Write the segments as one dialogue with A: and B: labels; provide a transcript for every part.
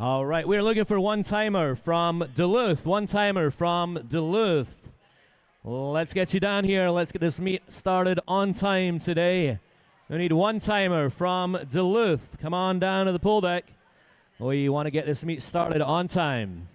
A: All right, we're looking for one-timer from Duluth. One-timer from Duluth. Let's get you down here. Let's get this meet started on time today. We need one-timer from Duluth. Come on down to the pool deck. We want to get this meet started on time.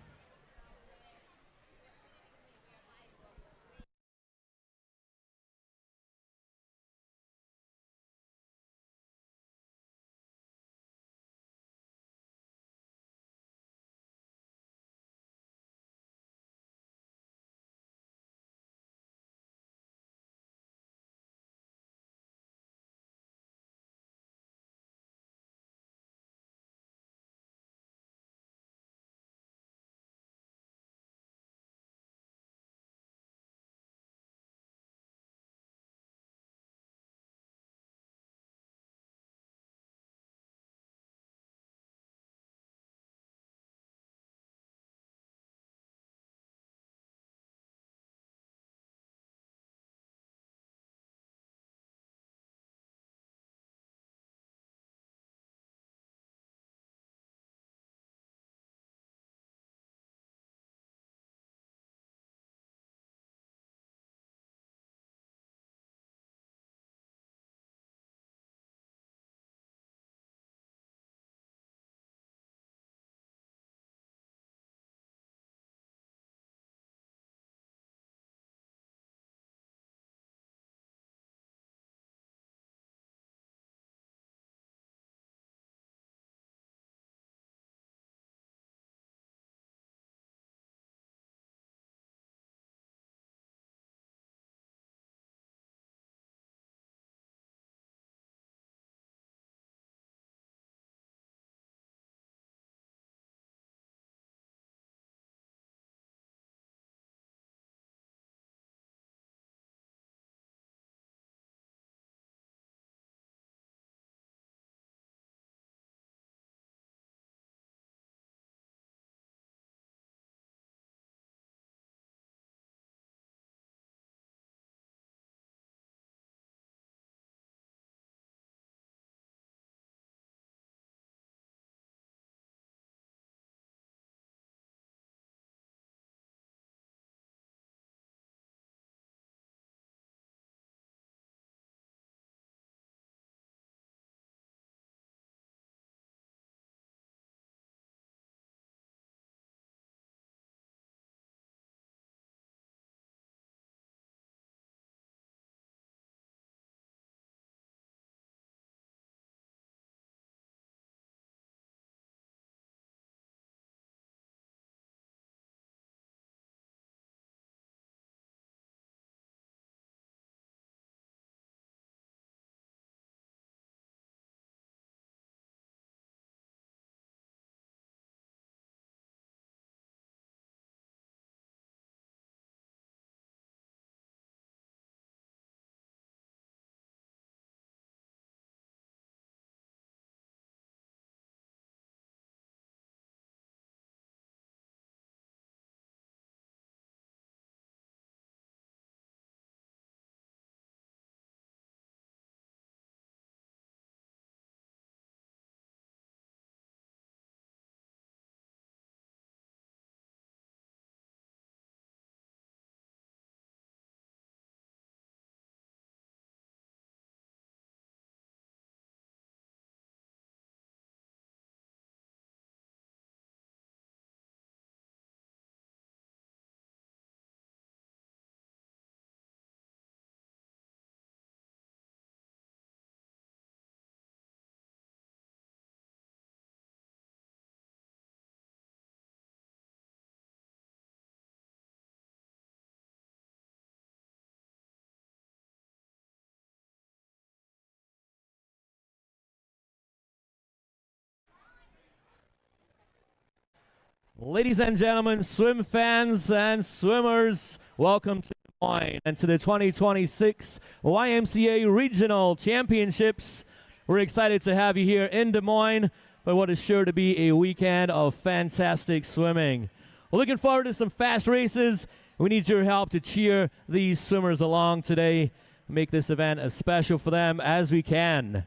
A: Ladies and gentlemen, swim fans and swimmers, welcome to Des Moines and to the 2026 YMCA Regional Championships. We're excited to have you here in Des Moines for what is sure to be a weekend of fantastic swimming. We're looking forward to some fast races. We need your help to cheer these swimmers along today, make this event as special for them as we can.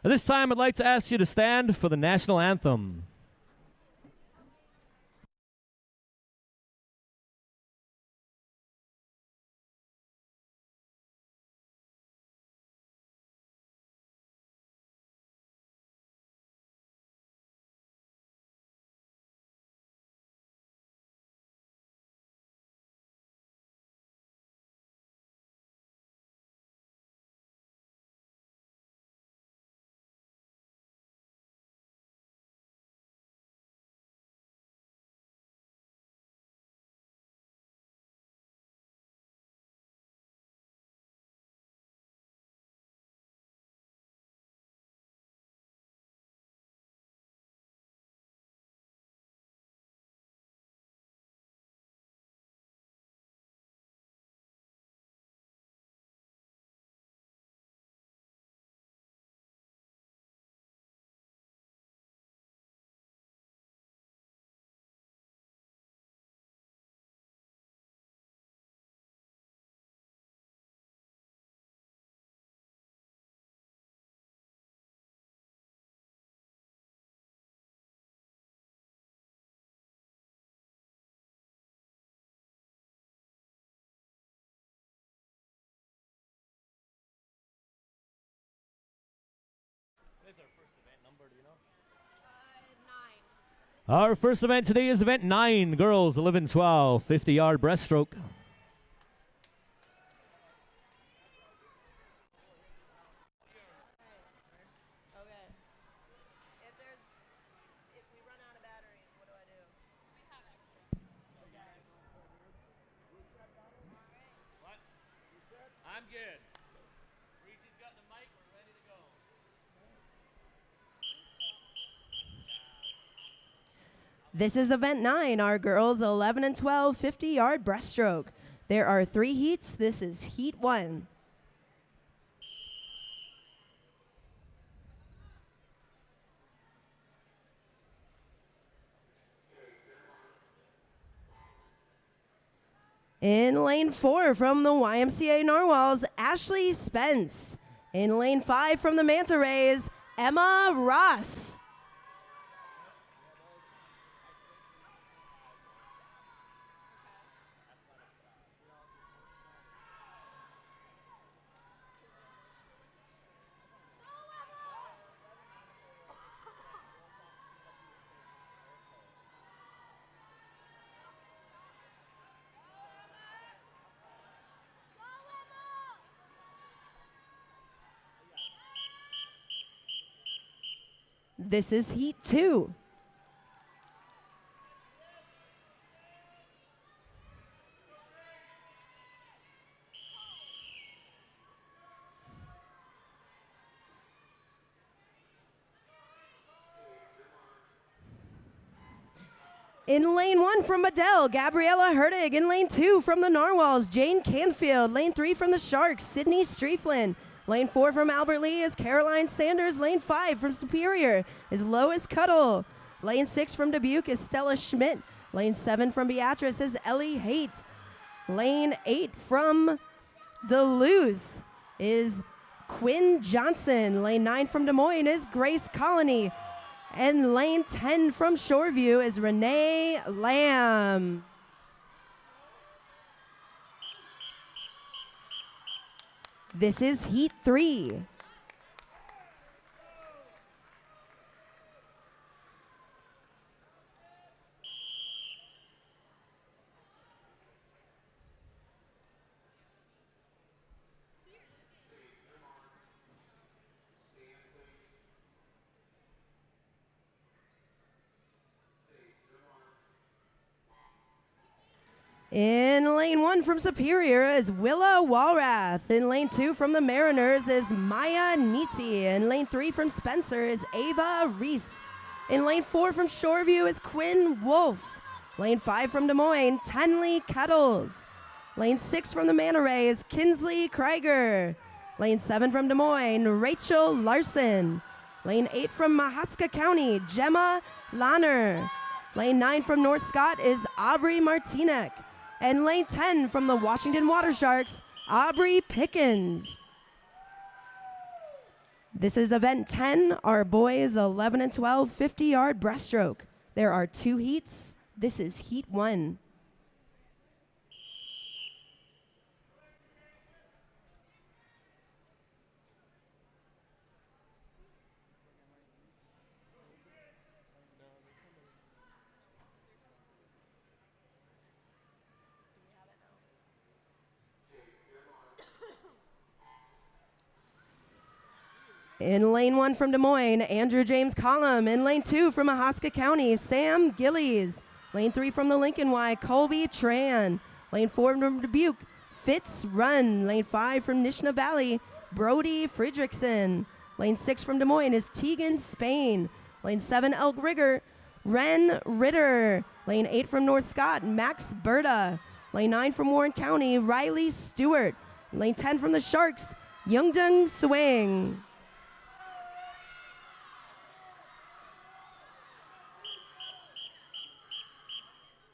A: At this time, I'd like to ask you to stand for the national anthem. Our first event today is event 9, girls 11-12, 50-yard breaststroke.
B: I'm good. Reese's got the mic. We're ready to go.
C: This is event 9, our girls 11 and 12, 50-yard breaststroke. There are 3 heats. This is heat 1. In lane 4 from the YMCA Narwhals, Ashley Spence. In lane 5 from the Manta Rays, Emma Ross. This is heat 2. In lane 1 from Adele, Gabriella Hertig. In lane 2 from the Narwhals, Jane Canfield. Lane 3 from the Sharks, Sydney Streeflin. Lane 4 from Albert Lee is Caroline Sanders. Lane 5 from Superior is Lois Cuddle. Lane 6 from Dubuque is Stella Schmidt. Lane 7 from Beatrice is Ellie Haight. Lane 8 from Duluth is Quinn Johnson. Lane 9 from Des Moines is Grace Colony. And lane 10 from Shoreview is Renee Lamb. This is heat 3. In lane 1 from Superior is Willa Walrath. In lane 2 from the Mariners is Maya Niti. In lane 3 from Spencer is Ava Reese. In lane 4 from Shoreview is Quinn Wolf. Lane 5 from Des Moines, Tenley Kettles. Lane 6 from the Manta Ray is Kinsley Krieger. Lane 7 from Des Moines, Rachel Larson. Lane 8 from Mahaska County, Gemma Lanner. Lane 9 from North Scott is Aubrey Martinek. And lane 10 from the Washington Water Sharks, Aubrey Pickens. This is event 10, our boys 11 and 12, 50-yard breaststroke. There are 2 heats. This is heat 1. In lane 1 from Des Moines, Andrew James Collum. In lane 2 from Mahaska County, Sam Gillies. Lane 3 from the Lincoln Y, Colby Tran. Lane 4 from Dubuque, Fitz Run. Lane 5 from Nishna Valley, Brody Friedrichsen. Lane 6 from Des Moines is Tegan Spain. Lane 7, Elk Rigger, Ren Ritter. Lane 8 from North Scott, Max Berta. Lane 9 from Warren County, Riley Stewart. Lane 10 from the Sharks, Youngdung Swing.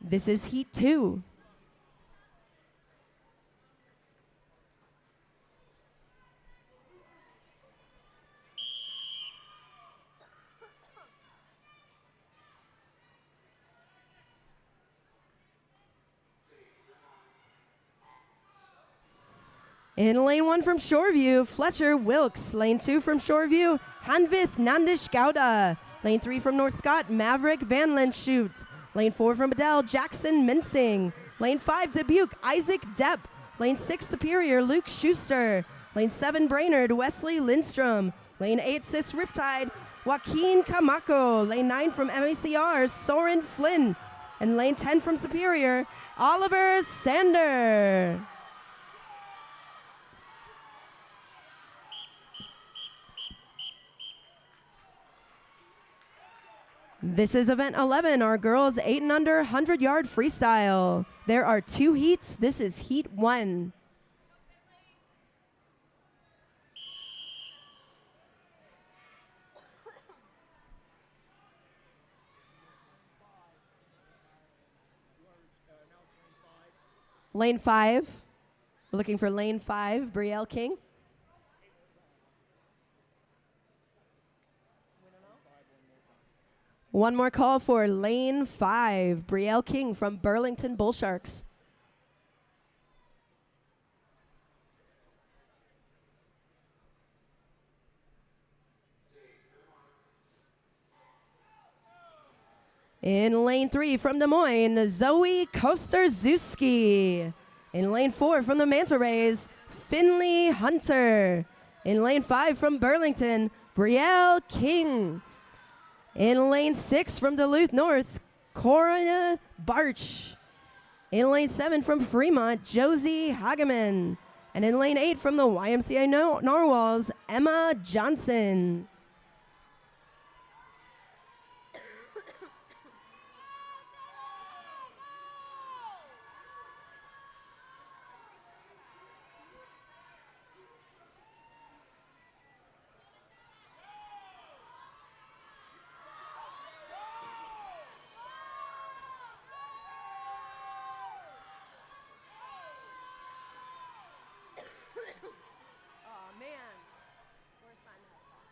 C: This is heat 2. In lane 1 from Shoreview, Fletcher Wilkes. Lane 2 from Shoreview, Hanvith Nandish Gowda. Lane 3 from North Scott, Maverick Van Lenshoot. Lane 4 from Bedell, Jackson Mincing. Lane 5 Dubuque, Isaac Depp. Lane 6 Superior, Luke Schuster. Lane 7 Brainerd, Wesley Lindstrom. Lane 8 Sis Riptide, Joaquin Camaco. Lane 9 from MACR, Soren Flynn. And lane 10 from Superior, Oliver Sander. This is event 11, our girls 8 and under 100-yard freestyle. There are 2 heats. This is heat 1. Lane 5. We're looking for lane 5, Brielle King. One more call for lane 5, Brielle King from Burlington Bull Sharks. In lane 3 from Des Moines, Zoe Kosterzuski. In lane 4 from the Manta Rays, Finley Hunter. In lane 5 from Burlington, Brielle King. In lane 6 from Duluth North, Cora Barch. In lane 7 from Fremont, Josie Hageman. And in lane 8 from the YMCA Narwhals, Emma Johnson. Oh, man. We're starting to have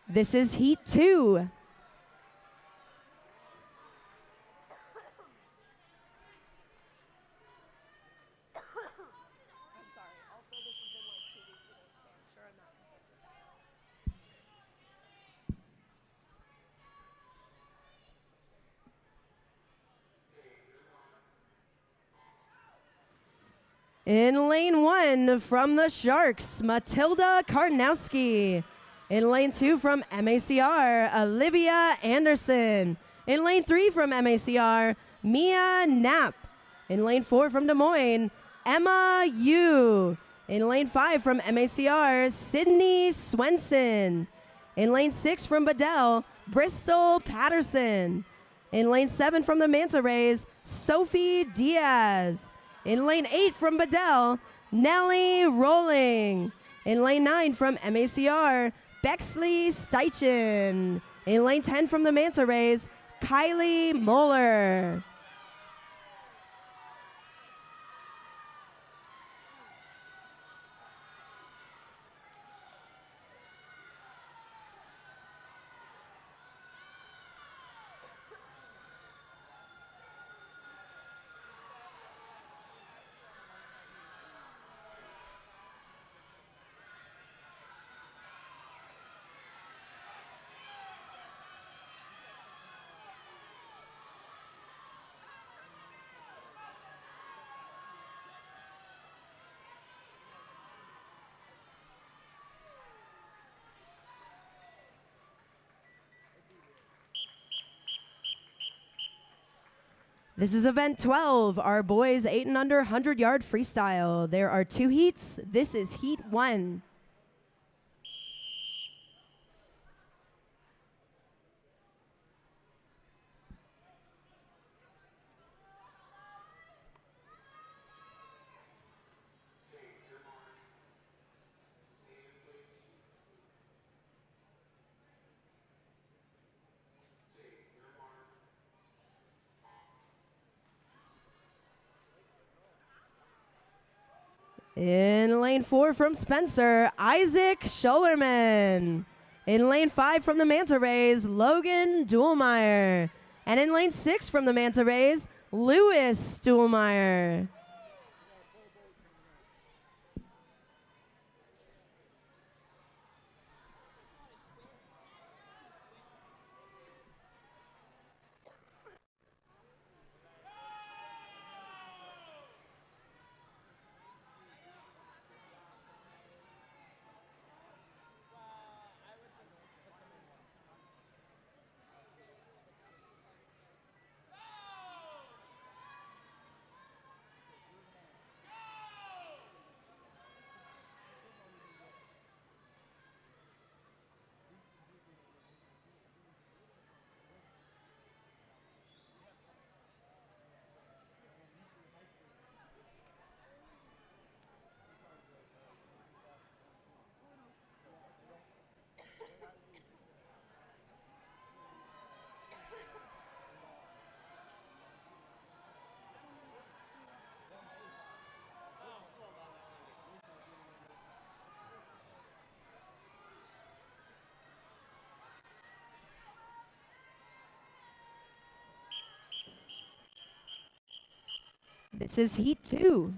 C: This is heat 2. In lane 1 from the Sharks, Matilda Karnowski. In lane 2 from MACR, Olivia Anderson. In lane 3 from MACR, Mia Knapp. In lane 4 from Des Moines, Emma Yu. In lane 5 from MACR, Sydney Swenson. In lane 6 from Bedell, Bristol Patterson. In lane 7 from the Manta Rays, Sophie Diaz. In lane 8 from Bedell, Nellie Rolling. In lane 9 from MACR, Bexley Steichen. In lane 10 from the Manta Rays, Kylie Moeller. This is event 12, our boys 8 and under 100-yard freestyle. There are 2 heats. This is heat 1. In lane 4 from Spencer, Isaac Schollerman. In lane 5 from the Manta Rays, Logan Duhlmeyer. And in lane 6 from the Manta Rays, Lewis Duhlmeyer. This is heat 2.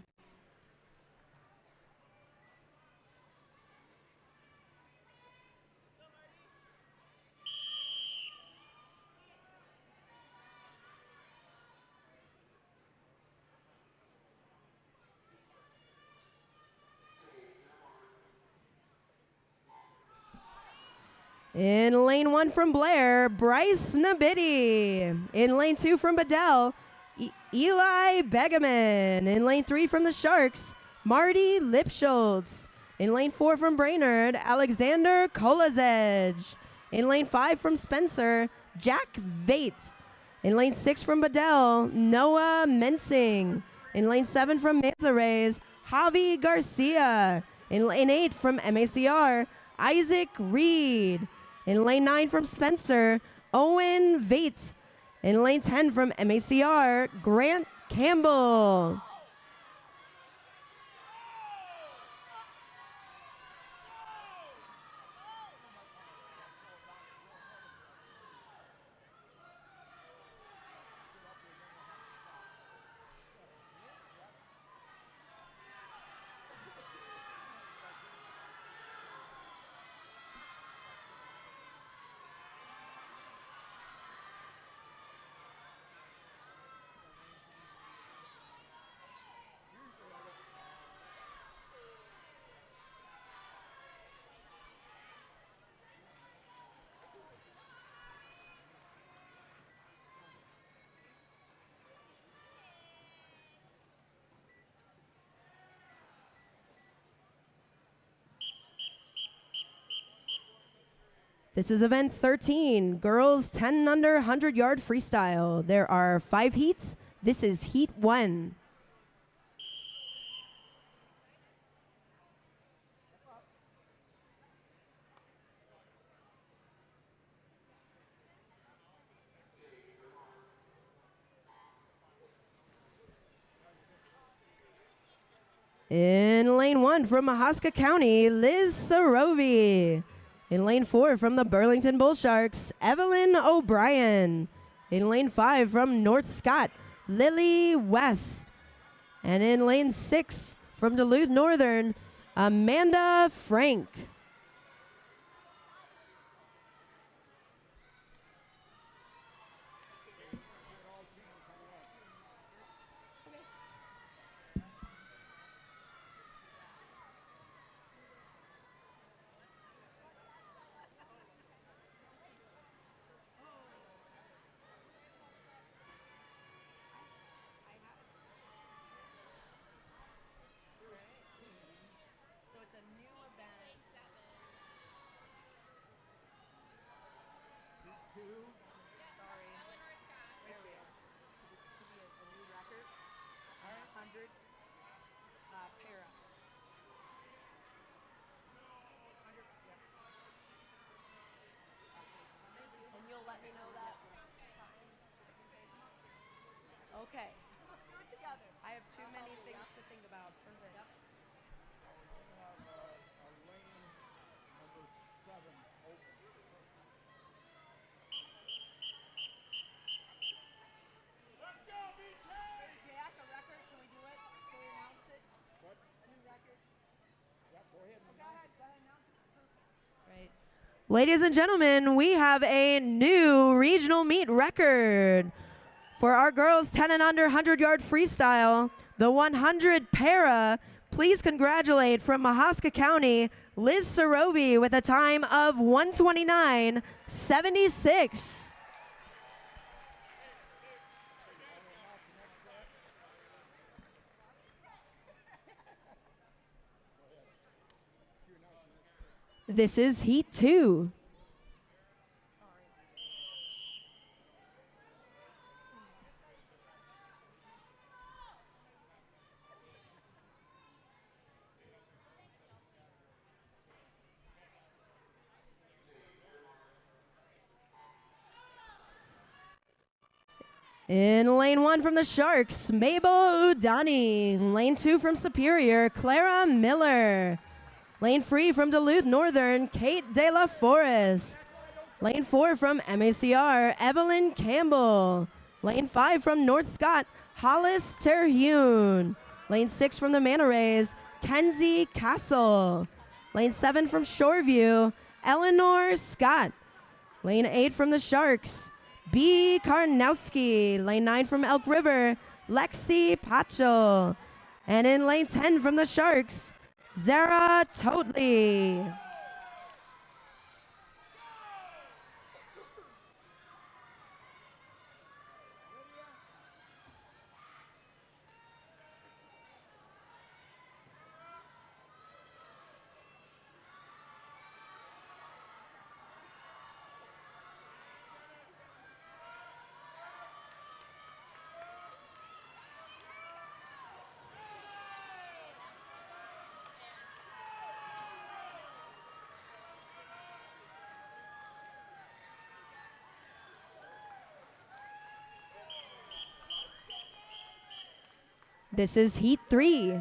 C: In lane 1 from Blair, Bryce Nabidi. In lane 2 from Bedell, Eli Begeman. In lane 3 from the Sharks, Marty Lipschultz. In lane 4 from Brainerd, Alexander Kolazej. In lane 5 from Spencer, Jack Vate. In lane 6 from Bedell, Noah Mensing. In lane 7 from Manta Rays, Javi Garcia. In lane 8 from MACR, Isaac Reed. In lane 9 from Spencer, Owen Vate. In lane 10 from MACR, Grant Campbell. This is event 13, girls 10 under 100-yard freestyle. There are 5 heats. This is heat 1. In lane 1 from Mahaska County, Liz Sarovi. In lane 4 from the Burlington Bull Sharks, Evelyn O'Brien. In lane 5 from North Scott, Lily West. And in lane 6 from Duluth Northern, Amanda Frank.
D: Let me know that. Okay. I have too many things to think about.
C: Ladies and gentlemen, we have a new regional meet record. For our girls 10 and under 100-yard freestyle, the 100 para, please congratulate from Mahaska County, Liz Sorovi with a time of 1:29.76. This is Heat 2. In lane 1 from the Sharks, Mabel Udani. Lane 2 from Superior, Clara Miller. Lane 3 from Duluth Northern, Kate De La Forest. Lane 4 from MACR, Evelyn Campbell. Lane 5 from North Scott, Hollis Terhune. Lane 6 from the Manta Rays, Kenzie Castle. Lane 7 from Shoreview, Eleanor Scott. Lane 8 from the Sharks, B. Karnowski. Lane 9 from Elk River, Lexi Pacho. And in lane 10 from the Sharks, Zara Totley. This is Heat 3.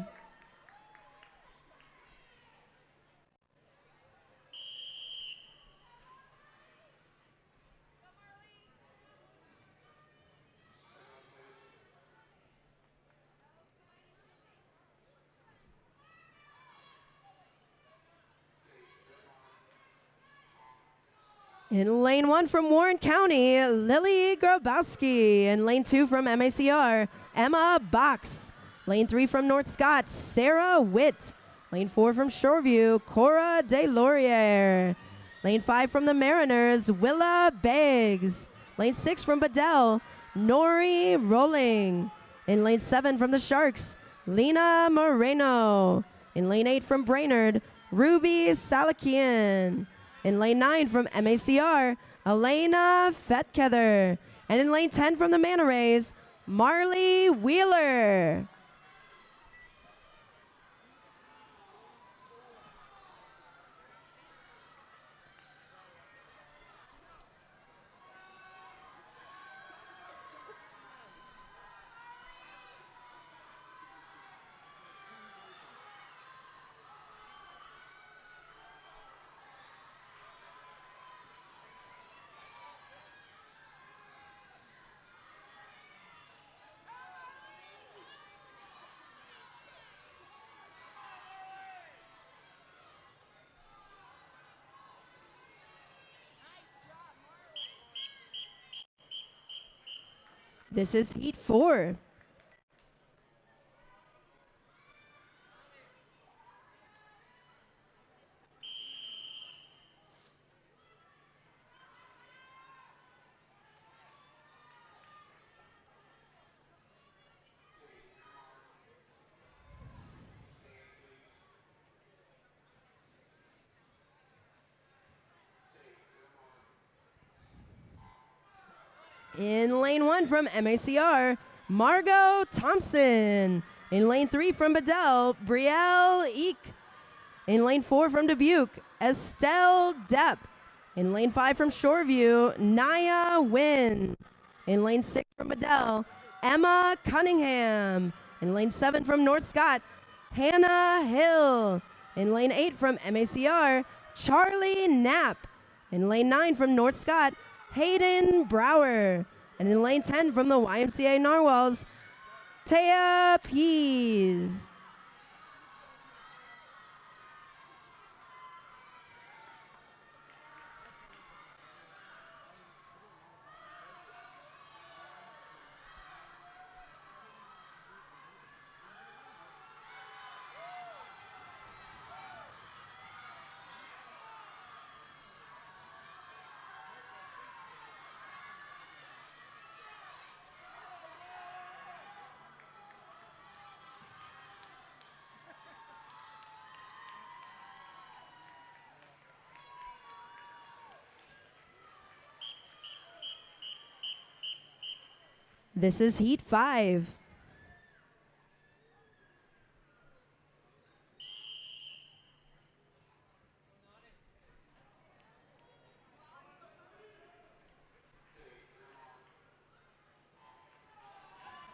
C: In lane 1 from Warren County, Lily Grabowski. In lane 2 from MACR, Emma Box. Lane 3 from North Scott, Sarah Witt. Lane 4 from Shoreview, Cora DeLaurier. Lane 5 from the Mariners, Willa Beggs. Lane 6 from Bedell, Nori Rolling. In lane 7 from the Sharks, Lena Moreno. In lane 8 from Brainerd, Ruby Salakian. In lane 9 from MACR, Elena Fetkether. And in lane 10 from the Manta Rays, Marley Wheeler. This is Heat 4. In lane 1 from MACR, Margot Thompson. In lane 3 from Bedell, Brielle Eek. In lane 4 from Dubuque, Estelle Depp. In lane 5 from Shoreview, Naya Wynn. In lane 6 from Bedell, Emma Cunningham. In lane 7 from North Scott, Hannah Hill. In lane 8 from MACR, Charlie Knapp. In lane 9 from North Scott, Hayden Brower. And in lane 10 from the YMCA Narwhals, Taya Pease. This is Heat 5.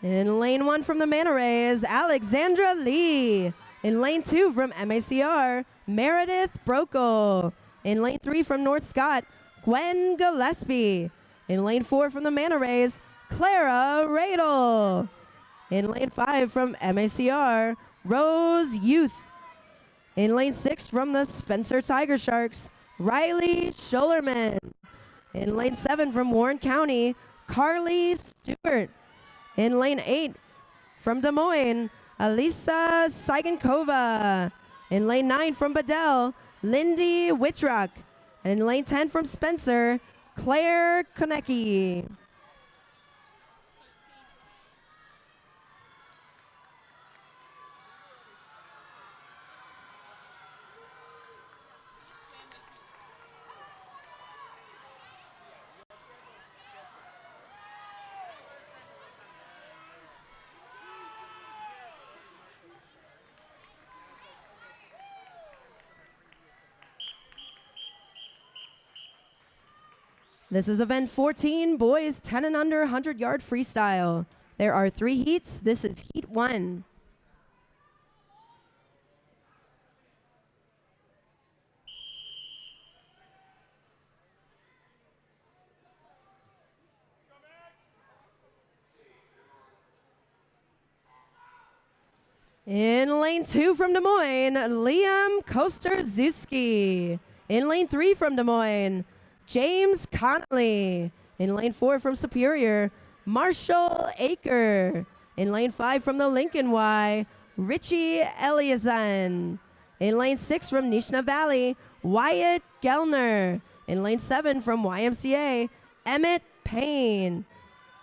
C: In lane 1 from the Manta Rays, Alexandra Lee. In lane 2 from MACR, Meredith Brokel. In lane 3 from North Scott, Gwen Gillespie. In lane 4 from the Manta Rays, Clara Radel. In lane 5 from MACR, Rose Youth. In lane 6 from the Spencer Tiger Sharks, Riley Schullerman. In lane 7 from Warren County, Carly Stewart. In lane 8 from Des Moines, Alisa Sigankova. In lane 9 from Bedell, Lindy Wittrock. And in lane 10 from Spencer, Claire Konecki. This is event 14, boys 10 and under 100-yard freestyle. There are 3 heats. This is heat 1. In lane 2 from Des Moines, Liam Koster-Zuski. In lane 3 from Des Moines, James Connolly. In lane 4 from Superior, Marshall Aker. In lane 5 from the Lincoln Y, Richie Eliason. In lane 6 from Nishna Valley, Wyatt Gellner. In lane 7 from YMCA, Emmett Payne.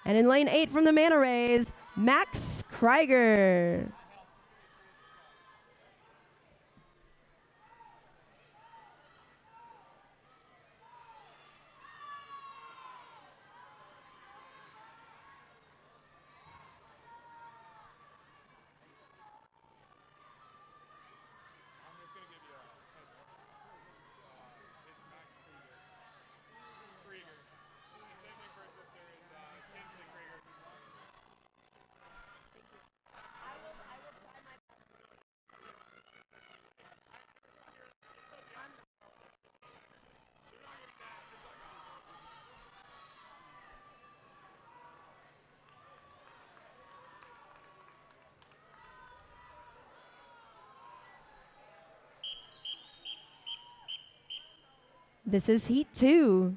C: And in lane 8 from the Manta Rays, Max Krieger. This is heat 2.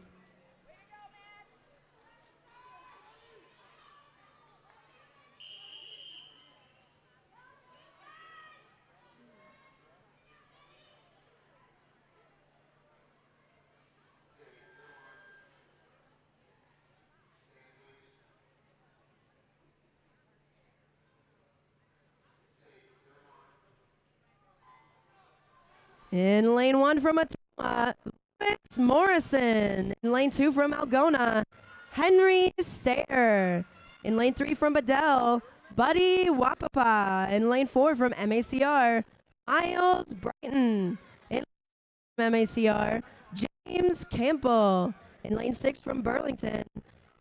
C: In lane 1 from Atoma, Lewis Morrison. In lane 2 from Algona, Henry Stair. In lane 3 from Bedell, Buddy Wapapa. In lane 4 from MACR, Miles Brighton. In lane 5 from MACR, James Campbell. In lane 6 from Burlington,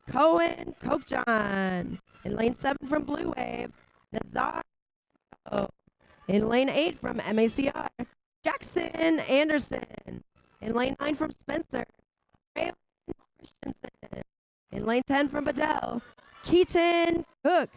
C: Cohen Kochjon. In lane 7 from Blue Wave, Nazar. In lane 8 from MACR, Jackson Anderson. In lane 9 from Spencer, Raylan Christensen. In lane 10 from Bedell, Keaton Cook.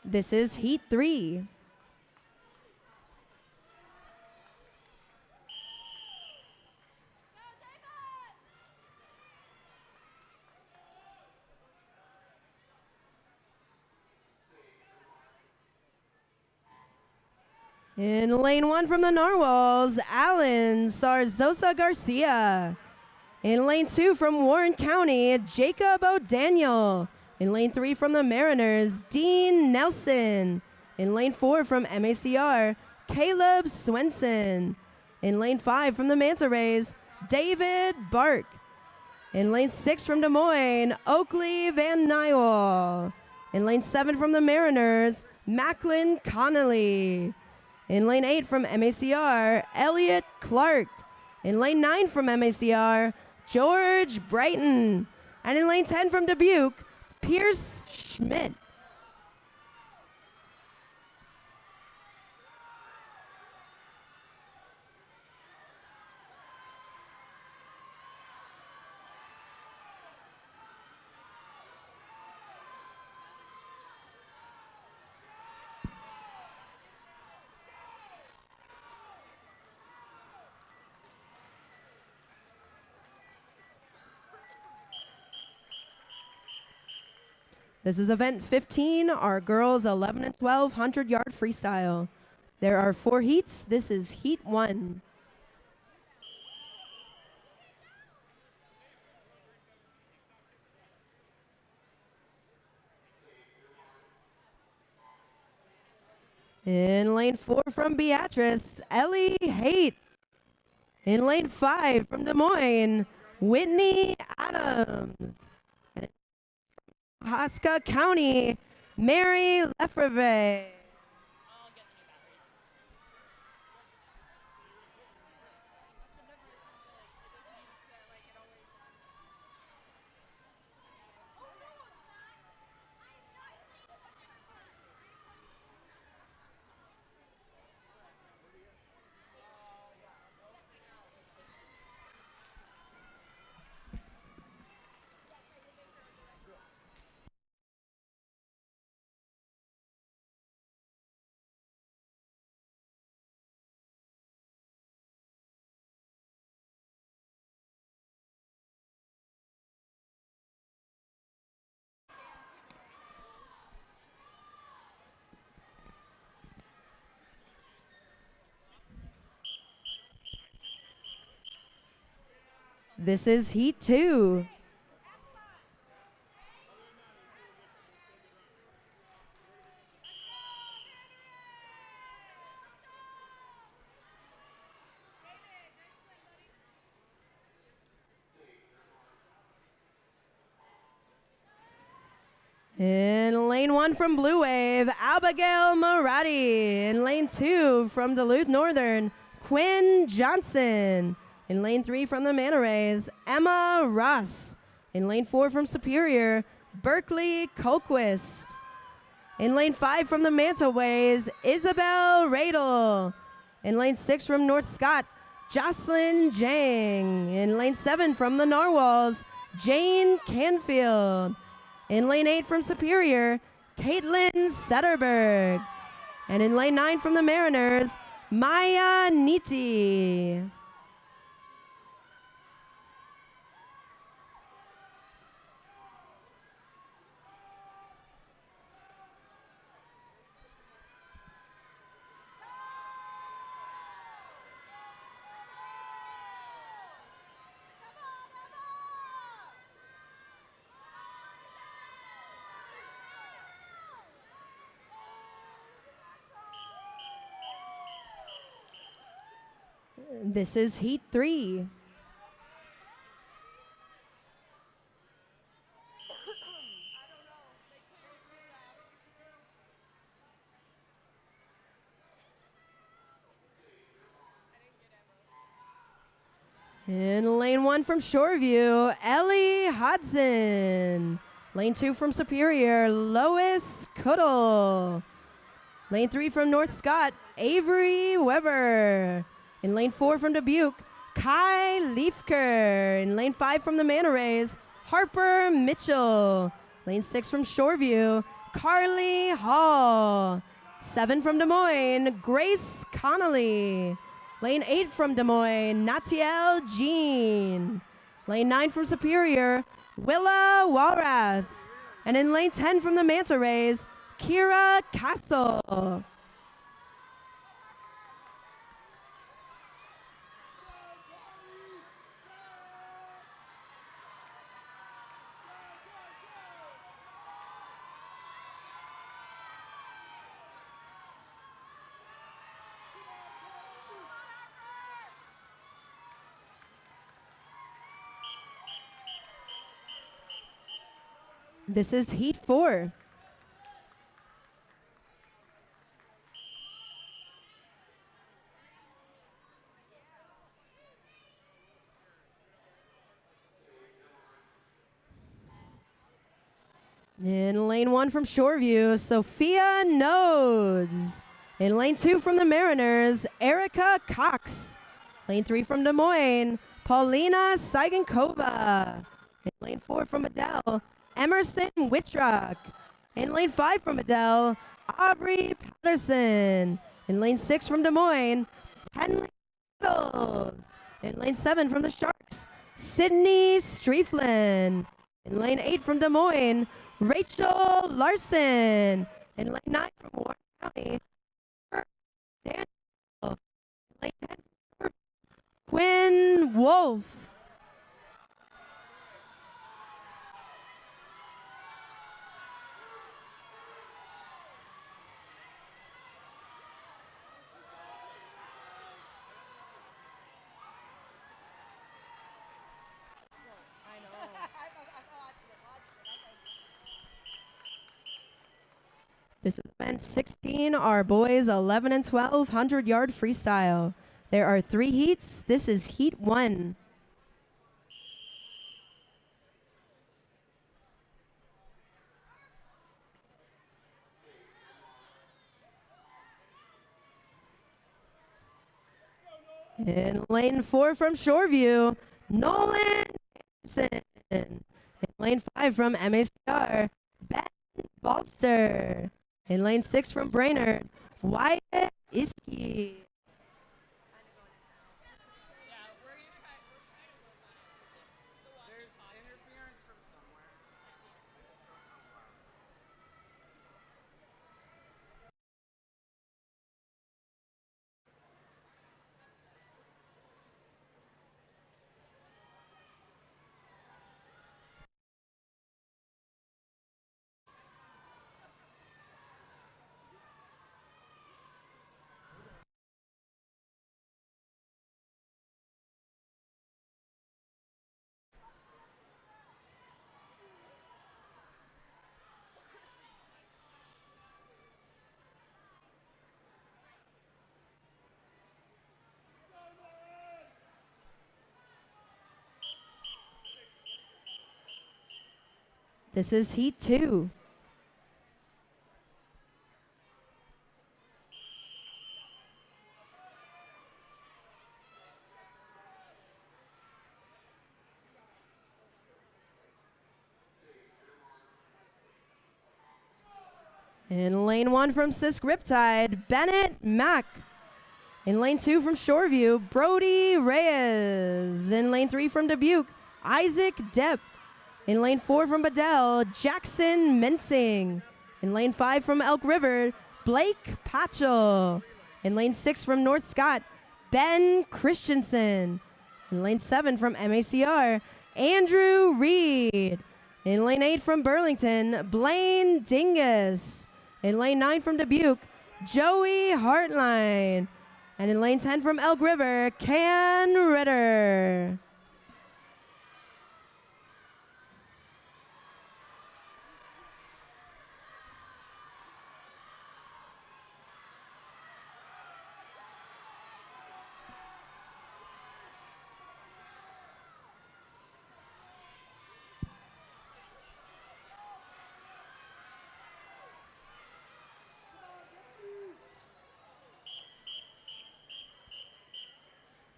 C: This is heat 3. In lane 1 from the Narwhals, Alan Sarzosa Garcia. In lane 2 from Warren County, Jacob O'Daniel. In lane 3 from the Mariners, Dean Nelson. In lane 4 from MACR, Caleb Swenson. In lane 5 from the Manta Rays, David Bark. In lane 6 from Des Moines, Oakley Van Nywell. In lane 7 from the Mariners, Macklin Connolly. In lane 8 from MACR, Elliot Clark. In lane 9 from MACR, George Brighton. And in lane 10 from Dubuque, Pierce Schmidt. This is event 15, our girls 11 and 12 100-yard freestyle. There are 4 heats. This is heat 1. In lane 4 from Beatrice, Ellie Haight. In lane 5 from Des Moines, Whitney Adams. Haska County, Mary Lefreve. This is heat 2. In lane 1 from Blue Wave, Abigail Maratti. In lane 2 from Duluth Northern, Quinn Johnson. In lane 3 from the Manta Rays, Emma Ross. In lane 4 from Superior, Berkeley Colquist. In lane 5 from the Manta Rays, Isabel Radel. In lane 6 from North Scott, Jocelyn Jang. In lane 7 from the Narwhals, Jane Canfield. In lane 8 from Superior, Caitlin Setterberg. And in lane 9 from the Mariners, Maya Niti. This is heat 3. In lane 1 from Shoreview, Ellie Hodson. Lane 2 from Superior, Lois Cuddle. Lane 3 from North Scott, Avery Weber. In lane 4 from Dubuque, Kai Liefker. In lane 5 from the Manta Rays, Harper Mitchell. Lane 6 from Shoreview, Carly Hall. 7 from Des Moines, Grace Connolly. Lane 8 from Des Moines, Natiel Jean. Lane 9 from Superior, Willa Walrath. And in lane 10 from the Manta Rays, Kira Castle. This is Heat 4. In lane 1 from Shoreview, Sophia Nodes. In lane 2 from the Mariners, Erica Cox. Lane 3 from Des Moines, Paulina Sigankova. In lane 4 from Adele, Emerson Whitrock. In lane 5 from Adele, Aubrey Patterson. In lane 6 from Des Moines, Tenley Nettles. In lane 7 from the Sharks, Sydney Streiflin. In lane 8 from Des Moines, Rachel Larson. In lane 9 from Warren County, Daniel. In lane 10, Quinn Wolf. This is men's 16, our boys 11 and 12, 100-yard freestyle. There are 3 heats. This is Heat 1. In lane 4 from Shoreview, Nolan Anderson. In lane 5 from MACR, Ben Bolster. In lane 6 from Brainerd, Wyatt Iski. This is Heat 2. In lane 1 from Sisk Riptide, Bennett Mack. In lane 2 from Shoreview, Brody Reyes. In lane 3 from Dubuque, Isaac Depp. In lane 4 from Bedell, Jackson Mensing. In lane 5 from Elk River, Blake Patchell. In lane 6 from North Scott, Ben Christensen. In lane 7 from MACR, Andrew Reed. In lane 8 from Burlington, Blaine Dingus. In lane 9 from Dubuque, Joey Hartline. And in lane 10 from Elk River, Can Ritter.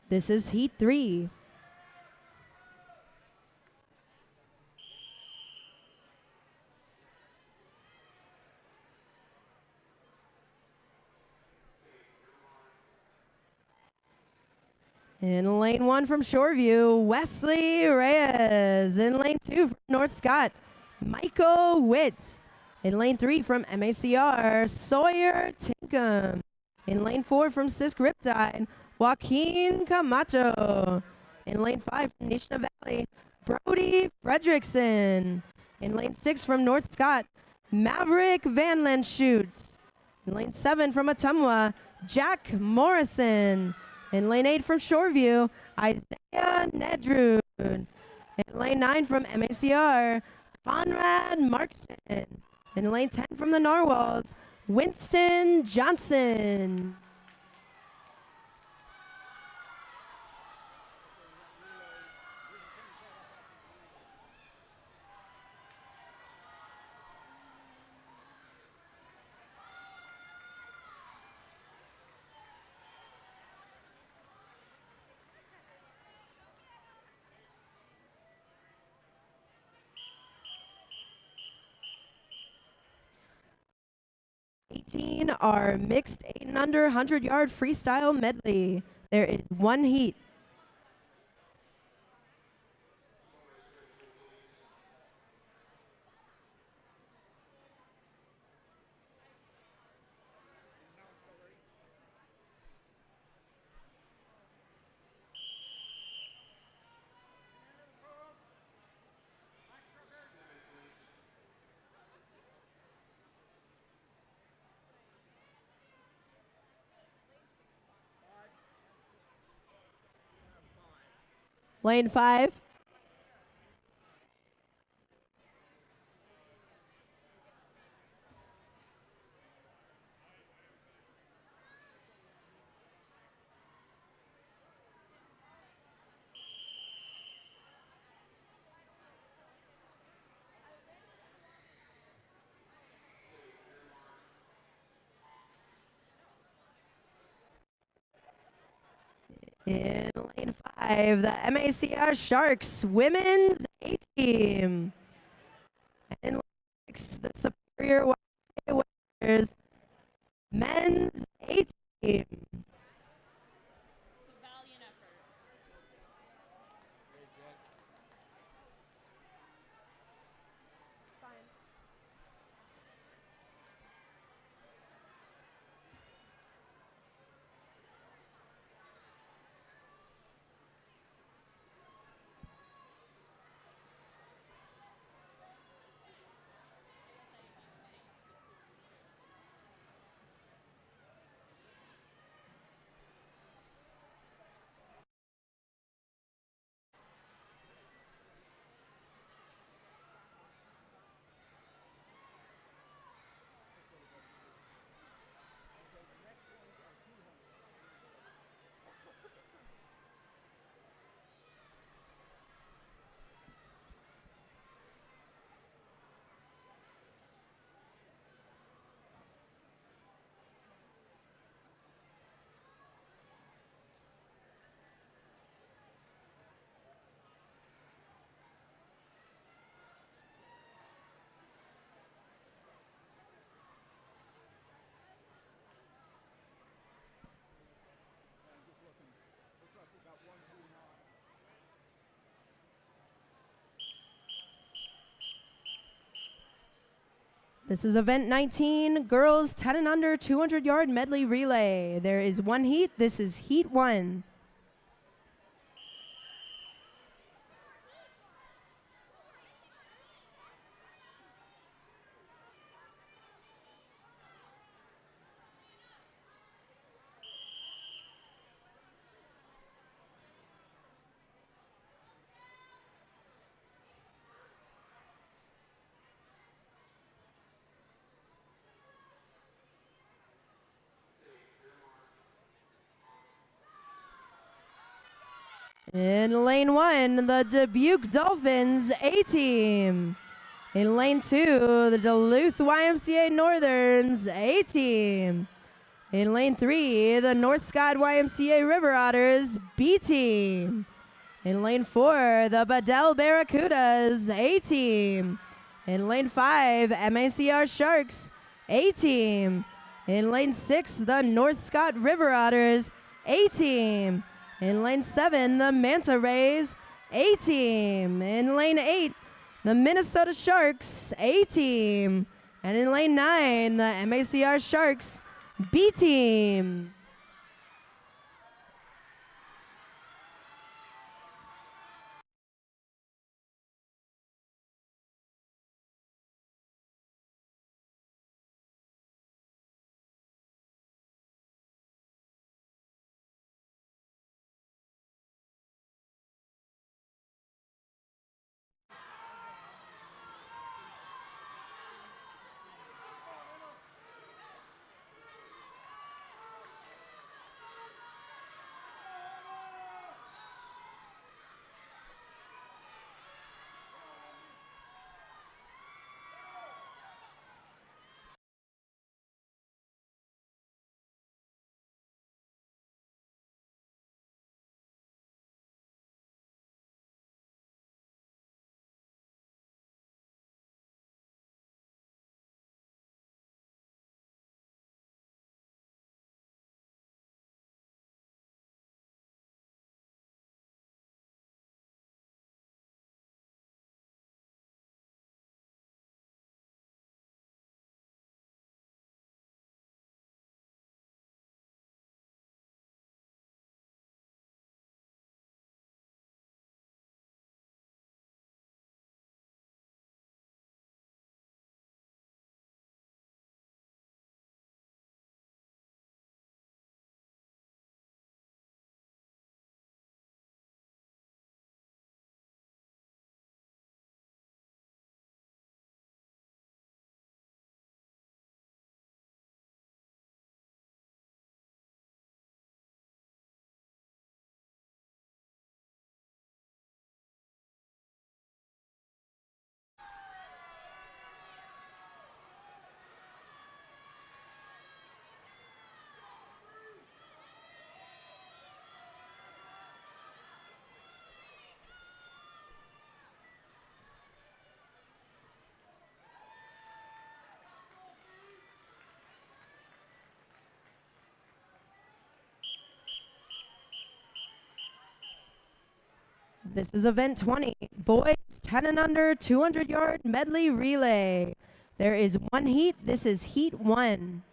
C: This is Heat 3. In lane 1 from Shoreview, Wesley Reyes. In lane 2 from North Scott, Michael Witt. In lane 3 from MACR, Sawyer Tinkham. In lane 4 from Sisk Riptide, Joaquin Camacho. In lane 5 from Nishna Valley, Brody Fredrickson. In lane 6 from North Scott, Maverick Van Lanschut. In lane 7 from Ottumwa, Jack Morrison. In lane 8 from Shoreview, Isaiah Nedrud. In lane 9 from MACR, Conrad Markson. In lane 10 from the Narwhals, Winston Johnson. Our mixed 8 and under 100-yard freestyle medley. There is one heat. Lane 5. In lane 5, the MACR Sharks women's A team. In lane 6, the Superior YMCA Warriors men's A team. This is event 19, girls 10 and under 200-yard medley relay. There is one heat. This is heat 1. In lane 1, the Dubuque Dolphins A team. In lane 2, the Duluth YMCA Northerns A team. In lane 3, the North Scott YMCA River Otters B team. In lane 4, the Bedell Barracudas A team. In lane 5, MACR Sharks A team. In lane 6, the North Scott River Otters A team. In lane 7, the Manta Rays A team. In lane 8, the Minnesota Sharks A team. And in lane 9, the MACR Sharks B team. This is event 20, boys 10 and under 200-yard medley relay. There is one heat. This is heat 1.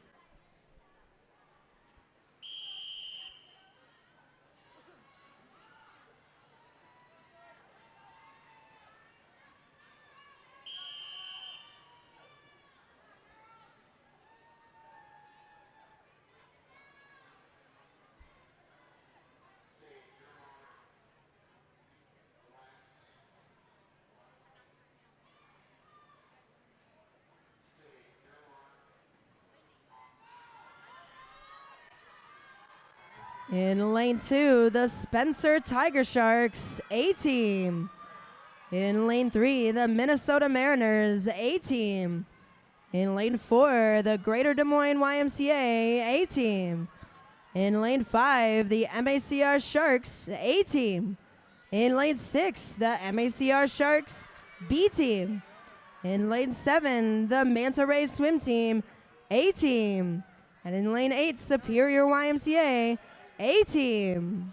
C: In lane 2, the Spencer Tiger Sharks A team. In lane 3, the Minnesota Mariners A team. In lane 4, the Greater Des Moines YMCA A team. In lane 5, the MACR Sharks A team. In lane 6, the MACR Sharks B team. In lane 7, the Manta Ray Swim Team A team. And in lane 8, Superior YMCA A team.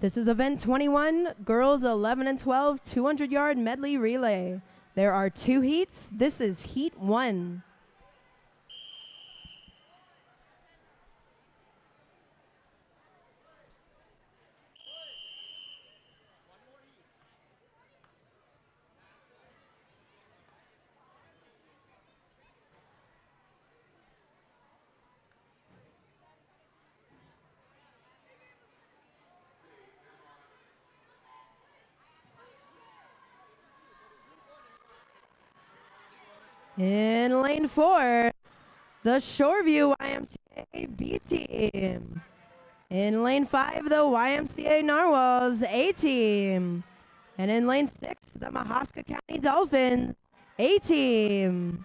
C: This is event 21, girls 11 and 12, 200-yard medley relay. There are 2 heats. This is heat 1. In lane 4, the Shoreview YMCA B team. In lane 5, the YMCA Narwhals A team. And in lane 6, the Mahaska County Dolphins A team.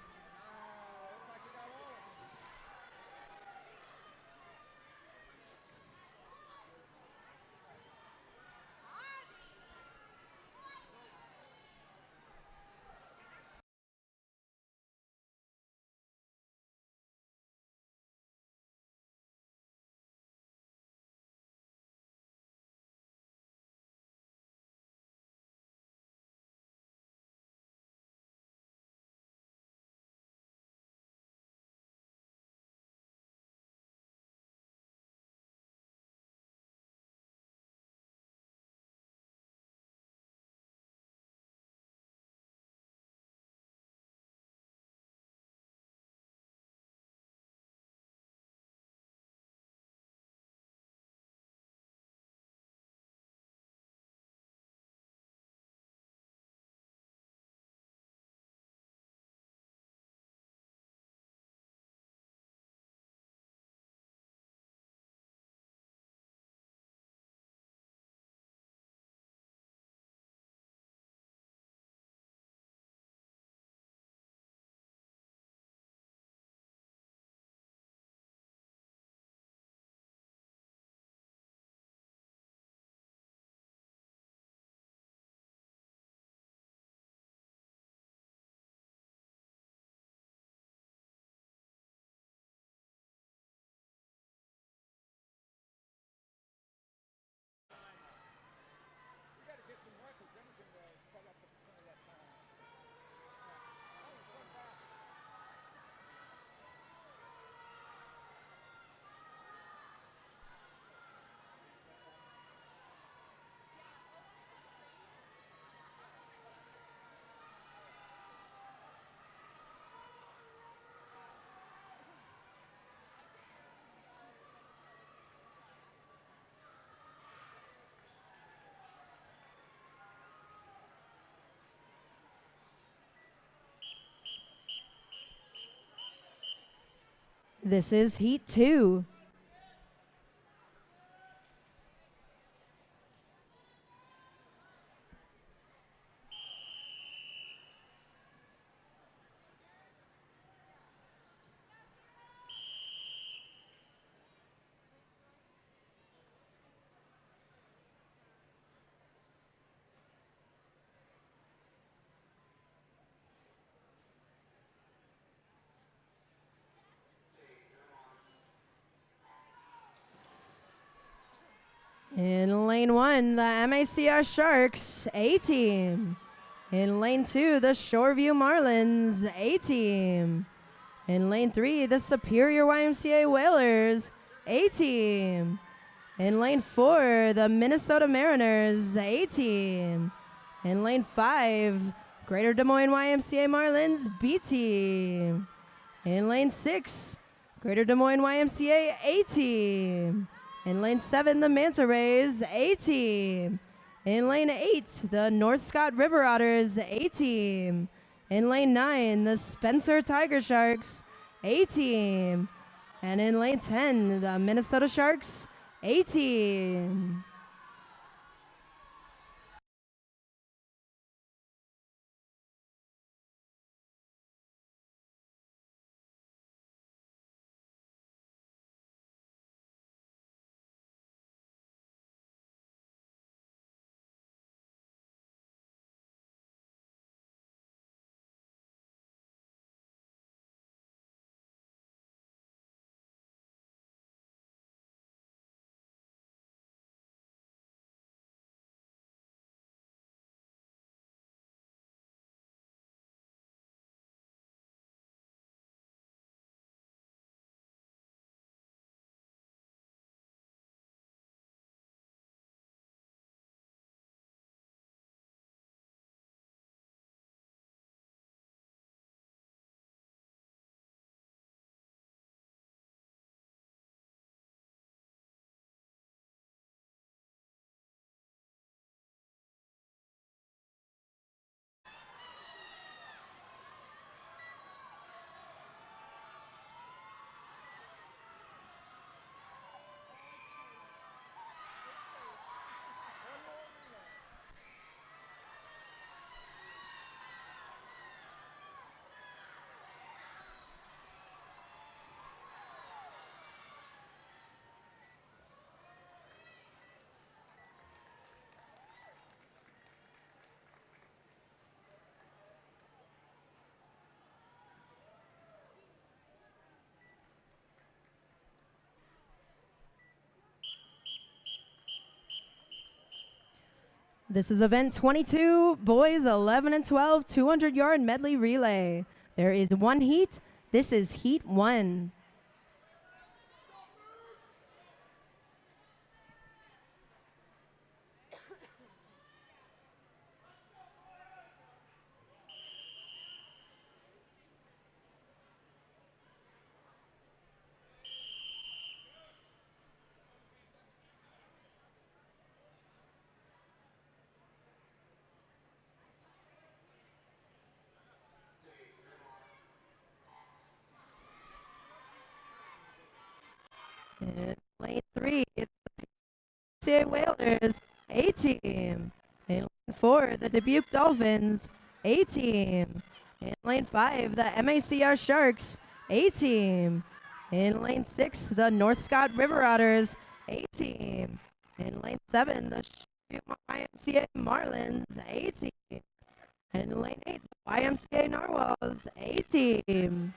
C: This is Heat 2. In lane 1, the MACR Sharks, A team. In lane 2, the Shoreview Marlins, A team. In lane 3, the Superior YMCA Whalers, A team. In lane 4, the Minnesota Mariners, A team. In lane 5, Greater Des Moines YMCA Marlins, B team. In lane 6, Greater Des Moines YMCA, A team. In lane 7, the Manta Rays, A team. In lane 8, the North Scott River Otters, A team. In lane 9, the Spencer Tiger Sharks, A team. And in lane 10, the Minnesota Sharks, A team. This is event 22, boys 11 and 12, 200-yard medley relay. There is one heat. This is Heat 1. In lane 3, it's the PCA Whalers, A team. In lane 4, the Dubuque Dolphins, A team. In lane 5, the MACR Sharks, A team. In lane 6, the North Scott River Otters, A team. In lane 7, the YMCA Marlins, A team. And in lane 8, the YMCA Narwhals, A team.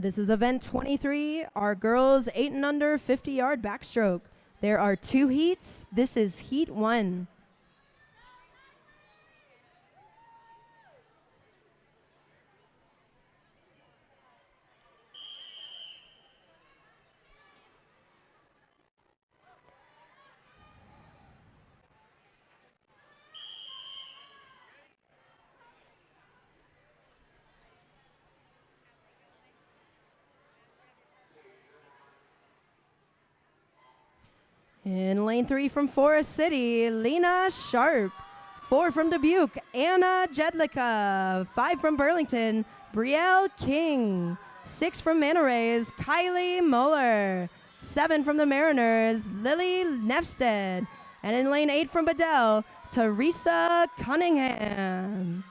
C: This is event 23, our girls 8 and under 50-yard backstroke. There are 2 heats. This is heat 1. In lane 3 from Forest City, Lena Sharp. 4 from Dubuque, Anna Jedlicka. 5 from Burlington, Brielle King. 6 from Manta Rays, Kylie Moeller. 7 from the Mariners, Lily Nefsted. And in lane 8 from Bedell, Teresa Cunningham.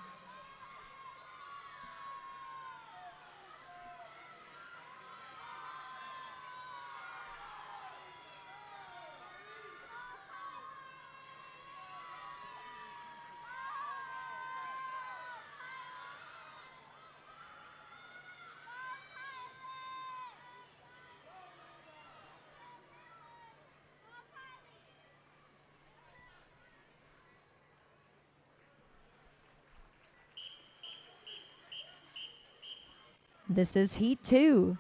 C: This is heat 2.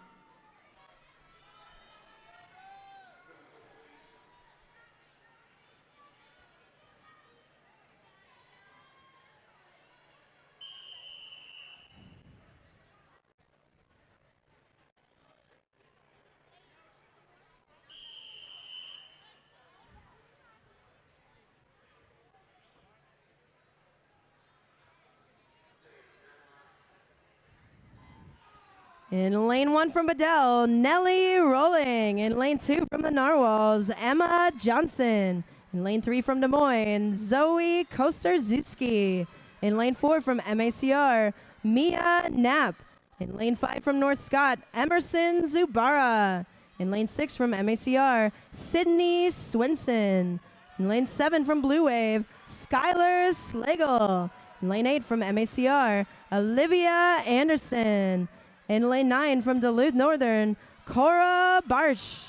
C: In lane 1 from Bedell, Nellie Rolling. In lane 2 from the Narwhals, Emma Johnson. In lane 3 from Des Moines, Zoe Kosterzuski. In lane 4 from MACR, Mia Knapp. In lane 5 from North Scott, Emerson Zubara. In lane 6 from MACR, Sydney Swinson. In lane 7 from Blue Wave, Skylar Slagle. In lane 8 from MACR, Olivia Anderson. In lane 9 from Duluth Northern, Cora Barch.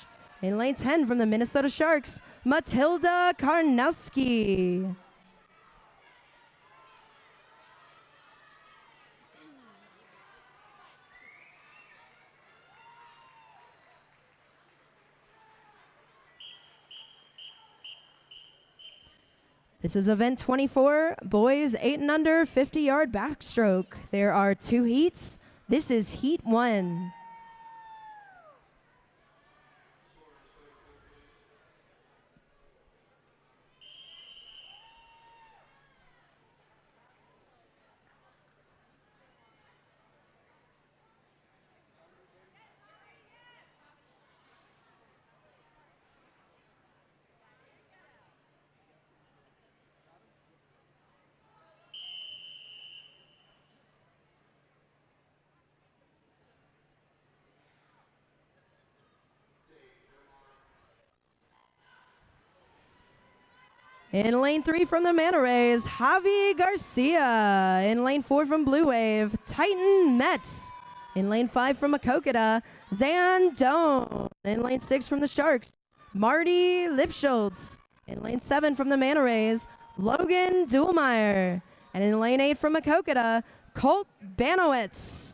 C: In lane 10 from the Minnesota Sharks, Matilda Karnowski. This is event 24, boys 8 and under 50-yard backstroke. There are 2 heats. This is heat 1. In lane 3 from the Manta Rays, Javi Garcia. In lane 4 from Blue Wave, Titan Metz. In lane 5 from Makokata, Zan Doan. In lane 6 from the Sharks, Marty Lipschultz. In lane 7 from the Manta Rays, Logan Duhlmeyer. And in lane 8 from Makokata, Colt Banowitz.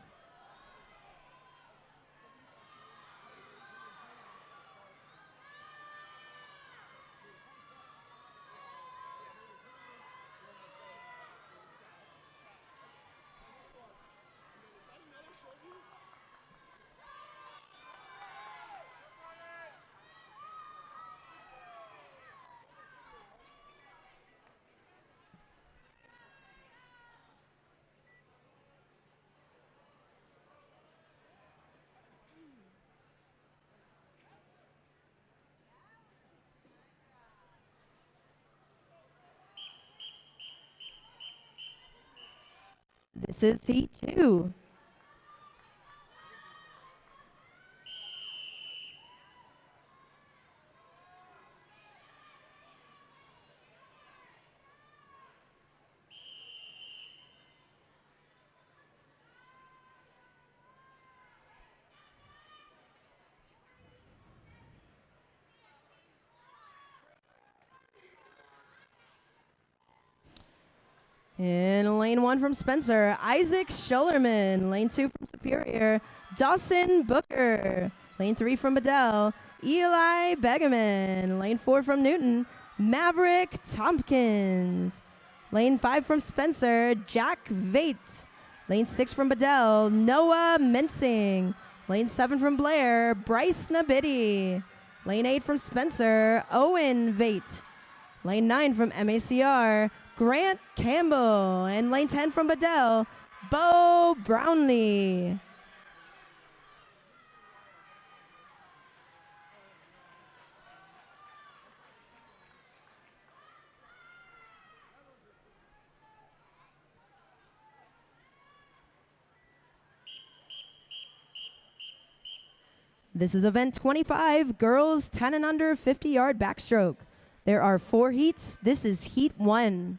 C: This is heat 2. In lane 1 from Spencer, Isaac Schullerman. Lane 2 from Superior, Dawson Booker. Lane 3 from Bedell, Eli Begeman. Lane 4 from Newton, Maverick Tompkins. Lane 5 from Spencer, Jack Vate. Lane 6 from Bedell, Noah Mensing. Lane 7 from Blair, Bryce Nabidi. Lane 8 from Spencer, Owen Vate. Lane 9 from MACR, Grant Campbell. And lane 10 from Bedell, Bo Brownlee. This is event 25, girls 10 and under 50-yard backstroke. There are 4 heats. This is heat 1.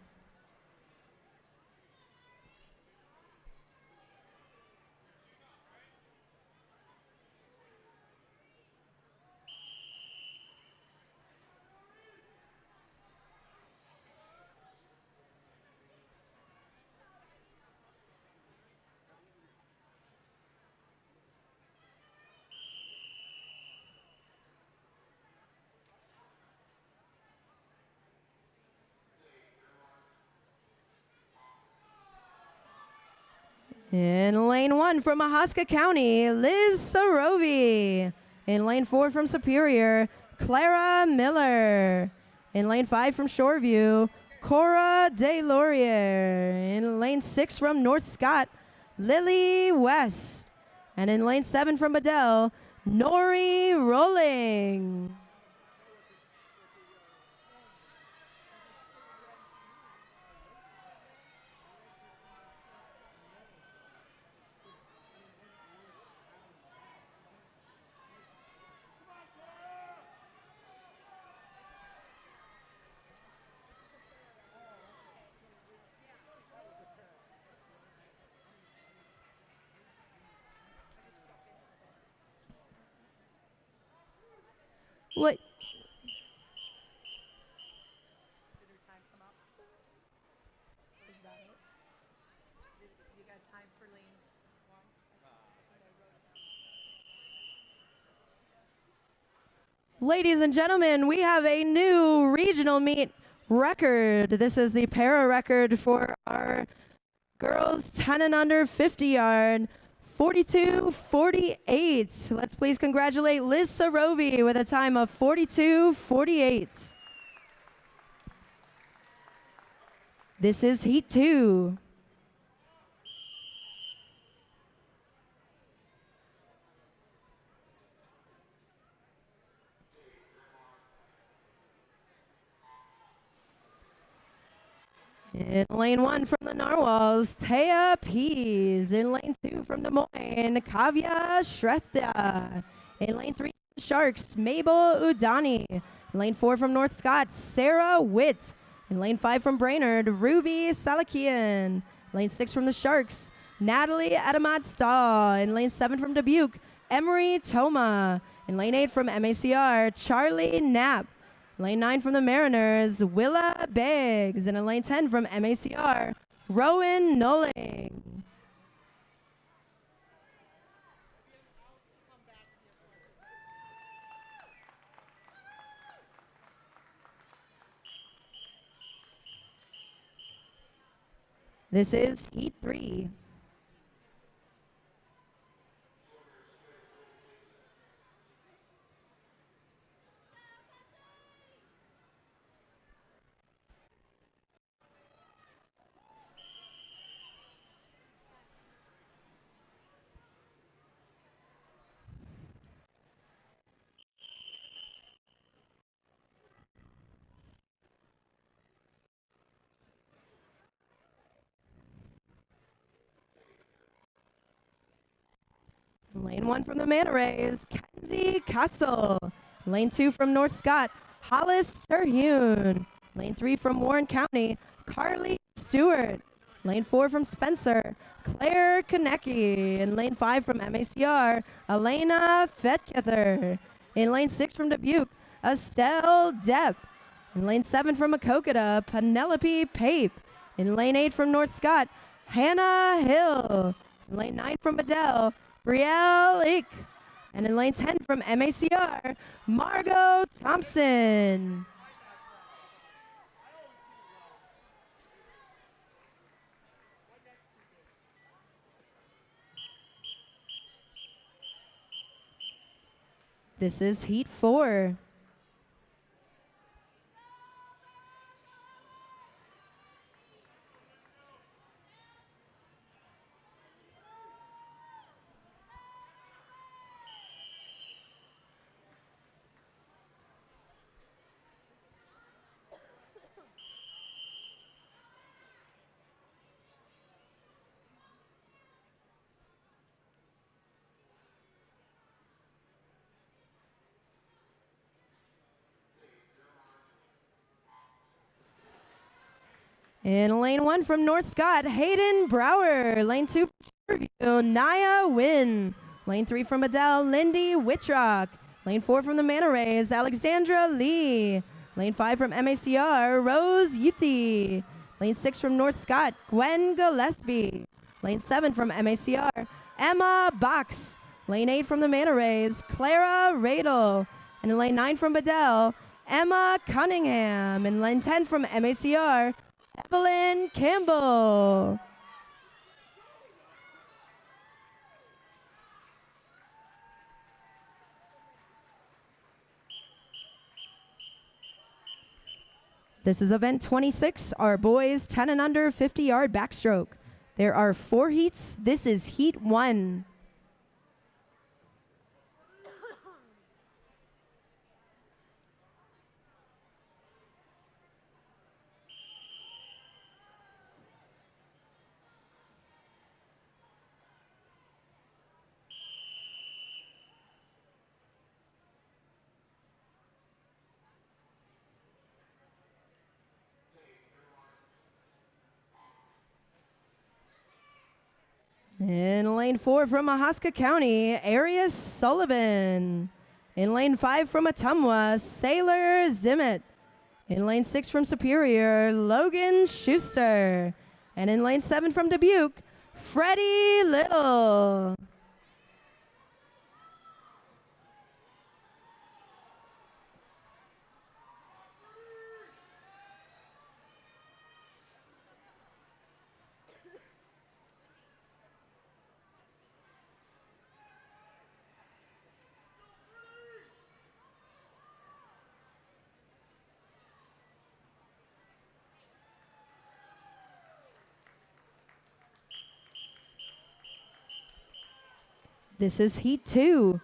C: In lane 1 from Mahaska County, Liz Sarovi. In lane 4 from Superior, Clara Miller. In lane 5 from Shoreview, Cora DeLaurier. In lane 6 from North Scott, Lily West. And in lane 7 from Bedell, Nori Rolling. What?
D: Did her time come up? Is that it? You got time for lane 1?
C: Ladies and gentlemen, we have a new regional meet record. This is the para record for our girls 10 and under 50-yard, 42:48. Let's please congratulate Liz Sarovi with a time of 42:48. This is heat 2. In lane 1 from the Narwhals, Taya Pease. In lane 2 from Des Moines, Kavya Shrestha. In lane 3 from the Sharks, Mabel Udani. In lane 4 from North Scott, Sarah Witt. In lane 5 from Brainerd, Ruby Salakian. Lane 6 from the Sharks, Natalie Adamad Stahl. In lane 7 from Dubuque, Emery Toma. In lane 8 from MACR, Charlie Knapp. Lane 9 from the Mariners, Willa Biggs. And in lane 10 from MACR, Rowan Noling. This is heat 3. Lane 1 from the Manta Rays, Kenzie Castle. Lane 2 from North Scott, Hollis Terhune. Lane 3 from Warren County, Carly Stewart. Lane 4 from Spencer, Claire Konecki. In lane 5 from MACR, Elena Fetkether. In lane 6 from Dubuque, Estelle Depp. In lane 7 from Makokata, Penelope Pape. In lane 8 from North Scott, Hannah Hill. In lane 9 from Adele, Brielle Ick. And in lane 10 from MACR, Margot Thompson. This is Heat 4. In lane 1 from North Scott, Hayden Brower. Lane 2 from Sherview, Naya Wynn. Lane 3 from Adele, Lindy Whitrock. Lane 4 from the Manta Rays, Alexandra Lee. Lane 5 from MACR, Rose Yuthi. Lane 6 from North Scott, Gwen Gillespie. Lane 7 from MACR, Emma Box. Lane 8 from the Manta Rays, Clara Radel. And in lane 9 from Bedell, Emma Cunningham. In lane 10 from MACR, Evelyn Campbell. This is event 26, our boys 10 and under 50-yard backstroke. There are 4 heats. This is heat 1. In lane 4 from Mahaska County, Arius Sullivan. In lane 5 from Atumwa, Sailor Zimmett. In lane 6 from Superior, Logan Schuster. And in lane 7 from Dubuque, Freddie Little. This is heat 2.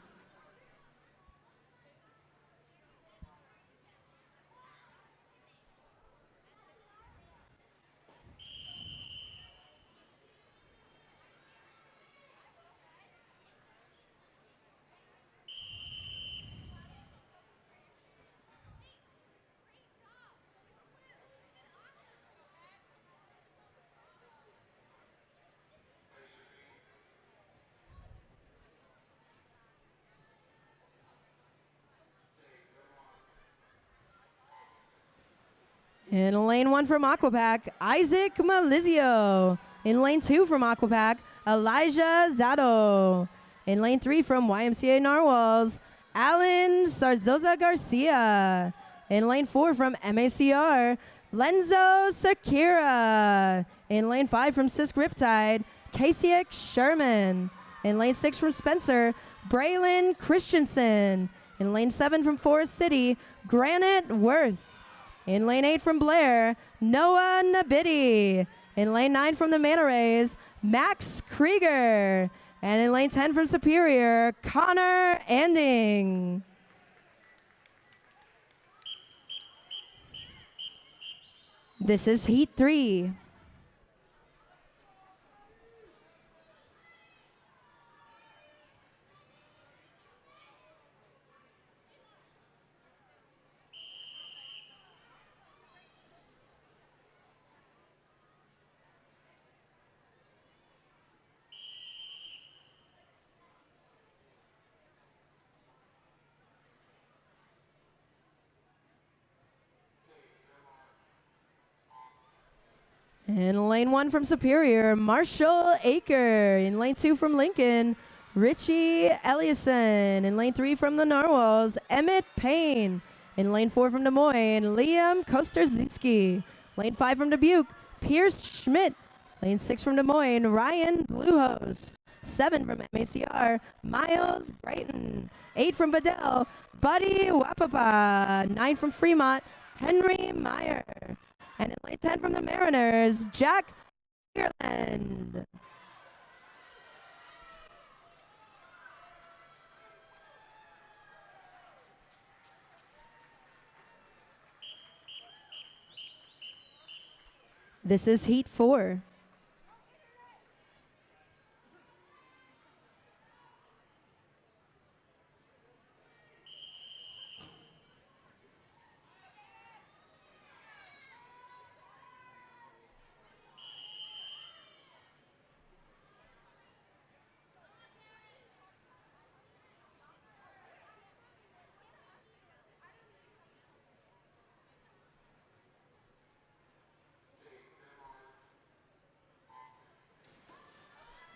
C: In lane 1 from Aquapack, Isaac Malizio. In lane 2 from Aquapack, Elijah Zato. In lane 3 from YMCA Narwhals, Alan Sarzosa Garcia. In lane 4 from MACR, Lenzo Sakira. In lane 5 from Sisk Riptide, Kaseyek Sherman. In lane 6 from Spencer, Braylon Christensen. In lane 7 from Forest City, Granite Worth. In lane 8 from Blair, Noah Nabidi. In lane 9 from the Manta Rays, Max Krieger. And in lane 10 from Superior, Connor Anding. This is heat 3. In lane 1 from Superior, Marshall Aker. In lane 2 from Lincoln, Richie Eliason. In lane 3 from the Narwhals, Emmett Payne. In lane 4 from Des Moines, Liam Kosterzycki. Lane 5 from Dubuque, Pierce Schmidt. Lane 6 from Des Moines, Ryan Bluehost. 7 from MACR, Miles Brighton. 8 from Bedell, Buddy Wapapa. 9 from Fremont, Henry Meyer. And in lane 10 from the Mariners, Jack Ireland. This is Heat 4.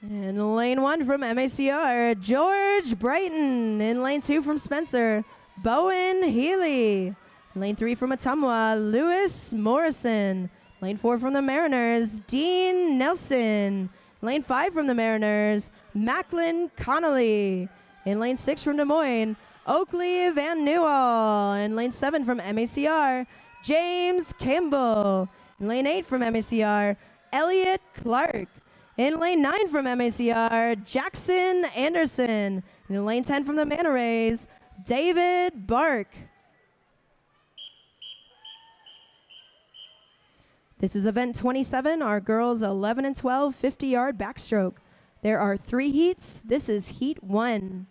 C: In lane 1 from MACR, George Brighton. In lane 2 from Spencer, Bowen Healy. Lane 3 from Ottumwa, Lewis Morrison. Lane 4 from the Mariners, Dean Nelson. Lane 5 from the Mariners, Macklin Connolly. In lane 6 from Des Moines, Oakley Van Newell. In lane 7 from MACR, James Campbell. In lane 8 from MACR, Elliot Clark. In lane 9 from MACR, Jackson Anderson. In lane 10 from the Manta Rays, David Bark. This is event 27, our girls 11 and 12 50-yard backstroke. There are 3 heats. This is heat 1.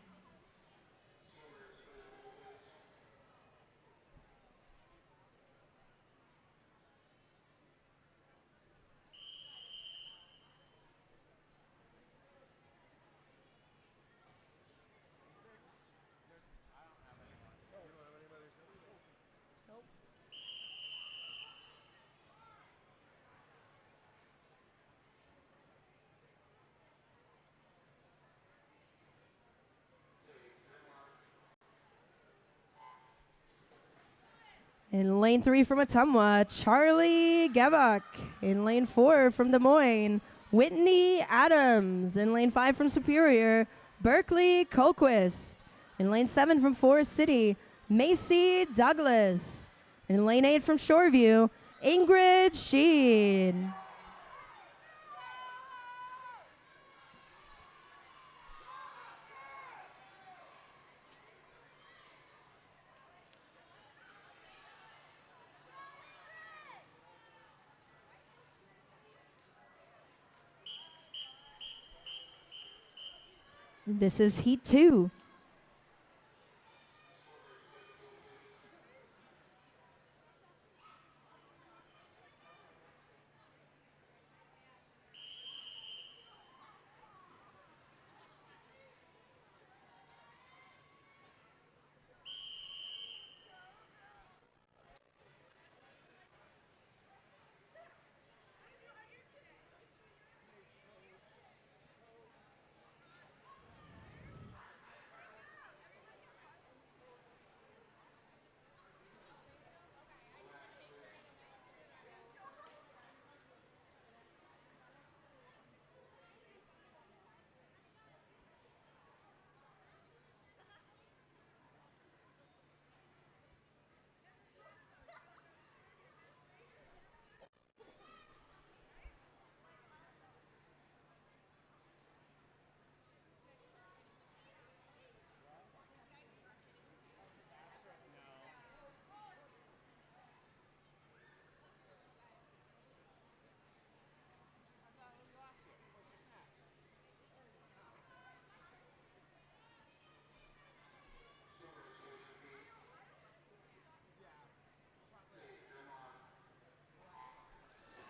C: In lane 3 from Ottumwa, Charlie Gavak. In lane 4 from Des Moines, Whitney Adams. In lane 5 from Superior, Berkeley Colquist. In lane 7 from Forest City, Macy Douglas. In lane 8 from Shoreview, Ingrid Sheen. This is heat 2.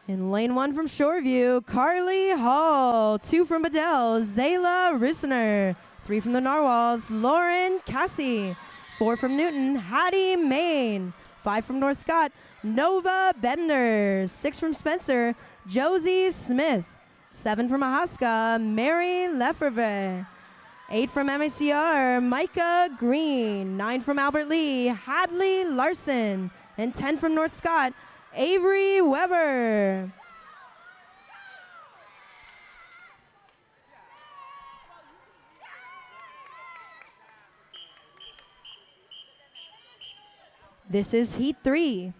C: In lane 1 from Shoreview, Carly Hall. 2 from Bedell, Zayla Russener. 3 from the Narwhals, Lauren Cassie. 4 from Newton, Hattie Main. 5 from North Scott, Nova Bender. 6 from Spencer, Josie Smith. 7 from Ahaska, Mary Lefevre. 8 from MACR, Micah Green. 9 from Albert Lee, Hadley Larson. And 10 from North Scott, Avery Weber. This is Heat 3.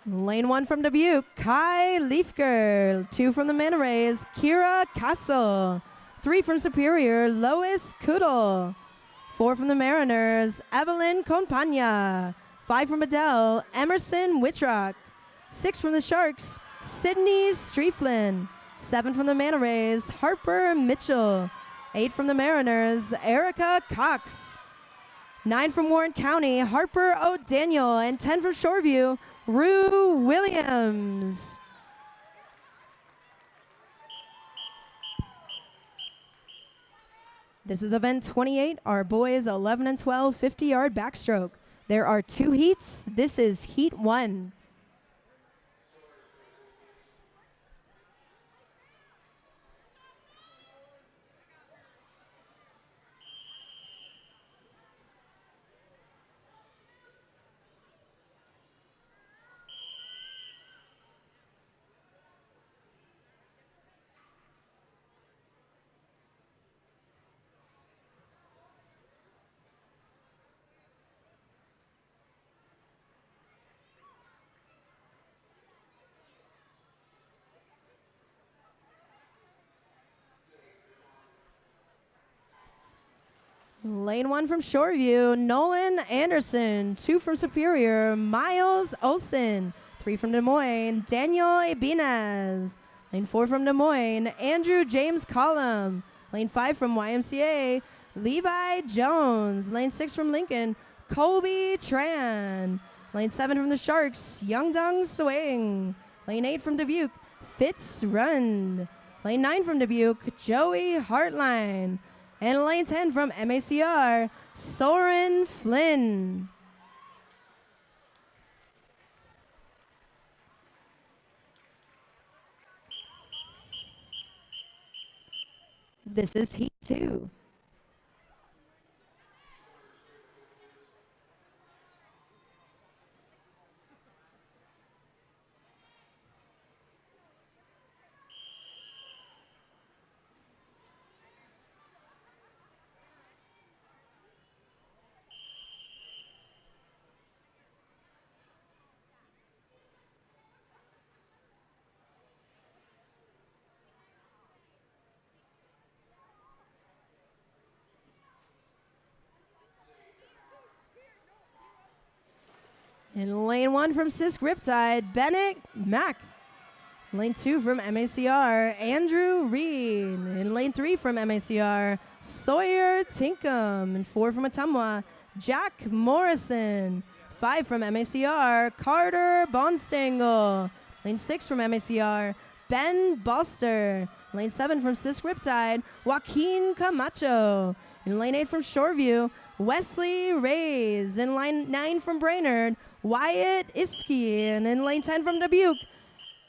C: Lane 1 from Dubuque, Kai Leifker. 2 from the Manta Rays, Kira Castle. 3 from Superior, Lois Kudel. 4 from the Mariners, Evelyn Compagna. 5 from Adele, Emerson Whitrock. 6 from the Sharks, Sydney Streeflin. 7 from the Manta Rays, Harper Mitchell. 8 from the Mariners, Erica Cox. 9 from Warren County, Harper O'Daniel. And 10 from Shoreview, Rue Williams. This is event 28, our boys 11 and 12 50-yard backstroke. There are 2 heats. This is heat 1. Lane 1 from Shoreview, Nolan Anderson. 2 from Superior, Miles Olson. 3 from Des Moines, Daniel Ibinez. Lane 4 from Des Moines, Andrew James Collum. Lane 5 from YMCA, Levi Jones. Lane 6 from Lincoln, Colby Tran. Lane 7 from the Sharks, Youngdong Swing. Lane 8 from Dubuque, Fitz Rund. Lane 9 from Dubuque, Joey Hartline. And lane 10 from MACR, Soren Flynn. This is heat 2. In lane 1 from Sisk Riptide, Bennett Mack. Lane 2 from MACR, Andrew Reed. In lane 3 from MACR, Sawyer Tinkham. And 4 from Atumwa, Jack Morrison. 5 from MACR, Carter Bonstangle. Lane 6 from MACR, Ben Boster. Lane 7 from Sisk Riptide, Joaquin Camacho. In lane 8 from Shoreview, Wesley Reyes. In lane 9 from Brainerd, Wyatt Iski. And in lane 10 from Dubuque,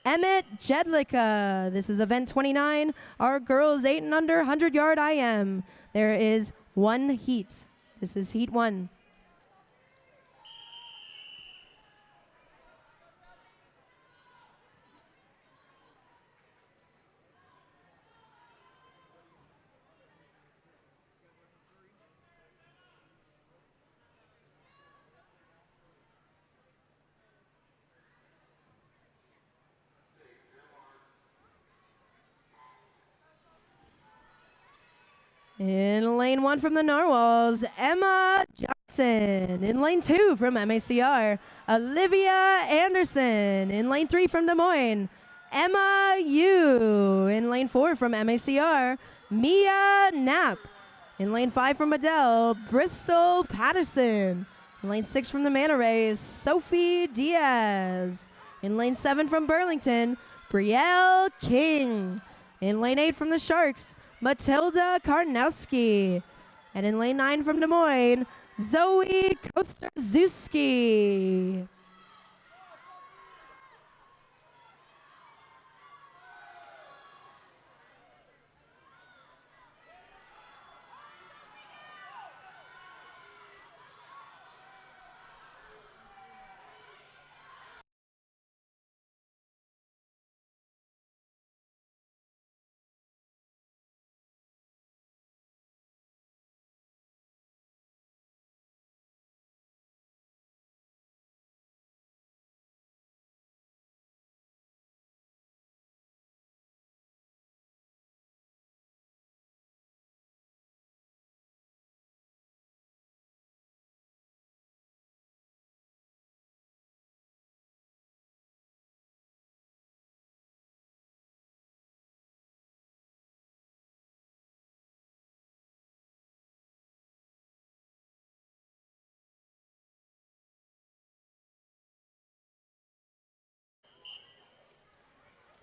C: Emmett Jedlicka. This is event 29, our girls 8 and under 100-yard IM. There is 1 heat. This is heat 1. In lane 1 from the Narwhals, Emma Johnson. In lane 2 from MACR, Olivia Anderson. In lane 3 from Des Moines, Emma Yu. In lane 4 from MACR, Mia Knapp. In lane 5 from Adele, Bristol Patterson. In lane 6 from the Manta Rays, Sophie Diaz. In lane 7 from Burlington, Brielle King. In lane 8 from the Sharks, Matilda Karnowski. And in lane 9 from Des Moines, Zoe Kosterzuski.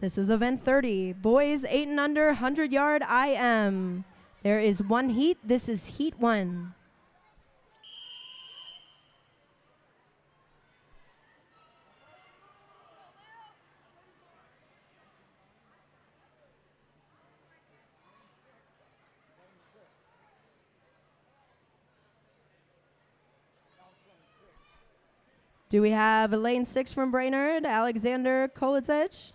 C: This is event 30, boys 8 and under, 100-yard IM. There is one heat. This is heat 1. Do we have lane 6 from Brainerd, Alexander Kolizec?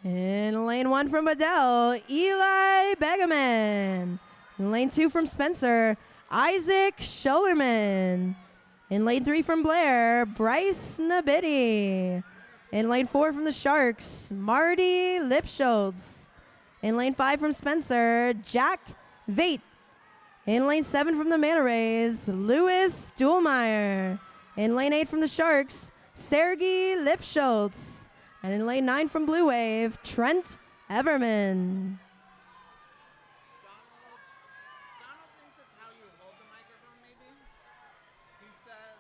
C: In lane 1 from Adele, Eli Begeman. In lane 2 from Spencer, Isaac Schullerman. In lane 3 from Blair, Bryce Nabidi. In lane 4 from the Sharks, Marty Lipschultz. In lane 5 from Spencer, Jack Vate. In lane 7 from the Manta Rays, Louis Stuhlmeyer. In lane 8 from the Sharks, Sergey Lipschultz. And in lane 9 from Blue Wave, Trent Everman.
E: Donald thinks it's how you hold the microphone, maybe? He said...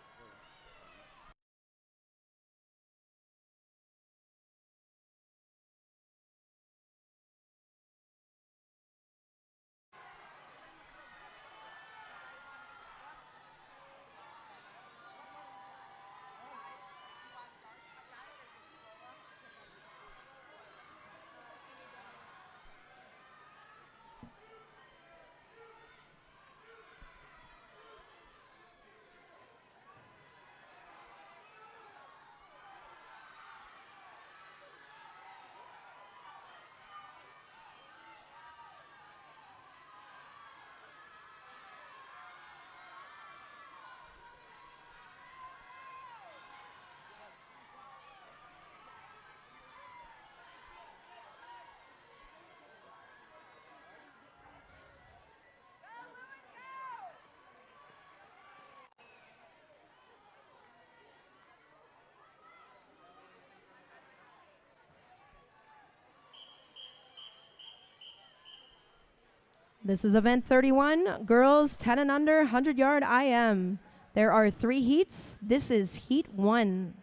C: This is event 31, girls 10 and under, 100-yard IM. There are 3 heats. This is heat 1.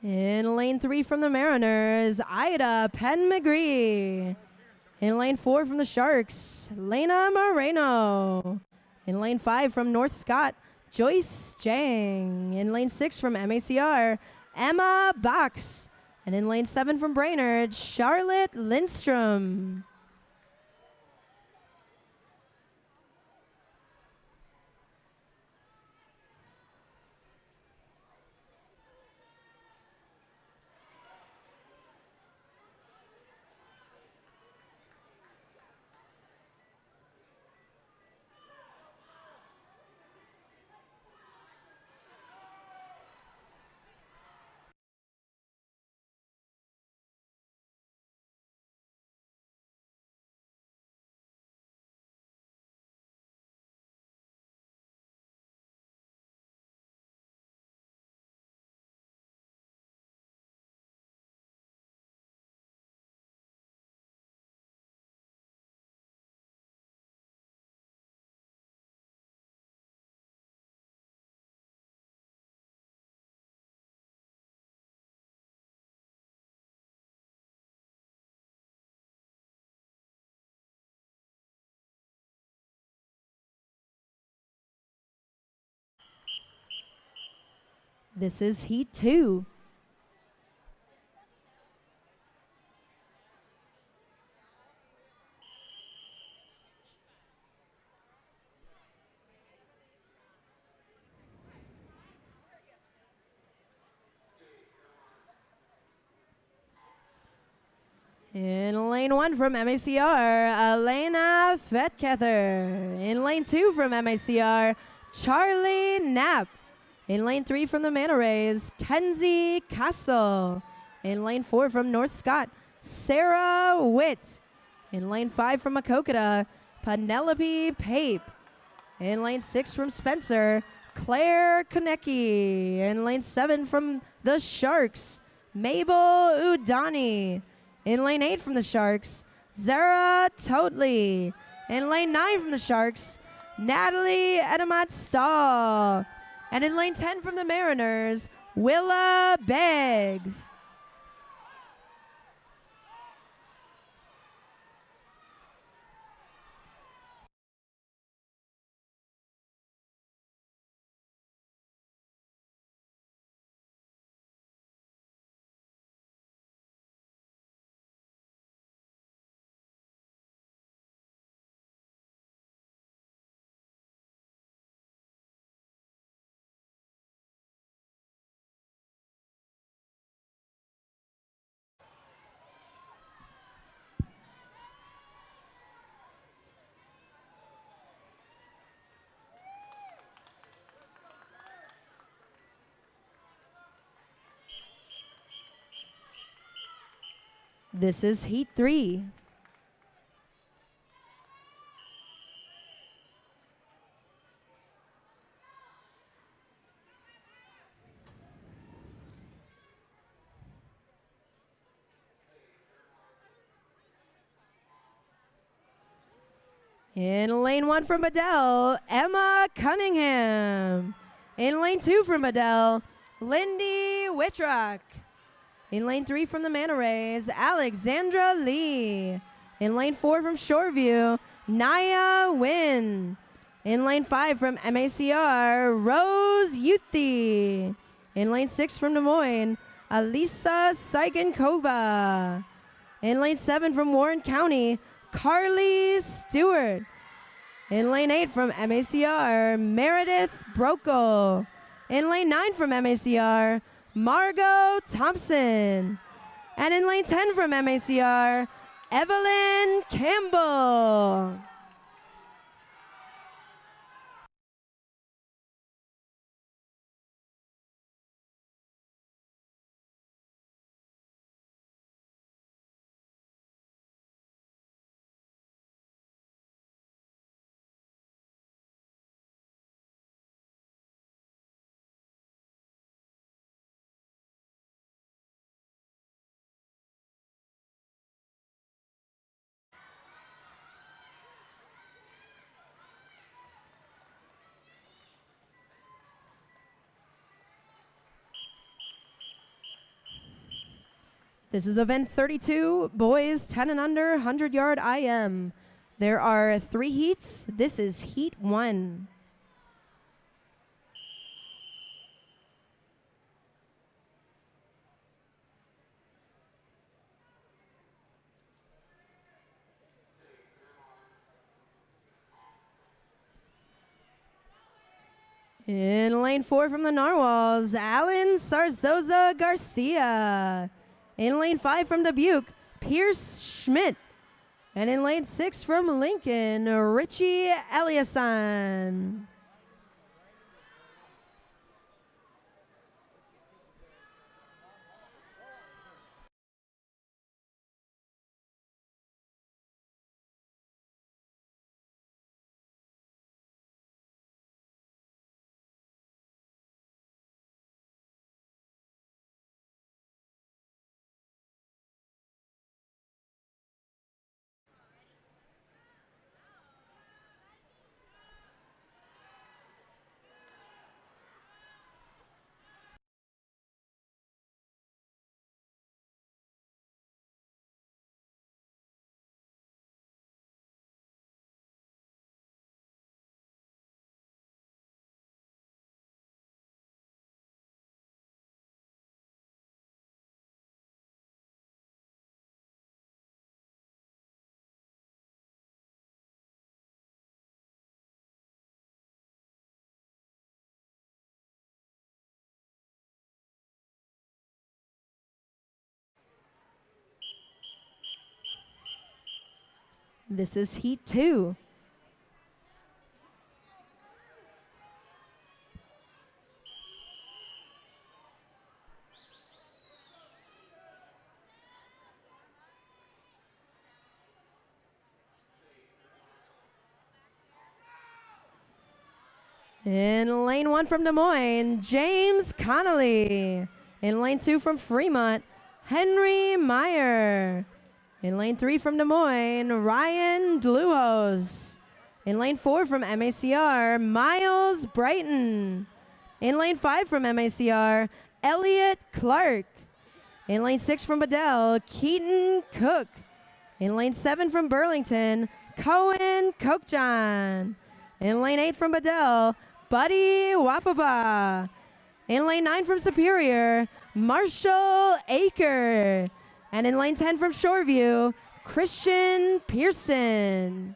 C: In lane 3 from the Mariners, Ida Penn McGree. In lane 4 from the Sharks, Lena Moreno. In lane 5 from North Scott, Joyce Jang. In lane 6 from MACR, Emma Box. And in lane 7 from Brainerd, Charlotte Lindstrom. This is Heat 2. In lane 1 from MACR, Elena Fetkether. In lane 2 from MACR, Charlie Knapp. In lane 3 from the Manta Rays, Kenzie Castle. In lane 4 from North Scott, Sarah Witt. In lane 5 from Makokata, Penelope Pape. In lane 6 from Spencer, Claire Konecki. In lane 7 from the Sharks, Mabel Udani. In lane 8 from the Sharks, Zara Totley. In lane 9 from the Sharks, Natalie Edamat Stahl. And in lane 10 from the Mariners, Willa Beggs. This is Heat 3. In lane 1 from Adele, Emma Cunningham. In lane 2 from Adele, Lindy Whitrock. In lane 3 from the Manta Rays, Alexandra Lee. In lane 4 from Shoreview, Naya Wynn. In lane 5 from MACR, Rose Yuthi. In lane 6 from Des Moines, Alisa Saigenkova. In lane 7 from Warren County, Carly Stewart. In lane 8 from MACR, Meredith Brokel. In lane 9 from MACR, Margot Thompson. And in lane 10 from MACR, Evelyn Campbell. This is event 32, boys 10 and under, 100-yard IM. There are 3 heats. This is Heat 1. In lane 4 from the Narwhals, Alan Sarzosa Garcia. In lane 5 from Dubuque, Pierce Schmidt. And in lane 6 from Lincoln, Richie Eliason. This is Heat 2. In lane 1 from Des Moines, James Connolly. In lane 2 from Fremont, Henry Meyer. In lane 3 from Des Moines, Ryan Dluhos. In lane 4 from MACR, Miles Brighton. In lane 5 from MACR, Elliot Clark. In lane 6 from Bedell, Keaton Cook. In lane 7 from Burlington, Cohen Kochjan. In lane 8 from Bedell, Buddy Wapapa. In lane 9 from Superior, Marshall Aker. And in lane 10 from Shoreview, Christian Pearson.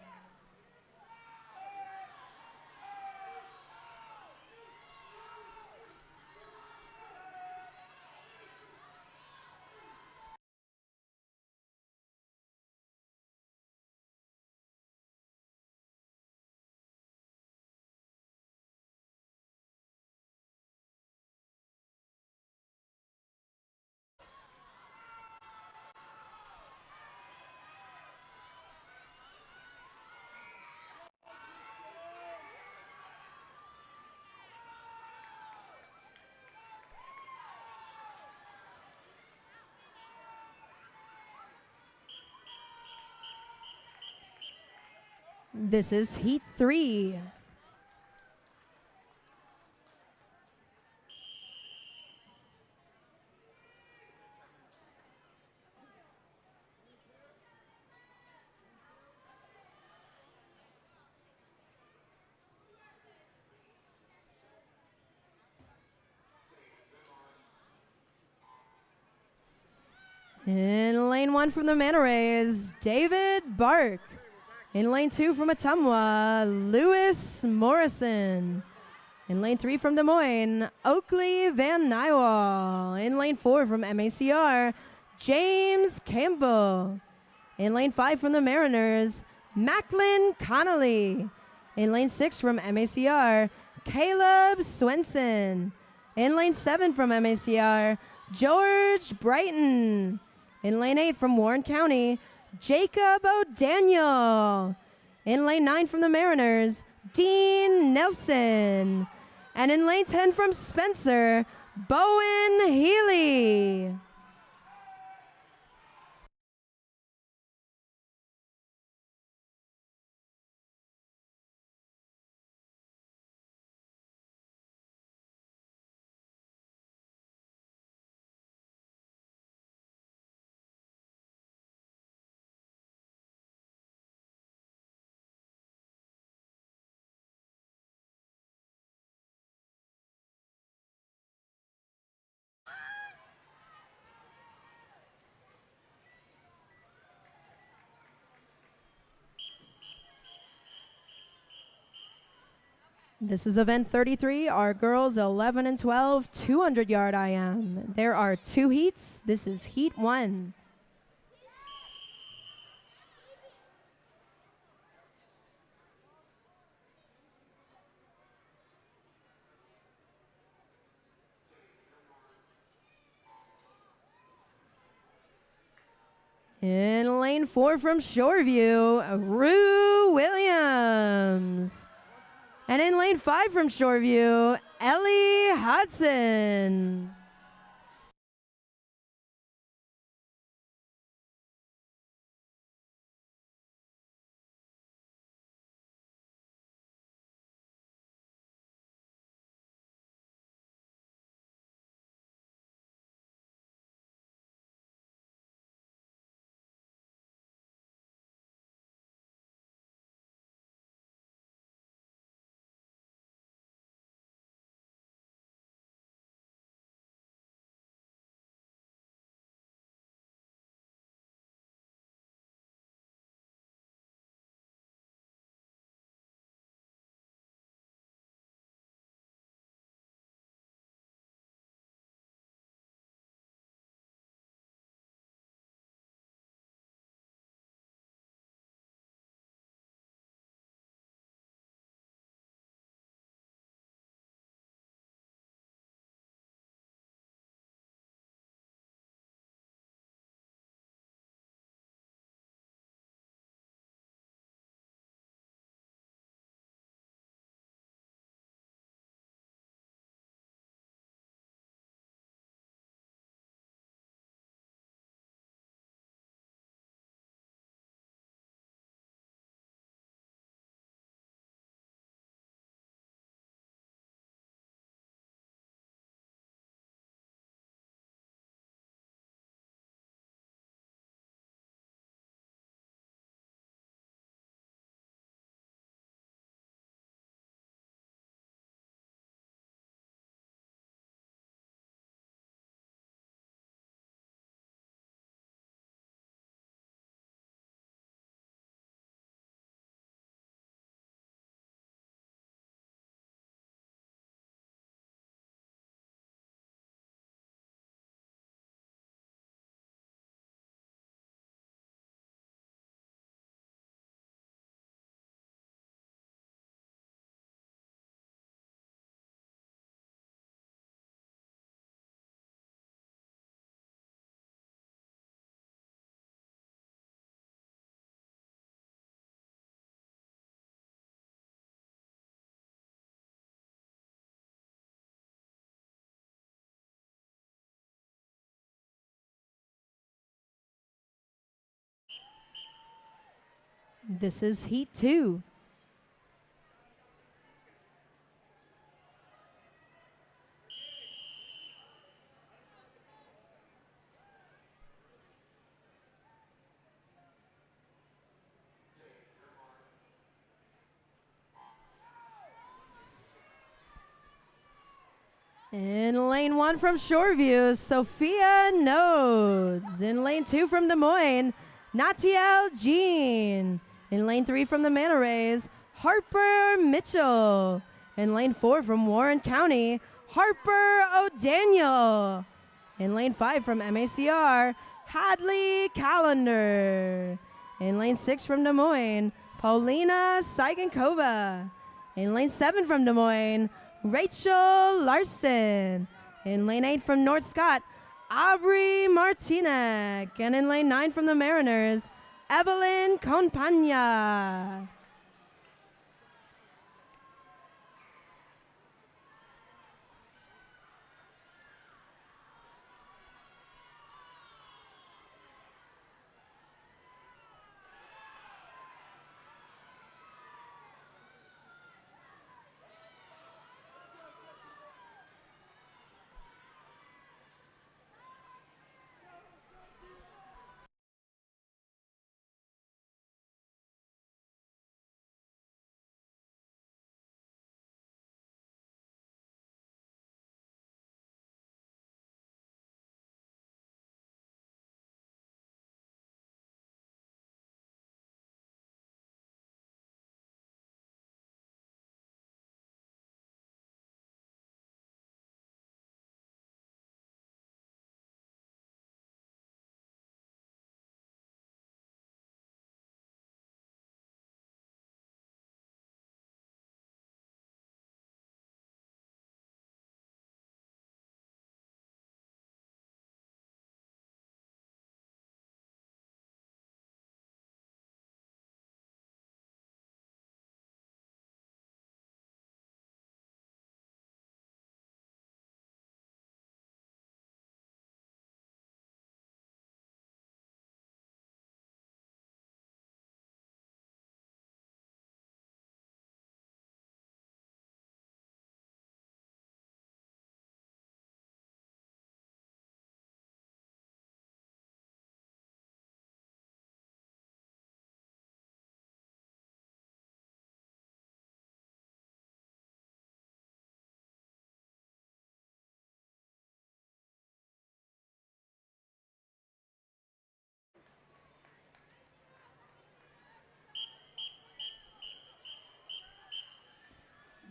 C: This is Heat 3. In lane 1 from the Manta Rays, David Bark. In lane 2 from Ottumwa, Lewis Morrison. In lane 3 from Des Moines, Oakley Van Nywall. In lane 4 from MACR, James Campbell. In lane 5 from the Mariners, Macklin Connolly. In lane 6 from MACR, Caleb Swenson. In lane 7 from MACR, George Brighton. In lane 8 from Warren County, Jacob O'Daniel. In lane 9 from the Mariners, Dean Nelson. And in lane 10 from Spencer, Bowen Healy. This is event 33, our girls 11 and 12, 200-yard IM. There are 2 heats. This is Heat 1. In lane 4 from Shoreview, Rue Williams. And in lane 5 from Shoreview, Ellie Hudson. This is heat 2. In lane 1 from Shoreview, Sophia Nodes. In lane 2 from Des Moines, Natiel Jean. In lane 3 from the Manta Rays, Harper Mitchell. In lane 4 from Warren County, Harper O'Daniel. In lane 5 from MACR, Hadley Callender. In lane 6 from Des Moines, Paulina Saigankova. In lane 7 from Des Moines, Rachel Larson. In lane 8 from North Scott, Aubrey Martinek. And in lane 9 from the Mariners, Evelyn Compagna.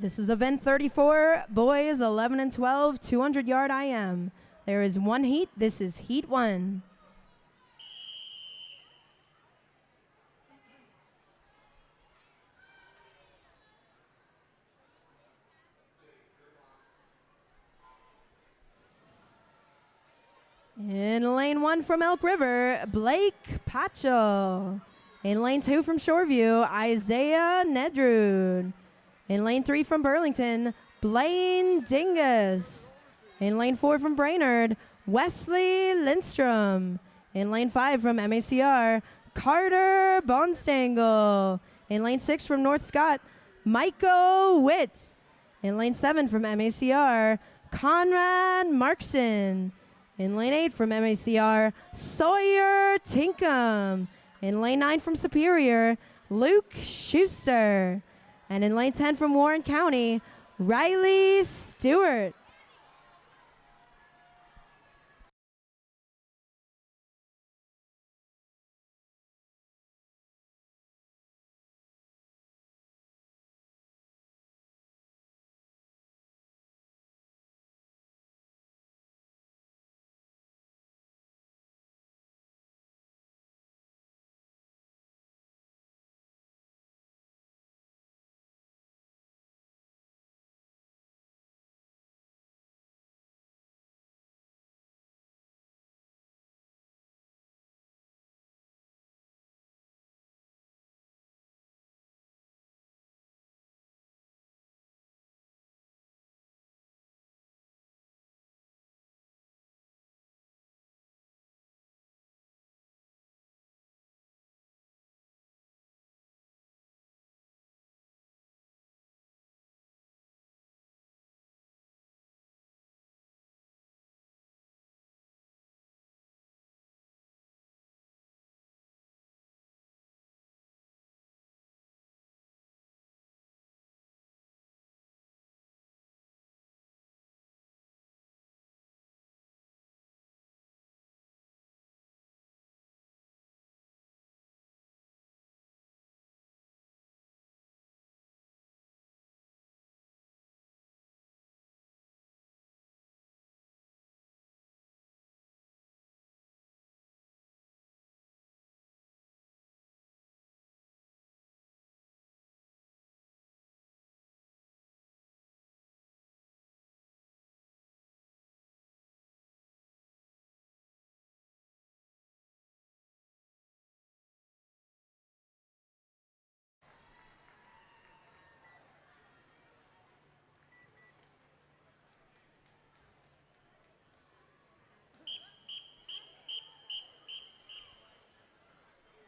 C: This is event 34, boys 11 and 12, 200-yard IM. There is one heat. This is heat 1. In lane 1 from Elk River, Blake Patchell. In lane 2 from Shoreview, Isaiah Nedrud. In lane 3 from Burlington, Blaine Dingus. In lane 4 from Brainerd, Wesley Lindstrom. In lane 5 from MACR, Carter Bonstangle. In lane 6 from North Scott, Michael Witt. In lane 7 from MACR, Conrad Markson. In lane 8 from MACR, Sawyer Tinkham. In lane 9 from Superior, Luke Schuster. And in lane 10 from Warren County, Riley Stewart.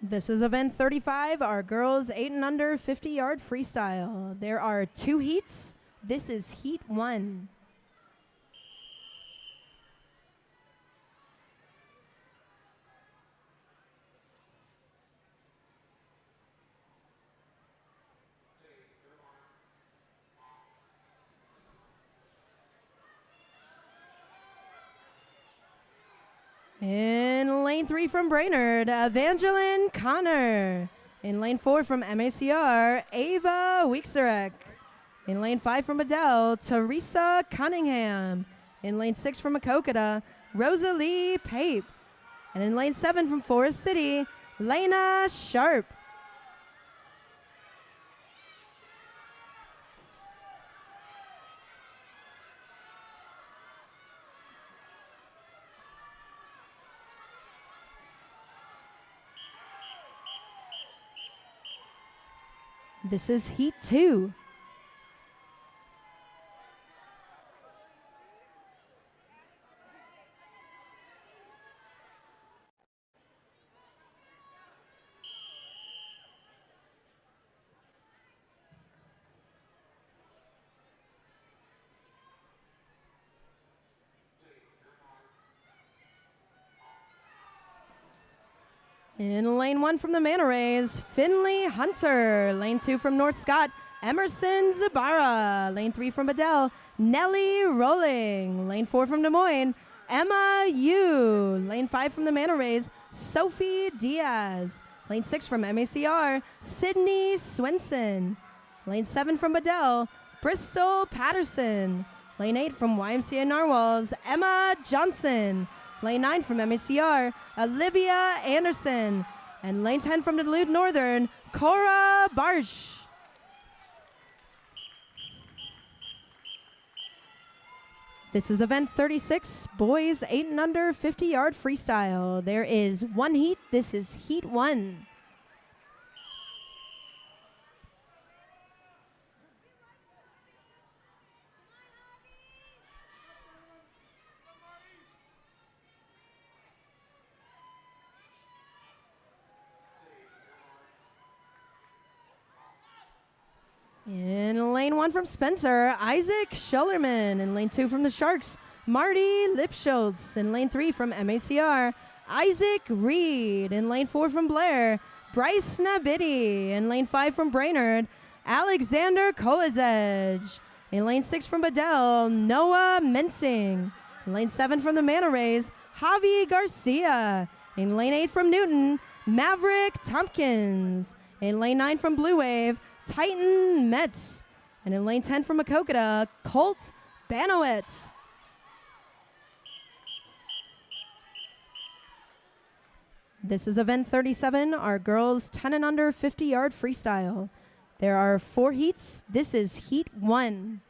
C: This is event 35, our girls 8 and under 50-yard freestyle. There are 2 heats. This is heat 1. In lane 3 from Brainerd, Evangeline Connor. In lane 4 from MACR, Ava Weekserek. In lane 5 from Adele, Teresa Cunningham. In lane 6 from Makokata, Rosalie Pape. And in lane 7 from Forest City, Lena Sharp. This is heat 2. In lane 1 from the Manta Rays, Finley Hunter. Lane 2 from North Scott, Emerson Zabara. Lane 3 from Adele, Nelly Rolling. Lane 4 from Des Moines, Emma Yu. Lane 5 from the Manta Rays, Sophie Diaz. Lane 6 from MACR, Sydney Swenson. Lane 7 from Adele, Bristol Patterson. Lane 8 from YMCA Narwhals, Emma Johnson. Lane 9 from MACR, Olivia Anderson. And lane 10 from Duluth Northern, Cora Barsh. This is event 36, boys 8 and under 50-yard freestyle. There is 1 heat. This is heat 1. In lane 1 from Spencer, Isaac Schullerman. In lane 2 from the Sharks, Marty Lipschultz. In lane 3 from MACR, Isaac Reed. In lane 4 from Blair, Bryce Nabidi. In lane 5 from Brainerd, Alexander Kolazedge. In lane 6 from Bedell, Noah Mensing. In lane 7 from the Manta Rays, Javi Garcia. In lane 8 from Newton, Maverick Tompkins. In lane 9 from Blue Wave, Titan Metz. And in lane 10 from Makokata, Colt Banowitz. This is event 37, our girls 10 and under 50-yard freestyle. There are 4 heats. This is heat 1.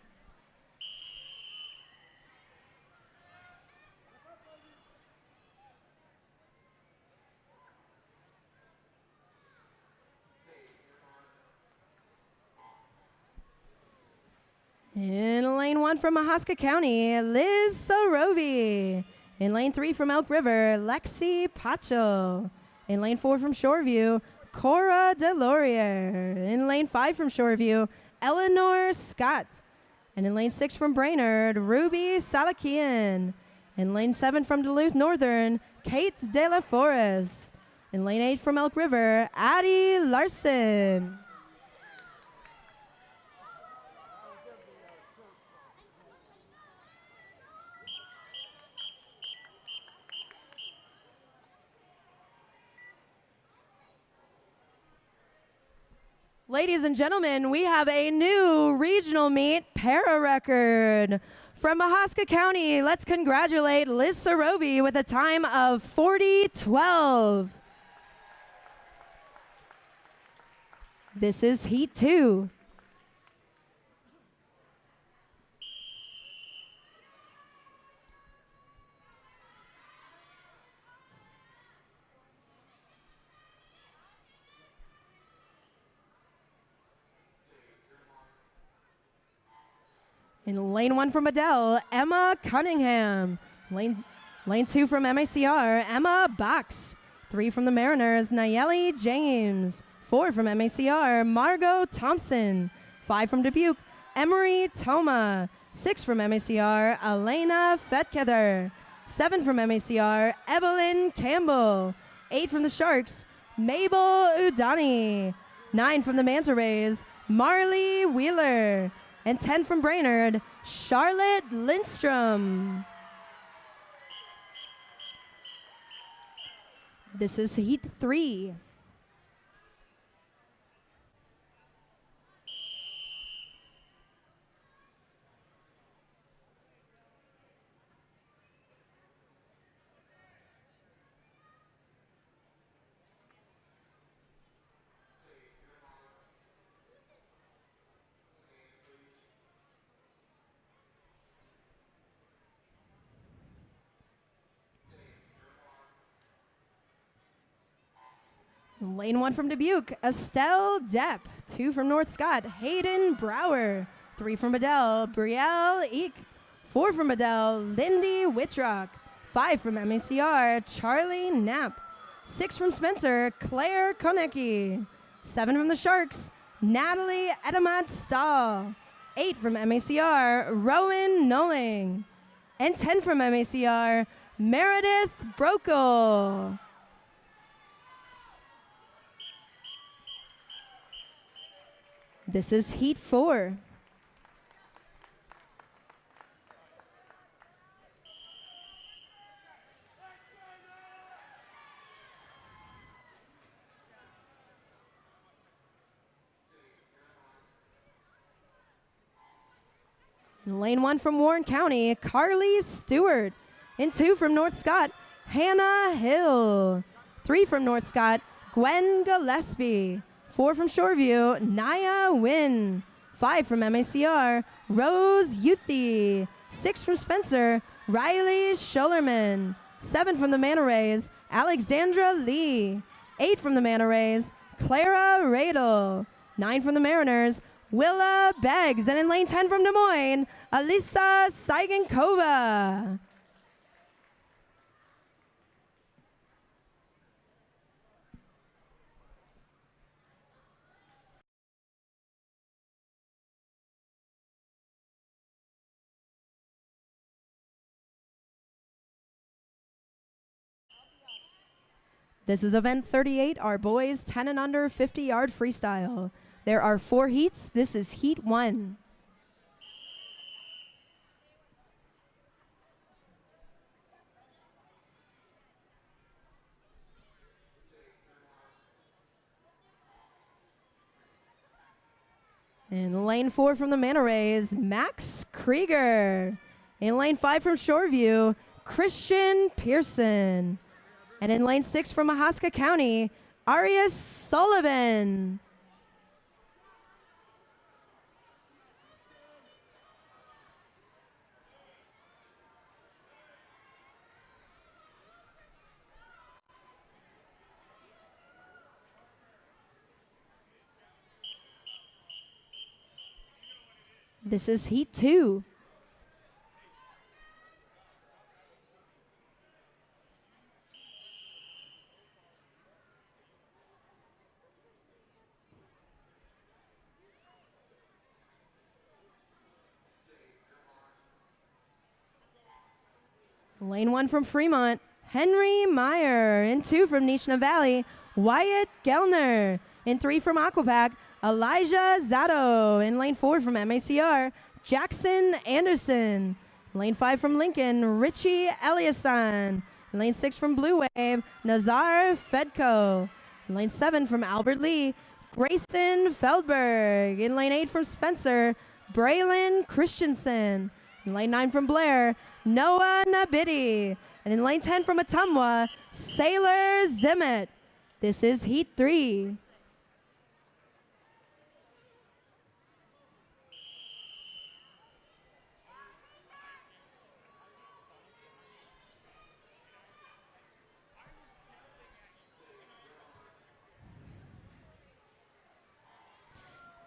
C: In lane 1 from Mahaska County, Liz Sorovi. In lane 3 from Elk River, Lexi Pacho. In lane 4 from Shoreview, Cora Delorier. In lane 5 from Shoreview, Eleanor Scott. And in lane 6 from Brainerd, Ruby Salakian. In lane 7 from Duluth Northern, Kate De La Forest. In lane 8 from Elk River, Addie Larson. Ladies and gentlemen, we have a new regional meet para record. From Mahaska County, let's congratulate Liz Sorovi with a time of 40:12. This is heat 2. In lane 1 from Adele, Emma Cunningham. Lane 2 from MACR, Emma Box. 3 from the Mariners, Nayeli James. 4 from MACR, Margot Thompson. 5 from Dubuque, Emery Toma. 6 from MACR, Elena Fetkether. 7 from MACR, Evelyn Campbell. 8 from the Sharks, Mabel Udani. 9 from the Manta Rays, Marley Wheeler. And 10 from Brainerd, Charlotte Lindstrom. This is Heat 3. Lane 1 from Dubuque, Estelle Depp. 2 from North Scott, Hayden Brower. 3 from Bedell, Brielle Eek. 4 from Bedell, Lindy Whitrock. 5 from MACR, Charlie Knapp. 6 from Spencer, Claire Konecki. 7 from the Sharks, Natalie Edamat Stahl. 8 from MACR, Rowan Noling. And 10 from MACR, Meredith Brokel. This is Heat 4. In lane 1 from Warren County, Carly Stewart. In 2 from North Scott, Hannah Hill. 3 from North Scott, Gwen Gillespie. 4 from Shoreview, Naya Wynn. 5 from MACR, Rose Youthy. 6 from Spencer, Riley Schullerman. 7 from the Manta Rays, Alexandra Lee. 8 from the Manta Rays, Clara Radel. 9 from the Mariners, Willa Beggs. And in lane 10 from Des Moines, Alisa Saigankova. This is event 38, our boys 10 and under 50-yard freestyle. There are 4 heats. This is heat 1. In lane 4 from the Manta Rays, Max Krieger. In lane 5 from Shoreview, Christian Pearson. And in lane 6 from Mahaska County, Arias Sullivan. This is heat 2. Lane 1 from Fremont, Henry Meyer. In 2 from Nishna Valley, Wyatt Gellner. In 3 from Aquapac, Elijah Zato. In lane 4 from MACR, Jackson Anderson. Lane 5 from Lincoln, Richie Eliason. In lane 6 from Blue Wave, Nazar Fedko. In lane 7 from Albert Lee, Grayson Feldberg. In lane 8 from Spencer, Braylon Christensen. In lane 9 from Blair, Noah Nabidi. And in lane 10 from Atumwa, Sailor Zimmett. This is heat 3.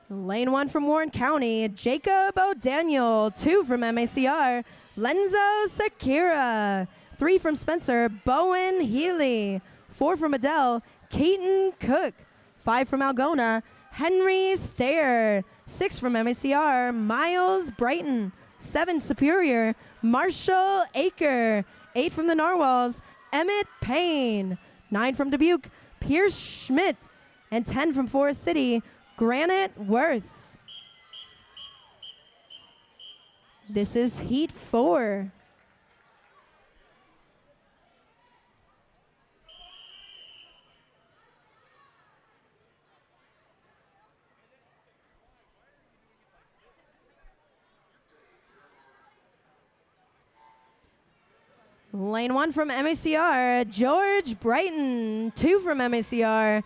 C: Lane 1 from Warren County, Jacob O'Daniel. 2 from MACR, Lenzo Sakira. 3 from Spencer, Bowen Healy. 4 from Adele, Keaton Cook. 5 from Algona, Henry Stayer. 6 from MACR, Miles Brighton. 7 Superior, Marshall Aker. 8 from the Narwhals, Emmett Payne. 9 from Dubuque, Pierce Schmidt. And 10 from Forest City, Granite Worth. This is Heat 4. Lane 1 from MACR, George Brighton. 2 from MACR,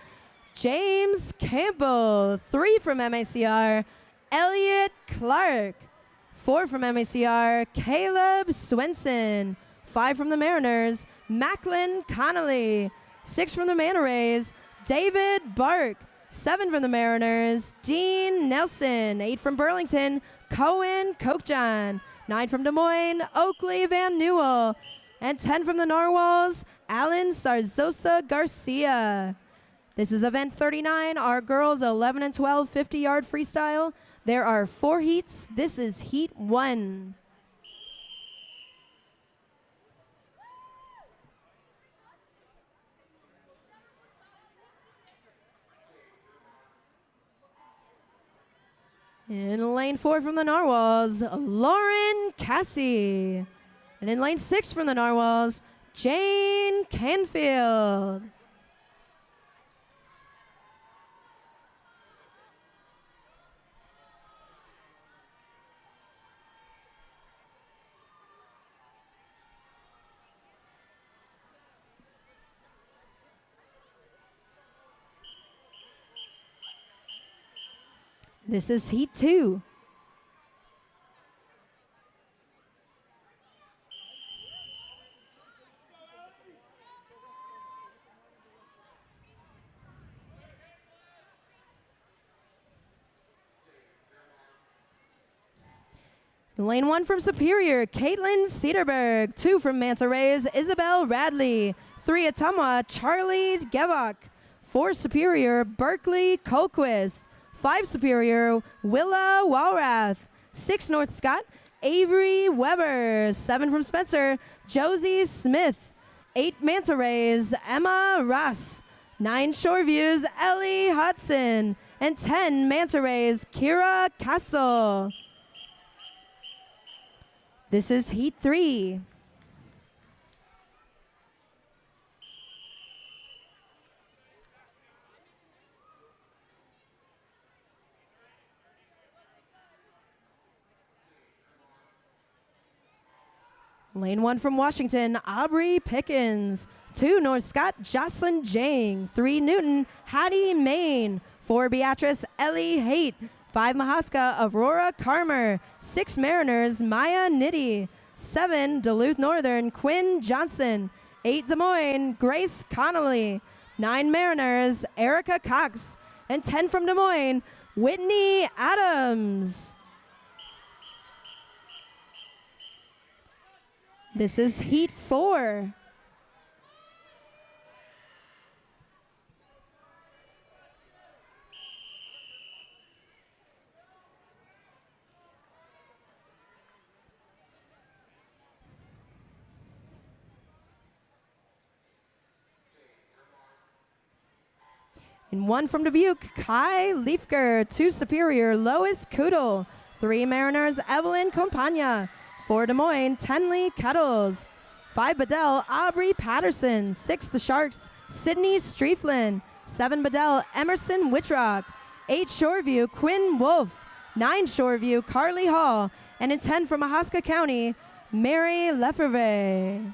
C: James Campbell. 3 from MACR, Elliot Clark. 4 from MACR, Caleb Swenson. 5 from the Mariners, Macklin Connolly. 6 from the Manta Rays, David Bark. 7 from the Mariners, Dean Nelson. 8 from Burlington, Cohen Kochjan. 9 from Des Moines, Oakley Van Newell. And 10 from the Narwhals, Alan Sarzosa Garcia. This is event 39, our girls 11 and 12 50-yard freestyle. There are 4 heats. This is heat 1. In lane 4 from the Narwhals, Lauren Cassie. And in lane 6 from the Narwhals, Jane Canfield. This is heat 2. Lane 1 from Superior, Caitlin Cedarberg. 2 from Manta Rays, Isabel Radley. 3 Atumwa, Charlie Gevok. 4 Superior, Berkeley Colquist. 5 Superior, Willa Walrath. 6 North Scott, Avery Weber. 7 from Spencer, Josie Smith. 8 Manta Rays, Emma Ross. 9 Shoreviews, Ellie Hudson. And 10 Manta Rays, Kira Castle. This is heat 3. Lane 1 from Washington, Aubrey Pickens. 2 North Scott, Jocelyn Jang. 3 Newton, Hattie Main. 4 Beatrice, Ellie Haight. 5 Mahaska, Aurora Carmer. 6 Mariners, Maya Nitty. 7 Duluth Northern, Quinn Johnson. 8 Des Moines, Grace Connolly. 9 Mariners, Erica Cox. And 10 from Des Moines, Whitney Adams. This is heat 4. And 1 from Dubuque, Kai Leifker. 2 Superior, Lois Kudel. 3 Mariners, Evelyn Compagna. 4 Des Moines, Tenley Kettles. 5 Bedell, Aubrey Patterson. 6 the Sharks, Sydney Streeflin. 7 Bedell, Emerson Wittrock. 8 Shoreview, Quinn Wolf. 9 Shoreview, Carly Hall. And in 10 from Mahaska County, Mary Lefebvre.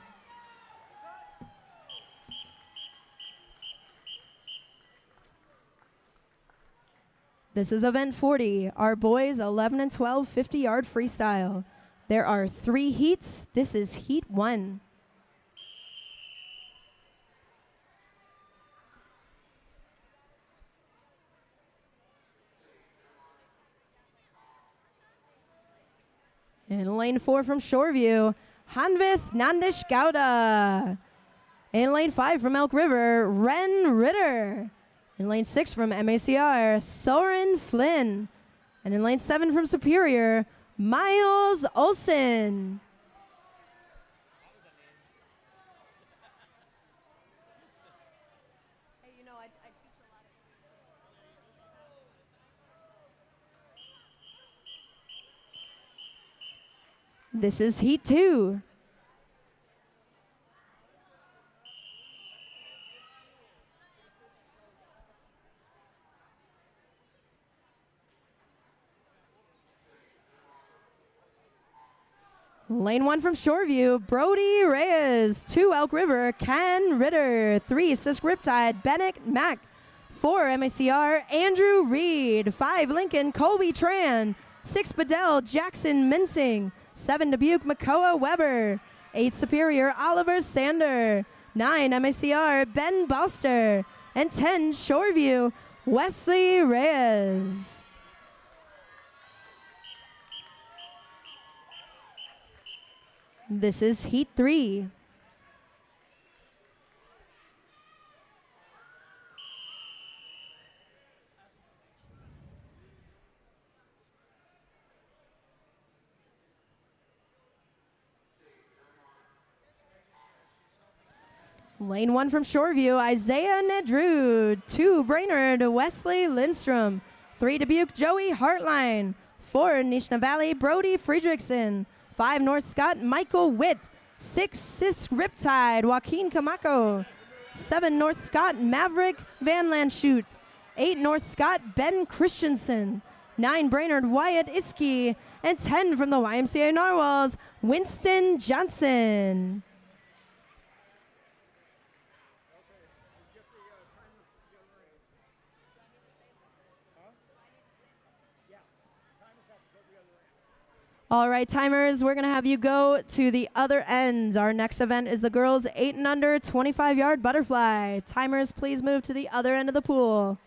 C: This is event 40, our boys 11 and 12 50-yard freestyle. There are 3 heats. This is heat 1. In lane 4 from Shoreview, Hanvith Nandish Gowda. In lane 5 from Elk River, Ren Ritter. In lane 6 from MACR, Soren Flynn. And in lane 7 from Superior, Miles Olson.
D: Hey, you know, I teach a lot of.
C: This is Heat 2. Lane 1 from Shoreview, Brody Reyes. 2 Elk River, Ken Ritter. 3 Sisk Riptide, Bennett Mack. 4 MACR, Andrew Reed. 5 Lincoln, Colby Tran. 6 Bedell, Jackson Mincing. 7 Dubuque, Makoa Weber. 8 Superior, Oliver Sander. 9 MACR, Ben Balster. And 10 Shoreview, Wesley Reyes. This is Heat 3. Lane 1 from Shoreview, Isaiah Nedrud. 2 Brainerd, Wesley Lindstrom. 3 Dubuque, Joey Hartline. 4 Nishna Valley, Brody Friedrichsen. 5 North Scott, Michael Witt. 6 Sisk Riptide, Joaquin Camacho. 7 North Scott, Maverick Van Lanschut. 8 North Scott, Ben Christensen. 9 Brainerd, Wyatt Iski. And 10 from the YMCA Narwhals, Winston Johnson. All right, timers, we're going to have you go to the other ends. Our next event is the girls 8 and under 25-yard butterfly. Timers, please move to the other end of the pool.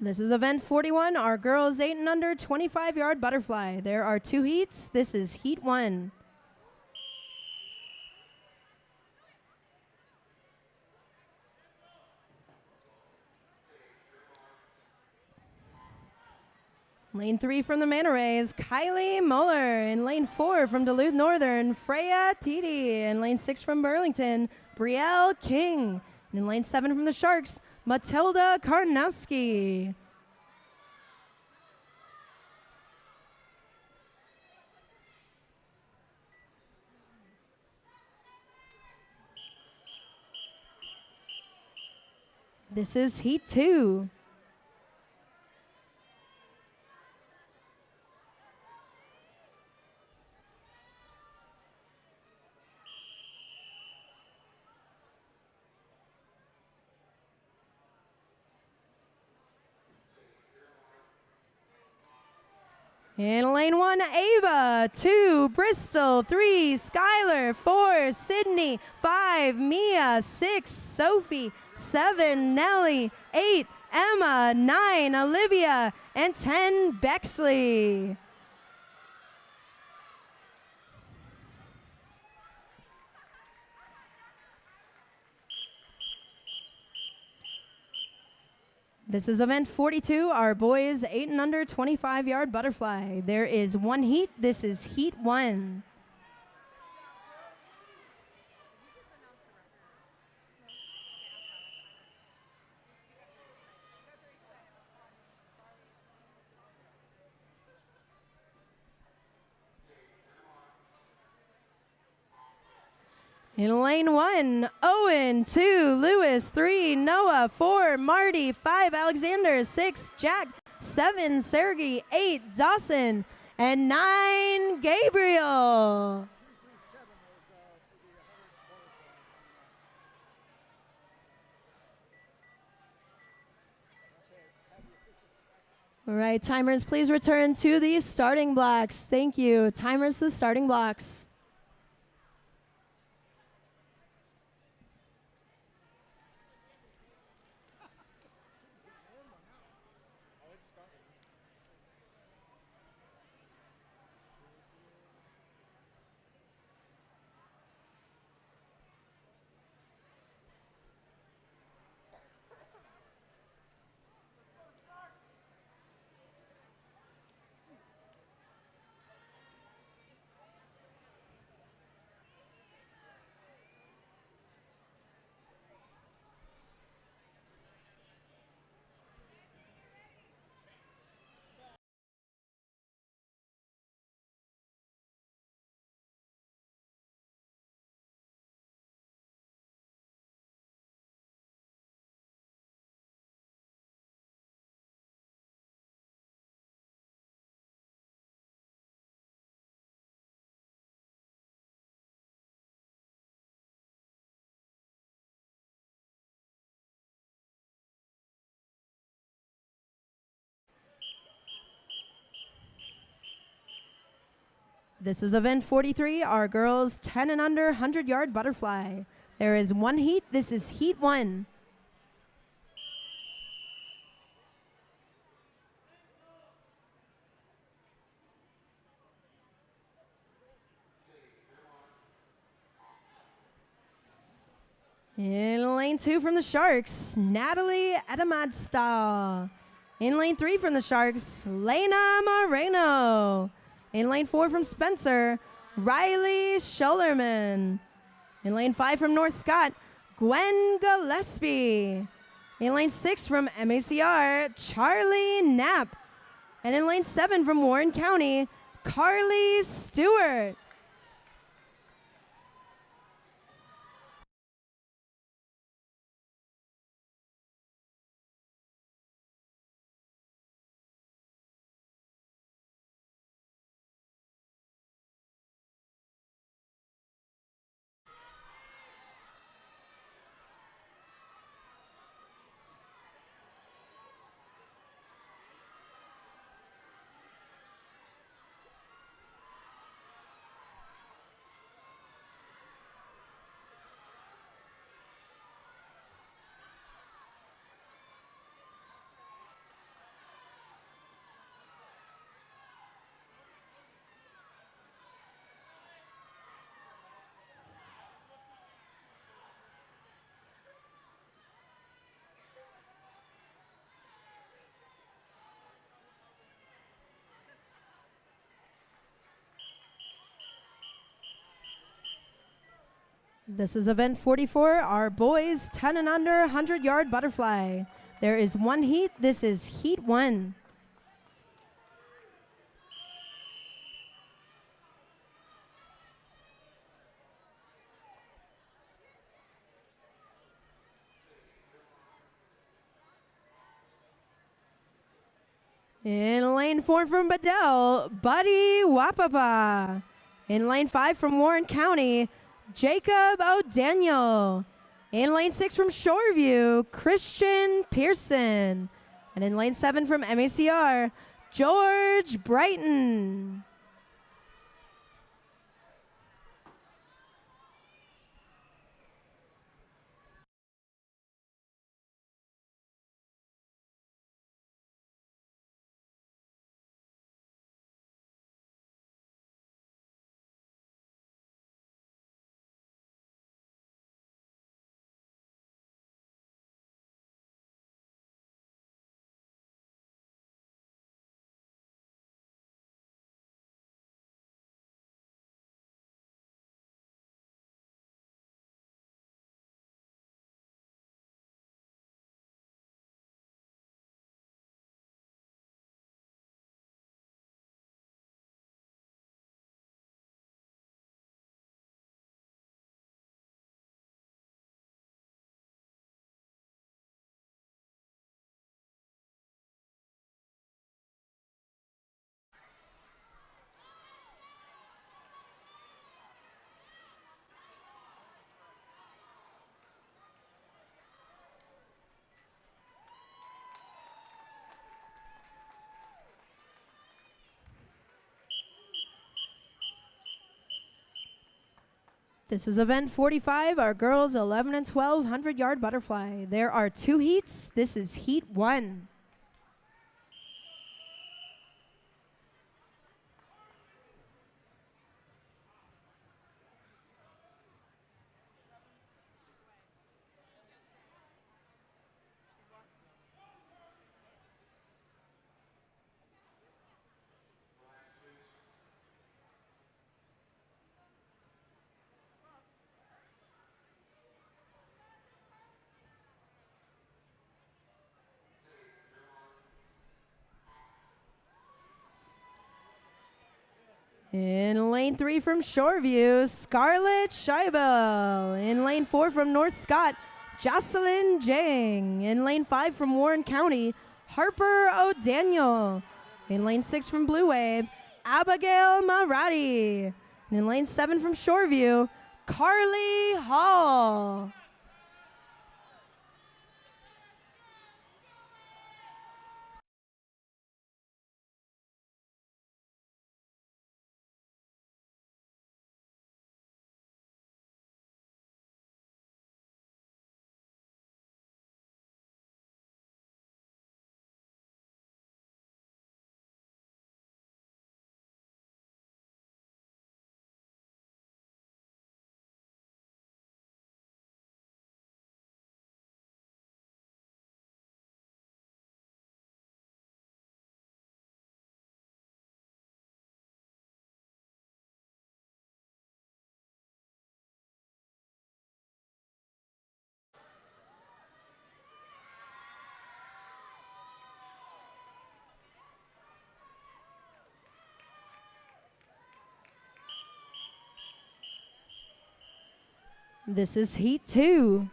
C: This is event 41, our girls 8 and under 25-yard butterfly. There are 2 heats. This is Heat 1. Lane 3 from the Manta Rays, Kylie Muller. In lane 4 from Duluth Northern, Freya Titi. In lane 6 from Burlington, Brielle King. And in lane 7 from the Sharks, Matilda Karnowski. This is Heat 2. In lane 1, Ava. 2, Bristol. 3, Skylar. 4, Sydney. 5, Mia. 6, Sophie. 7, Nellie. 8, Emma. 9, Olivia. And 10, Bexley. This is event 42, our boys 8 and under 25-yard butterfly. There is one heat. This is heat 1. In lane 1, Owen, 2, Lewis, 3, Noah, 4, Marty, 5, Alexander, 6, Jack, 7, Sergey, 8, Dawson, and 9, Gabriel. All right, timers, please return to the starting blocks. Thank you. Timers to the starting blocks. This is event 43, our girls 10 and under 100-yard butterfly. There is one heat. This is heat 1. In lane 2 from the Sharks, Natalie Edamadstall. In lane 3 from the Sharks, Lena Moreno. In lane 4 from Spencer, Riley Schullerman. In lane 5 from North Scott, Gwen Gillespie. In lane 6 from MACR, Charlie Knapp. And in lane 7 from Warren County, Carly Stewart. This is event 44, our boys 10 and under 100-yard butterfly. There is one heat. This is heat 1. In lane 4 from Bedell, Buddy Wapapa. In lane 5 from Warren County, Jacob O'Daniel. In lane 6 from Shoreview, Christian Pearson. And in lane 7 from MACR, George Brighton. This is event 45, our girls 11 and 12 100-yard butterfly. There are 2 heats. This is heat 1. In lane 3 from Shoreview, Scarlett Scheibel. In lane 4 from North Scott, Jocelyn Jang. In lane 5 from Warren County, Harper O'Daniel. In lane 6 from Blue Wave, Abigail Marati. And in lane 7 from Shoreview, Carly Hall. This is heat 2.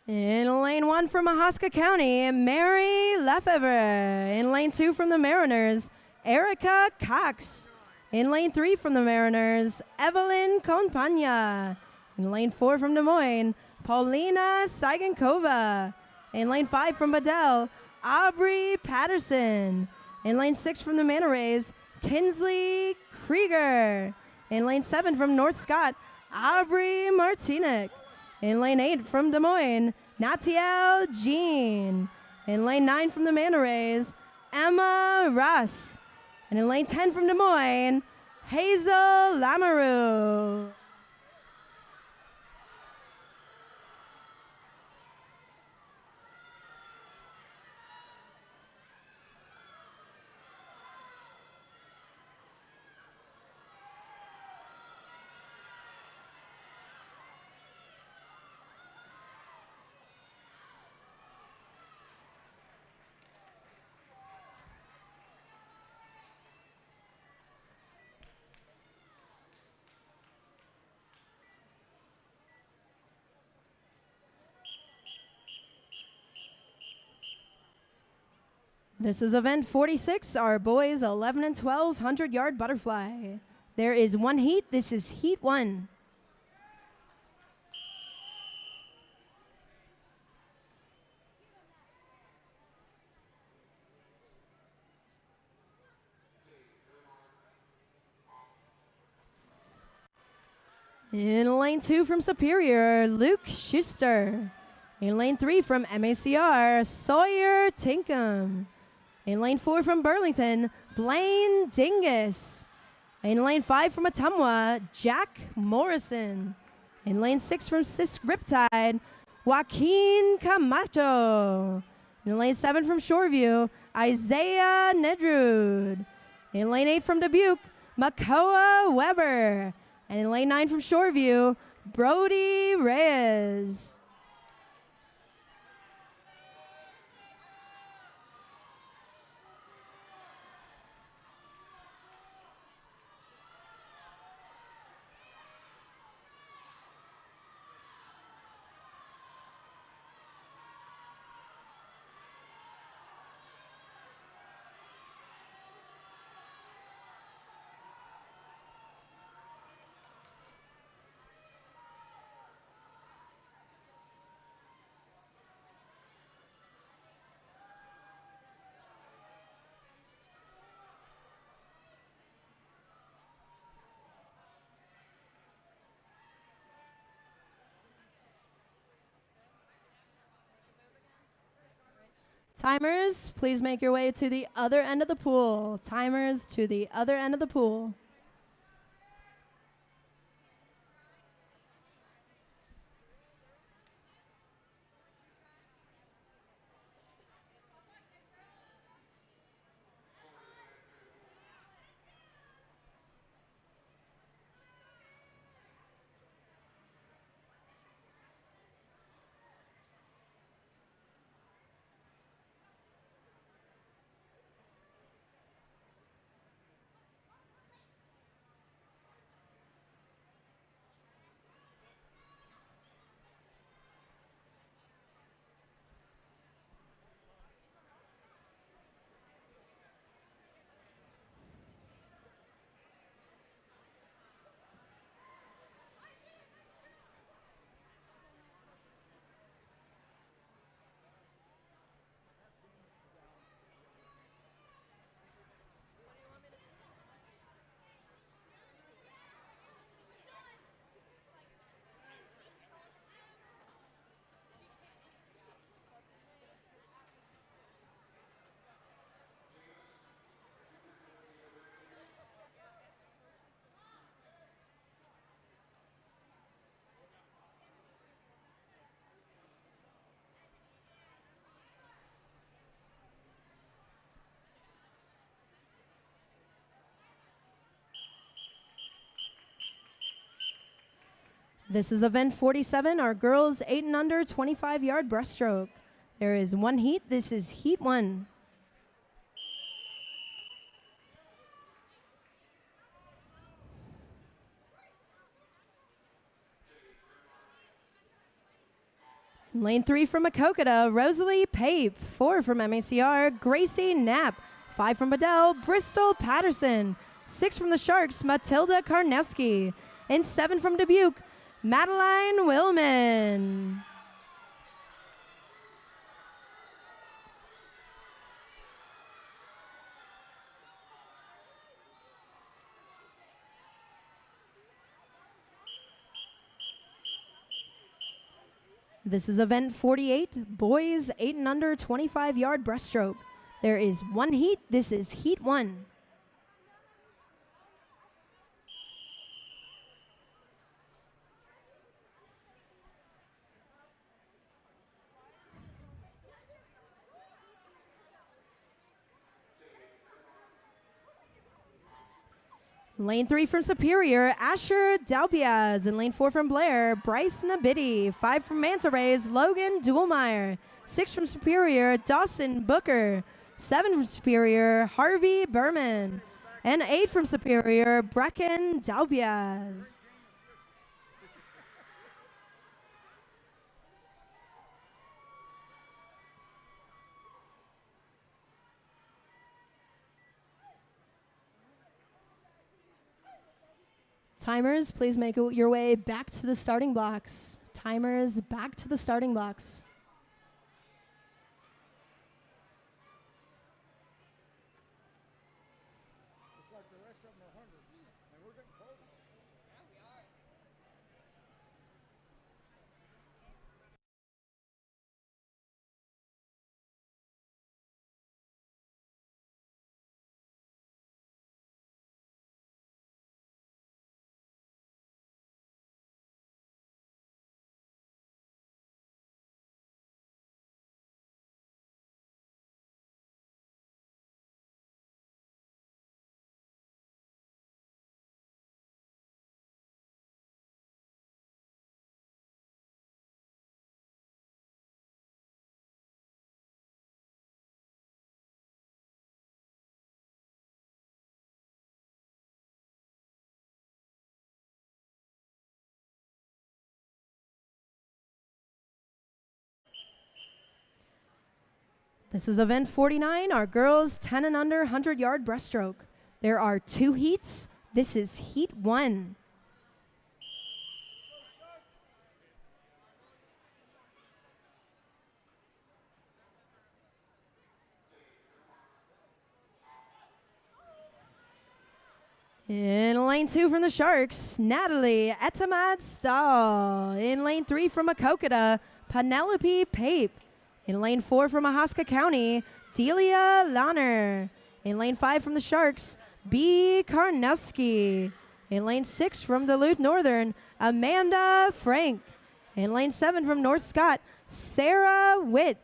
C: In lane 1 from Mahaska County, Mary Lefebvre. In lane 2 from the Mariners, Erica Cox. In lane 3 from the Mariners, Evelyn Compagna. In lane 4 from Des Moines, Paulina Sigankova. In lane 5 from Bedell, Aubrey Patterson. In lane 6 from the Manta Rays, Kinsley Krieger. In lane 7 from North Scott, Aubrey Martinick. In lane 8 from Des Moines, Natiel Jean. In lane 9 from the Manta Rays, Emma Russ. And in lane 10 from Des Moines, Hazel Lamoureux. This is event 46, our boys 11 and 12 100-yard butterfly. There is 1 heat. This is heat 1. In lane 2 from Superior, Luke Schuster. In lane 3 from MACR, Sawyer Tinkham. In lane 4 from Burlington, Blaine Dingus. In lane 5 from Ottumwa, Jack Morrison. In lane 6 from Sisk Riptide, Joaquin Camacho. In lane 7 from Shoreview, Isaiah Nedrud. In lane 8 from Dubuque, Makoa Weber. And in lane 9 from Shoreview, Brody Reyes. Timers, please make your way to the other end of the pool. Timers to the other end of the pool. This is event 47, our girls 8 and under 25-yard breaststroke. There is one heat. This is heat 1. Lane 3 from Makokata, Rosalie Pape. 4 from MACR, Gracie Knapp. 5 from Bedell, Bristol Patterson. 6 from the Sharks, Matilda Karnewski. And 7 from Dubuque, Madeline Willman. This is event 48, boys 8 and under 25-yard breaststroke. There is one heat. This is heat 1. Lane 3 from Superior, Asher Dalpiaz. In lane 4 from Blair, Bryce Nabidi. 5 from Manta Rays, Logan Duelmeyer. 6 from Superior, Dawson Booker. 7 from Superior, Harvey Berman. And 8 from Superior, Brecken Dalpiaz. Timers, please make your way back to the starting blocks. Timers, back to the starting blocks.
F: Looks like the rest of them are hundreds, and we're getting close.
E: Yeah, we are.
C: This is event 49, our girls 10 and under 100-yard breaststroke. There are 2 heats. This is heat 1. In lane 2 from the Sharks, Natalie Etamad Stahl. In lane 3 from Makokata, Penelope Pape. In lane 4 from Ahaska County, Delia Lanner. In lane 5 from the Sharks, B. Karnowski. In lane 6 from Duluth Northern, Amanda Frank. In lane 7 from North Scott, Sarah Witt.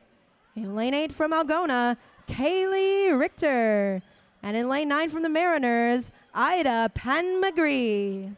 C: In lane 8 from Algona, Kaylee Richter. And in lane 9 from the Mariners, Ida Penmagre.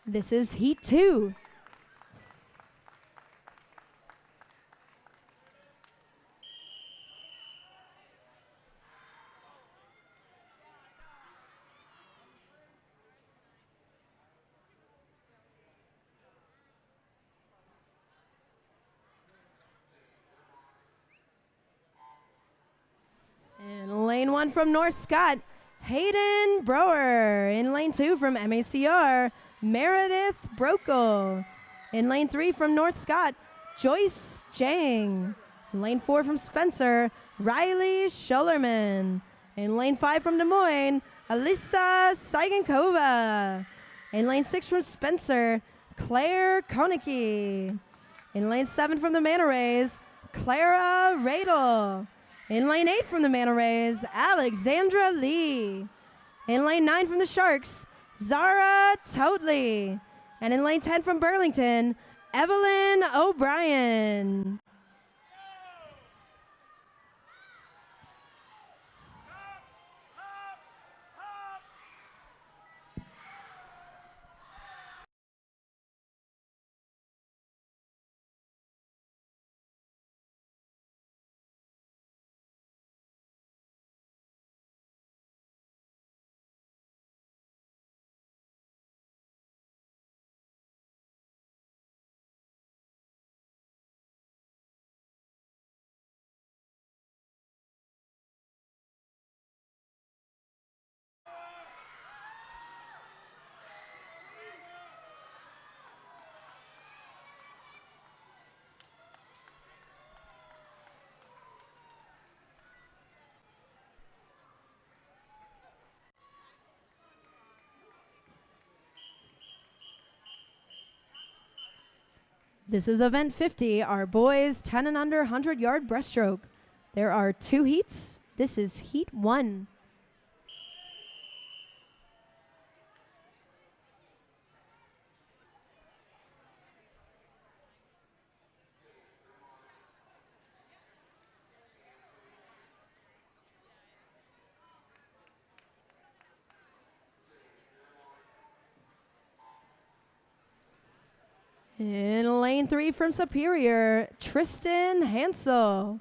C: This is Heat 2. In lane 1 from North Scott, Hayden Brower. In lane 2 from MACR, Meredith Brokel. In lane 3 from North Scott, Joyce Jang. In lane 4 from Spencer, Riley Schullerman. In lane 5 from Des Moines, Alyssa Saigankova. In lane 6 from Spencer, Claire Konicki. In lane 7 from the Manta Rays, Clara Radel. In lane 8 from the Manta Rays, Alexandra Lee. In lane 9 from the Sharks, Zara Totley. And in lane 10 from Burlington, Evelyn O'Brien. This is event 50, our boys 10 and under 100-yard breaststroke. There are 2 heats. This is heat 1. In lane 3 from Superior, Tristan Hansel.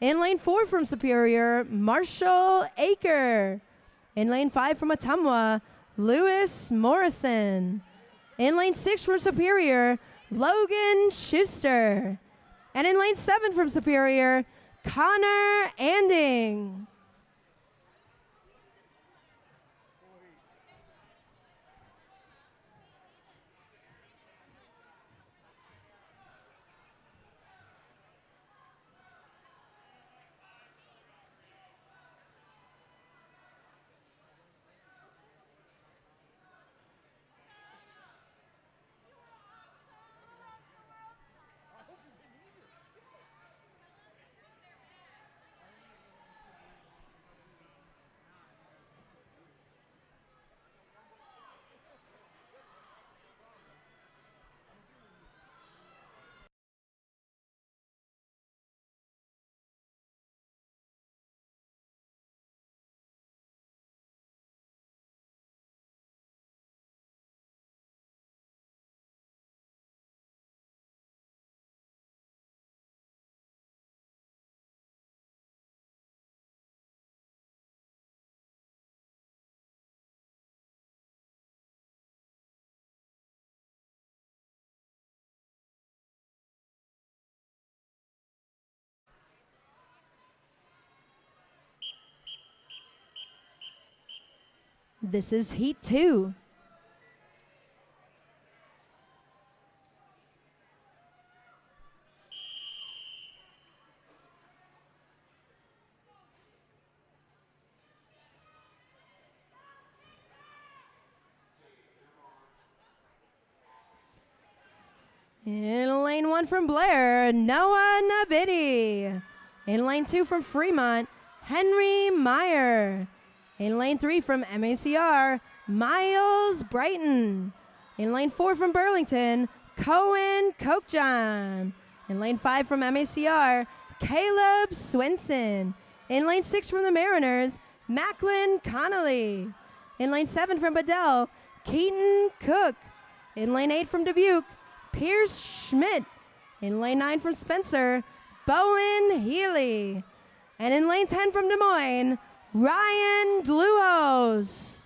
C: In lane 4 from Superior, Marshall Aker. In lane 5 from Ottumwa, Lewis Morrison. In lane 6 from Superior, Logan Schuster. And in lane 7 from Superior, Connor Anding. This is Heat 2. In lane 1 from Blair, Noah Nabidi. In lane 2 from Fremont, Henry Meyer. In lane 3 from MACR, Miles Brighton. In lane 4 from Burlington, Cohen Kochjon. In lane 5 from MACR, Caleb Swenson. In lane 6 from the Mariners, Macklin Connolly. In lane 7 from Bedell, Keaton Cook. In lane 8 from Dubuque, Pierce Schmidt. In lane 9 from Spencer, Bowen Healy. And in lane 10 from Des Moines, Ryan Gluos.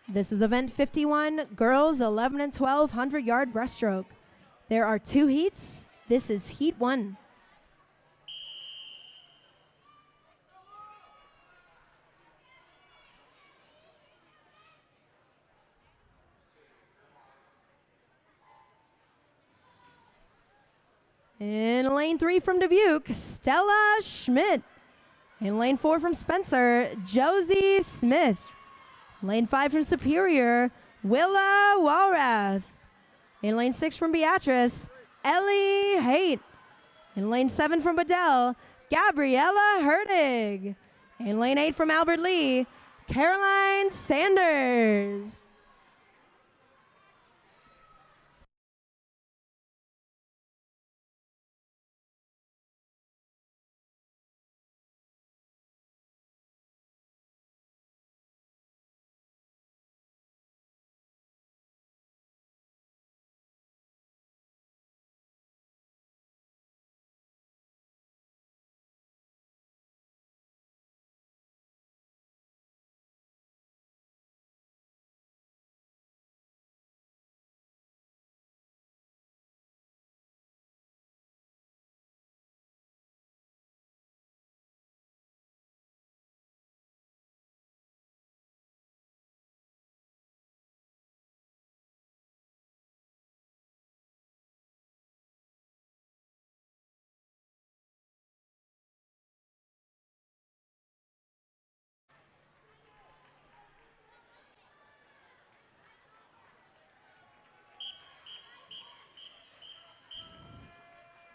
C: This is event 51, girls 11 and 12 100-yard breaststroke. There are 2 heats. This is heat 1. In lane 3 from Dubuque, Stella Schmidt. In lane 4 from Spencer, Josie Smith. Lane 5 from Superior, Willa Walrath. In lane 6 from Beatrice, Ellie Haight. In lane 7 from Bedell, Gabriella Hertig. In lane 8 from Albert Lee, Caroline Sanders.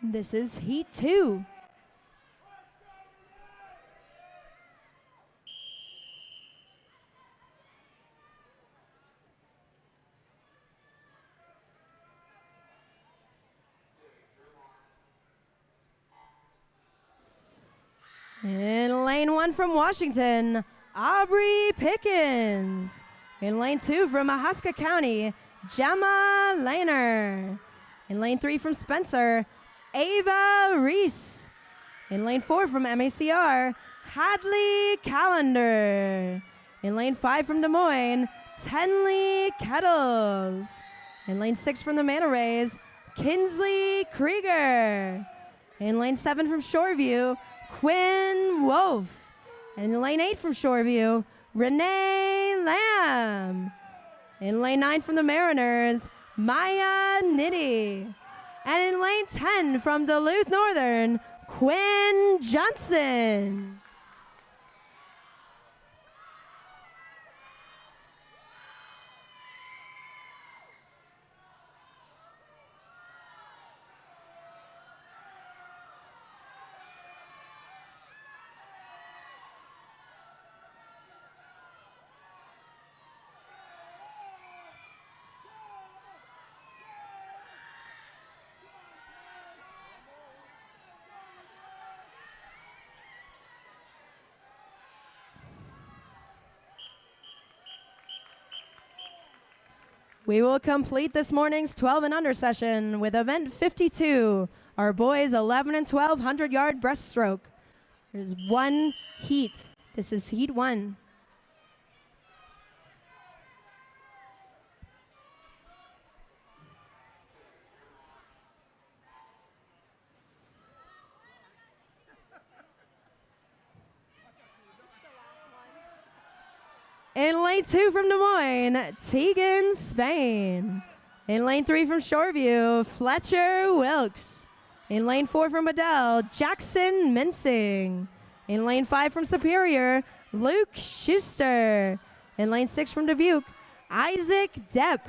C: This is heat 2. In lane 1 from Washington, Aubrey Pickens. In lane 2 from Itasca County, Gemma Lehner. In lane 3 from Spencer, Ava Reese. In lane 4 from MACR, Hadley Callender. In lane 5 from Des Moines, Tenley Kettles. In lane 6 from the Manta Rays, Kinsley Krieger. In lane 7 from Shoreview, Quinn Wolf. And in lane 8 from Shoreview, Renee Lamb. In lane 9 from the Mariners, Maya Nitty. And in lane 10 from Duluth Northern, Quinn Johnson. We will complete this morning's 12 and under session with event 52, our boys 11 and 12 100-yard breaststroke. There's one heat. This is heat 1. In lane 2 from Des Moines, Tegan Spain. In lane 3 from Shoreview, Fletcher Wilkes. In lane 4 from Adele, Jackson Mincing. In lane 5 from Superior, Luke Schuster. In lane 6 from Dubuque, Isaac Depp.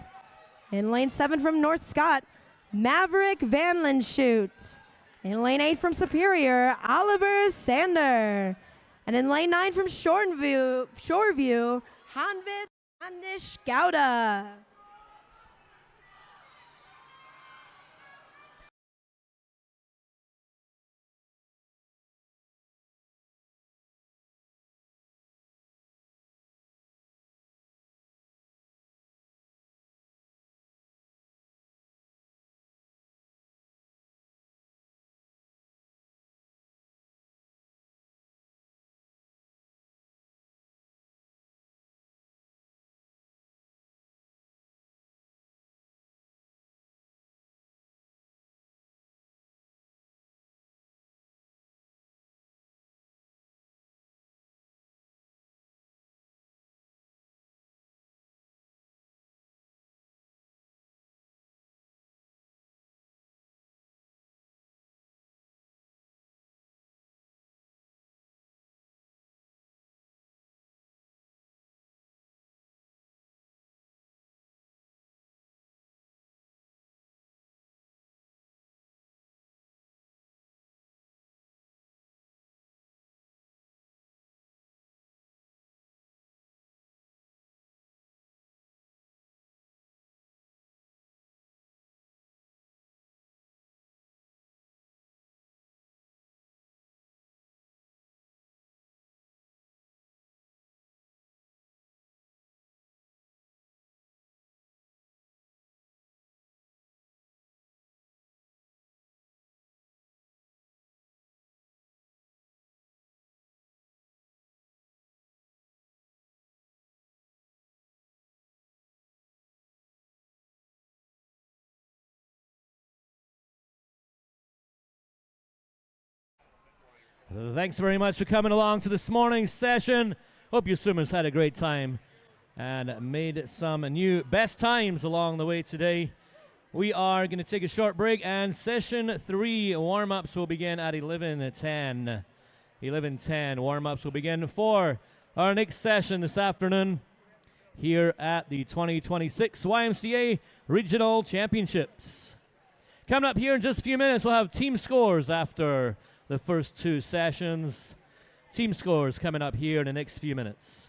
C: In lane 7 from North Scott, Maverick Van Lanschut. In lane 8 from Superior, Oliver Sander. And in lane 9 from Shoreview, Hanvith Andish Gouda.
A: Thanks very much for coming along to this morning's session. Hope you swimmers had a great time and made some new best times along the way today. We are going to take a short break, and session 3 warm-ups will begin at 11:10. 11:10 warm-ups will begin for our next session this afternoon here at the 2026 YMCA Regional Championships. Coming up here in just a few minutes, we'll have team scores after the first 2 sessions. Team scores coming up here in the next few minutes.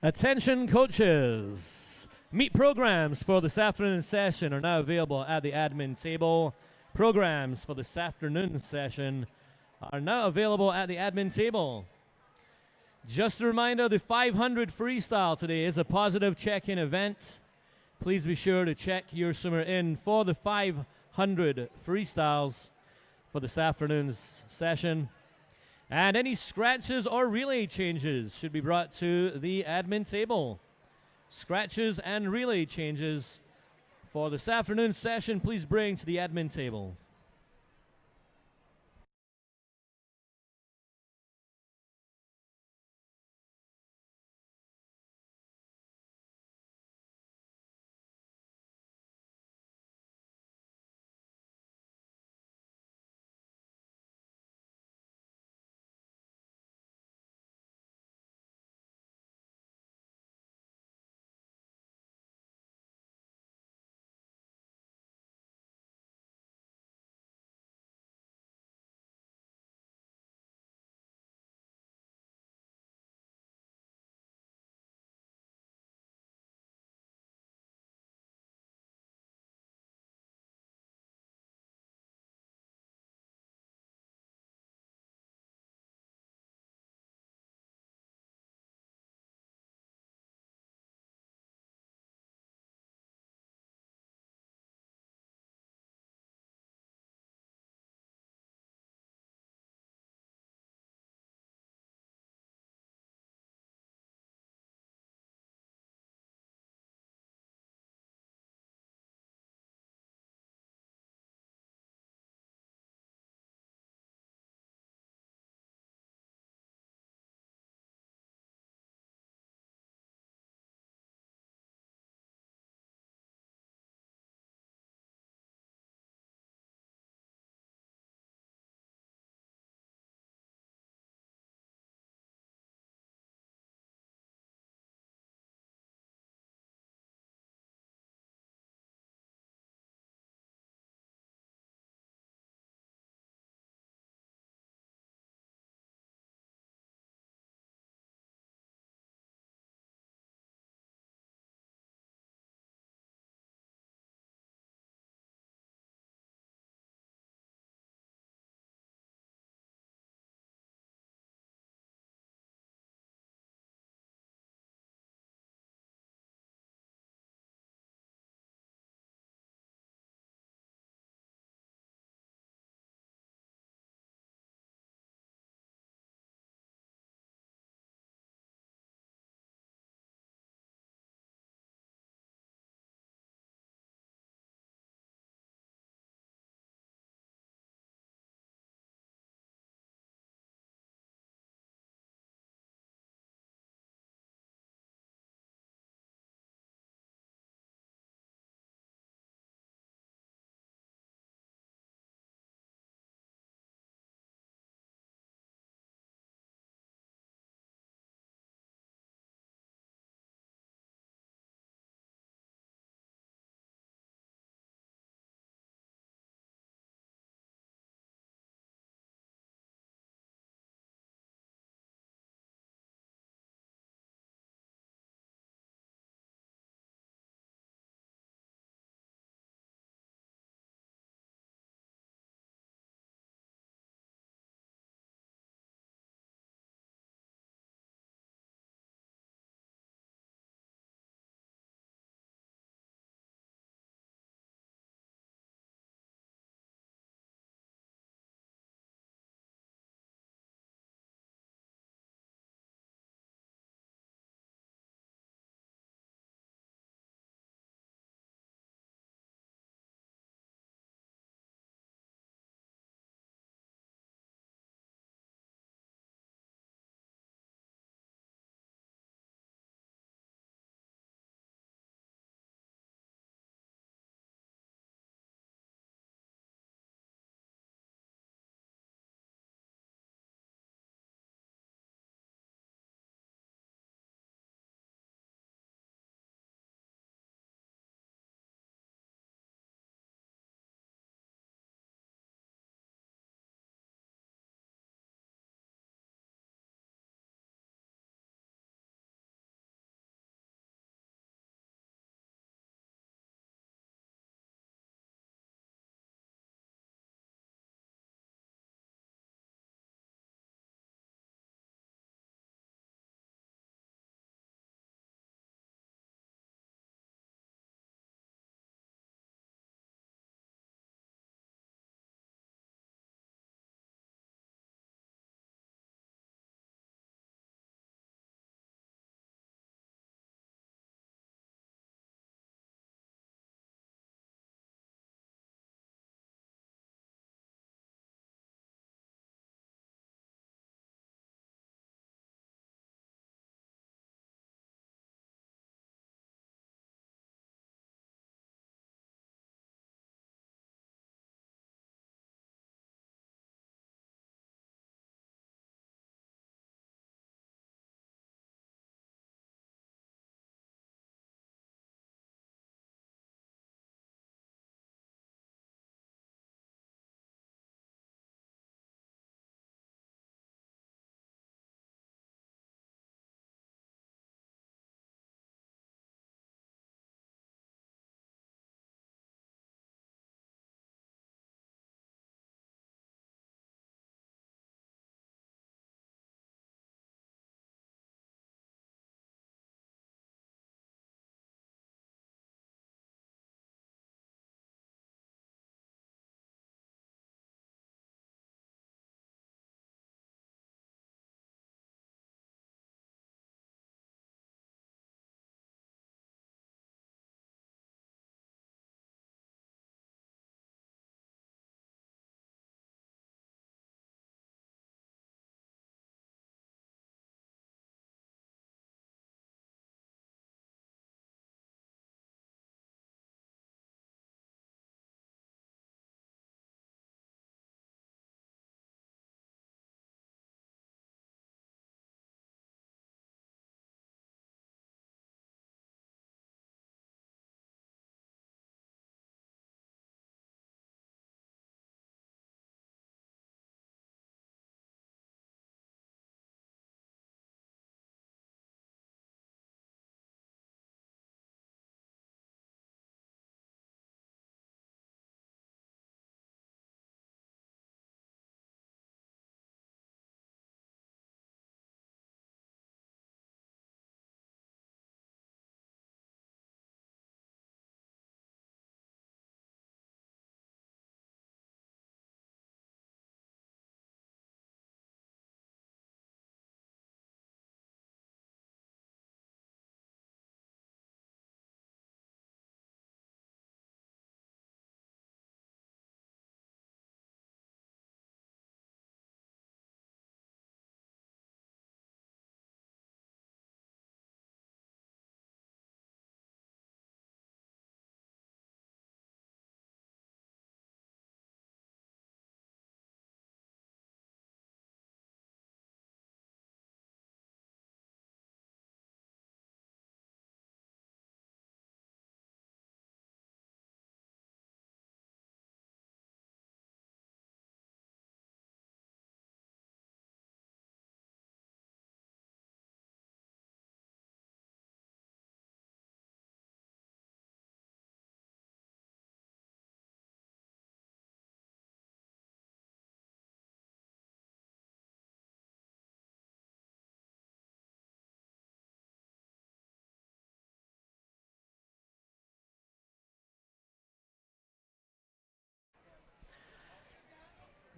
A: Attention coaches. Meet programs for this afternoon session are now available at the admin table. Programs for this afternoon session are now available at the admin table. Just a reminder, the 500 freestyle today is a positive check-in event. Please be sure to check your swimmer in for the 500 freestyles for this afternoon's session. And any scratches or relay changes should be brought to the admin table. Scratches and relay changes for this afternoon's session, please bring to the admin table.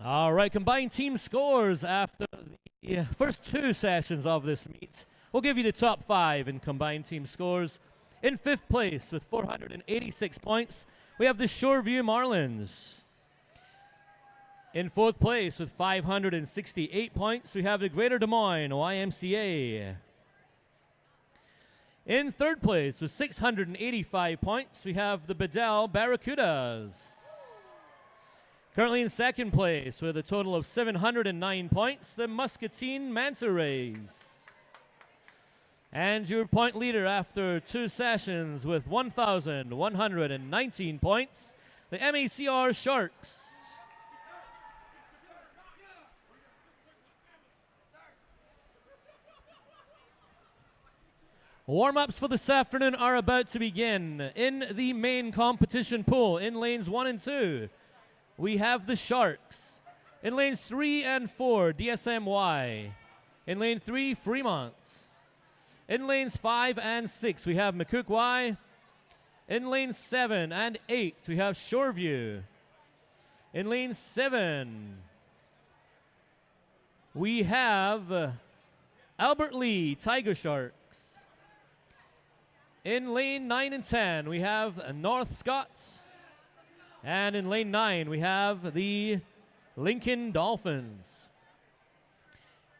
A: All right, combined team scores after the first two sessions of this meet. We'll give you the top 5 in combined team scores. In 5th place with 486 points, we have the Shoreview Marlins. In 4th place with 568 points, we have the Greater Des Moines YMCA. In 3rd place with 685 points, we have the Bedell Barracudas. Currently in 2nd place with a total of 709 points, the Muscatine Manta Rays. And your point leader after 2 sessions with 1,119 points, the MACR Sharks. Warm-ups for this afternoon are about to begin. In the main competition pool, in lanes 1 and 2, we have the Sharks. In lanes 3 and 4, DSMY. In lane 3, Fremont. In lanes 5 and 6, we have McCook Y. In lanes 7 and 8, we have Shoreview. In lane 7, we have Albert Lee Tiger Sharks. In lane 9 and 10, we have North Scott. And in lane 9, we have the Lincoln Dolphins.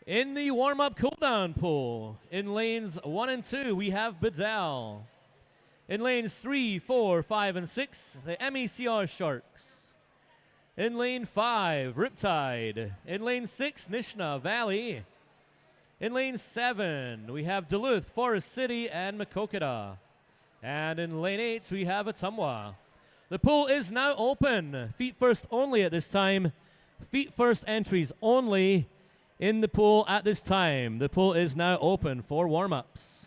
A: In the warm-up cool-down pool, in lanes 1 and 2, we have Bedell. In lanes 3, 4, 5, and 6, the MECR Sharks. In lane 5, Riptide. In lane 6, Nishna Valley. In lane 7, we have Duluth, Forest City, and Makokata. And in lane 8, we have Atumwa. The pool is now open. Feet first only at this time. Feet first entries only in the pool at this time. The pool is now open for warm-ups.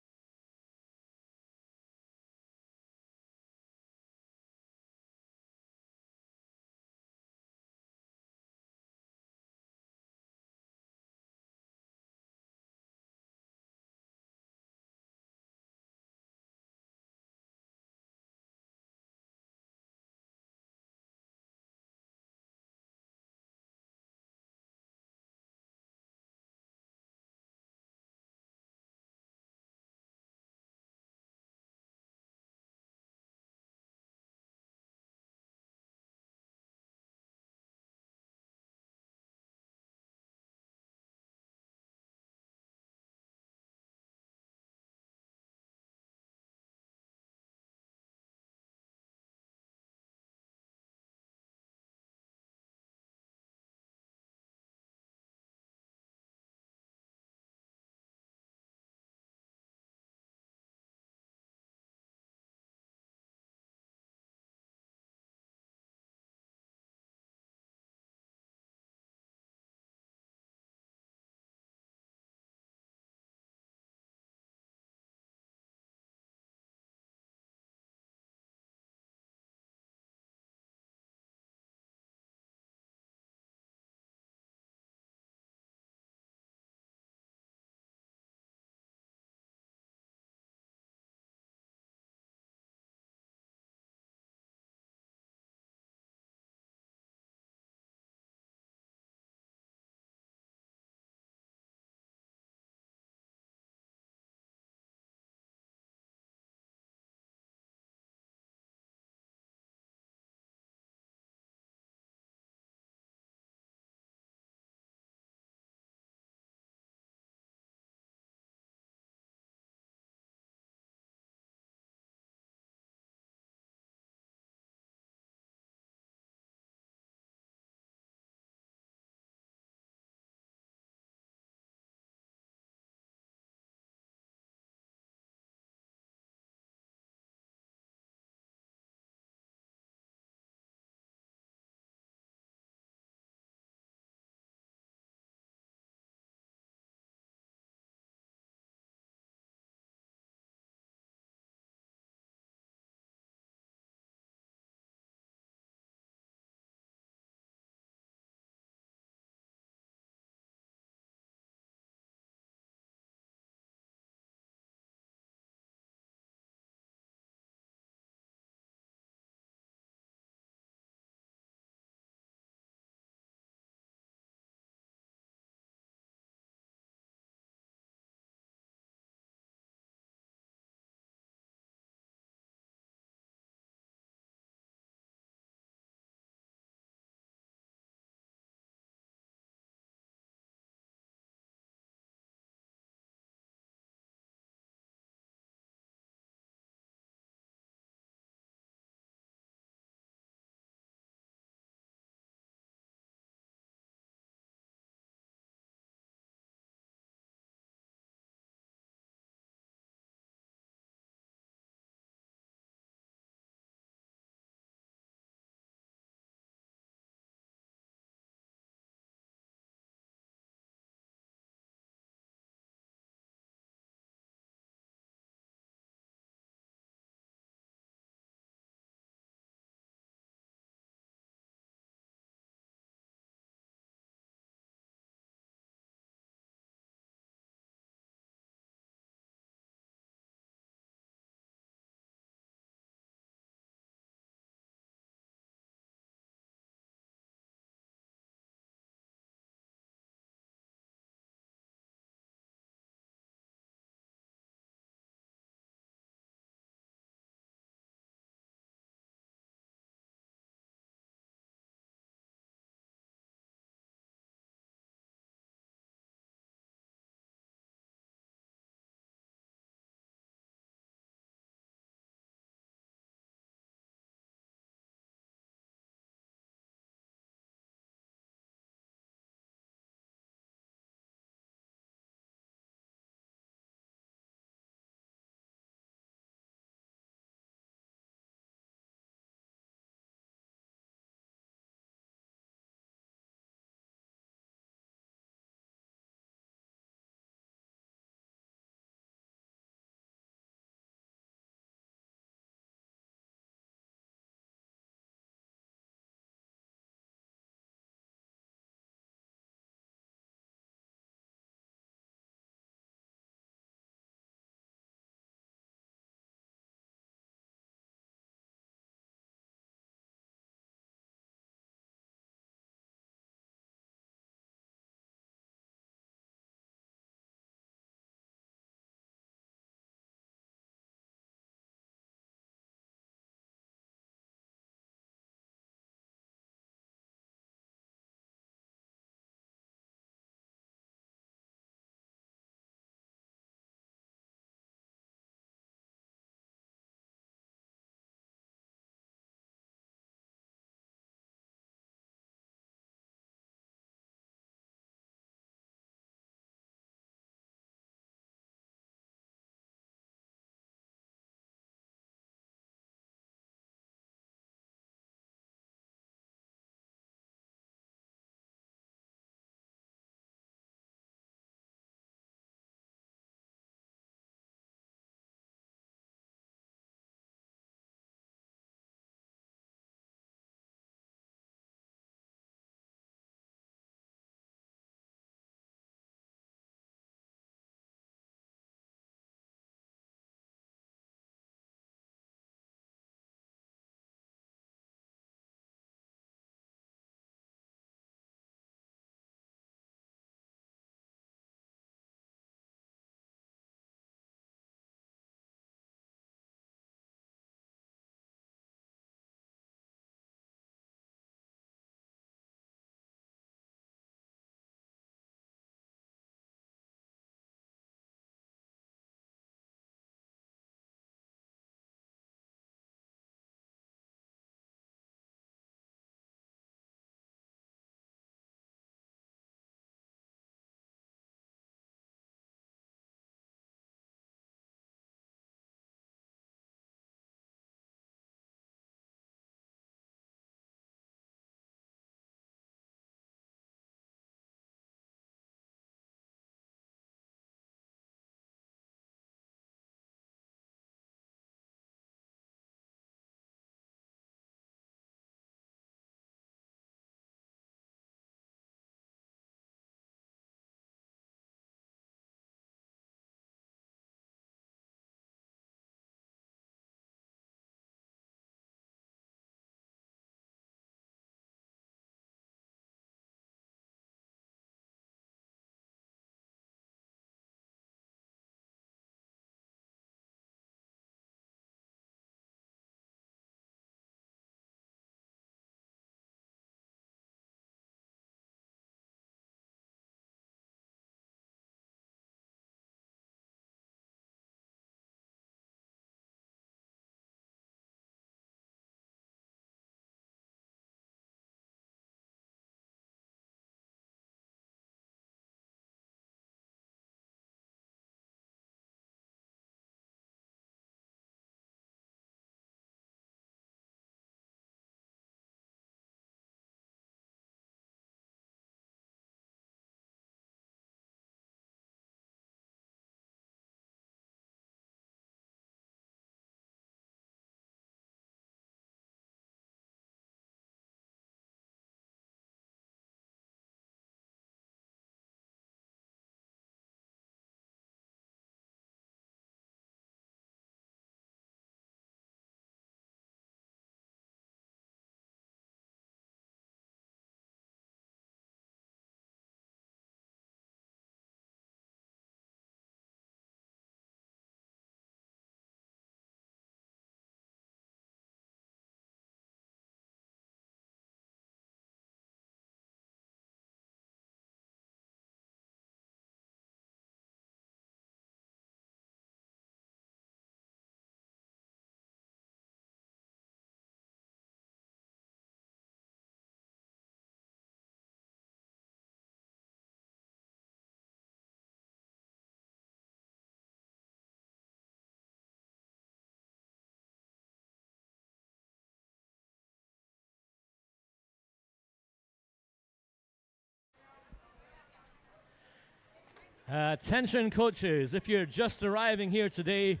A: Attention coaches, if you're just arriving here today,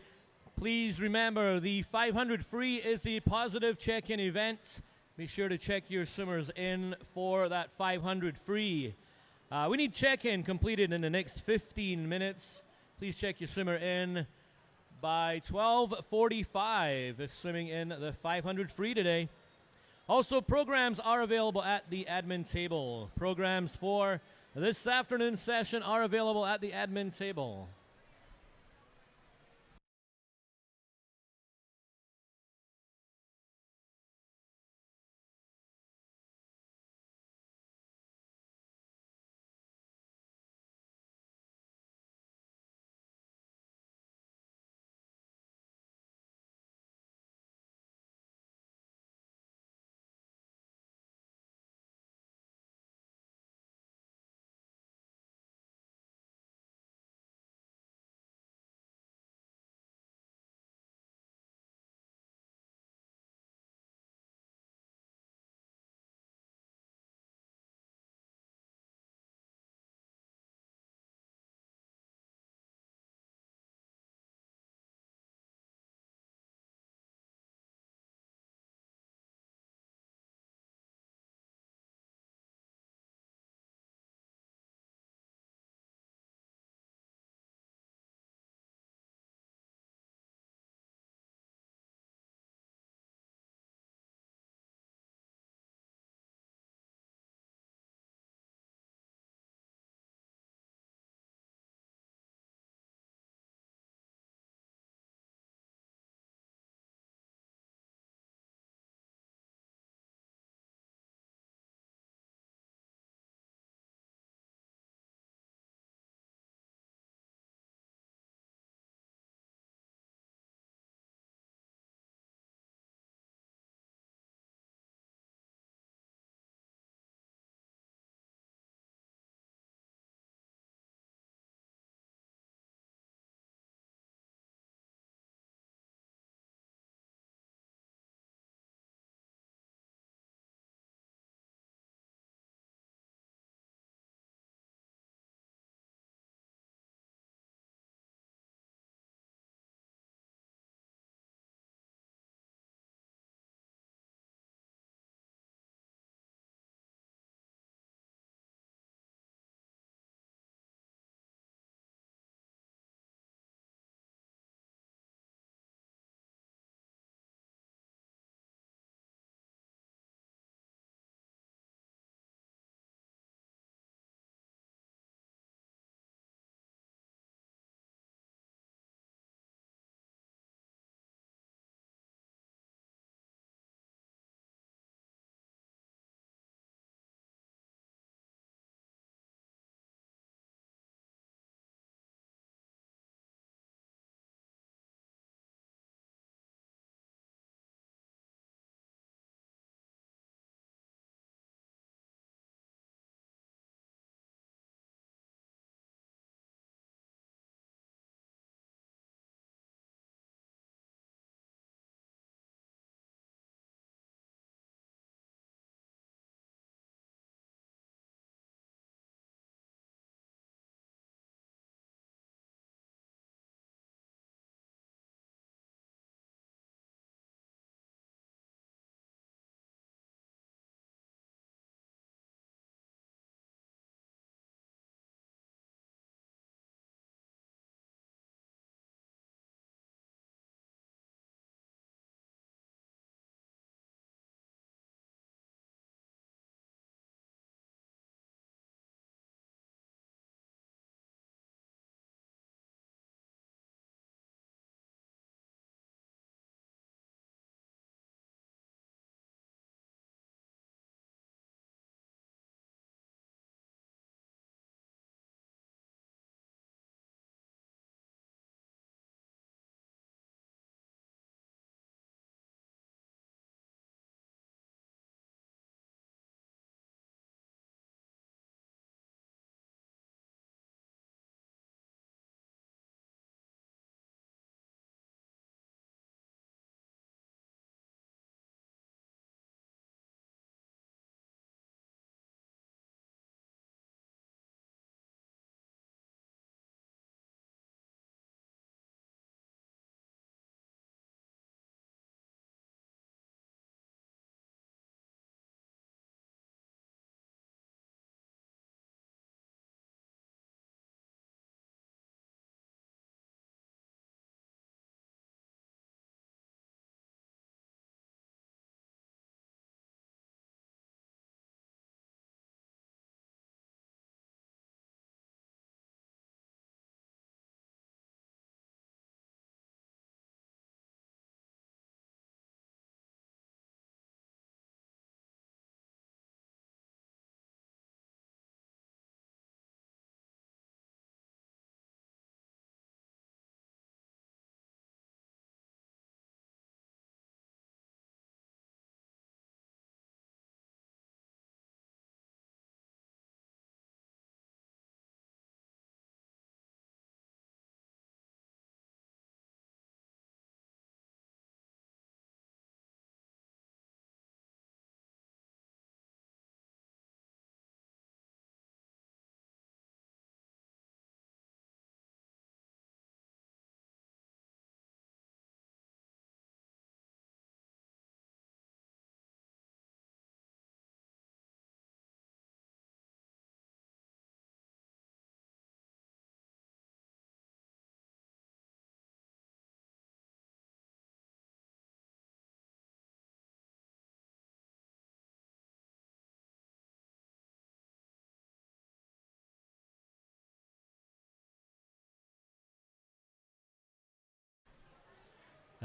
A: please remember the 500 free is the positive check-in event. Be sure to check your swimmers in for that 500 free. We need check-in completed in the next 15 minutes. Please check your swimmer in by 12:45 if swimming in the 500 free today. Also, programs are available at the admin table. Programs for this afternoon session are available at the admin table.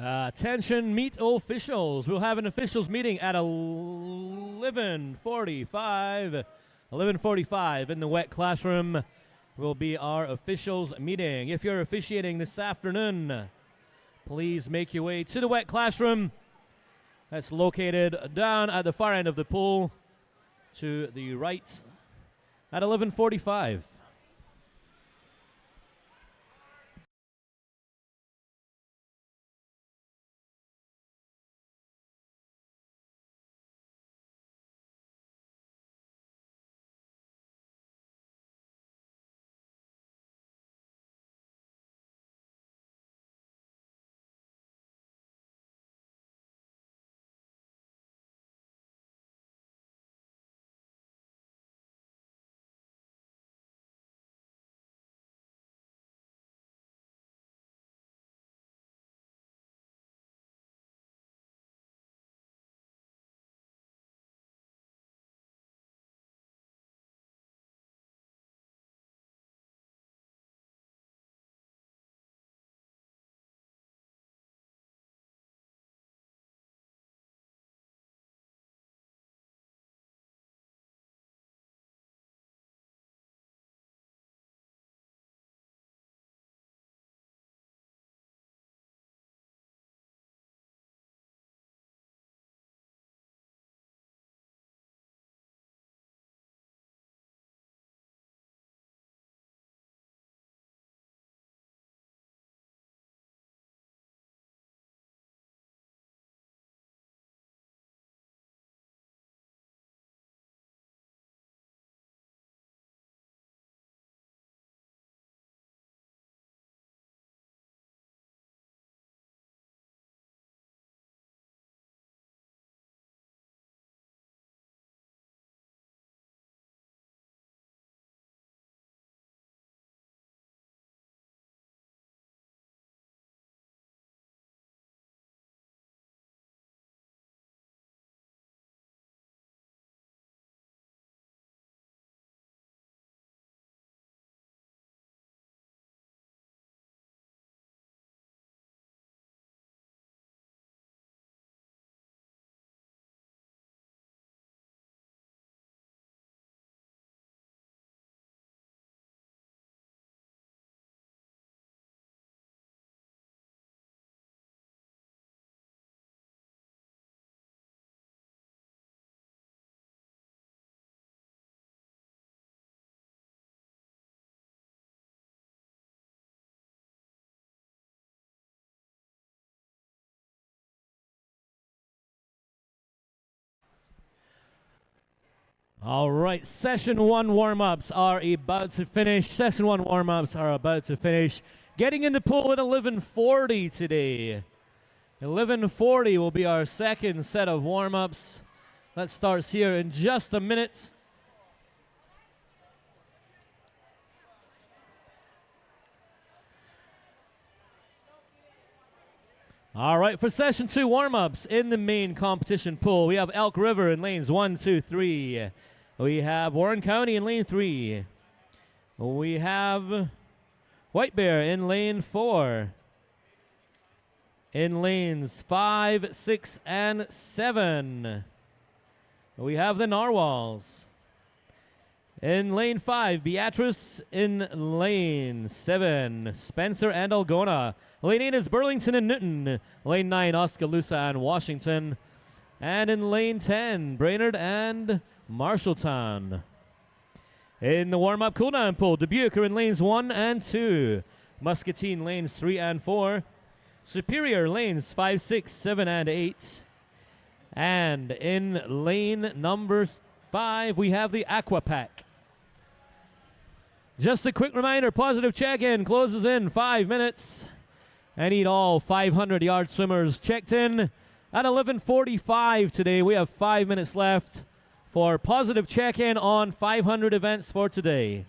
A: Attention meet officials. We'll have an officials meeting at 11:45. 11:45 in the wet classroom will be our officials meeting. If you're officiating this afternoon, please make your way to the wet classroom. That's located down at the far end of the pool to the right at 11:45. All right, session one warm-ups are about to finish. Session one warm-ups are about to finish. Getting in the pool at 11:40 today. 11:40 will be our second set of warm-ups. That starts here in just a minute. All right, for session two warm-ups in the main competition pool, we have Elk River in lanes 1, 2, 3. We have Warren County in lane 3. We have White Bear in lane 4. In lanes 5, 6, and 7, we have the Narwhals. In lane 5, Beatrice. In lane 7, Spencer and Algona. Lane 8 is Burlington and Newton. Lane 9, Oskaloosa and Washington. And in lane 10, Brainerd and Marshalltown. In the warm-up cool-down pool, Dubuque are in lanes 1 and 2. Muscatine lanes 3 and 4. Superior lanes 5, 6, 7, and 8. And in lane number 5, we have the Aqua Pack. Just a quick reminder, positive check-in closes in 5 minutes. I need all 500-yard swimmers checked in at 11:45 today. We have 5 minutes left for positive check-in on 500 events for today.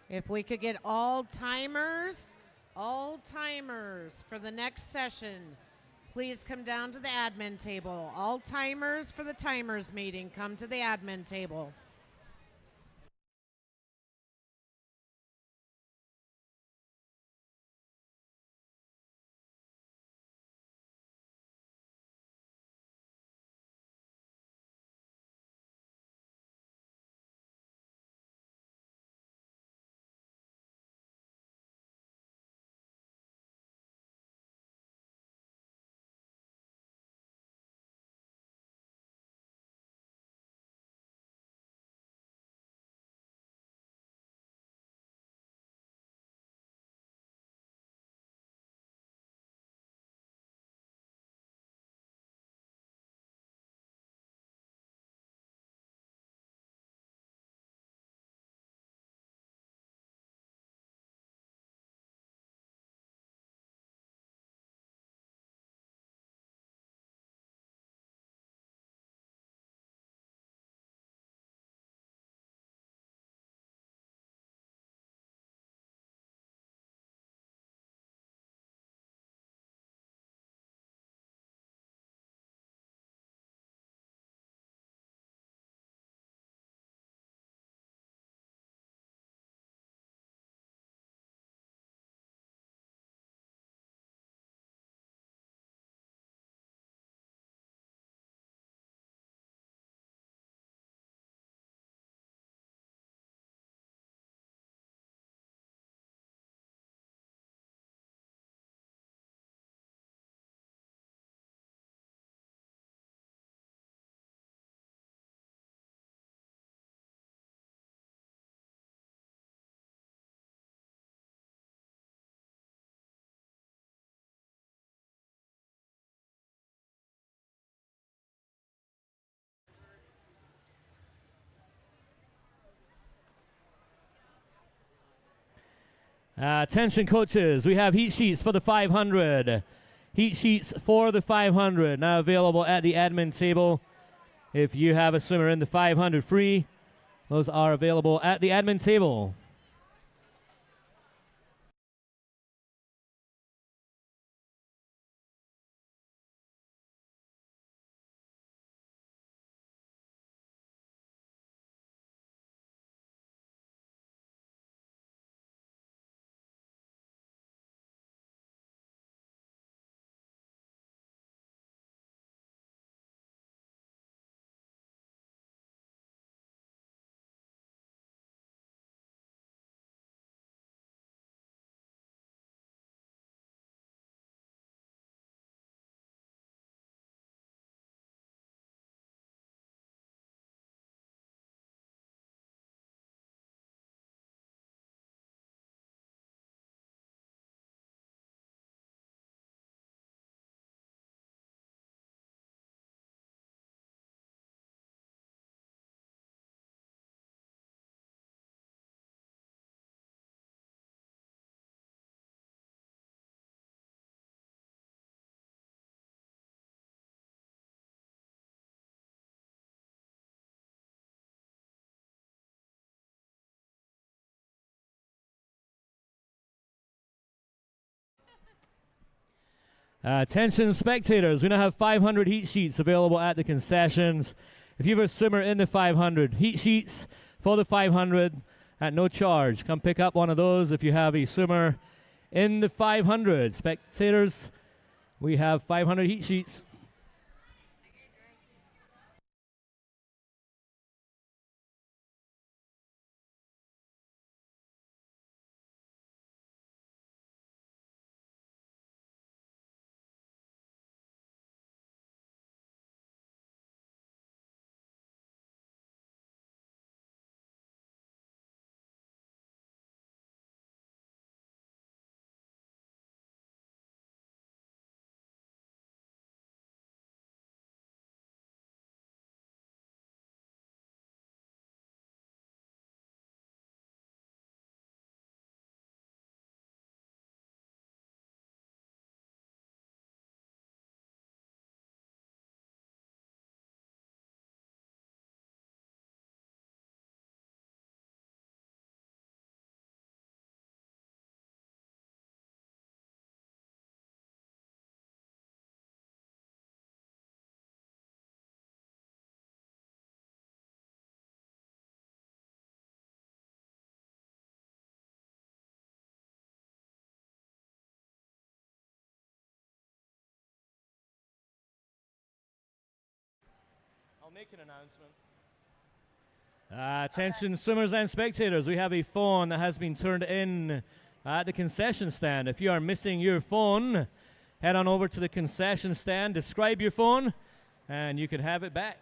E: If we could get all timers for the next session, please come down to the admin table. All timers for the timers meeting, come to the admin table.
A: Attention coaches, we have heat sheets for the 500. Heat sheets for the 500 now available at the admin table. If you have a swimmer in the 500 free, those are available at the admin table. Attention spectators, we now have 500 heat sheets available at the concessions. If you have a swimmer in the 500, heat sheets for the 500 at no charge. Come pick up one of those if you have a swimmer in the 500. Spectators, we have 500 heat sheets. I'll make an announcement. Attention swimmers and spectators, we have a phone that has been turned in at the concession stand. If you are missing your phone, head on over to the concession stand, describe your phone, and you can have it back.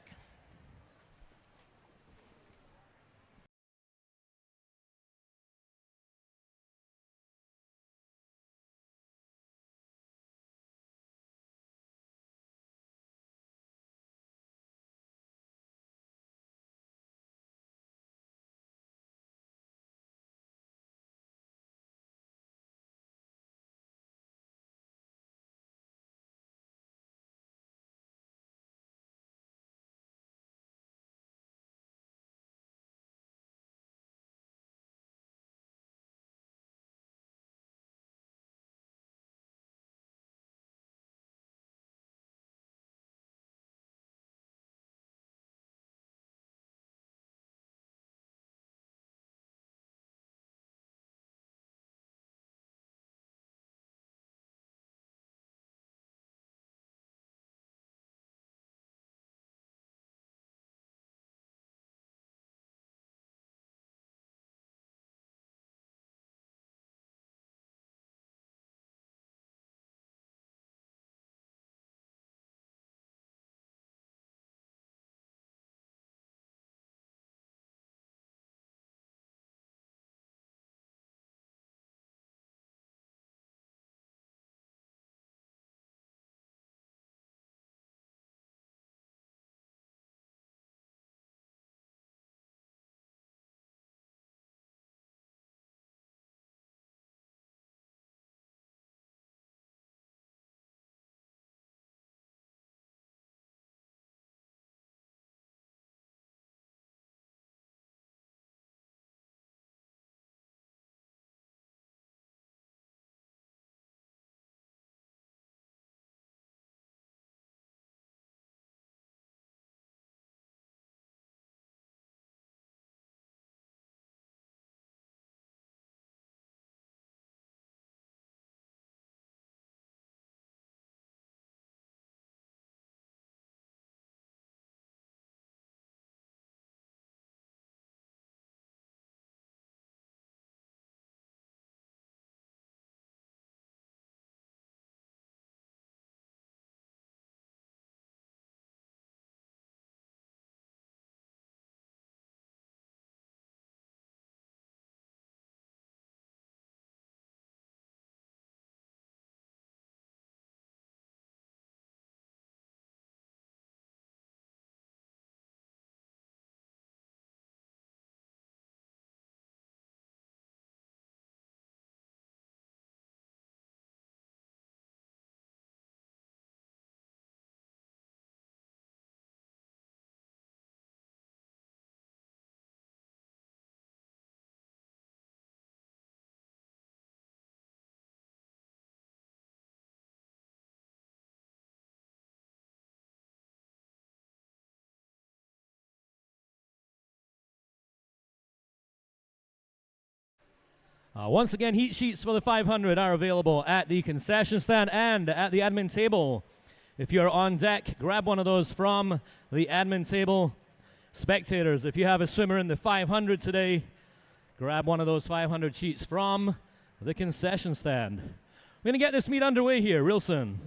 A: Once again, heat sheets for the 500 are available at the concession stand and at the admin table. If you're on deck, grab one of those from the admin table. Spectators, if you have a swimmer in the 500 today, grab one of those 500 sheets from the concession stand. We're going to get this meet underway here real soon.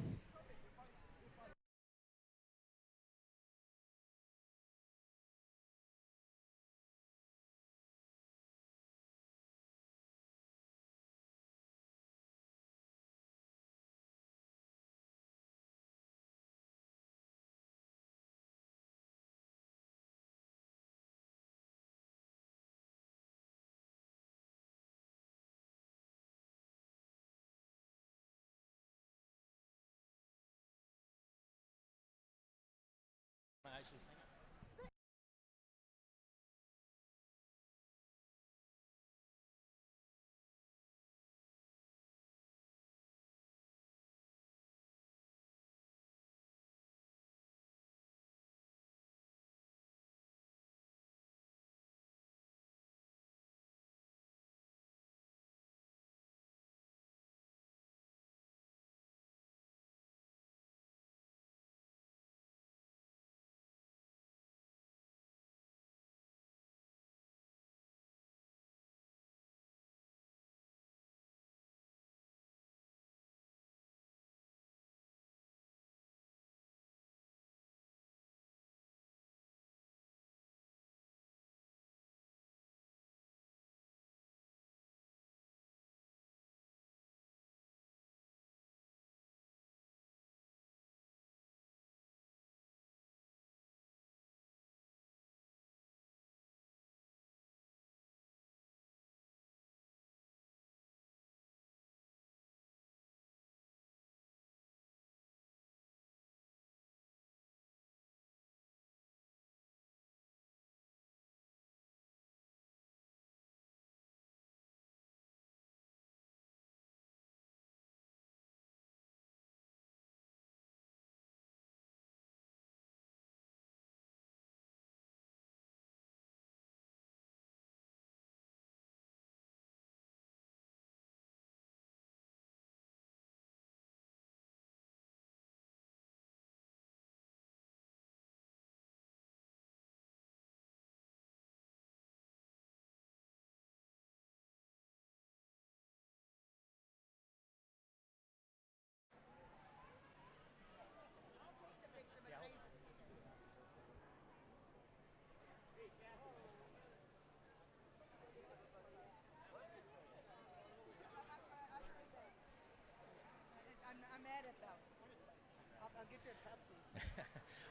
D: I'll get you a Pepsi.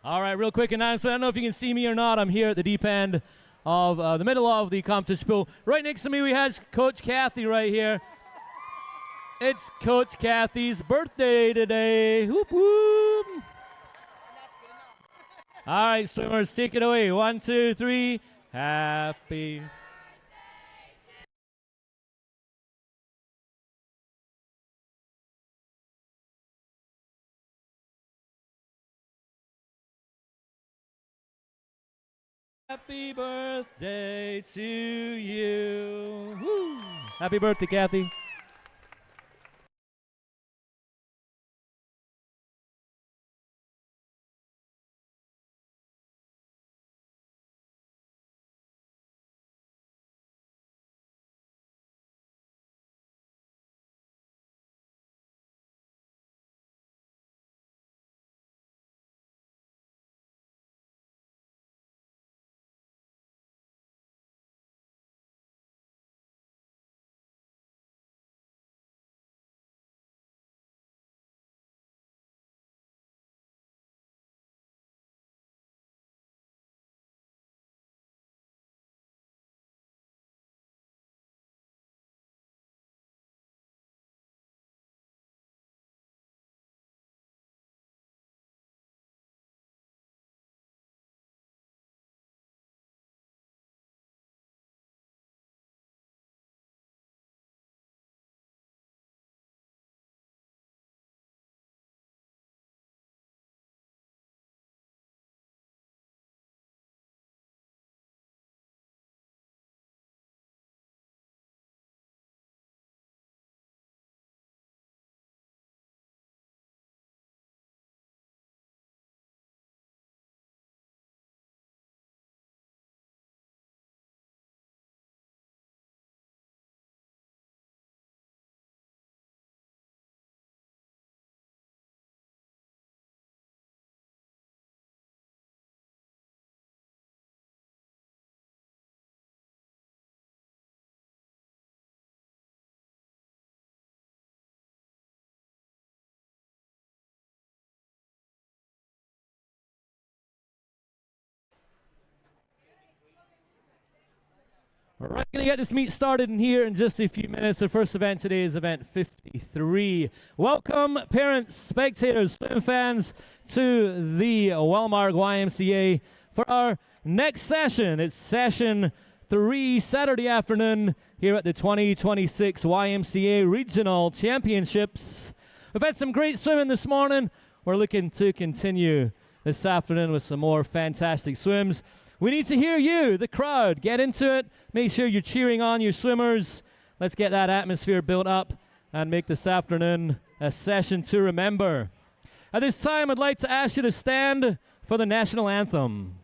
A: All right, real quick announcement. I don't know if you can see me or not. I'm here at the deep end of the middle of the competition pool. Right next to me, we have Coach Kathy right here. It's Coach Kathy's birthday today. Whoop, whoop.
D: And that's good enough.
A: All right, swimmers, take it away. 1, 2, 3. Happy. Happy birthday to you. Woo. Happy birthday, Kathy. All right, going to get this meet started in here in just a few minutes. The first event today is event 53. Welcome, parents, spectators, swim fans, to the Wellmark YMCA for our next session. It's session 3, Saturday afternoon, here at the 2026 YMCA Regional Championships. We've had some great swimming this morning. We're looking to continue this afternoon with some more fantastic swims. We need to hear you, the crowd. Get into it. Make sure you're cheering on your swimmers. Let's get that atmosphere built up and make this afternoon a session to remember. At this time, I'd like to ask you to stand for the national anthem.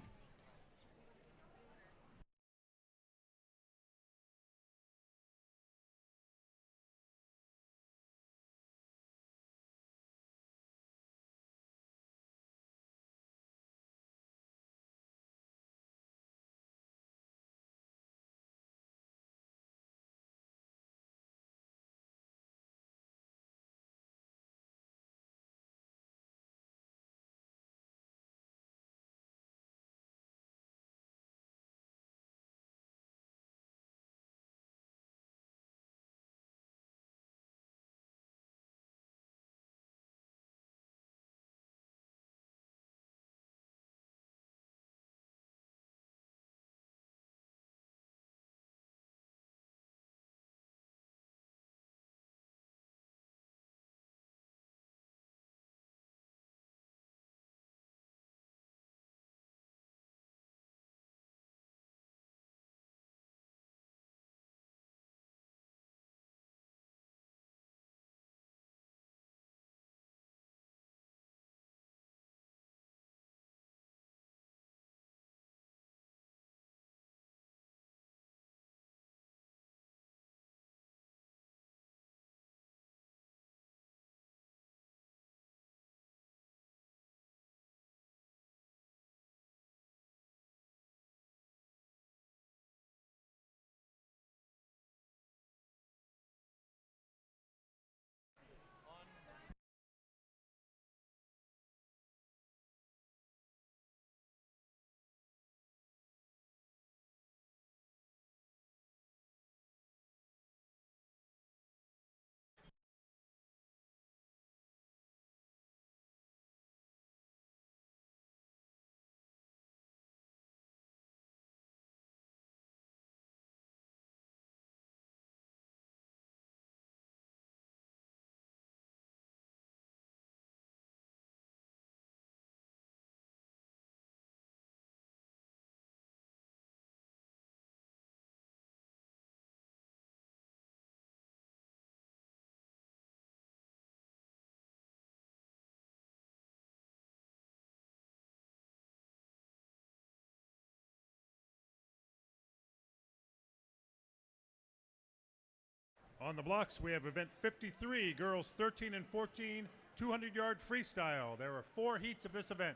G: On the blocks, we have event 53, girls 13 and 14, 200-yard freestyle. There are 4 heats of this event.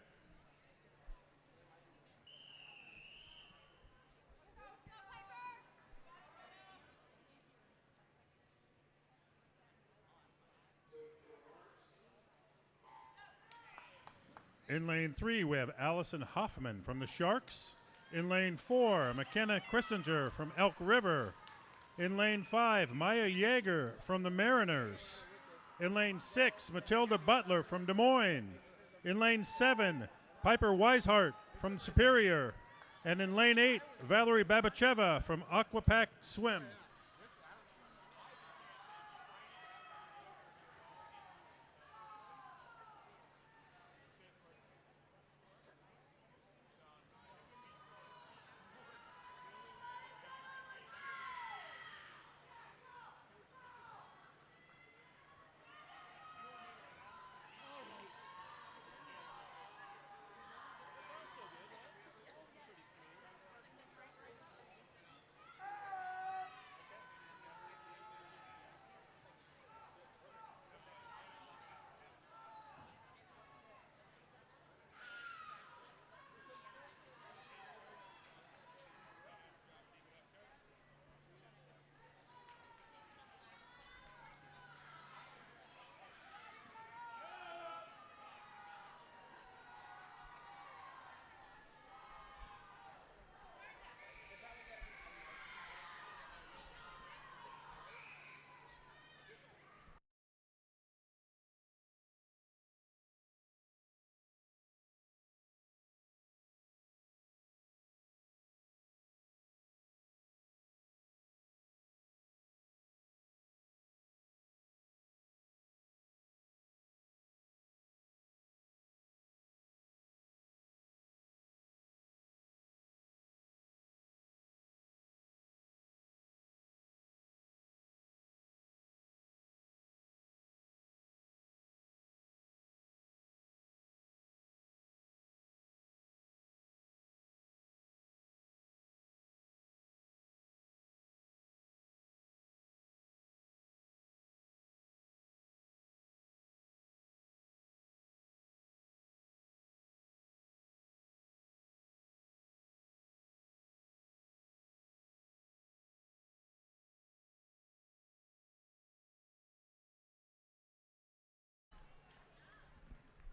G: In lane 3, we have Allison Hoffman from the Sharks. In lane 4, McKenna Christinger from Elk River. In lane 5, Maya Yeager from the Mariners. In lane 6, Matilda Butler from Des Moines. In lane 7, Piper Weishart from Superior. And in lane 8, Valerie Babacheva from Aquapack Swim.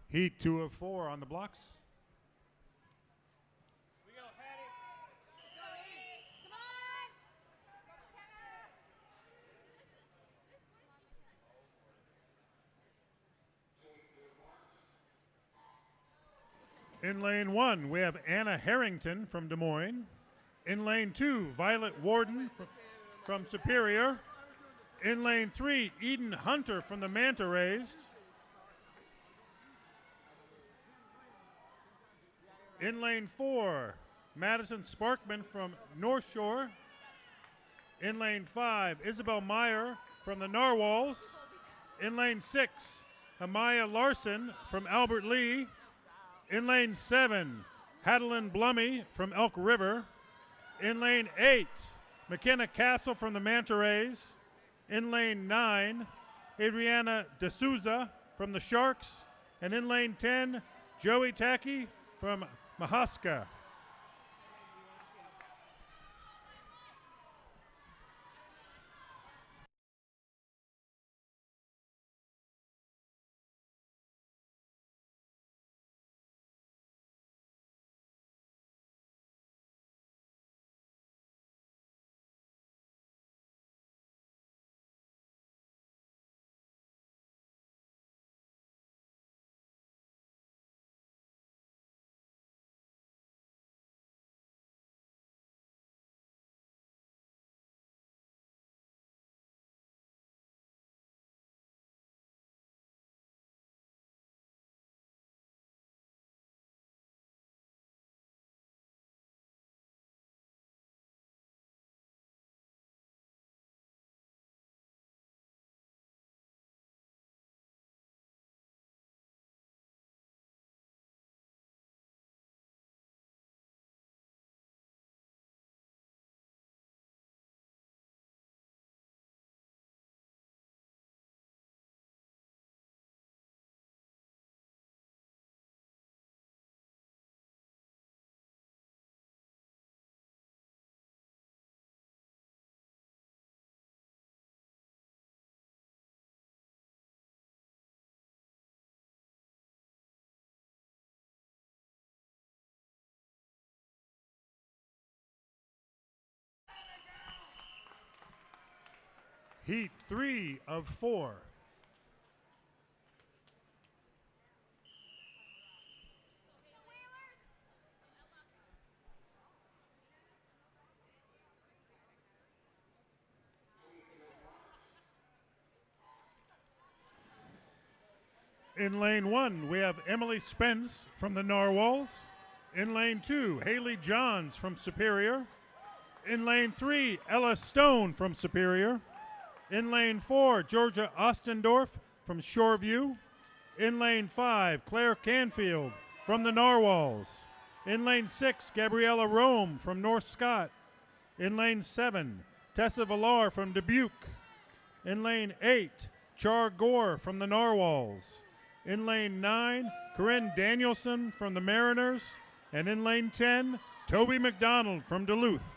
G: Heat 2 of 4 on the blocks.
B: We go, Patty.
D: Come on!
G: In lane 1, we have Anna Harrington from Des Moines. In lane 2, Violet Warden from Superior. In lane 3, Eden Hunter from the Manta Rays. In lane 4, Madison Sparkman from North Shore. In lane 5, Isabel Meyer from the Narwhals. In lane 6, Amaya Larson from Albert Lee. In lane 7, Hadelin Blummy from Elk River. In lane 8, McKenna Castle from the Manta Rays. In lane 9, Adriana D'Souza from the Sharks. And in lane 10, Joey Tacky from Mahaska. Heat 3 of 4. In lane 1, we have Emily Spence from the Narwhals. In lane 2, Haley Johns from Superior. In lane 3, Ella Stone from Superior. In lane 4, Georgia Ostendorf from Shoreview. In lane 5, Claire Canfield from the Narwhals. In lane 6, Gabriella Rome from North Scott. In lane 7, Tessa Villar from Dubuque. In lane 8, Char Gore from the Narwhals. In lane 9, Corinne Danielson from the Mariners. And in lane 10, Toby McDonald from Duluth.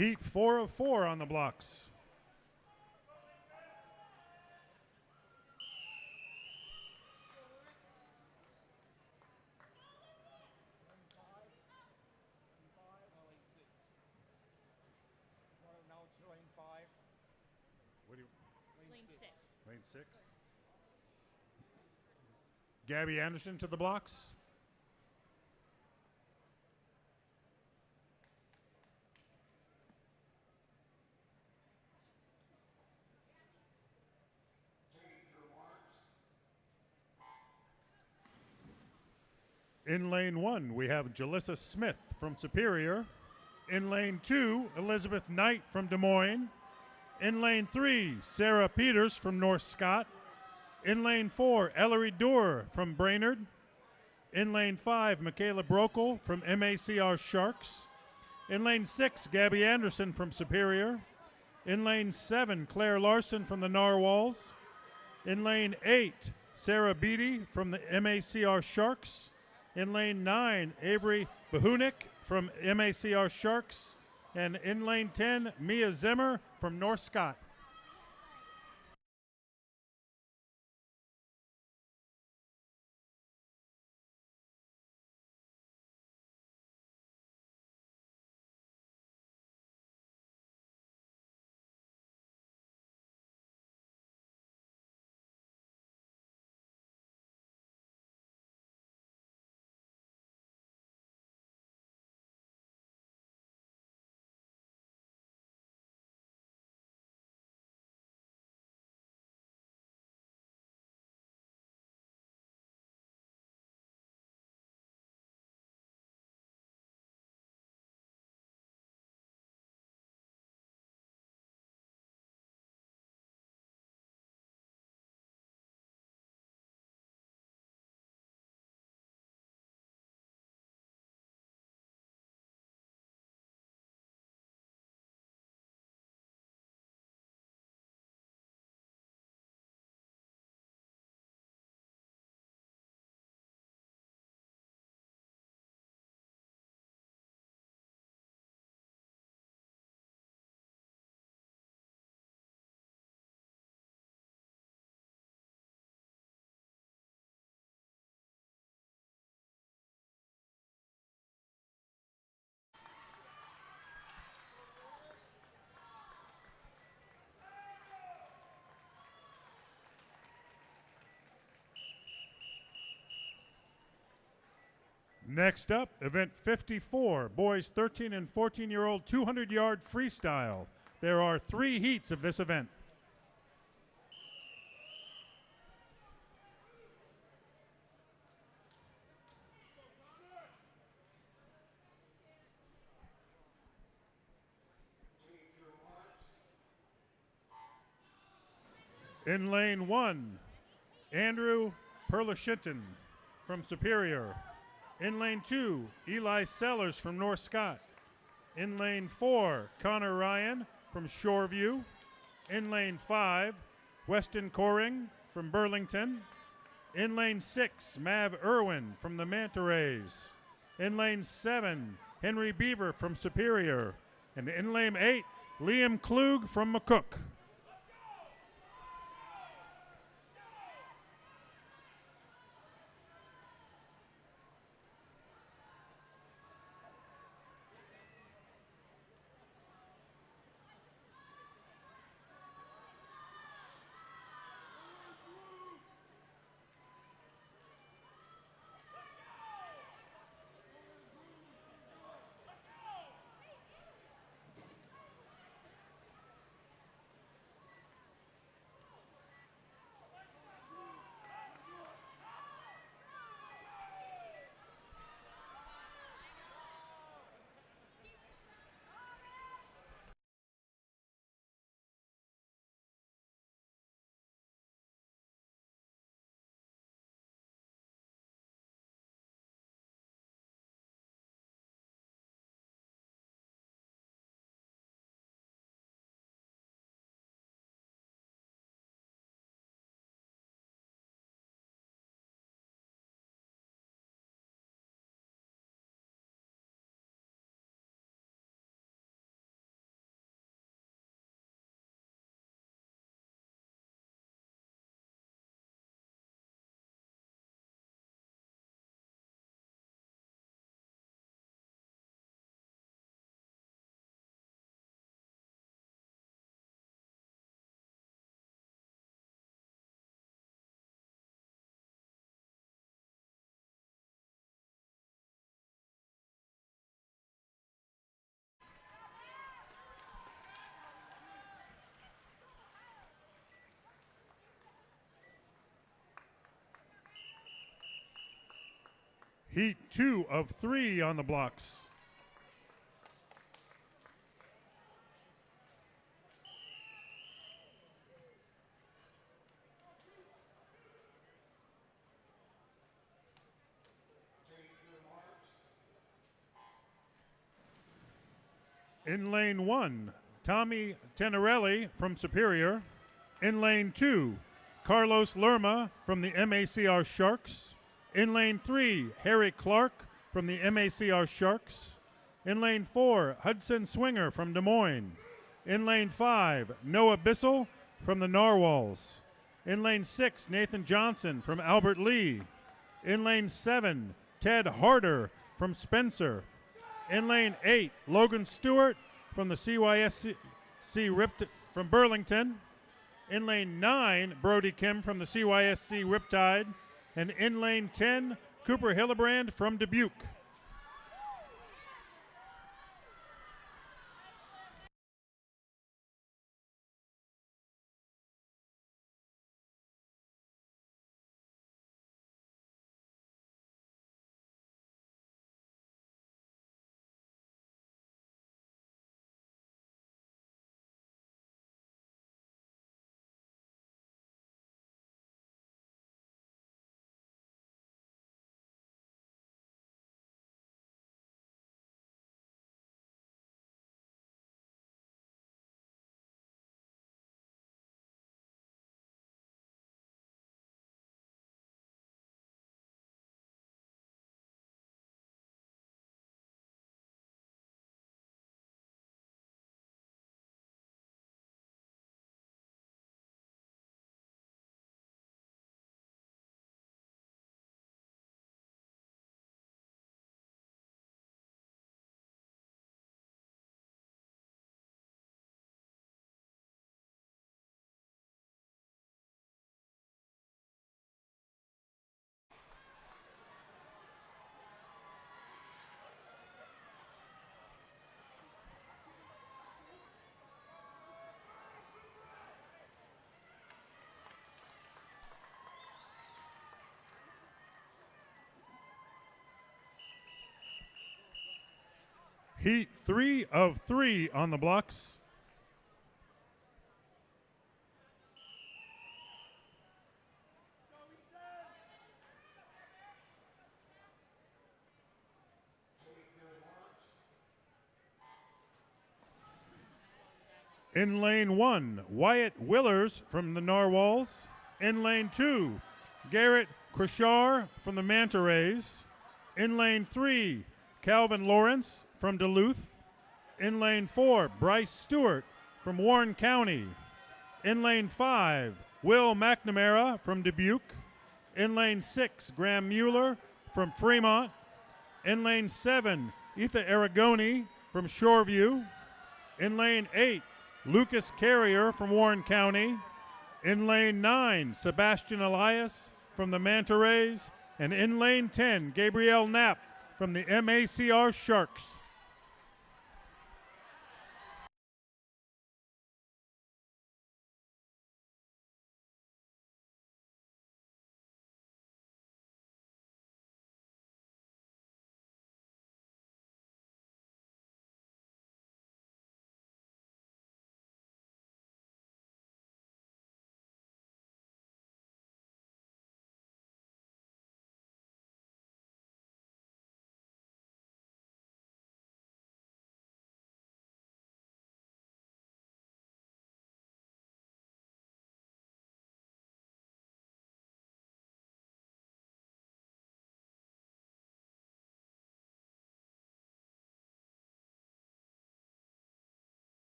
G: Heat 4 of 4 on the blocks.
F: Now it's lane 5.
G: What do you?
B: Lane 6.
G: Lane 6. Gabby Anderson to the blocks. In lane 1, we have Jalissa Smith from Superior. In lane 2, Elizabeth Knight from Des Moines. In lane 3, Sarah Peters from North Scott. In lane 4, Ellery Doer from Brainerd. In lane 5, Michaela Brokel from MACR Sharks. In lane 6, Gabby Anderson from Superior. In lane 7, Claire Larson from the Narwhals. In lane 8, Sarah Beatty from the MACR Sharks. In lane 9, Avery Bahunik from MACR Sharks. And in lane 10, Mia Zimmer from North Scott. Next up, event 54, boys 13 and 14-year-old 200-yard freestyle. There are 3 heats of this event. In lane 1, Andrew Perlashinton from Superior. In lane 2, Eli Sellers from North Scott. In lane 4, Connor Ryan from Shoreview. In lane 5, Weston Coring from Burlington. In lane 6, Mav Irwin from the Manta Rays. In lane 7, Henry Beaver from Superior. And in lane 8, Liam Klug from McCook. Heat 2 of 3 on the blocks. In lane 1, Tommy Tenerelli from Superior. In lane 2, Carlos Lerma from the MACR Sharks. In lane 3, Harry Clark from the MACR Sharks. In lane 4, Hudson Swinger from Des Moines. In lane 5, Noah Bissell from the Narwhals. In lane 6, Nathan Johnson from Albert Lee. In lane 7, Ted Harder from Spencer. In lane 8, Logan Stewart from the CYSC from Burlington. In lane 9, Brody Kim from the CYSC Riptide. And in lane 10, Cooper Hillebrand from Dubuque. Heat 3 of 3 on the blocks. In lane 1, Wyatt Willers from the Narwhals. In lane 2, Garrett Krashar from the Manta Rays. In lane 3, Calvin Lawrence from Duluth. In lane 4, Bryce Stewart from Warren County. In lane 5, Will McNamara from Dubuque. In lane 6, Graham Mueller from Fremont. In lane 7, Etha Aragoni from Shoreview. In lane 8, Lucas Carrier from Warren County. In lane 9, Sebastian Elias from the Manta Rays. And in lane 10, Gabrielle Knapp from the MACR Sharks.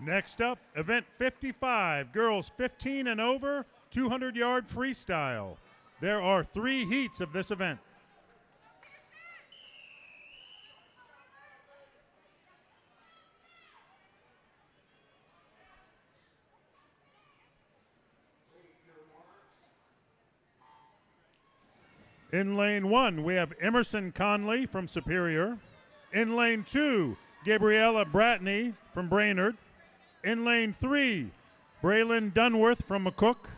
G: Next up, event 55, girls 15 and over, 200-yard freestyle. There are 3 heats of this event. In lane 1, we have Emerson Conley from Superior. In lane 2, Gabriella Bratney from Brainerd. In lane 3, Braylon Dunworth from McCook.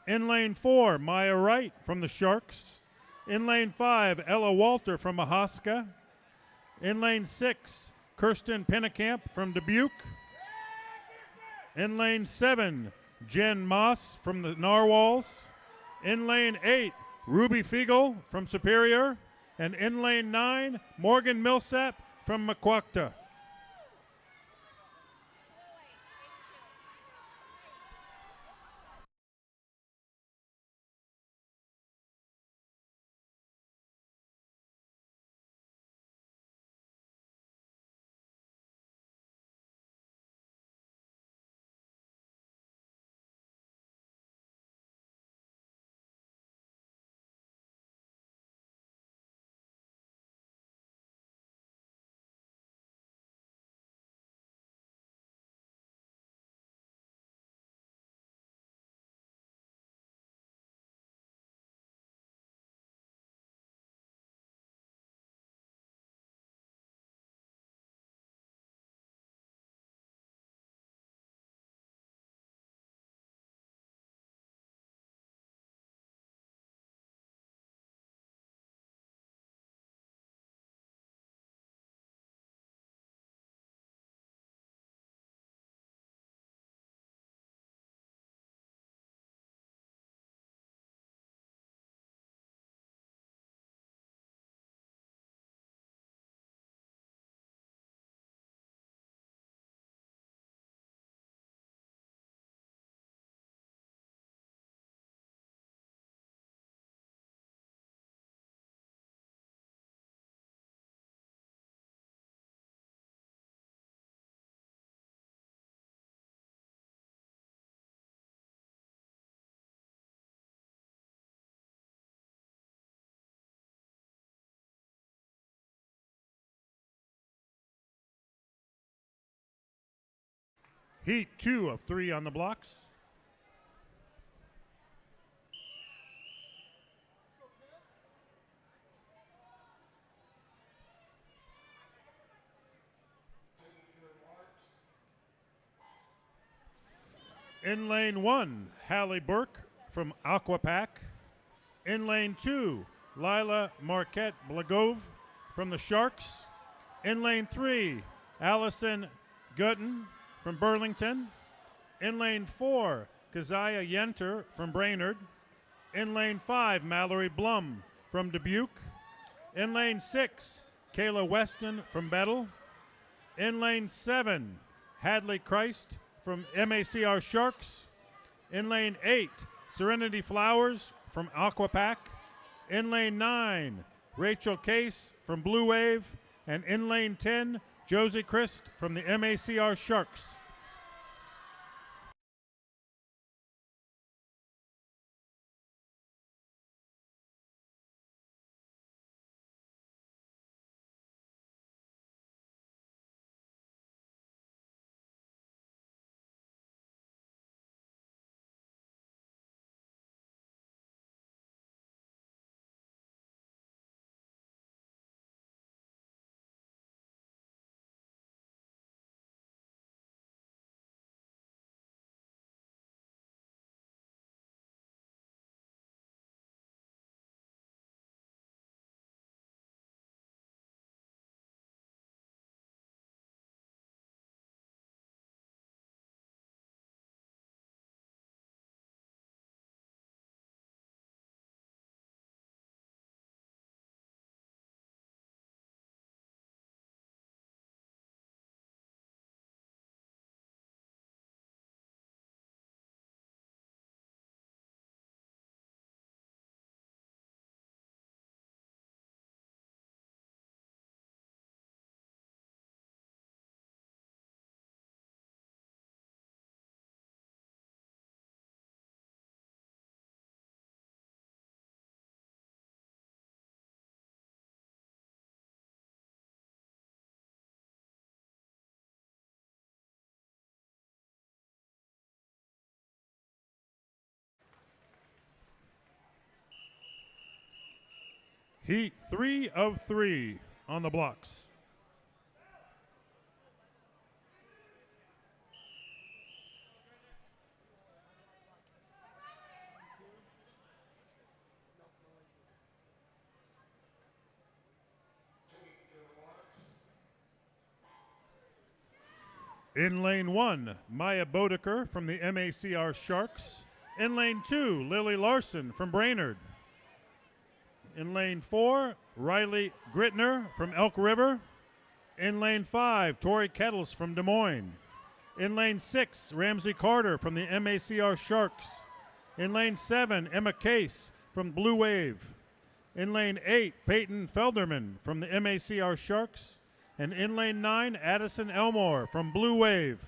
G: In lane 4, Maya Wright from the Sharks. In lane 5, Ella Walter from Mahaska. In lane 6, Kirsten Pennekamp from Dubuque. In lane 7, Jen Moss from the Narwhals. In lane 8, Ruby Fiegel from Superior. And in lane 9, Morgan Millsap from Mequocta. Heat 2 of 3 on the blocks. In lane 1, Hallie Burke from Aquapack. In lane 2, Lila Marquette Blagove from the Sharks. In lane 3, Allison Gutton from Burlington. In lane 4, Keziah Yenter from Brainerd. In lane 5, Mallory Blum from Dubuque. In lane 6, Kayla Weston from Bettle. In lane 7, Hadley Christ from MACR Sharks. In lane 8, Serenity Flowers from Aquapack. In lane 9, Rachel Case from Blue Wave. And in lane 10, Josie Christ from the MACR Sharks. Heat 3 of 3 on the blocks. In lane 1, Maya Bodeker from the MACR Sharks. In lane 2, Lily Larson from Brainerd. In lane 4, Riley Gritner from Elk River. In lane 5, Tori Kettles from Des Moines. In lane 6, Ramsey Carter from the MACR Sharks. In lane 7, Emma Case from Blue Wave. In lane 8, Peyton Felderman from the MACR Sharks. And in lane 9, Addison Elmore from Blue Wave.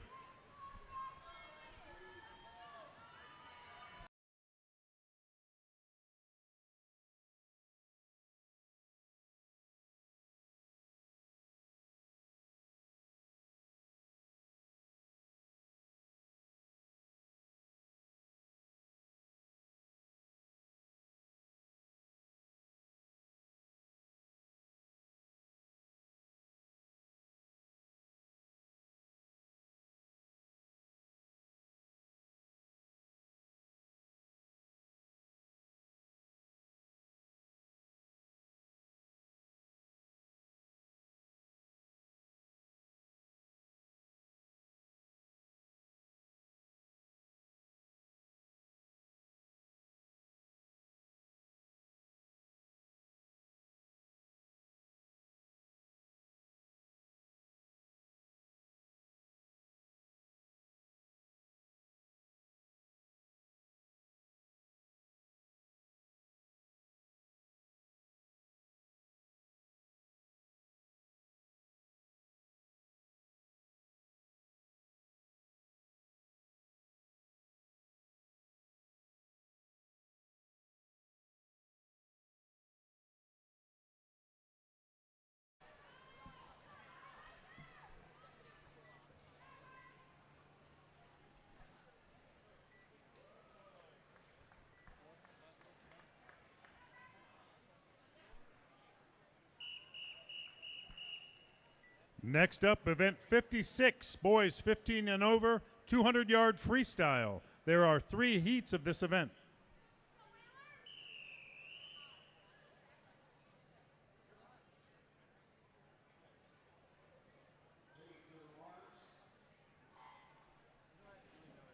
G: Next up, event 56, boys 15 and over, 200-yard freestyle. There are 3 heats of this event.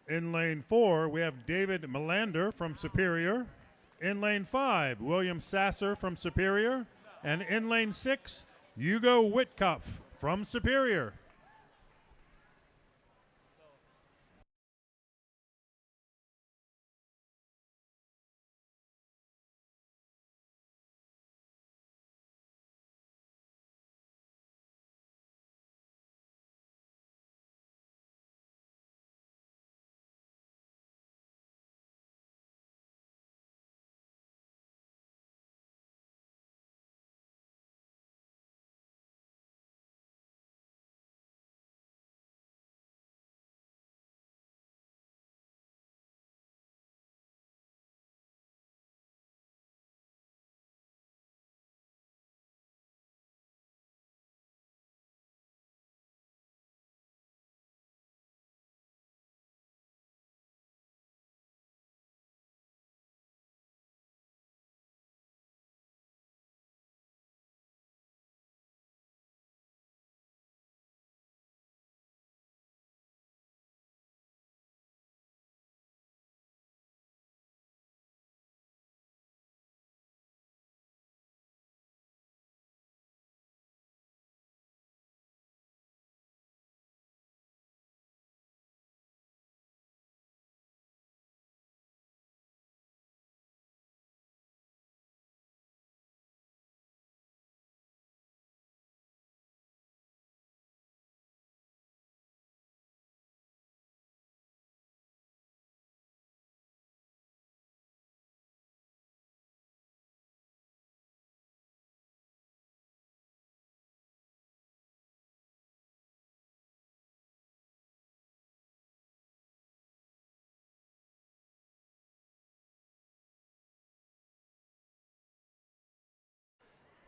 G: In lane 4, we have David Melander from Superior. In lane 5, William Sasser from Superior. And in lane 6, Hugo Whitkopf from Superior.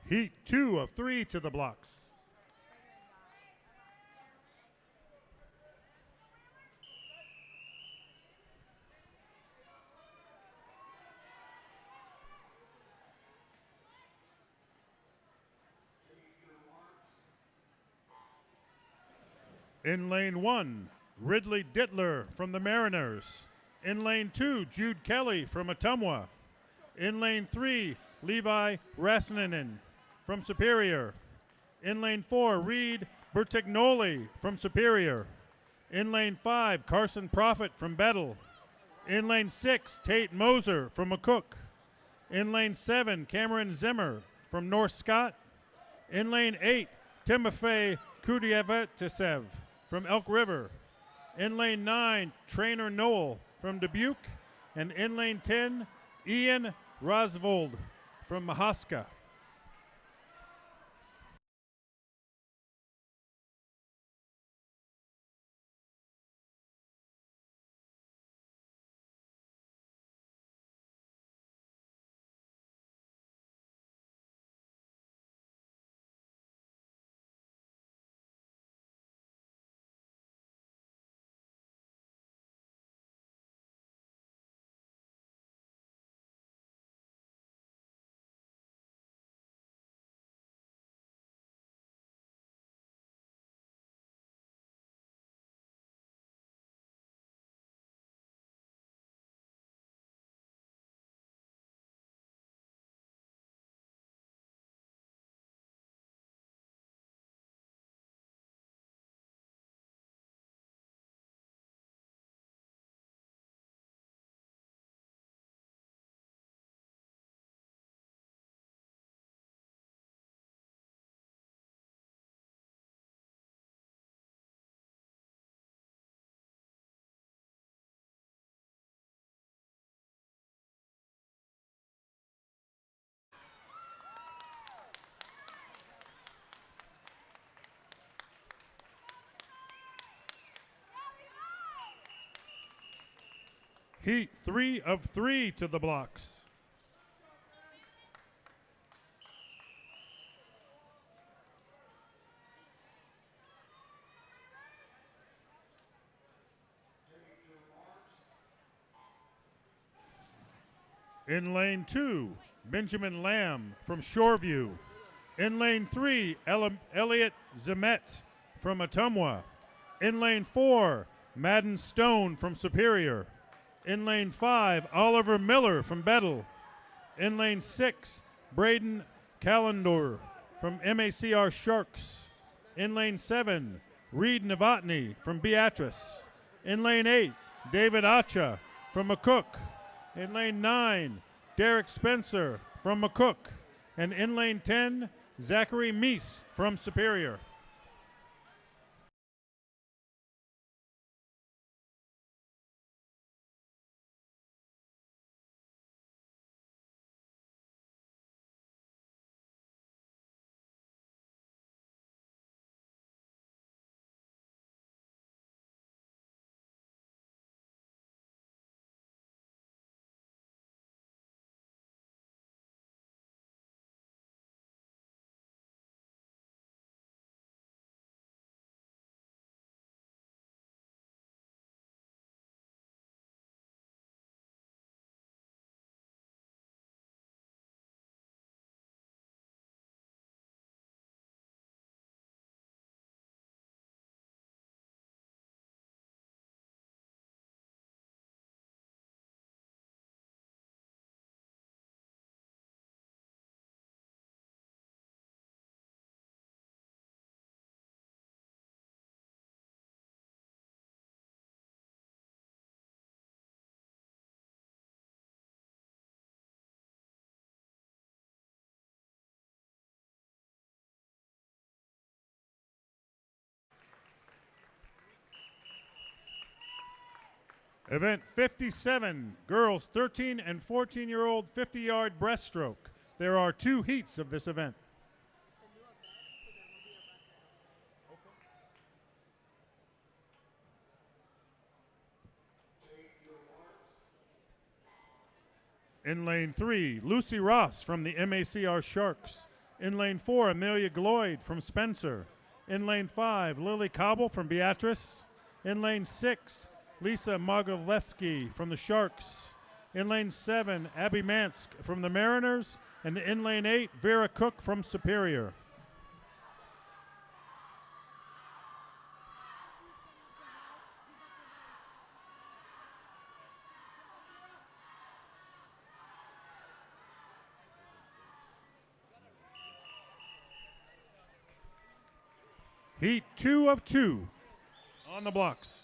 G: Heat 2 of 3 to the blocks. In lane 1, Ridley Dittler from the Mariners. In lane 2, Jude Kelly from Atumwa. In lane 3, Levi Rasnanen from Superior. In lane 4, Reed Bertignoli from Superior. In lane 5, Carson Profit from Bettel. In lane 6, Tate Moser from McCook. In lane 7, Cameron Zimmer from North Scott. In lane 8, Timofey Kudievetsev from Elk River. In lane 9, Trainer Noel from Dubuque. And in lane 10, Ian Rosvold from Mahaska. Heat 3 of 3 to the blocks. In lane 2, Benjamin Lamb from Shoreview. In lane 3, Elliot Zemet from Ottumwa. In lane 4, Madden Stone from Superior. In lane 5, Oliver Miller from Bettle. In lane 6, Braden Calendar from MACR Sharks. In lane 7, Reed Novotny from Beatrice. In lane 8, David Acha from McCook. In lane 9, Derek Spencer from McCook. And in lane 10, Zachary Meese from Superior. Event 57, girls 13 and 14-year-old 50-yard breaststroke. There are 2 heats of this event. In lane 3, Lucy Ross from the MACR Sharks. In lane 4, Amelia Gloyd from Spencer. In lane 5, Lily Cobble from Beatrice. In lane 6, Lisa Mogilewski from the Sharks. In lane 7, Abby Mansk from the Mariners. And in lane 8, Vera Cook from Superior. Heat 2 of 2 on the blocks.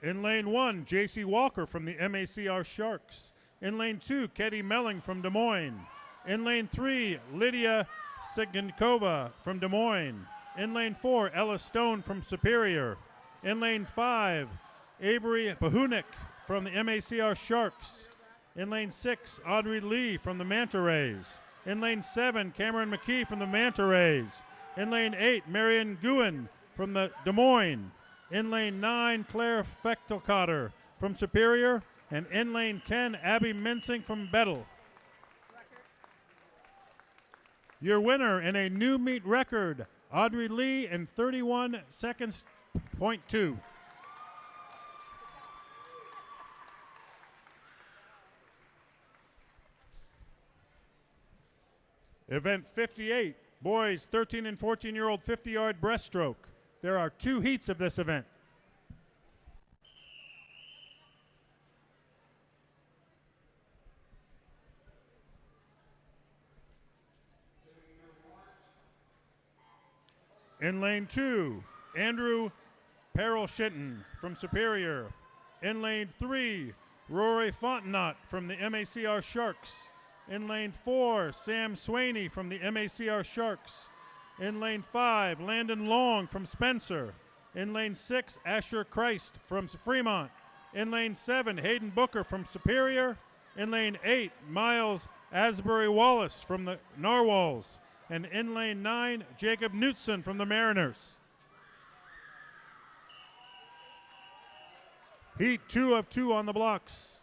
G: In lane 1, J.C. Walker from the MACR Sharks. In lane 2, Ketty Melling from Des Moines. In lane 3, Lydia Sigankova from Des Moines. In lane 4, Ella Stone from Superior. In lane 5, Avery Pahunik from the MACR Sharks. In lane 6, Audrey Lee from the Manta Rays. In lane 7, Cameron McKee from the Manta Rays. In lane 8, Marion Guin from the Des Moines. In lane 9, Claire Fechtelcotter from Superior. And in lane 10, Abby Mincing from Bettle. Your winner in a new meet record, Audrey Lee in 31 seconds, .2. Event 58, boys 13 and 14-year-old 50-yard breaststroke. There are 2 heats of this event. In lane 2, Andrew Perel-Shinton from Superior. In lane 3, Rory Fontenot from the MACR Sharks. In lane 4, Sam Swaney from the MACR Sharks. In lane 5, Landon Long from Spencer. In lane 6, Asher Christ from Fremont. In lane 7, Hayden Booker from Superior. In lane 8, Miles Asbury Wallace from the Narwhals. And in lane 9, Jacob Knutson from the Mariners. Heat 2 of 2 on the blocks.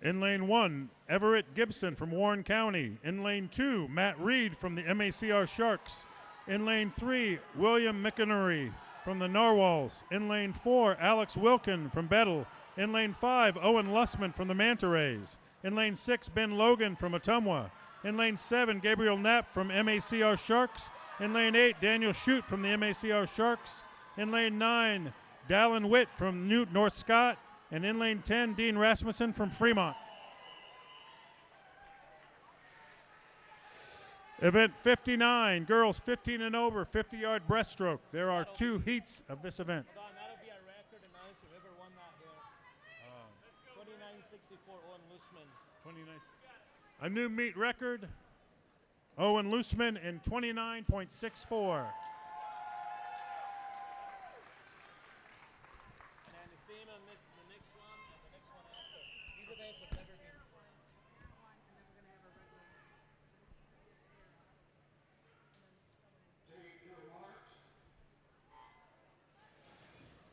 G: In lane 1, Everett Gibson from Warren County. In lane 2, Matt Reed from the MACR Sharks. In lane 3, William McInerney from the Narwhals. In lane 4, Alex Wilkin from Bettle. In lane 5, Owen Lussman from the Manta Rays. In lane 6, Ben Logan from Ottumwa. In lane 7, Gabriel Knapp from MACR Sharks. In lane 8, Daniel Shute from the MACR Sharks. In lane 9, Dallin Witt from North Scott. And in lane 10, Dean Rasmussen from Fremont. Event 59, girls 15 and over, 50-yard breaststroke. There are 2 heats of this event.
A: Hold on, that'll be a record announce whoever won that here. 29.64 Owen Lussman.
G: 29. A new meet record, Owen Lussman in 29.64.
A: And the same on this, the next one and the next one after. These events have never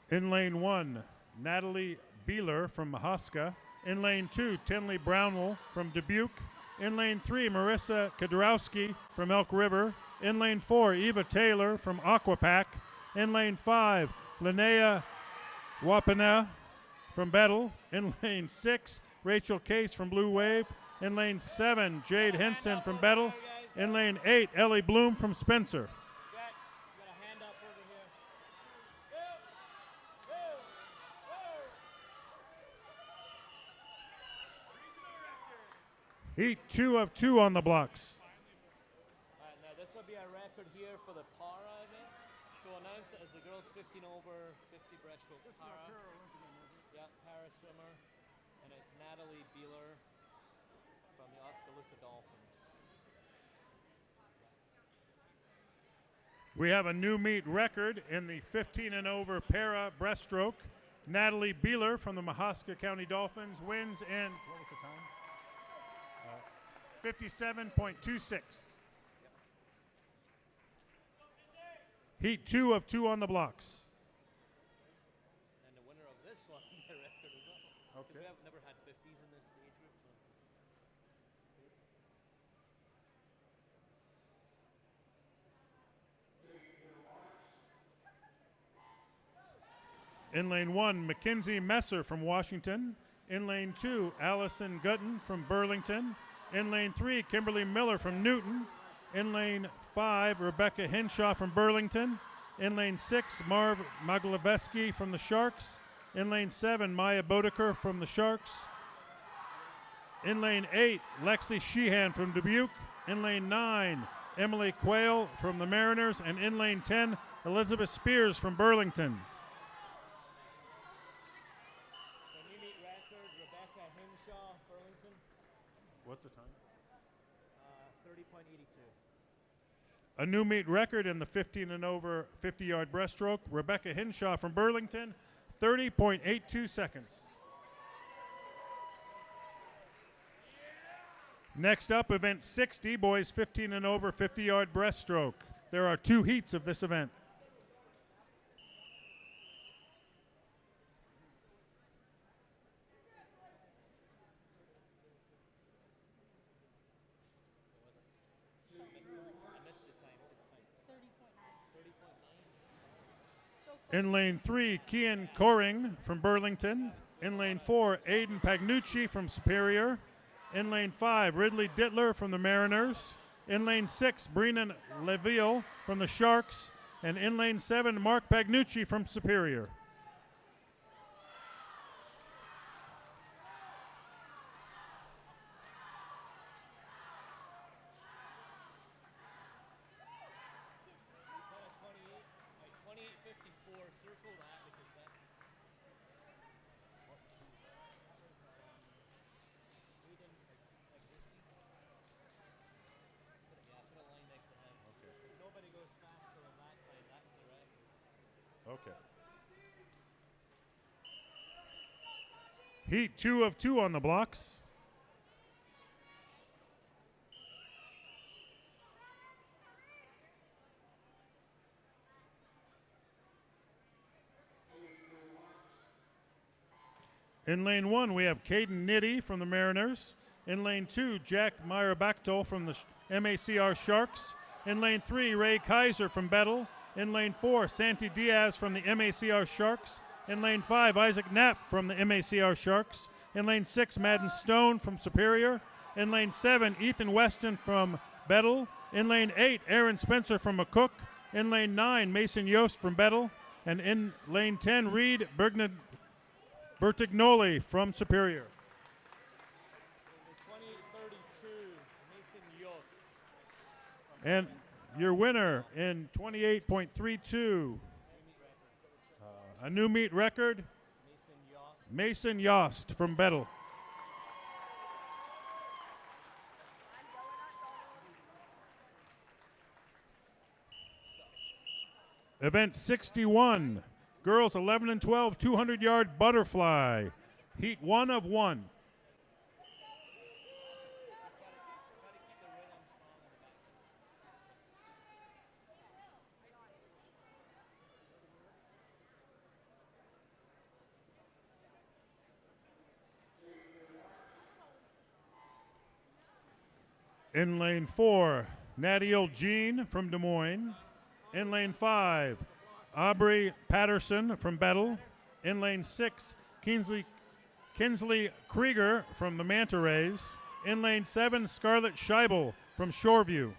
A: been.
G: In lane 1, Natalie Beeler from Mahaska. In lane 2, Tinley Brownell from Dubuque. In lane 3, Marissa Kadrowski from Elk River. In lane 4, Eva Taylor from Aquapack. In lane 5, Linnea Wapana from Bettle. In lane 6, Rachel Case from Blue Wave. In lane 7, Jade Henson from Bettle. In lane 8, Ellie Bloom from Spencer.
A: Jack, you got a hand up over here.
G: Heat 2 of 2 on the blocks.
A: All right, now this will be a record here for the para event. So announce it as the girls 15 over 50 breaststroke para. Yeah, para swimmer. And it's Natalie Beeler from the Oskaloosa Dolphins.
G: We have a new meet record in the 15 and over para breaststroke. Natalie Beeler from the Mahaska County Dolphins wins in, what was the time? 57.26. Heat 2 of 2 on the blocks.
A: And the winner of this one, the record as well.
G: Okay.
A: We have never had 50s in this age group. So
G: In lane 1, Mackenzie Messer from Washington. In lane 2, Allison Gutton from Burlington. In lane 3, Kimberly Miller from Newton. In lane 5, Rebecca Henshaw from Burlington. In lane 6, Marv Magleveski from the Sharks. In lane 7, Maya Bodeker from the Sharks. In lane 8, Lexi Sheehan from Dubuque. In lane 9, Emily Quayle from the Mariners. And in lane 10, Elizabeth Spears from Burlington.
A: the new meet record, Rebecca Henshaw, Burlington,
G: What's the time?
A: 30.82.
G: A new meet record in the 15 and over 50-yard breaststroke. Rebecca Henshaw from Burlington, 30.82 seconds. Next up, event 60, boys 15 and over 50-yard breaststroke. There are 2 heats of this event. In lane 3, Kian Coring from Burlington. In lane 4, Aiden Pagnucci from Superior. In lane 5, Ridley Dittler from the Mariners. In lane 6, Brennan Leveille from the Sharks. And in lane 7, Mark Pagnucci from Superior. Okay. Heat 2 of 2 on the blocks. In lane 1, we have Caden Nitty from the Mariners. In lane 2, Jack Meyer-Bechtel from the MACR Sharks. In lane 3, Ray Kaiser from Bettel. In lane 4, Santi Diaz from the MACR Sharks. In lane 5, Isaac Knapp from the MACR Sharks. In lane 6, Madden Stone from Superior. In lane 7, Ethan Weston from Bettel. In lane 8, Aaron Spencer from McCook. In lane 9, Mason Yost from Bettel. And in lane 10, Reed Bertignoli from Superior.
B: 2032, Mason Yost.
G: And your winner in 28.32, a new meet record, Mason Yost from Bettel. Event 61, girls 11 and 12, 200-yard butterfly, heat 1 of 1. In lane 4, Nadiel Jean from Des Moines. In lane 5, Aubrey Patterson from Bettel. In lane 6, Kinsley Krieger from the Manta Rays. In lane 7, Scarlett Scheibel from Shoreview.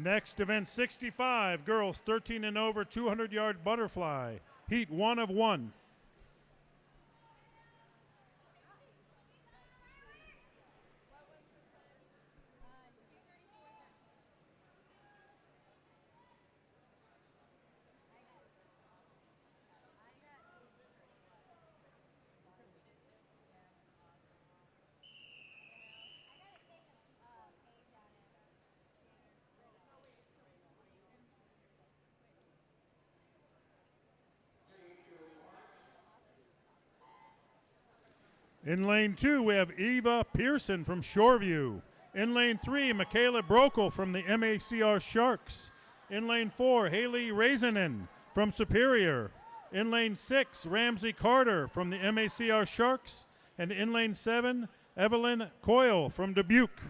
G: Next, event 65, girls 13 and over, 200-yard butterfly, heat 1 of 1. In lane 2, we have Eva Pearson from Shoreview. In lane 3, Michaela Brokel from the MACR Sharks. In lane 4, Haley Raisinin from Superior. In lane 6, Ramsey Carter from the MACR Sharks. And in lane 7, Evelyn Coyle from Dubuque.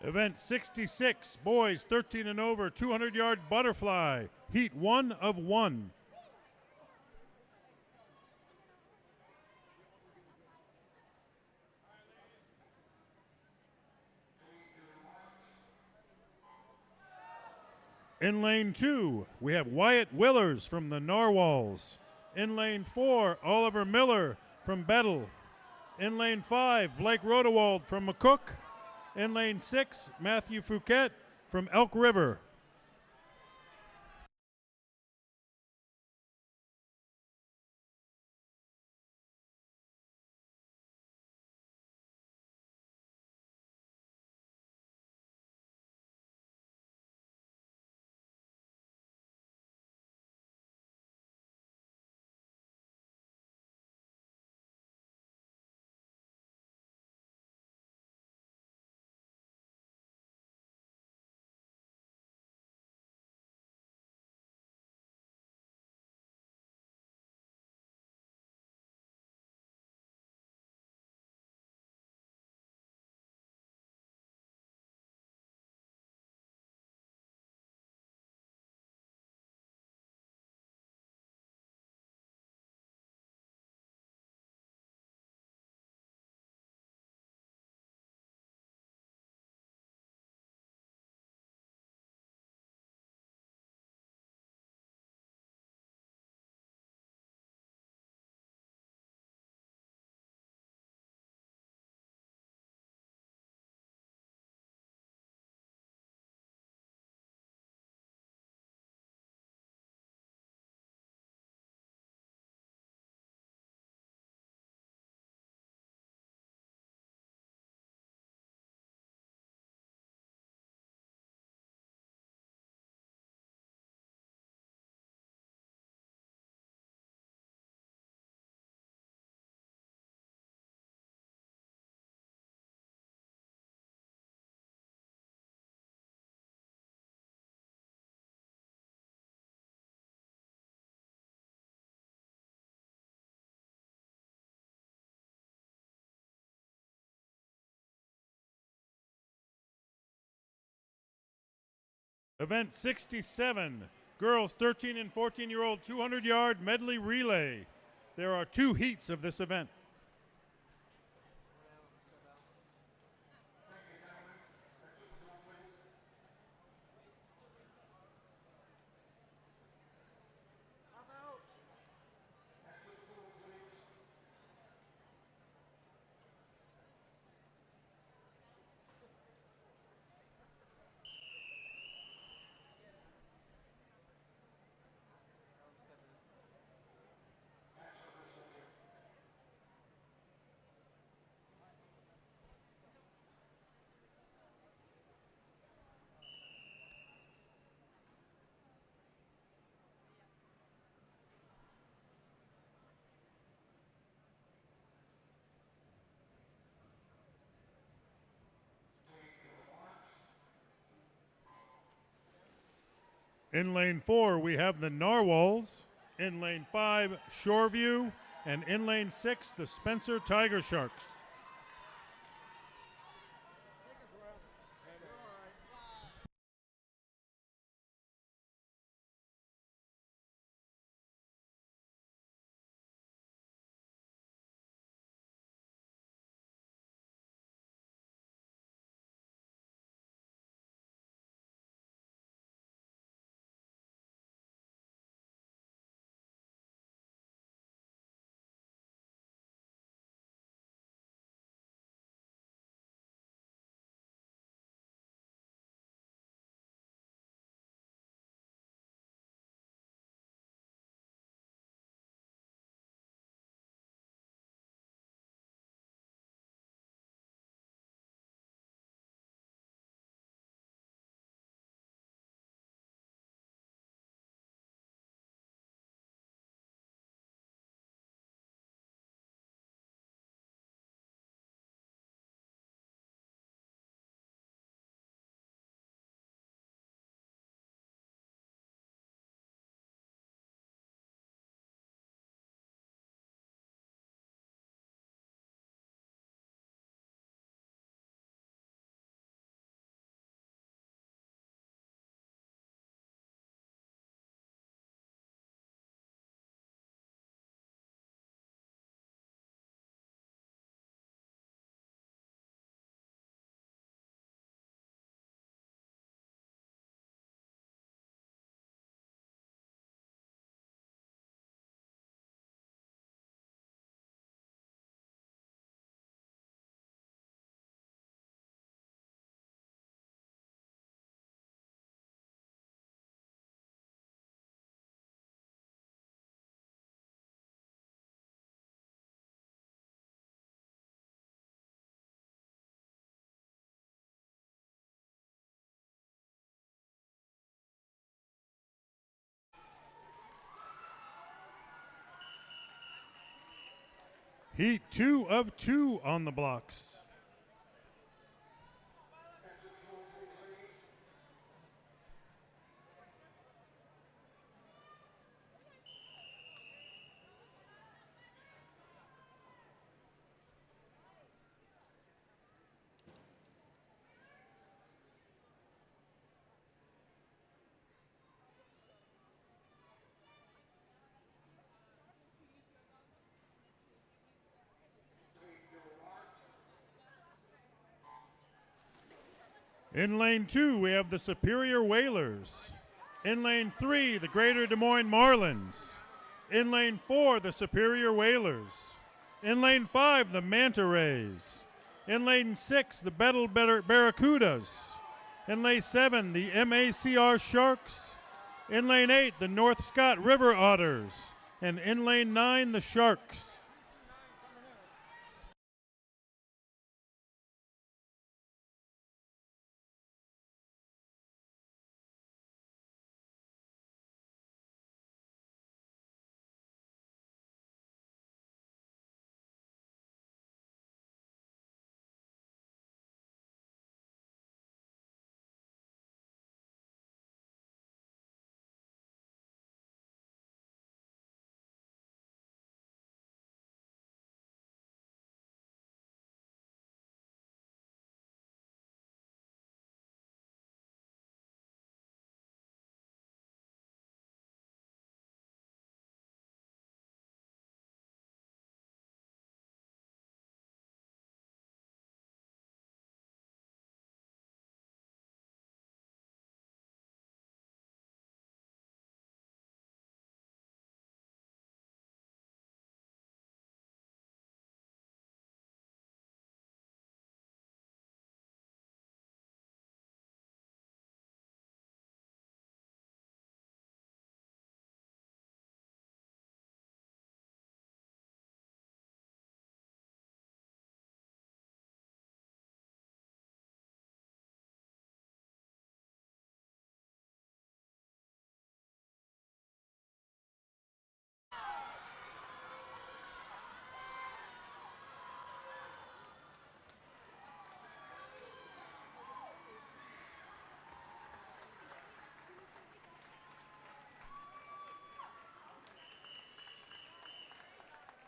G: Event 66, boys 13 and over, 200-yard butterfly, heat 1 of 1. In lane 2, we have Wyatt Willers from the Narwhals. In lane 4, Oliver Miller from Bettle. In lane 5, Blake Rodewald from McCook. In lane 6, Matthew Fouquet from Elk River. Event 67, girls 13 and 14-year-old 200-yard medley relay. There are 2 heats of this event. In lane 4, we have the Narwhals. In lane 5, Shoreview. And in lane 6, the Spencer Tiger Sharks. Heat 2 of 2 on the blocks. In lane 2, we have the Superior Whalers. In lane 3, the Greater Des Moines Marlins. In lane 4, the Superior Whalers. In lane 5, the Manta Rays. In lane 6, the Battle Barracudas. In lane 7, the MACR Sharks. In lane 8, the North Scott River Otters. And in lane 9, the Sharks.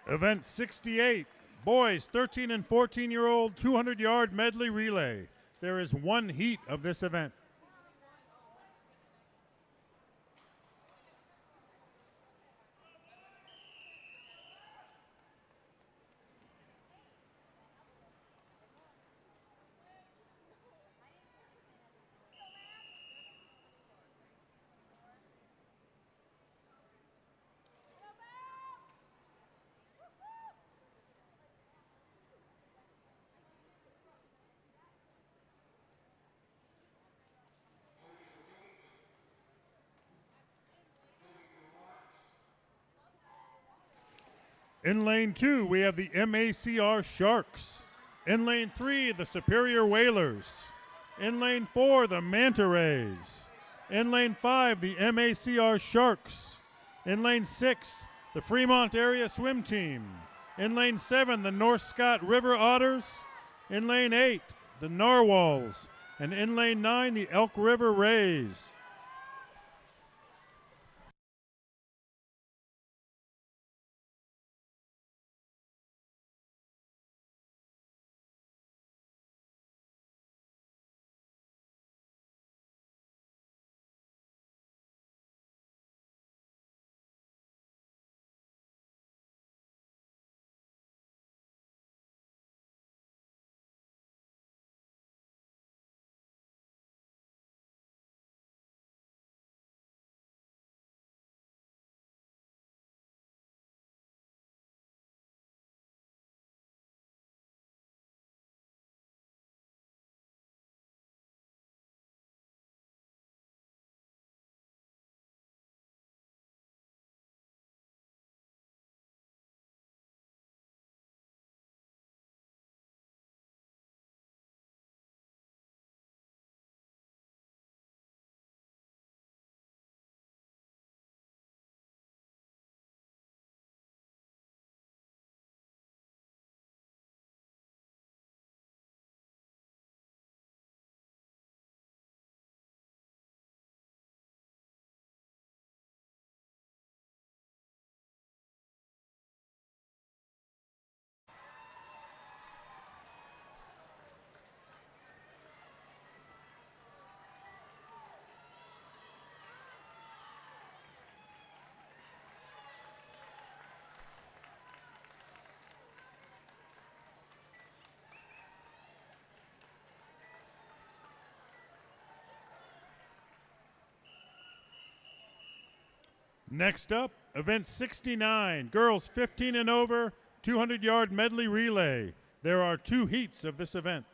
G: Event 68, boys 13 and 14-year-old 200-yard medley relay. There is one heat of this event. In lane 2, we have the MACR Sharks. In lane 3, the Superior Whalers. In lane 4, the Manta Rays. In lane 5, the MACR Sharks. In lane 6, the Fremont Area Swim Team. In lane 7, the North Scott River Otters. In lane 8, the Narwhals. And in lane 9, the Elk River Rays. Next up, event 69, girls 15 and over, 200-yard medley relay. There are 2 heats of this event.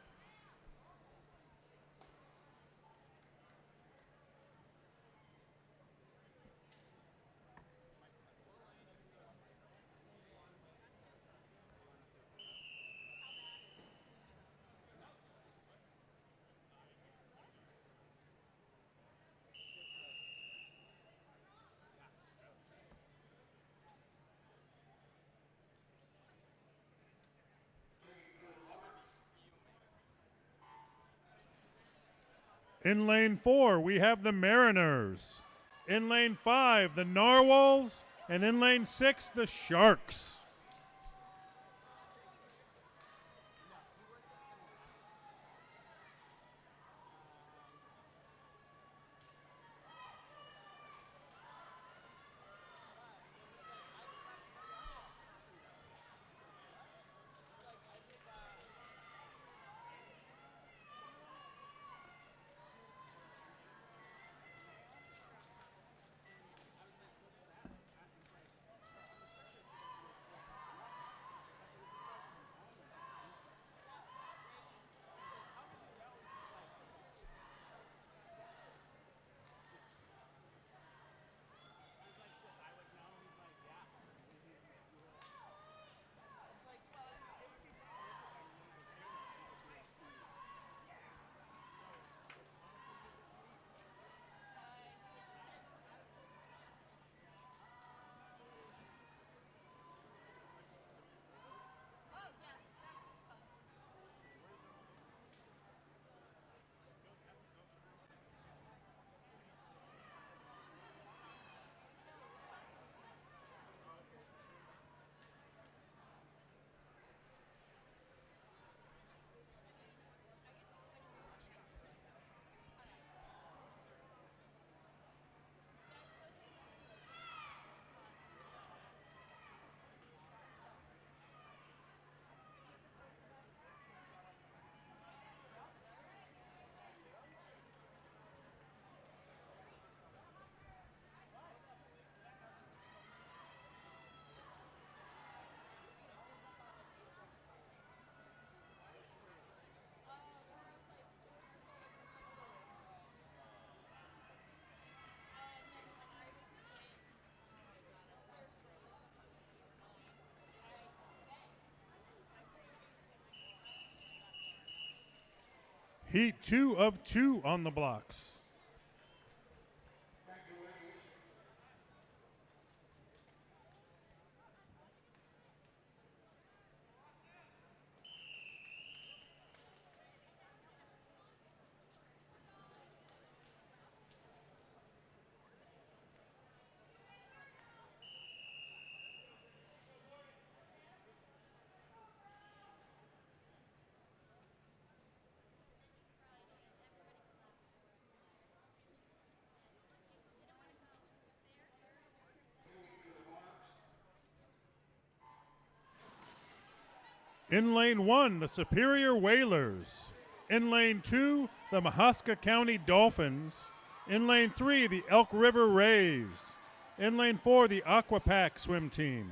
G: In lane 4, we have the Mariners. In lane 5, the Narwhals. And in lane 6, the Sharks. Heat 2 of 2 on the blocks. In lane 1, the Superior Whalers. In lane 2, the Mahaska County Dolphins. In lane 3, the Elk River Rays. In lane 4, the Aquapack Swim Team.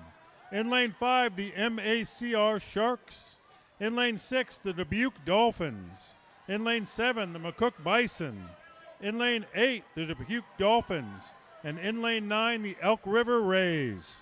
G: In lane 5, the MACR Sharks. In lane 6, the Dubuque Dolphins. In lane 7, the McCook Bison. In lane 8, the Dubuque Dolphins. And in lane 9, the Elk River Rays.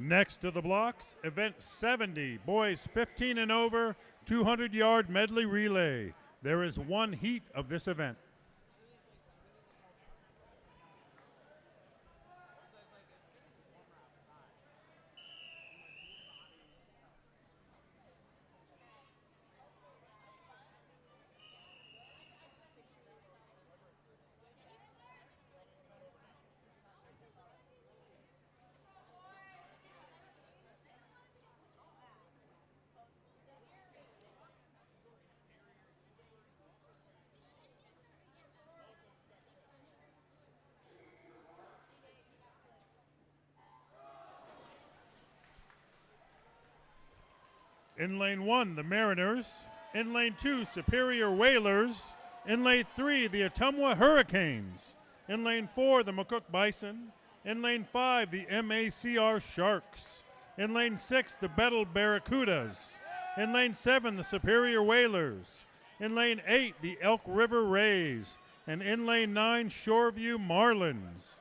G: Next to the blocks, event 70, boys 15 and over, 200-yard medley relay. There is one heat of this event. In lane 1, the Mariners. In lane 2, Superior Whalers. In lane 3, the Ottumwa Hurricanes. In lane 4, the McCook Bison. In lane 5, the MACR Sharks. In lane 6, the Bettle Barracudas. In lane 7, the Superior Whalers. In lane 8, the Elk River Rays. And in lane 9, Shoreview Marlins.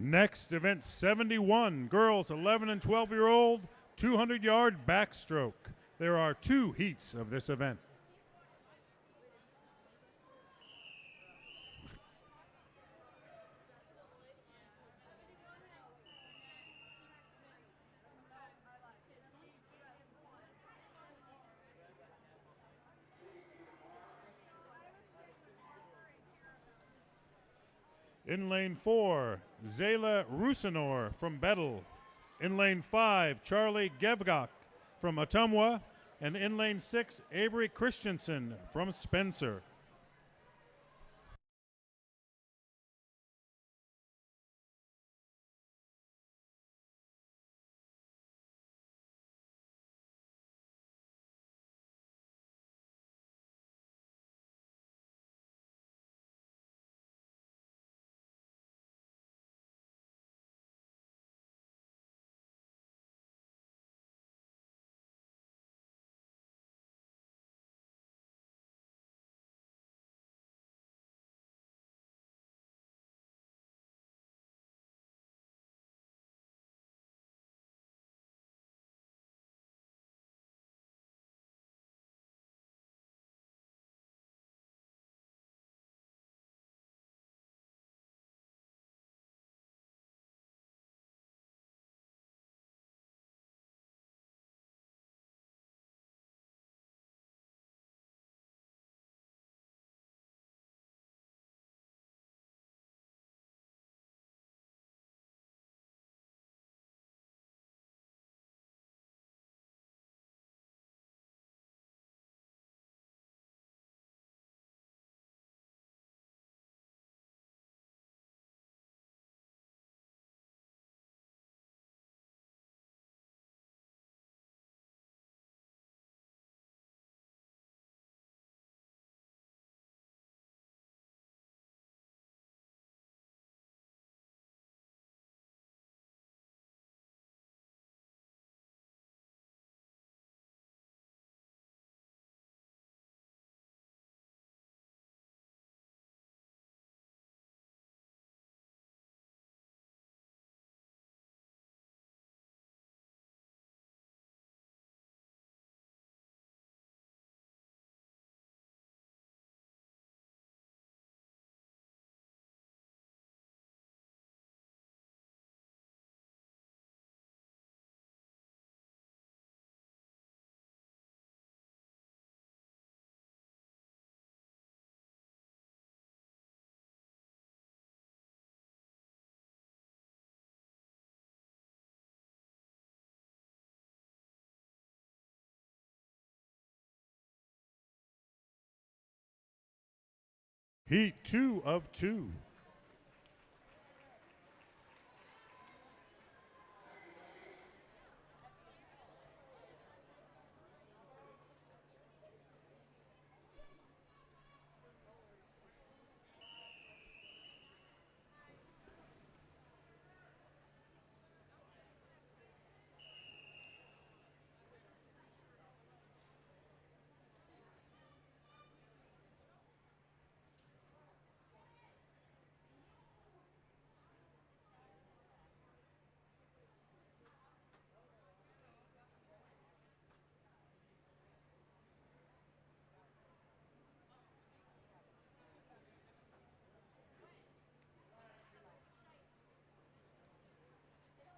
G: Next, event 71, girls 11 and 12-year-old, 200-yard backstroke. There are 2 heats of this event. In lane 4, Zayla Rusinor from Bettle. In lane 5, Charlie Gevgok from Ottumwa. And in lane 6, Avery Christensen from Spencer. Heat 2 of 2.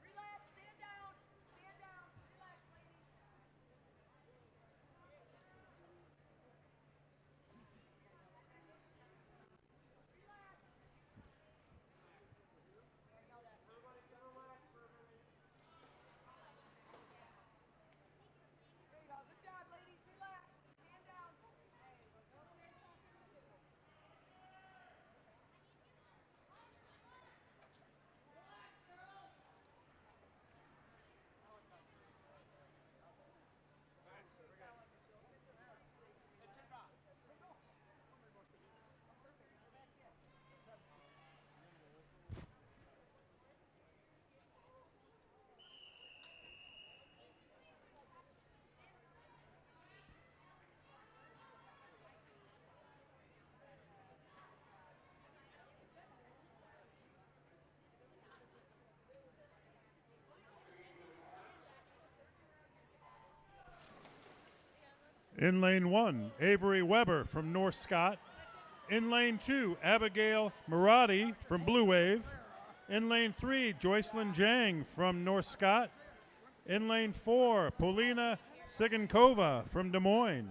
D: Relax, stand down. Stand down. Relax, ladies. There you go. Good job, ladies. Relax. Stand down.
G: In lane 1, Avery Weber from North Scott. In lane 2, Abigail Murati from Blue Wave. In lane 3, Joycelyn Jang from North Scott. In lane 4, Polina Sigankova from Des Moines.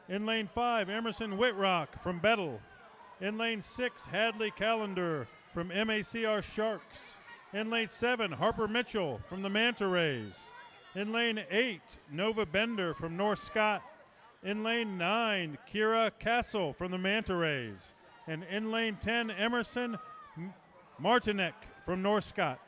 G: In lane 5, Emerson Whitrock from Bettle. In lane 6, Hadley Callender from MACR Sharks. In lane 7, Harper Mitchell from the Manta Rays. In lane 8, Nova Bender from North Scott. In lane 9, Kira Castle from the Manta Rays. And in lane 10, Emerson Martinek from North Scott.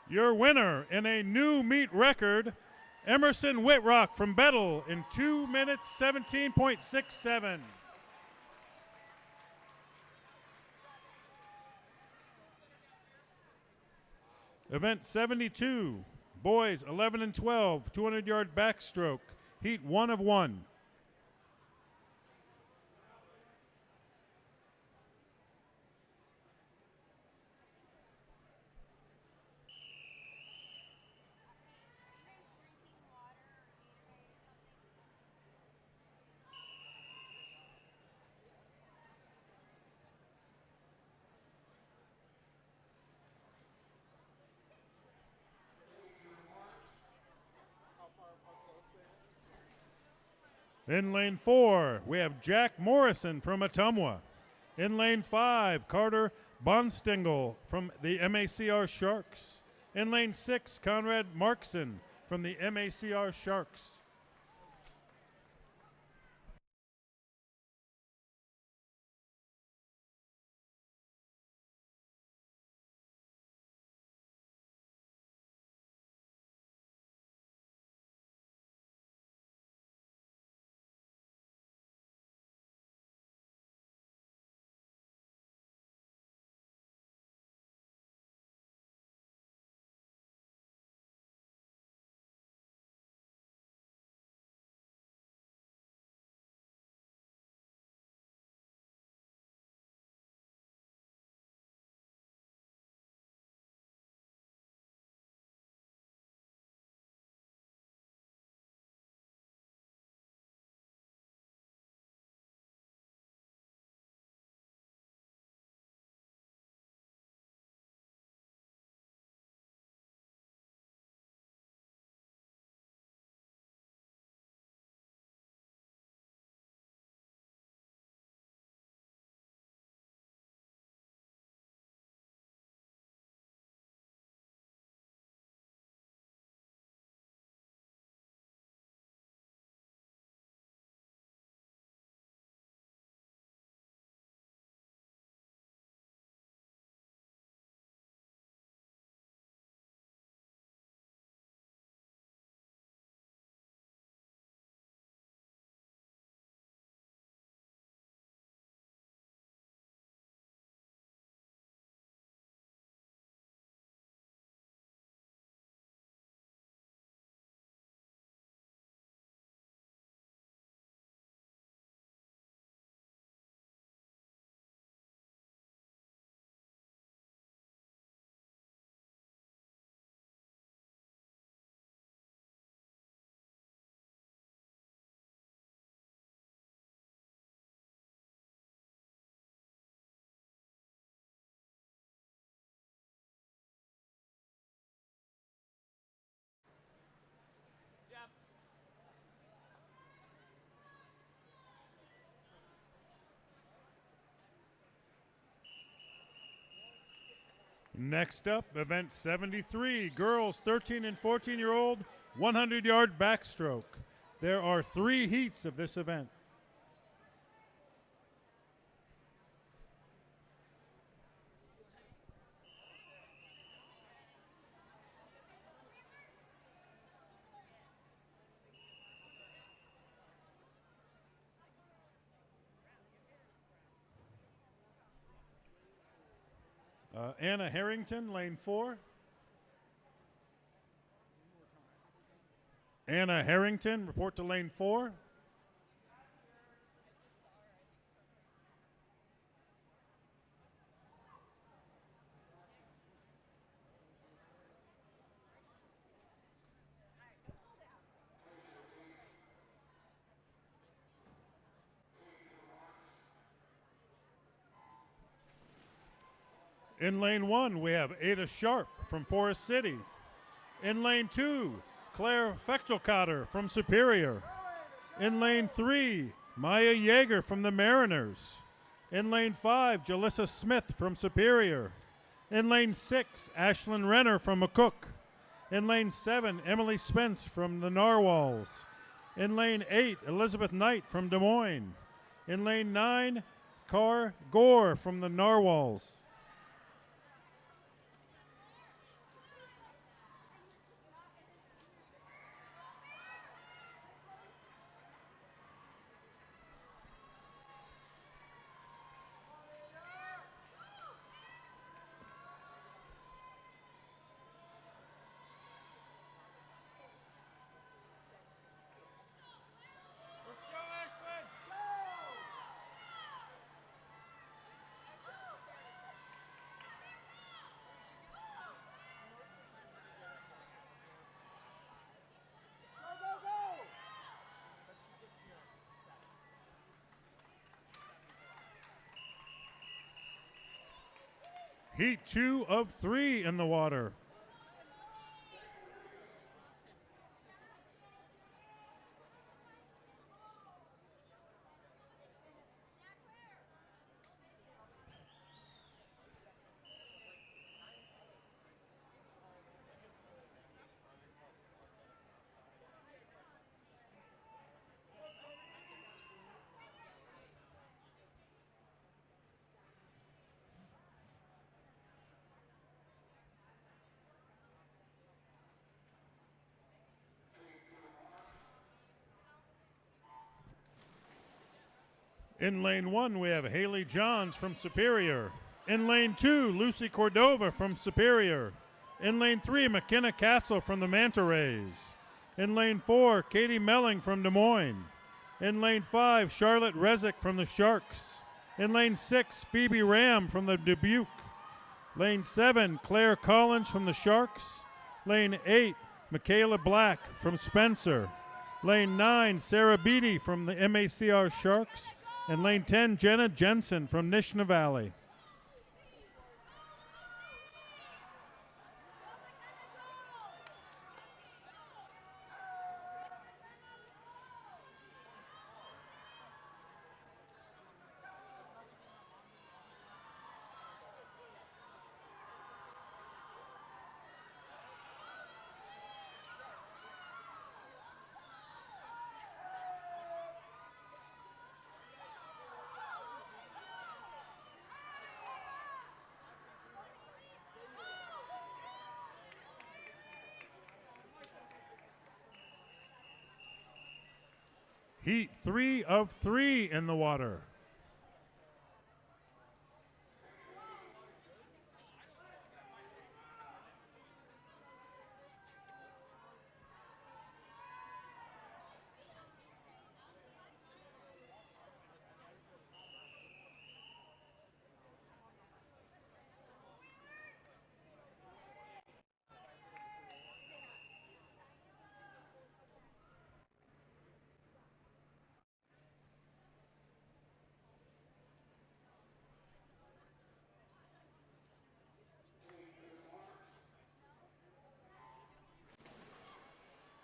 G: Your winner in a new meet record, Emerson Whitrock from Bettle in 2 minutes 17.67. Event 72, boys 11 and 12, 200-yard backstroke, heat 1 of 1. In lane 4, we have Jack Morrison from Ottumwa. In lane 5, Carter Bonstengel from the MACR Sharks. In lane 6, Conrad Markson from the MACR Sharks. Next up, event 73, girls 13 and 14-year-old, 100-yard backstroke. There are 3 heats of this event. Anna Harrington, lane 4. Anna Harrington, report to lane 4. In lane 1, we have Ada Sharp from Forest City. In lane 2, Claire Fechtelkotter from Superior. In lane 3, Maya Yeager from the Mariners. In lane 5, Jalissa Smith from Superior. In lane 6, Ashlyn Renner from McCook. In lane 7, Emily Spence from the Narwhals. In lane 8, Elizabeth Knight from Des Moines. In lane 9, Carr Gore from the Narwhals. Heat 2 of 3 in the water. In lane 1, we have Haley Johns from Superior. In lane 2, Lucy Cordova from Superior. In lane 3, McKenna Castle from the Manta Rays. In lane 4, Katie Melling from Des Moines. In lane 5, Charlotte Rezick from the Sharks. In lane 6, Phoebe Ram from the Dubuque. Lane 7, Claire Collins from the Sharks. Lane 8, Michaela Black from Spencer. Lane 9, Sarah Beatty from the MACR Sharks. And lane 10, Jenna Jensen from Nishna Valley. Heat 3 of 3 in the water.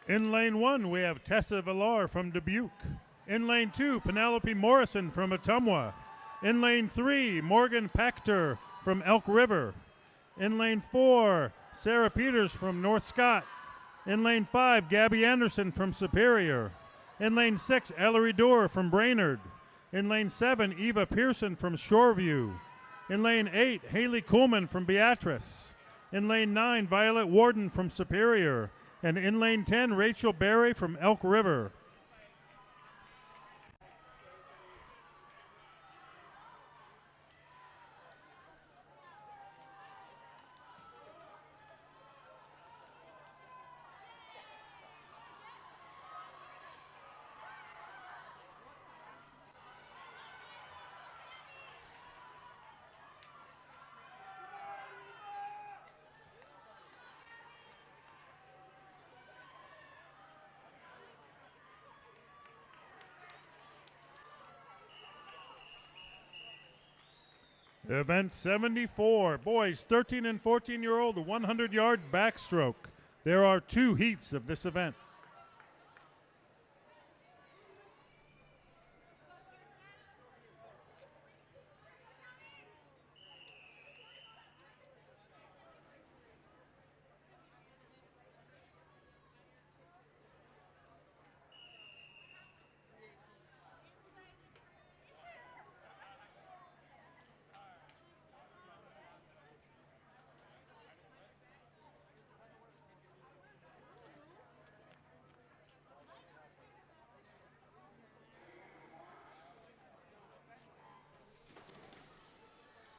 G: In lane 1, we have Tessa Villar from Dubuque. In lane 2, Penelope Morrison from Ottumwa. In lane 3, Morgan Pachter from Elk River. In lane 4, Sarah Peters from North Scott. In lane 5, Gabby Anderson from Superior. In lane 6, Ellery Dorr from Brainerd. In lane 7, Eva Pearson from Shoreview. In lane 8, Haley Kuhlman from Beatrice. In lane 9, Violet Warden from Superior. And in lane 10, Rachel Berry from Elk River. Event 74, boys 13 and 14-year-old 100-yard backstroke. There are 2 heats of this event.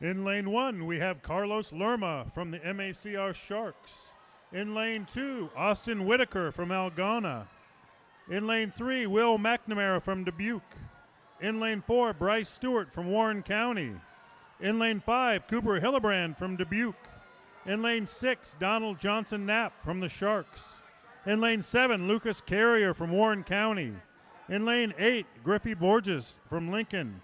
G: In lane 1, we have Carlos Lerma from the MACR Sharks. In lane 2, Austin Whitaker from Algona. In lane 3, Will McNamara from Dubuque. In lane 4, Bryce Stewart from Warren County. In lane 5, Cooper Hillebrand from Dubuque. In lane 6, Donald Johnson Knapp from the Sharks. In lane 7, Lucas Carrier from Warren County. In lane 8, Griffey Borges from Lincoln.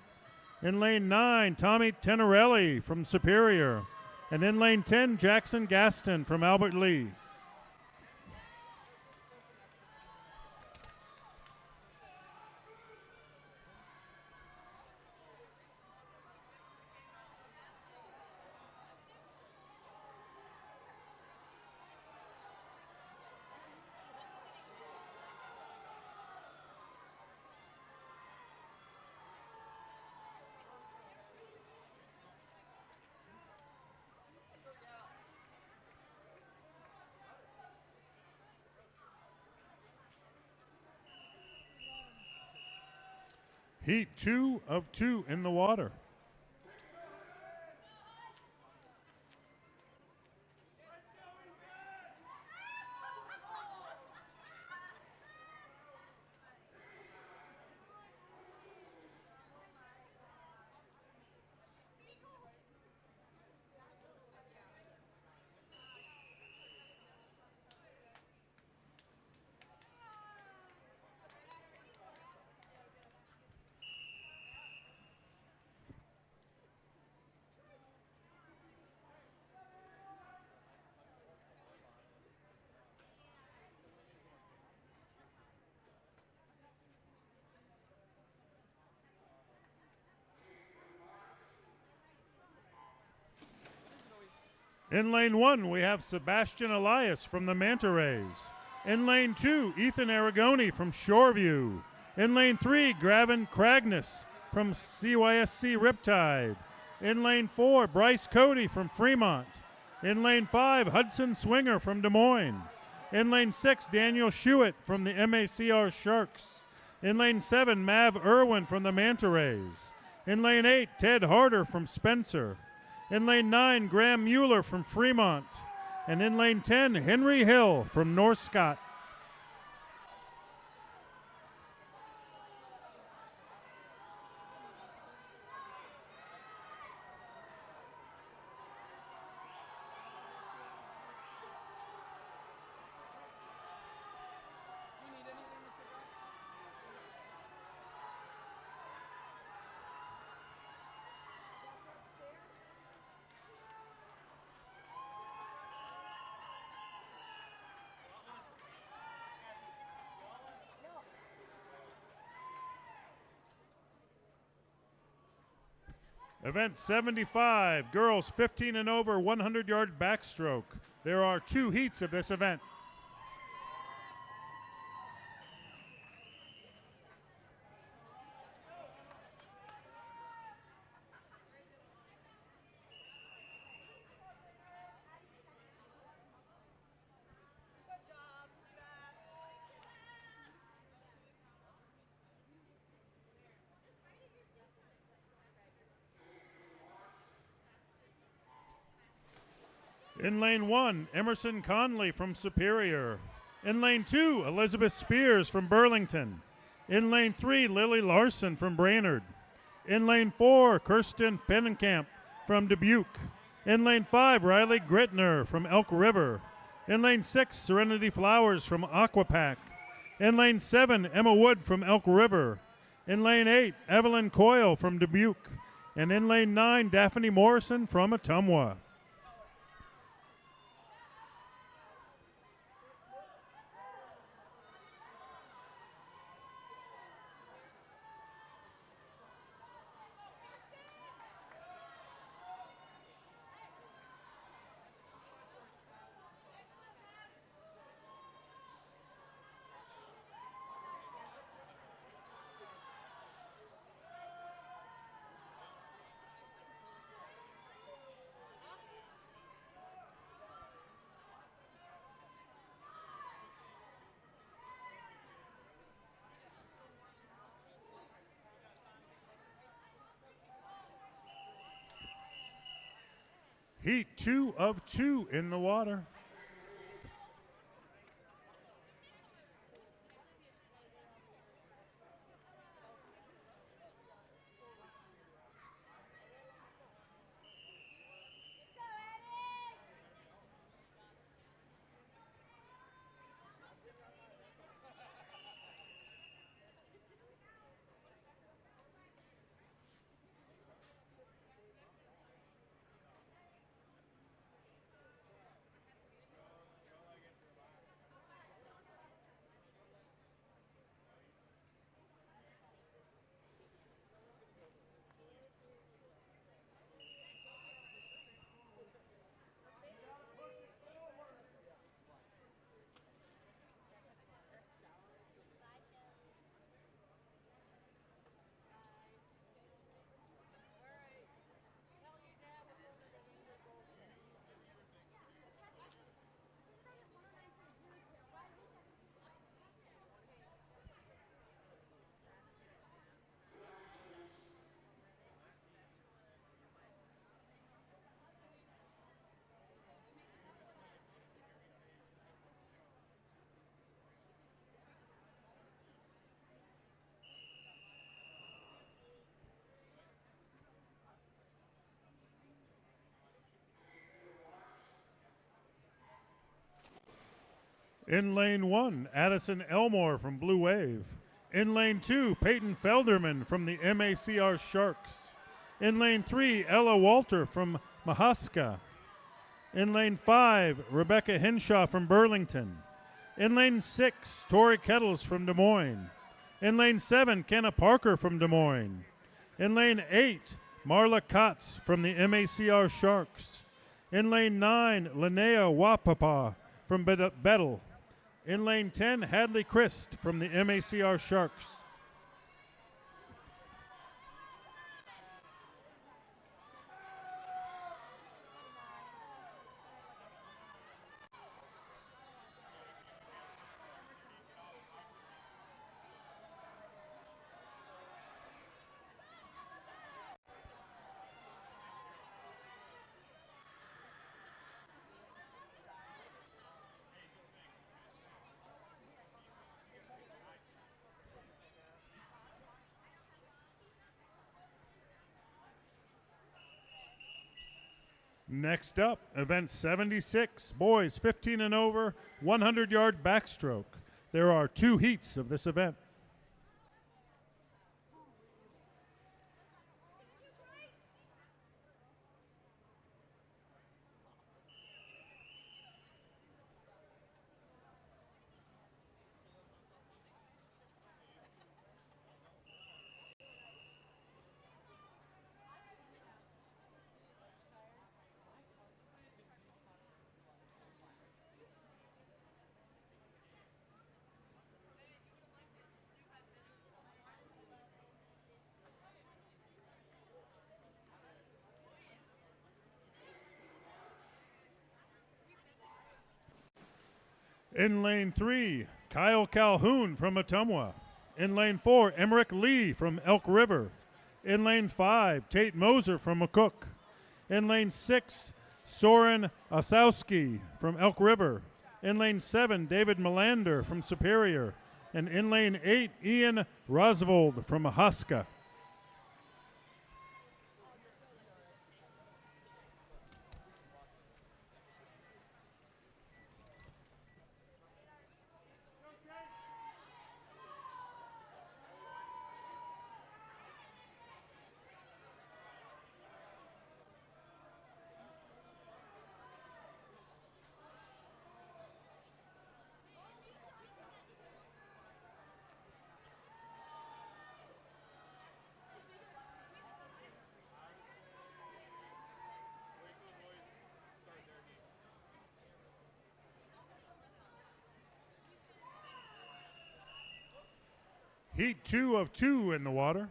G: In lane 9, Tommy Tenorelli from Superior. And in lane 10, Jackson Gaston from Albert Lee. Heat 2 of 2 in the water. In lane 1, we have Sebastian Elias from the Manta Rays. In lane 2, Ethan Aragoni from Shoreview. In lane 3, Gravin Cragness from CYSC Riptide. In lane 4, Bryce Cody from Fremont. In lane 5, Hudson Swinger from Des Moines. In lane 6, Daniel Schuett from the MACR Sharks. In lane 7, Mav Irwin from the Manta Rays. In lane 8, Ted Harder from Spencer. In lane 9, Graham Mueller from Fremont. And in lane 10, Henry Hill from North Scott. Event 75, girls 15 and over, 100-yard backstroke. There are 2 heats of this event. In lane 1, Emerson Conley from Superior. In lane 2, Elizabeth Spears from Burlington. In lane 3, Lily Larson from Brainerd. In lane 4, Kirsten Pennekamp from Dubuque. In lane 5, Riley Gritner from Elk River. In lane 6, Serenity Flowers from Aquapack. In lane 7, Emma Wood from Elk River. In lane 8, Evelyn Coyle from Dubuque. And in lane 9, Daphne Morrison from Ottumwa. Heat 2 of 2 in the water. In lane 1, Addison Elmore from Blue Wave. In lane 2, Peyton Felderman from the MACR Sharks. In lane 3, Ella Walter from Mahaska. In lane 5, Rebecca Henshaw from Burlington. In lane 6, Tori Kettles from Des Moines. In lane 7, Kenna Parker from Des Moines. In lane 8, Marla Kotz from the MACR Sharks. In lane 9, Linnea Wapapa from Bettle. In lane 10, Hadley Christ from the MACR Sharks. Next up, event 76, boys 15 and over, 100-yard backstroke. There are 2 heats of this event. In lane 3, Kyle Calhoun from Ottumwa. In lane 4, Emmerich Lee from Elk River. In lane 5, Tate Moser from McCook. In lane 6, Soren Osowski from Elk River. In lane 7, David Melander from Superior. And in lane 8, Ian Rosvold from Mahaska. Heat 2 of 2 in the water.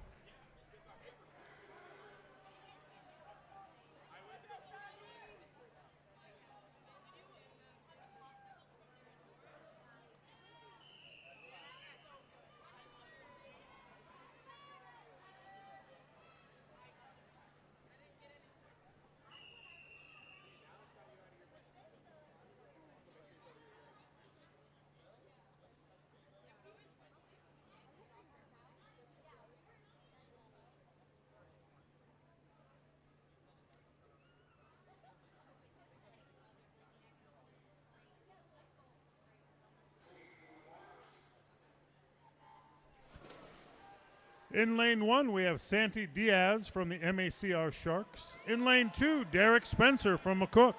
G: In lane 1, we have Santi Diaz from the MACR Sharks. In lane 2, Derek Spencer from McCook.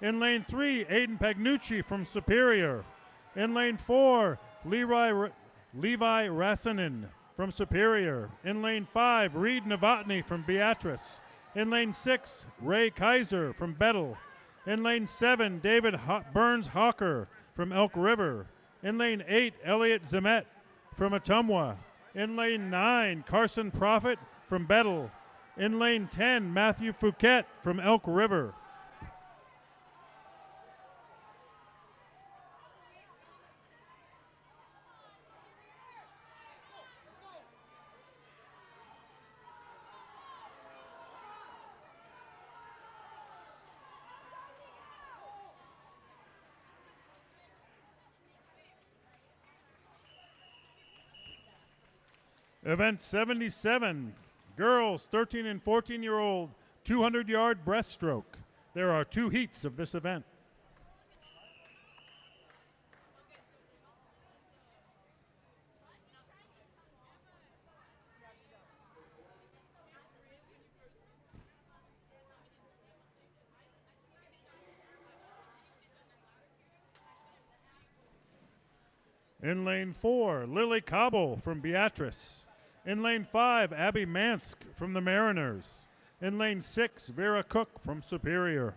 G: In lane 3, Aiden Pagnucci from Superior. In lane 4, Levi Rassanen from Superior. In lane 5, Reed Novotny from Beatrice. In lane 6, Ray Kaiser from Bettle. In lane 7, David Burns Hawker from Elk River. In lane 8, Elliot Zemet from Ottumwa. In lane 9, Carson Prophet from Bettle. In lane 10, Matthew Fouquet from Elk River. Event 77, girls 13 and 14-year-old, 200-yard breaststroke. There are 2 heats of this event. In lane 4, Lily Cabo from Beatrice. In lane 5, Abby Mansk from the Mariners. In lane 6, Vera Cook from Superior.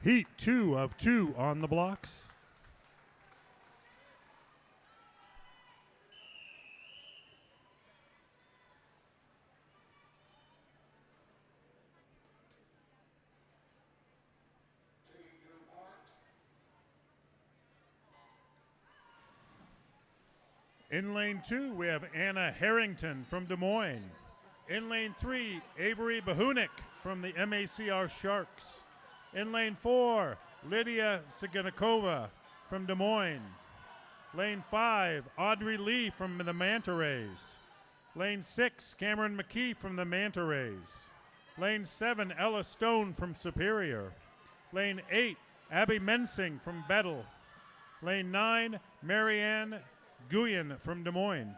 G: Heat 2 of 2 on the blocks. In lane 2, we have Anna Harrington from Des Moines. In lane 3, Avery Bahunik from the MACR Sharks. In lane 4, Lydia Siganikova from Des Moines. Lane 5, Audrey Lee from the Manta Rays. Lane 6, Cameron McKee from the Manta Rays. Lane 7, Ella Stone from Superior. Lane 8, Abby Mensing from Bettel. Lane 9, Marianne Guyen from Des Moines.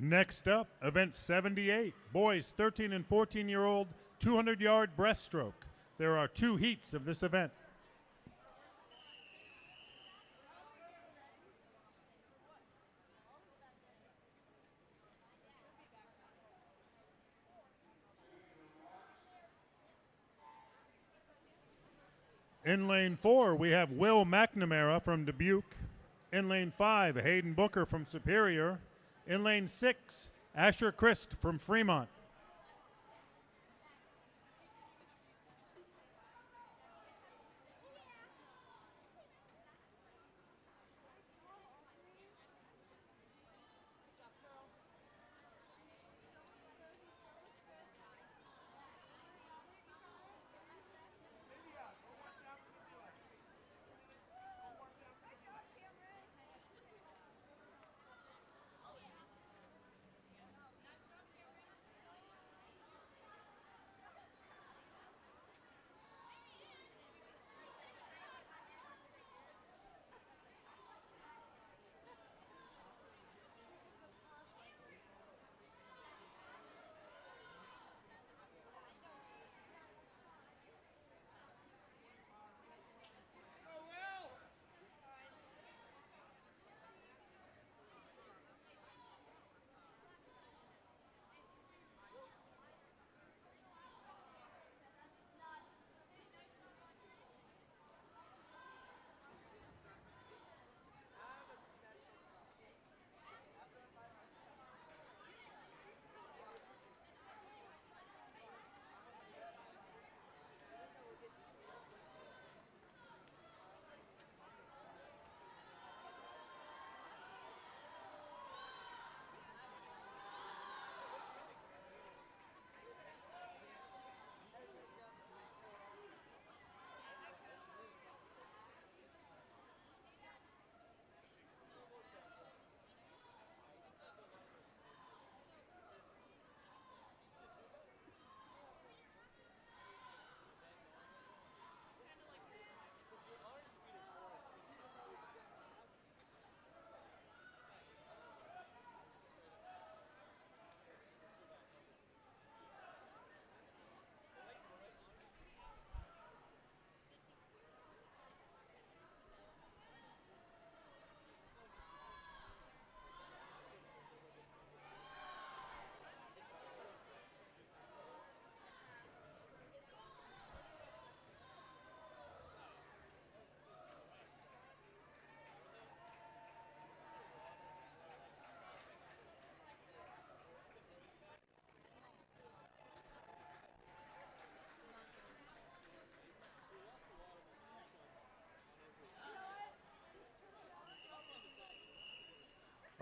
G: Next up, event 78, boys 13 and 14-year-old 200-yard breaststroke. There are 2 heats of this event. In lane 4, we have Will McNamara from Dubuque. In lane 5, Hayden Booker from Superior. In lane 6, Asher Christ from Fremont.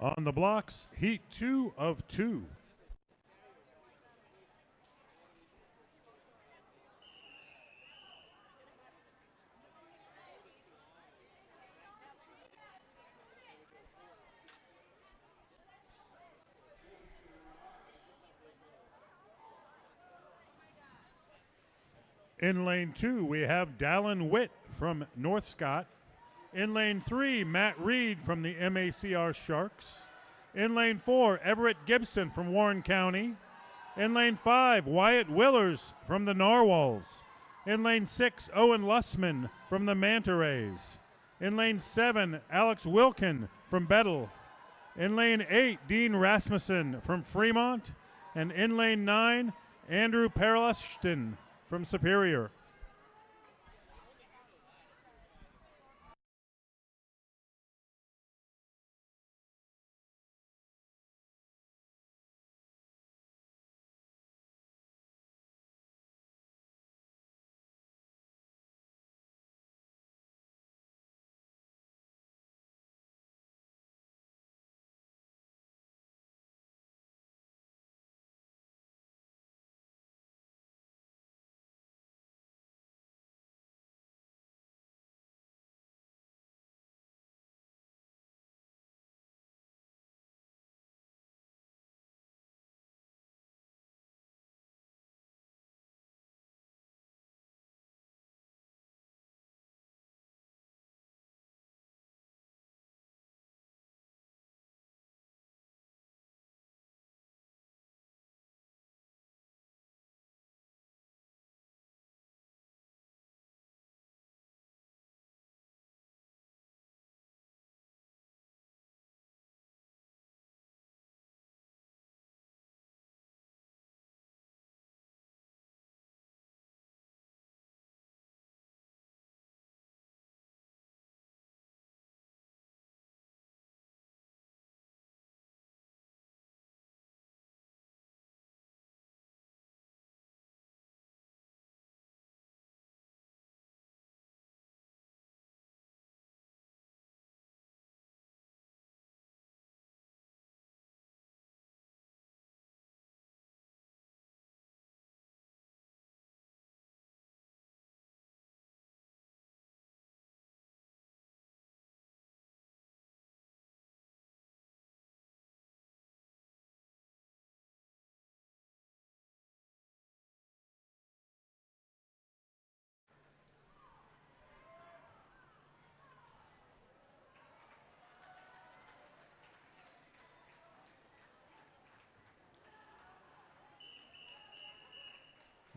G: On the blocks, heat 2 of 2. In lane 2, we have Dallin Witt from North Scott. In lane 3, Matt Reed from the MACR Sharks. In lane 4, Everett Gibson from Warren County. In lane 5, Wyatt Willers from the Narwhals. In lane 6, Owen Lussman from the Manta Rays. In lane 7, Alex Wilkin from Bettel. In lane 8, Dean Rasmussen from Fremont. And in lane 9, Andrew Perlashton from Superior.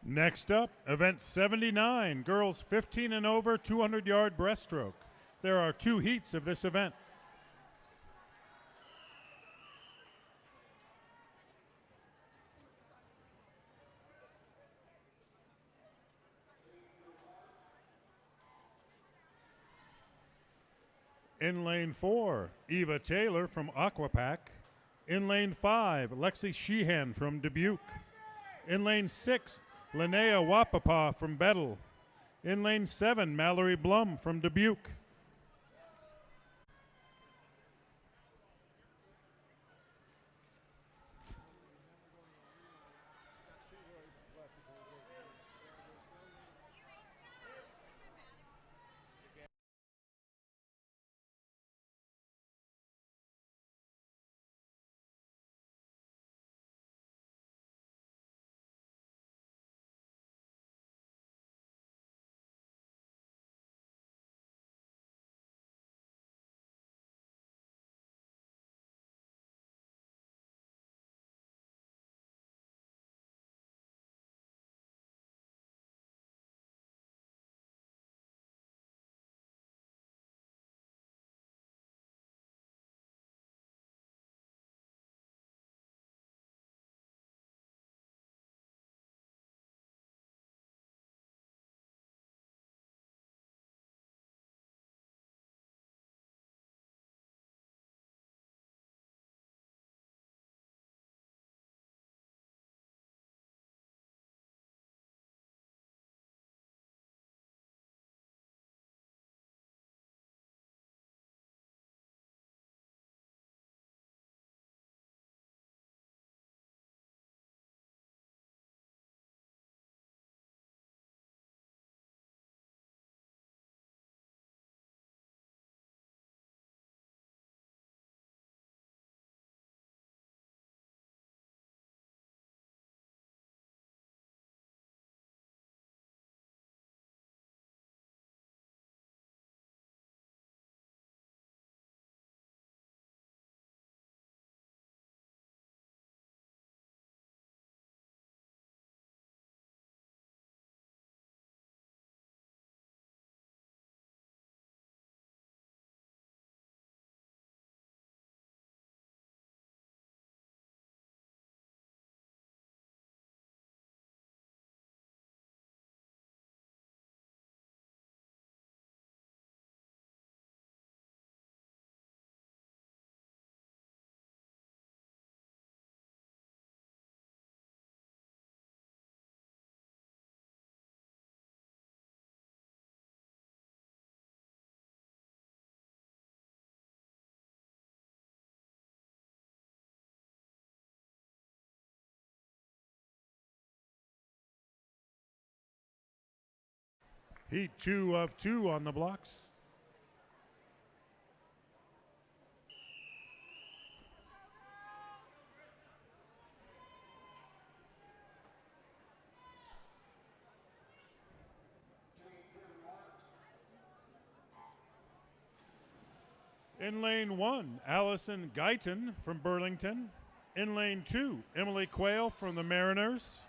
G: Next up, event 79, girls 15 and over, 200-yard breaststroke. There are 2 heats of this event. In lane 4, Eva Taylor from Aquapack. In lane 5, Lexi Sheehan from Dubuque. In lane 6, Linnea Wapapa from Bettle. In lane 7, Mallory Blum from Dubuque. Heat 2 of 2 on the blocks. In lane 1, Allison Guyton from Burlington. In lane 2, Emily Quayle from the Mariners.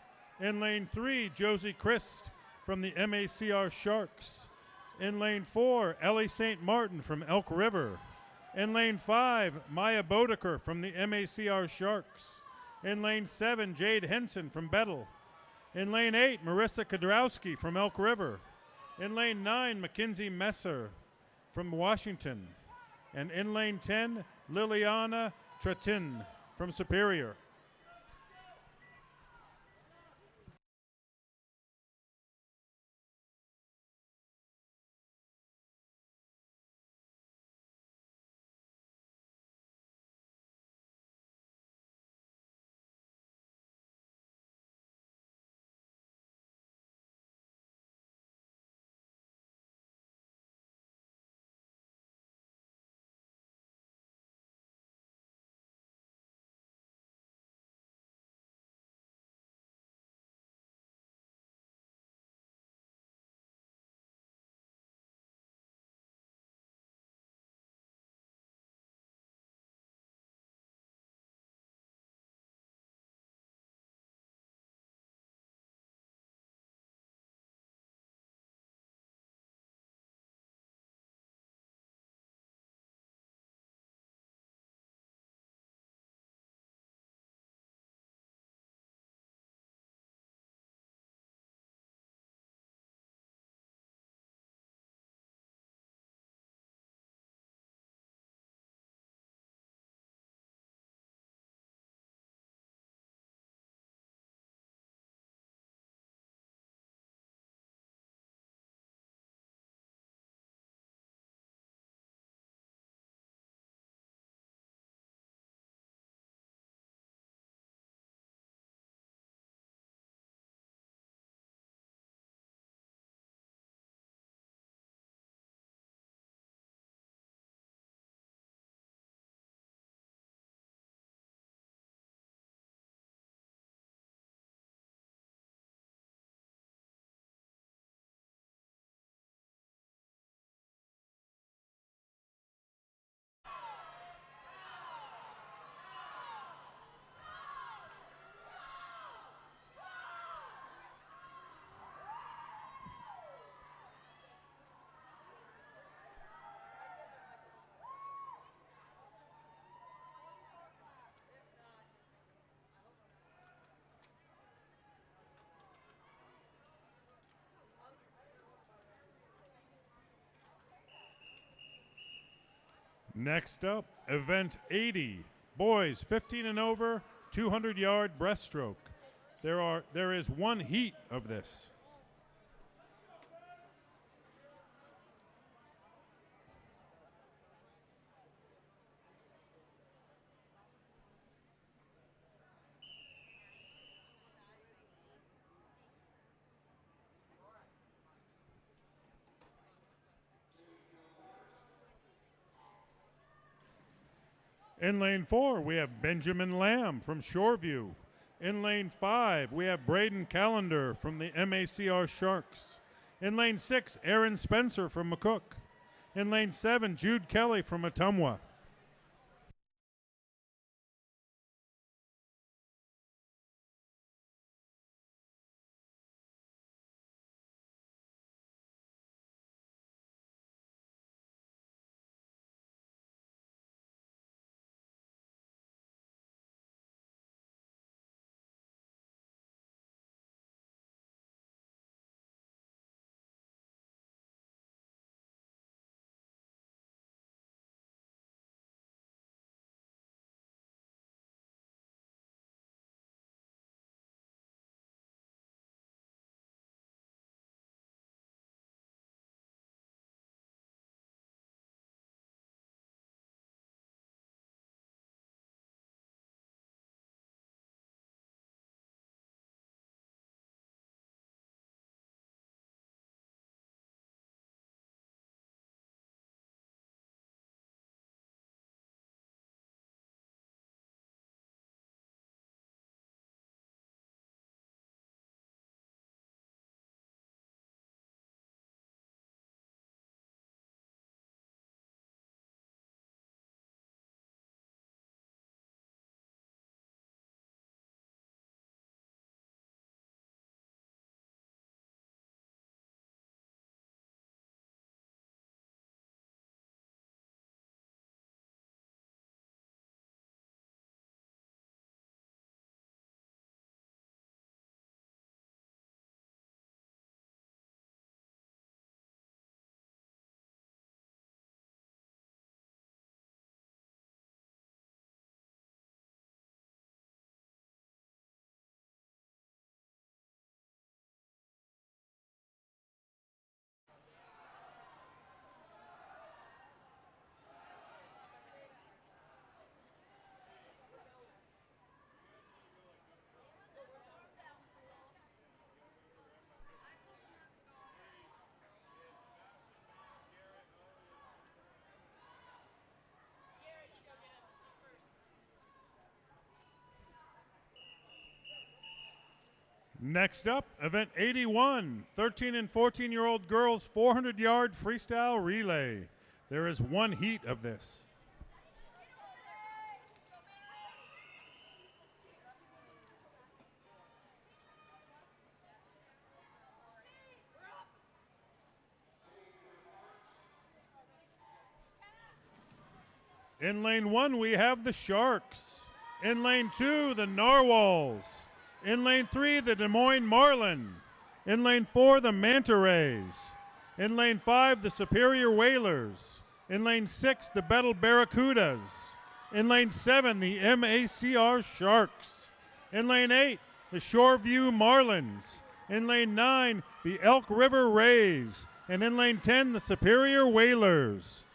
G: In lane 3, Josie Christ from the MACR Sharks. In lane 4, Ellie St. Martin from Elk River. In lane 5, Maya Bodeker from the MACR Sharks. In lane 7, Jade Henson from Bettle. In lane 8, Marissa Kodrowski from Elk River. In lane 9, Mackenzie Messer from Washington. And in lane 10, Liliana Tretin from Superior. Next up, event 80, boys 15 and over, 200-yard breaststroke. There is one heat of this. In lane 4, we have Benjamin Lamb from Shoreview. In lane 5, we have Braden Callender from the MACR Sharks. In lane 6, Aaron Spencer from McCook. In lane 7, Jude Kelly from Ottumwa. Next up, event 81, 13 and 14-year-old girls 400-yard freestyle relay. There is one heat of this. In lane 1, we have the Sharks. In lane 2, the Narwhals. In lane 3, the Des Moines Marlin. In lane 4, the Manta Rays. In lane 5, the Superior Whalers. In lane 6, the Bettle Barracudas. In lane 7, the MACR Sharks. In lane 8, the Shoreview Marlins. In lane 9, the Elk River Rays. And in lane 10, the Superior Whalers.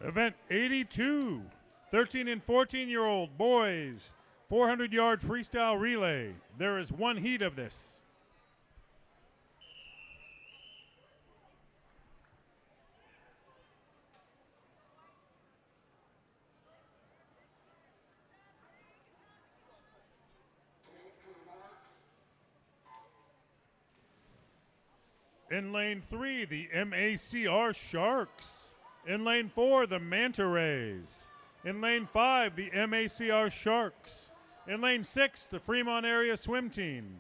G: Event 82, 13 and 14-year-old boys, 400-yard freestyle relay. There is one heat of this. In lane 3, the MACR Sharks. In lane 4, the Manta Rays. In lane 5, the MACR Sharks. In lane 6, the Fremont Area Swim Team.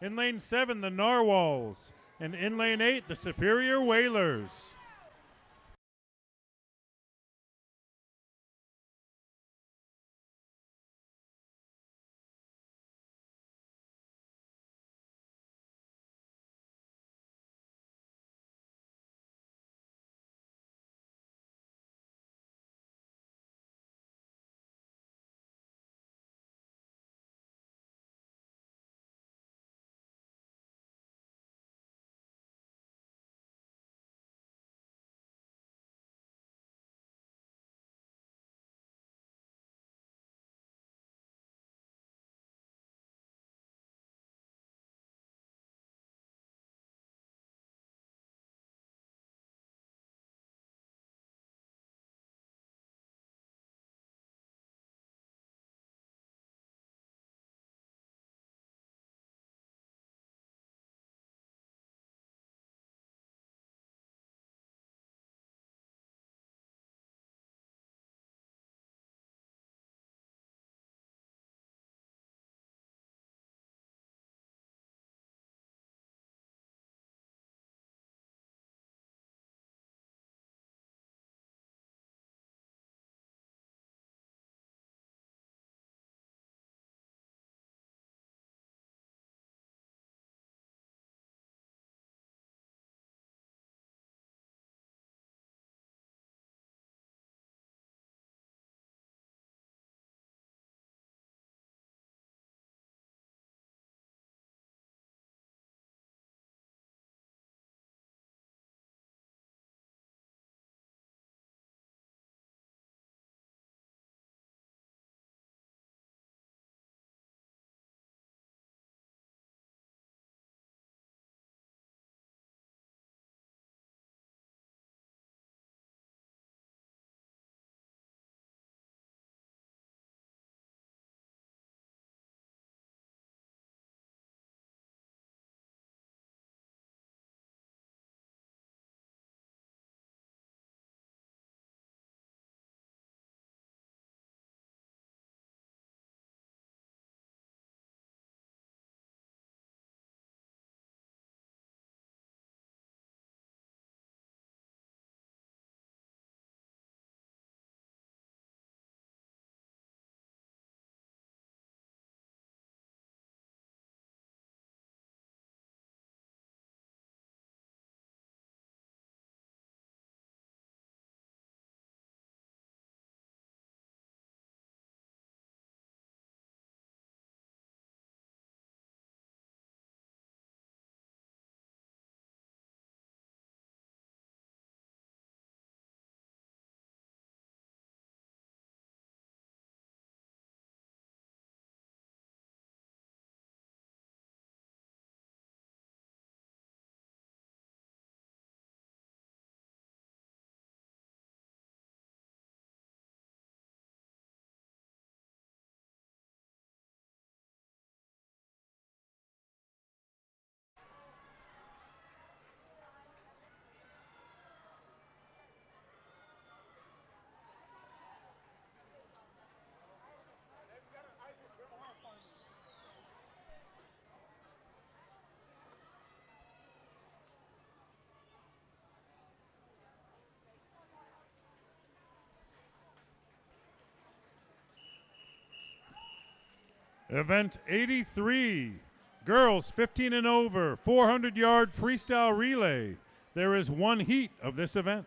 G: In lane 7, the Narwhals. And in lane 8, the Superior Whalers. Event 83, girls 15 and over, 400-yard freestyle relay. There is one heat of this event.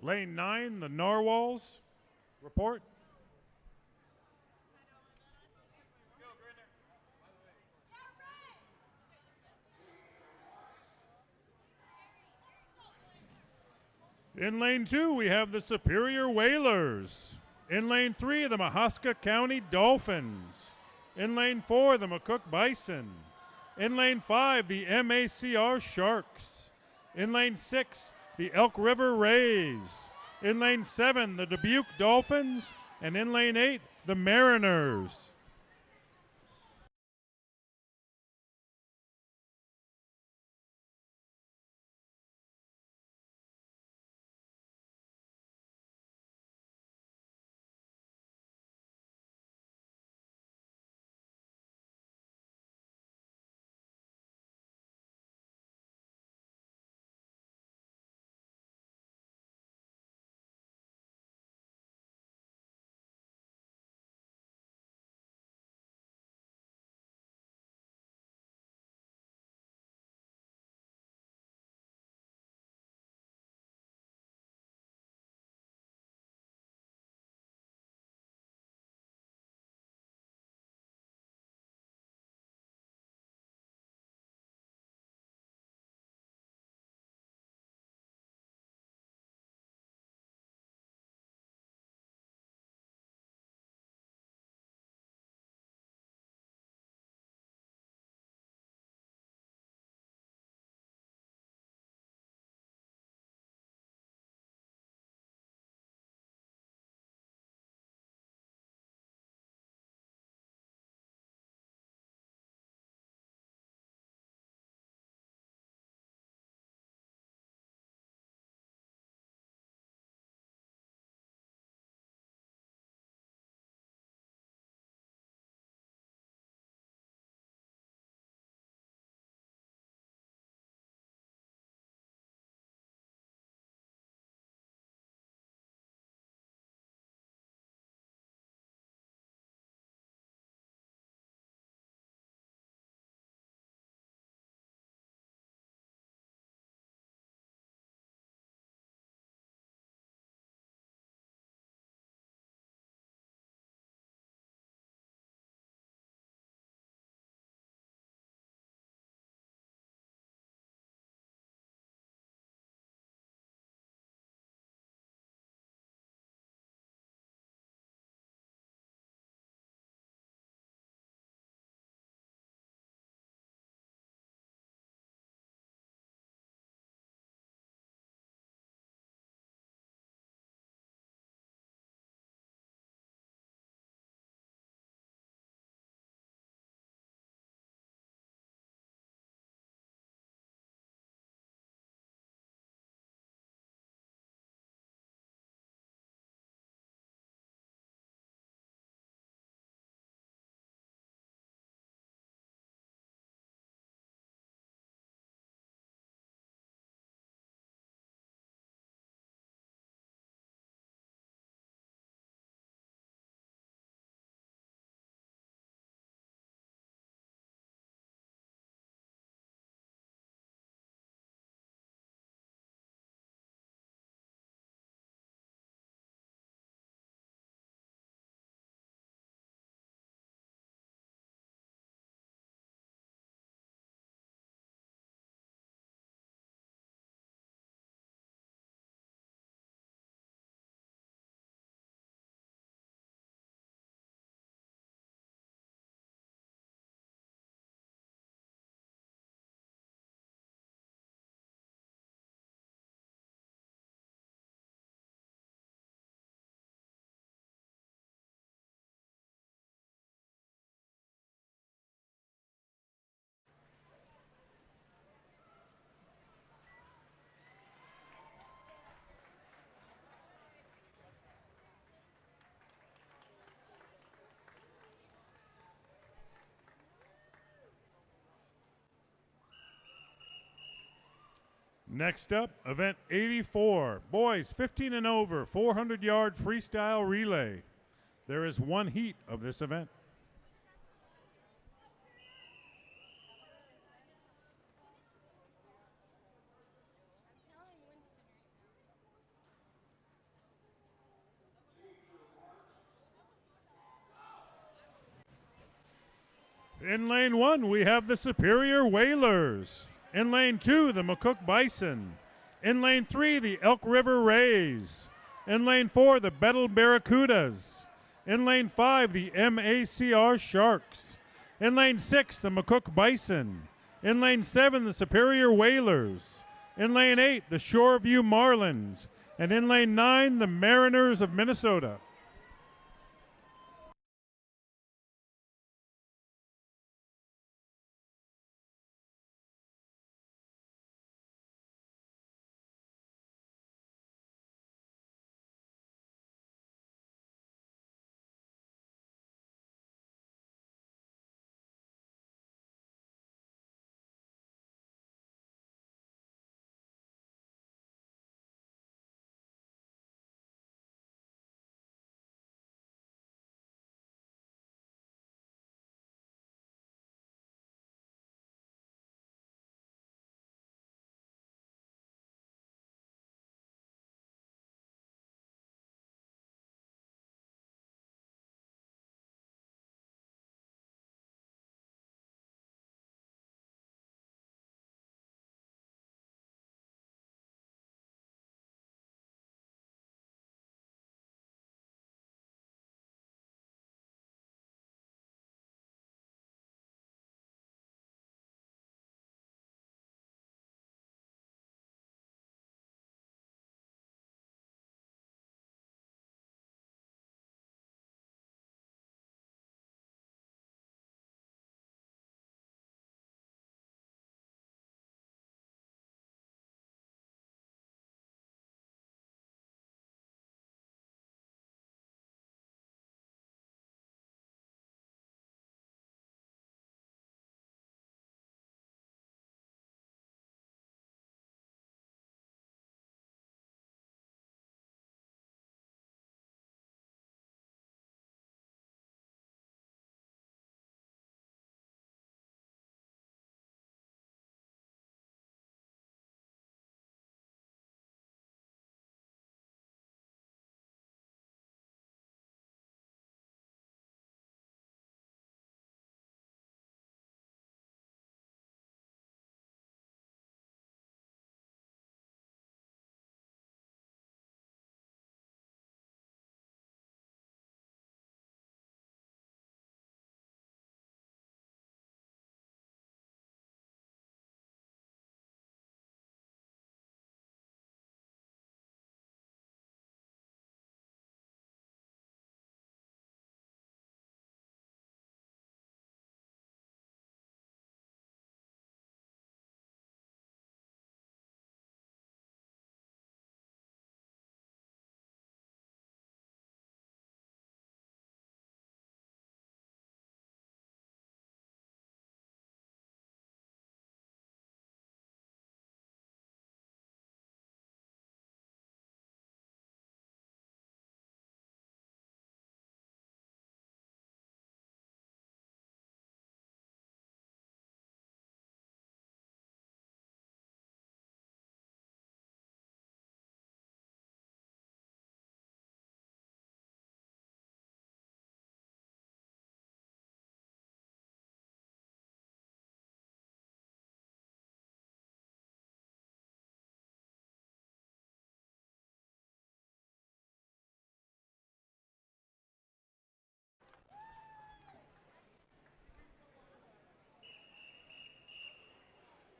G: Lane 9, the Narwhals. Report. In lane 2, we have the Superior Whalers. In lane 3, the Mahaska County Dolphins. In lane 4, the McCook Bison. In lane 5, the MACR Sharks. In lane 6, the Elk River Rays. In lane 7, the Dubuque Dolphins. And in lane 8, the Mariners. Next up, event 84, boys 15 and over, 400-yard freestyle relay. There is one heat of this event. In lane 1, we have the Superior Whalers. In lane 2, the McCook Bison. In lane 3, the Elk River Rays. In lane 4, the Bettle Barracudas. In lane 5, the MACR Sharks. In lane 6, the McCook Bison. In lane 7, the Superior Whalers. In lane 8, the Shoreview Marlins. And in lane 9, the Mariners of Minnesota.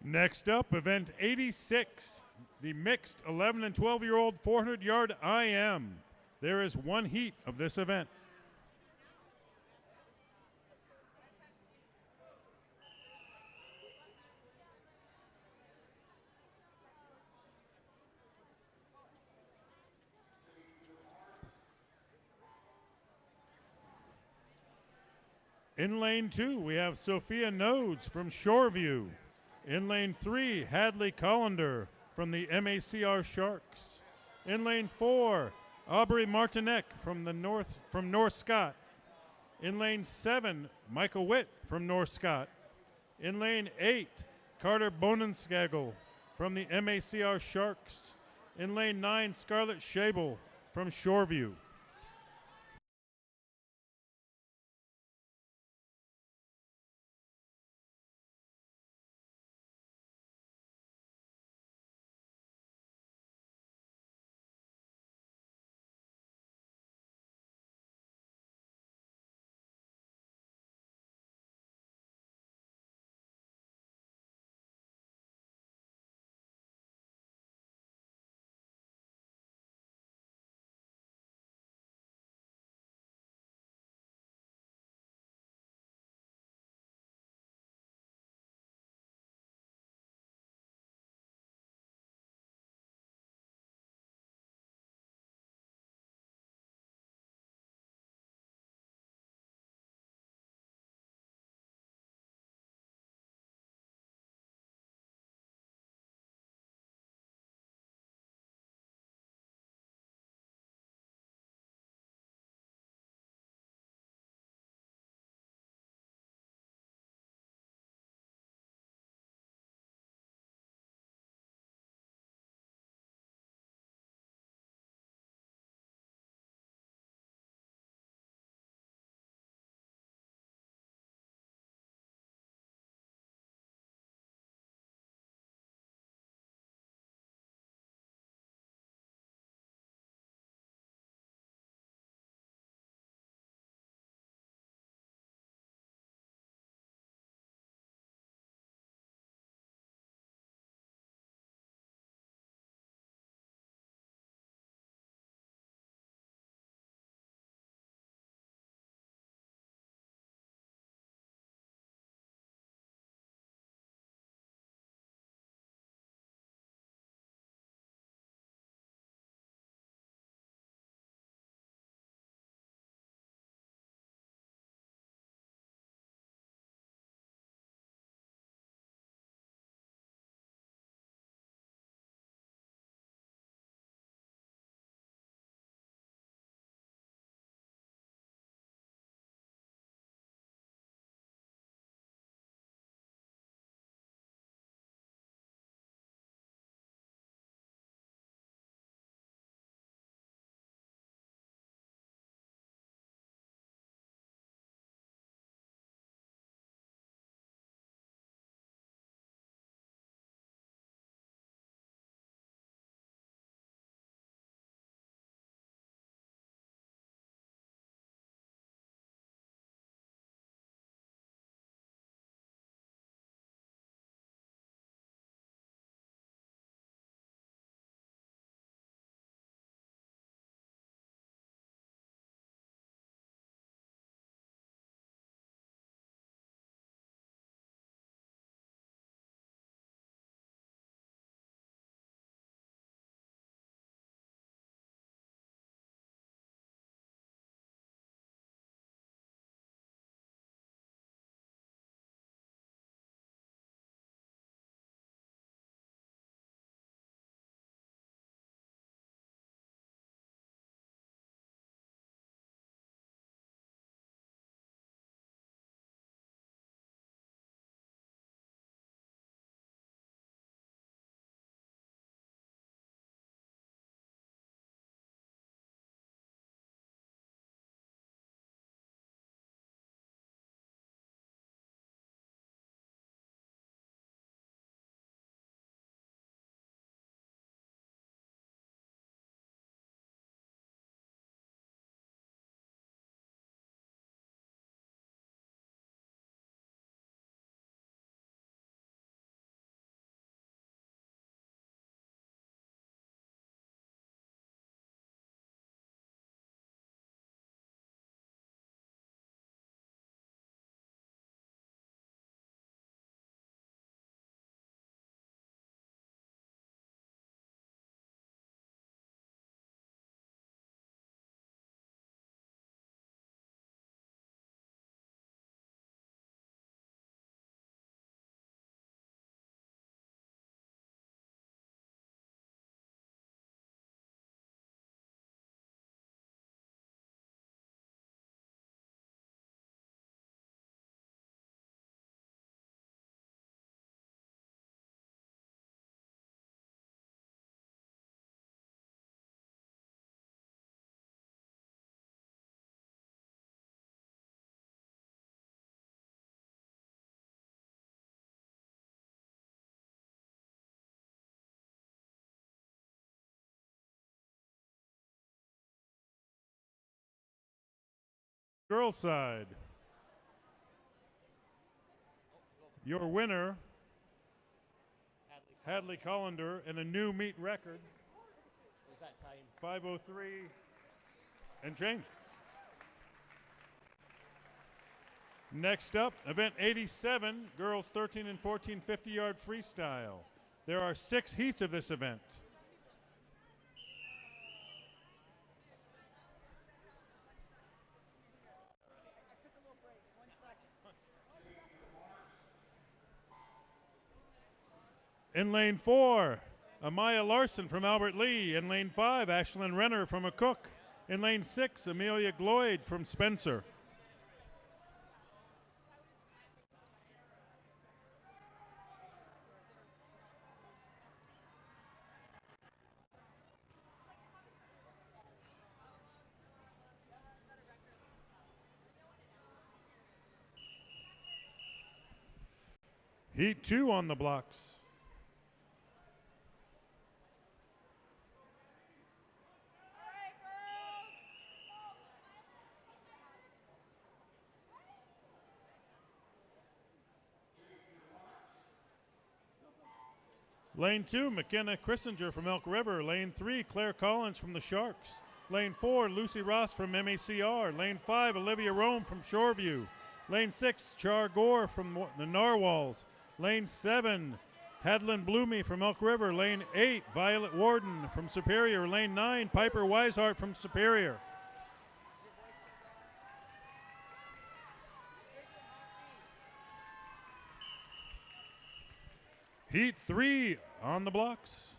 G: Next up, event 86, the mixed 11 and 12-year-old 400-yard IM. There is one heat of this event. In lane 2, we have Sophia Nodes from Shoreview. In lane 3, Hadley Collender from the MACR Sharks. In lane 4, Aubrey Martinek from North Scott. In lane 7, Michael Witt from North Scott. In lane 8, Carter Bonenskagel from the MACR Sharks. In lane 9, Scarlett Schabel from Shoreview. Girls side. Your winner, Hadley Collender, and a new meet record,
B: What's that time?
G: 5:03 and change. Next up, event 87, girls 13 and 14 50-yard freestyle. There are 6 heats of this event. In lane 4, Amaya Larson from Albert Lee. In lane 5, Ashlyn Renner from McCook. In lane 6, Amelia Gloyd from Spencer. Heat 2 on the blocks. Lane 2, McKenna Christinger from Elk River. Lane 3, Claire Collins from the Sharks. Lane 4, Lucy Ross from MACR. Lane 5, Olivia Rome from Shoreview. Lane 6, Char Gore from the Narwhals. Lane 7, Hadlin Bloomy from Elk River. Lane 8, Violet Warden from Superior. Lane 9, Piper Weishart from Superior. Heat 3 on the blocks.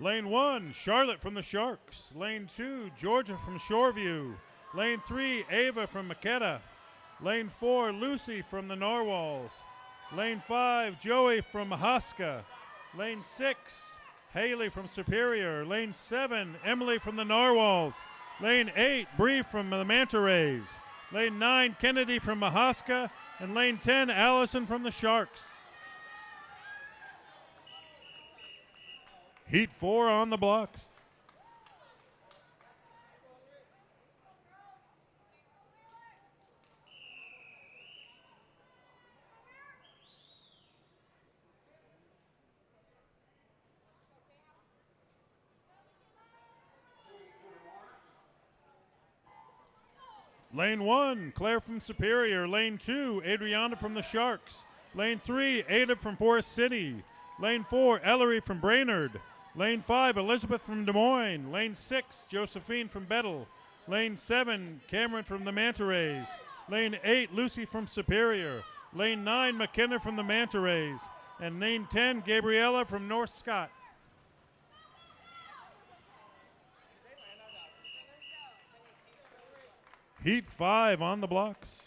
G: Lane 1, Charlotte from the Sharks. Lane 2, Georgia from Shoreview. Lane 3, Ava from Makeda. Lane 4, Lucy from the Narwhals. Lane 5, Joey from Mahaska. Lane 6, Haley from Superior. Lane 7, Emily from the Narwhals. Lane 8, Bree from the Manta Rays. Lane 9, Kennedy from Mahaska. And lane 10, Allison from the Sharks. Heat 4 on the blocks. Lane 1, Claire from Superior. Lane 2, Adriana from the Sharks. Lane 3, Ada from Forest City. Lane 4, Ellery from Brainerd. Lane 5, Elizabeth from Des Moines. Lane 6, Josephine from Bettle. Lane 7, Cameron from the Manta Rays. Lane 8, Lucy from Superior. Lane 9, McKenna from the Manta Rays. And lane 10, Gabriella from North Scott. Heat 5 on the blocks.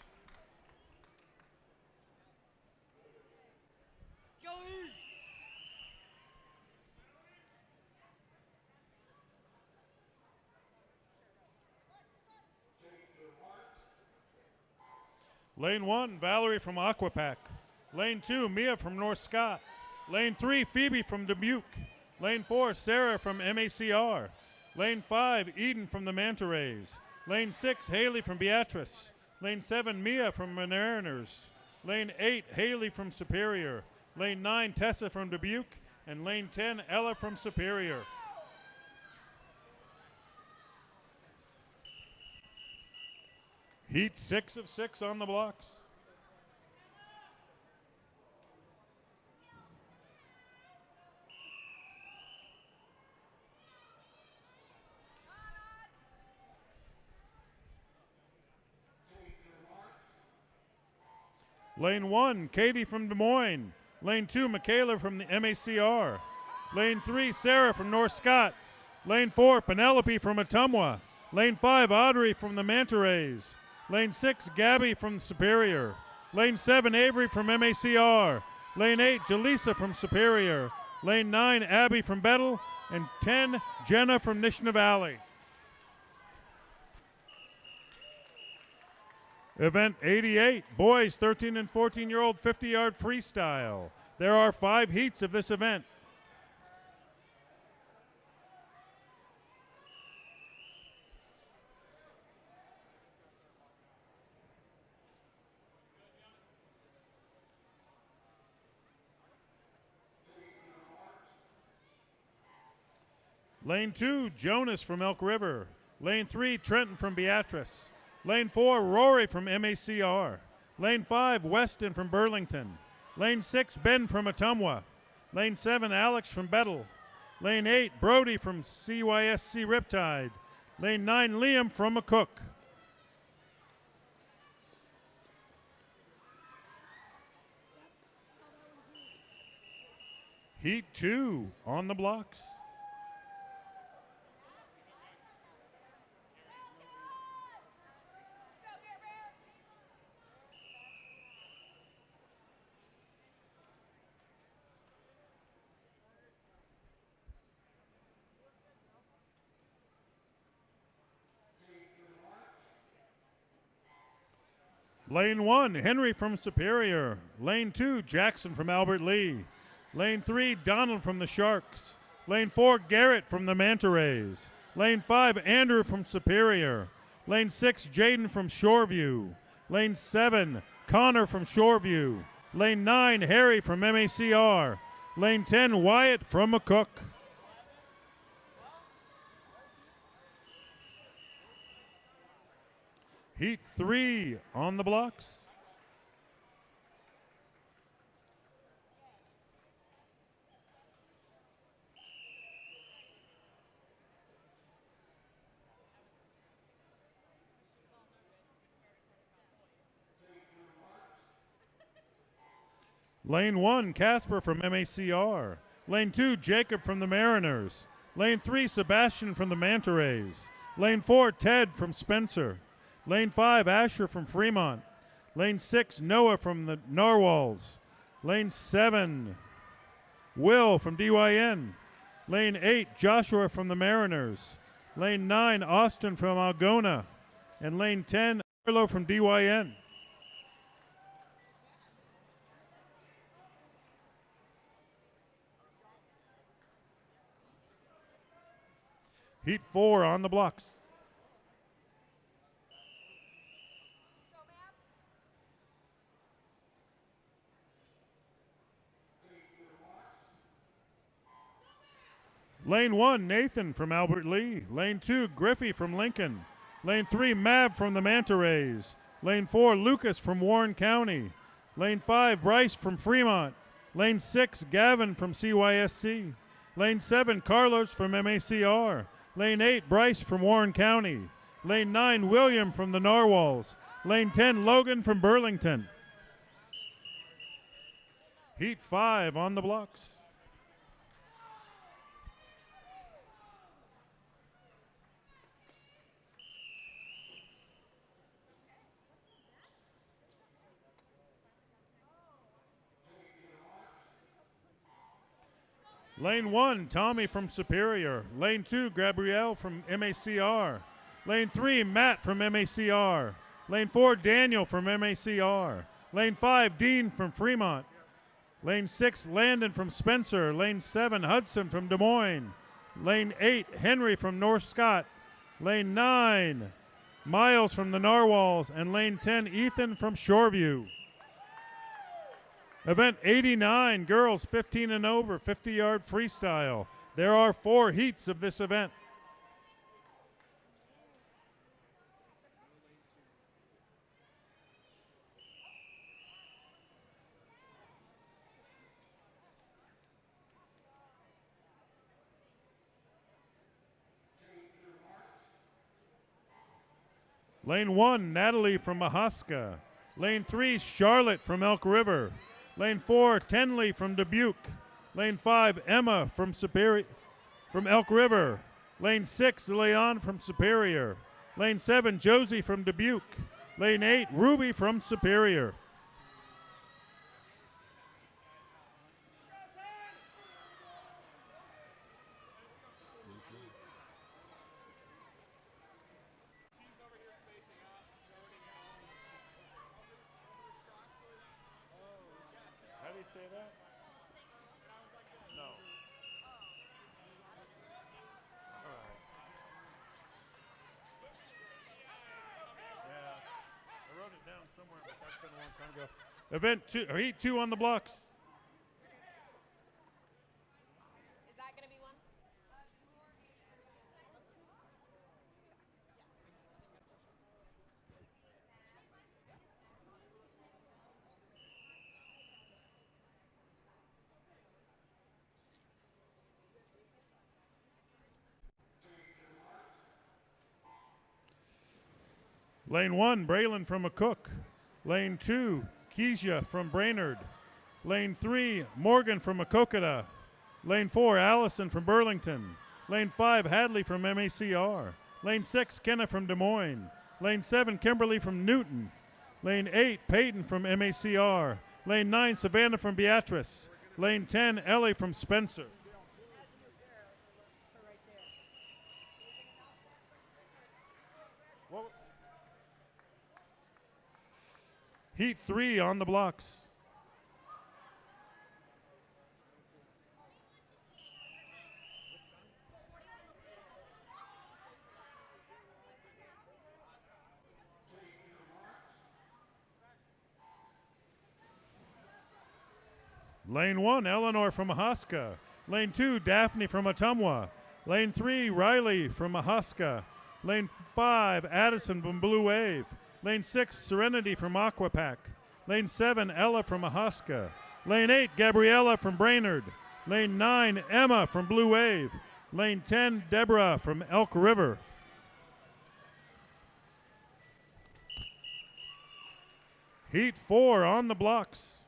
G: Lane 1, Valerie from Aquapack. Lane 2, Mia from North Scott. Lane 3, Phoebe from Dubuque. Lane 4, Sarah from MACR. Lane 5, Eden from the Manta Rays. Lane 6, Haley from Beatrice. Lane 7, Mia from Mariners. Lane 8, Haley from Superior. Lane 9, Tessa from Dubuque. And lane 10, Ella from Superior. Heat 6 of 6 on the blocks. Lane 1, Katie from Des Moines. Lane 2, Michaela from the MACR. Lane 3, Sarah from North Scott. Lane 4, Penelope from Ottumwa. Lane 5, Audrey from the Manta Rays. Lane 6, Gabby from Superior. Lane 7, Avery from MACR. Lane 8, Jaleesa from Superior. Lane 9, Abby from Bettle. And 10, Jenna from Nishna Valley. Event 88, boys 13 and 14-year-old 50-yard freestyle. There are 5 heats of this event. Lane 2, Jonas from Elk River. Lane 3, Trenton from Beatrice. Lane 4, Rory from MACR. Lane 5, Weston from Burlington. Lane 6, Ben from Ottumwa. Lane 7, Alex from Bettle. Lane 8, Brody from CYSC Riptide. Lane 9, Liam from McCook. Heat 2 on the blocks. Lane 1, Henry from Superior. Lane 2, Jackson from Albert Lee. Lane 3, Donald from the Sharks. Lane 4, Garrett from the Manta Rays. Lane 5, Andrew from Superior. Lane 6, Jaden from Shoreview. Lane 7, Connor from Shoreview. Lane 9, Harry from MACR. Lane 10, Wyatt from McCook. Heat 3 on the blocks. Lane 1, Casper from MACR. Lane 2, Jacob from the Mariners. Lane 3, Sebastian from the Manta Rays. Lane 4, Ted from Spencer. Lane 5, Asher from Fremont. Lane 6, Noah from the Narwhals. Lane 7, Will from DYN. Lane 8, Joshua from the Mariners. Lane 9, Austin from Algona. And lane 10, Arlo from DYN. Heat 4 on the blocks. Lane 1, Nathan from Albert Lee. Lane 2, Griffey from Lincoln. Lane 3, Mav from the Manta Rays. Lane 4, Lucas from Warren County. Lane 5, Bryce from Fremont. Lane 6, Gavin from CYSC. Lane 7, Carlos from MACR. Lane 8, Bryce from Warren County. Lane 9, William from the Narwhals. Lane 10, Logan from Burlington. Heat 5 on the blocks. Lane 1, Tommy from Superior. Lane 2, Gabrielle from MACR. Lane 3, Matt from MACR. Lane 4, Daniel from MACR. Lane 5, Dean from Fremont. Lane 6, Landon from Spencer. Lane 7, Hudson from Des Moines. Lane 8, Henry from North Scott. Lane 9, Miles from the Narwhals. And lane 10, Ethan from Shoreview. Event 89, girls 15 and over, 50-yard freestyle. There are 4 heats of this event. Lane 1, Natalie from Mahaska. Lane 3, Charlotte from Elk River. Lane 4, Tenley from Dubuque. Lane 5, Emma from Elk River. Lane 6, Leon from Superior. Lane 7, Josie from Dubuque. Lane 8, Ruby from Superior. say that? No. All right. Yeah. I wrote it down somewhere, but that's been a long time ago. Event 2, or Heat 2 on the blocks.
D: Is that going to be one?
G: Lane 1, Braylon from McCook. Lane 2, Keisha from Brainerd. Lane 3, Morgan from Macokota. Lane 4, Allison from Burlington. Lane 5, Hadley from MACR. Lane 6, Kenna from Des Moines. Lane 7, Kimberly from Newton. Lane 8, Peyton from MACR. Lane 9, Savannah from Beatrice. Lane 10, Ellie from Spencer. Heat 3 on the blocks. Lane 1, Eleanor from Mahaska. Lane 2, Daphne from Ottumwa. Lane 3, Riley from Mahaska. Lane 5, Addison from Blue Wave. Lane 6, Serenity from Aquapack. Lane 7, Ella from Mahaska. Lane 8, Gabriella from Brainerd. Lane 9, Emma from Blue Wave. Lane 10, Deborah from Elk River. Heat 4 on the blocks.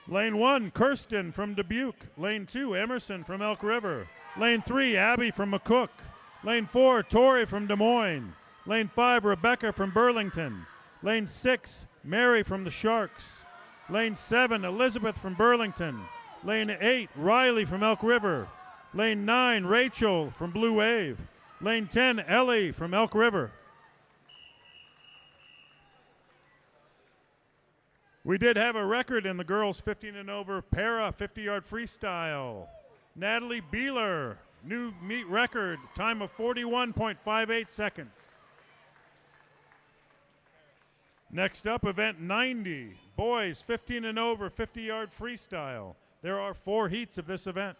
G: Lane 1, Kirsten from Dubuque. Lane 2, Emerson from Elk River. Lane 3, Abby from McCook. Lane 4, Tori from Des Moines. Lane 5, Rebecca from Burlington. Lane 6, Mary from the Sharks. Lane 7, Elizabeth from Burlington. Lane 8, Riley from Elk River. Lane 9, Rachel from Blue Wave. Lane 10, Ellie from Elk River. We did have a record in the girls 15 and over para 50-yard freestyle. Natalie Beeler, new meet record, time of 41.58 seconds. Next up, event 90, boys 15 and over 50-yard freestyle. There are 4 heats of this event.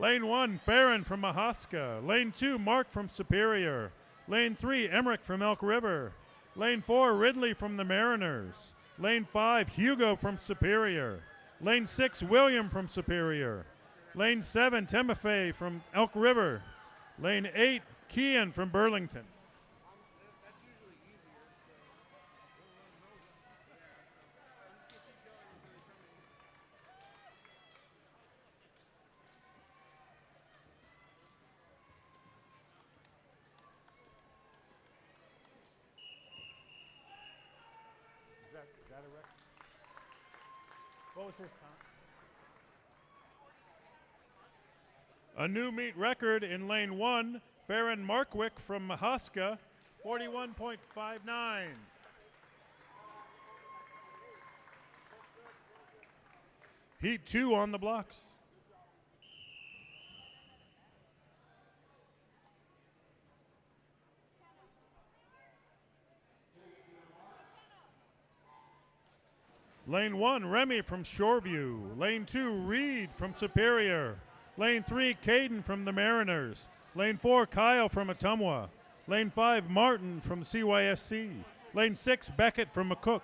G: Lane 1, Farron from Mahaska. Lane 2, Mark from Superior. Lane 3, Emmerich from Elk River. Lane 4, Ridley from the Mariners. Lane 5, Hugo from Superior. Lane 6, William from Superior. Lane 7, Timofey from Elk River. Lane 8, Kean from Burlington. Is that a record? What was his time? A new meet record in lane 1, Farron Markwick from Mahaska, 41.59. Heat 2 on the blocks. Lane 1, Remy from Shoreview. Lane 2, Reed from Superior. Lane 3, Caden from the Mariners. Lane 4, Kyle from Ottumwa. Lane 5, Martin from CYSC. Lane 6, Beckett from McCook.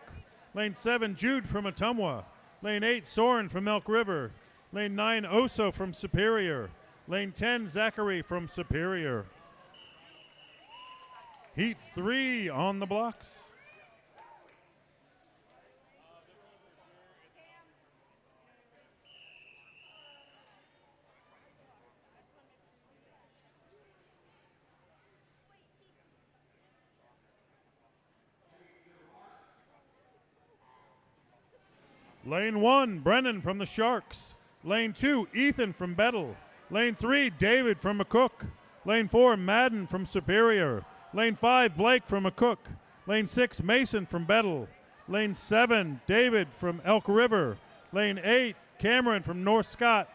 G: Lane 7, Jude from Ottumwa. Lane 8, Soren from Elk River. Lane 9, Oso from Superior. Lane 10, Zachary from Superior. Heat 3 on the blocks. Lane 1, Brennan from the Sharks. Lane 2, Ethan from Bettle. Lane 3, David from McCook. Lane 4, Madden from Superior. Lane 5, Blake from McCook. Lane 6, Mason from Bettle. Lane 7, David from Elk River. Lane 8, Cameron from North Scott.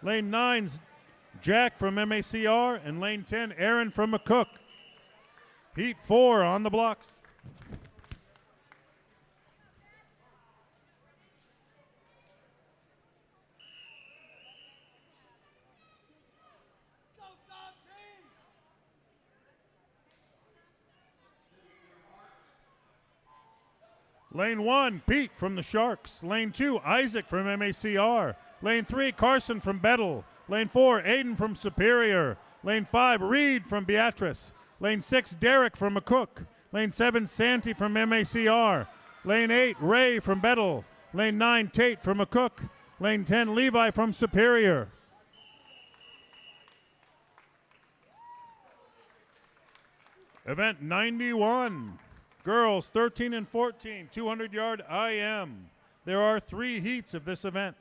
G: Lane 9, Jack from MACR. And lane 10, Aaron from McCook. Heat 4 on the blocks. Lane 1, Pete from the Sharks. Lane 2, Isaac from MACR. Lane 3, Carson from Bettle. Lane 4, Aiden from Superior. Lane 5, Reed from Beatrice. Lane 6, Derek from McCook. Lane 7, Santi from MACR. Lane 8, Ray from Bettle. Lane 9, Tate from McCook. Lane 10, Levi from Superior. Event 91. Girls 13 and 14, 200-yard IM. There are 3 heats of this event.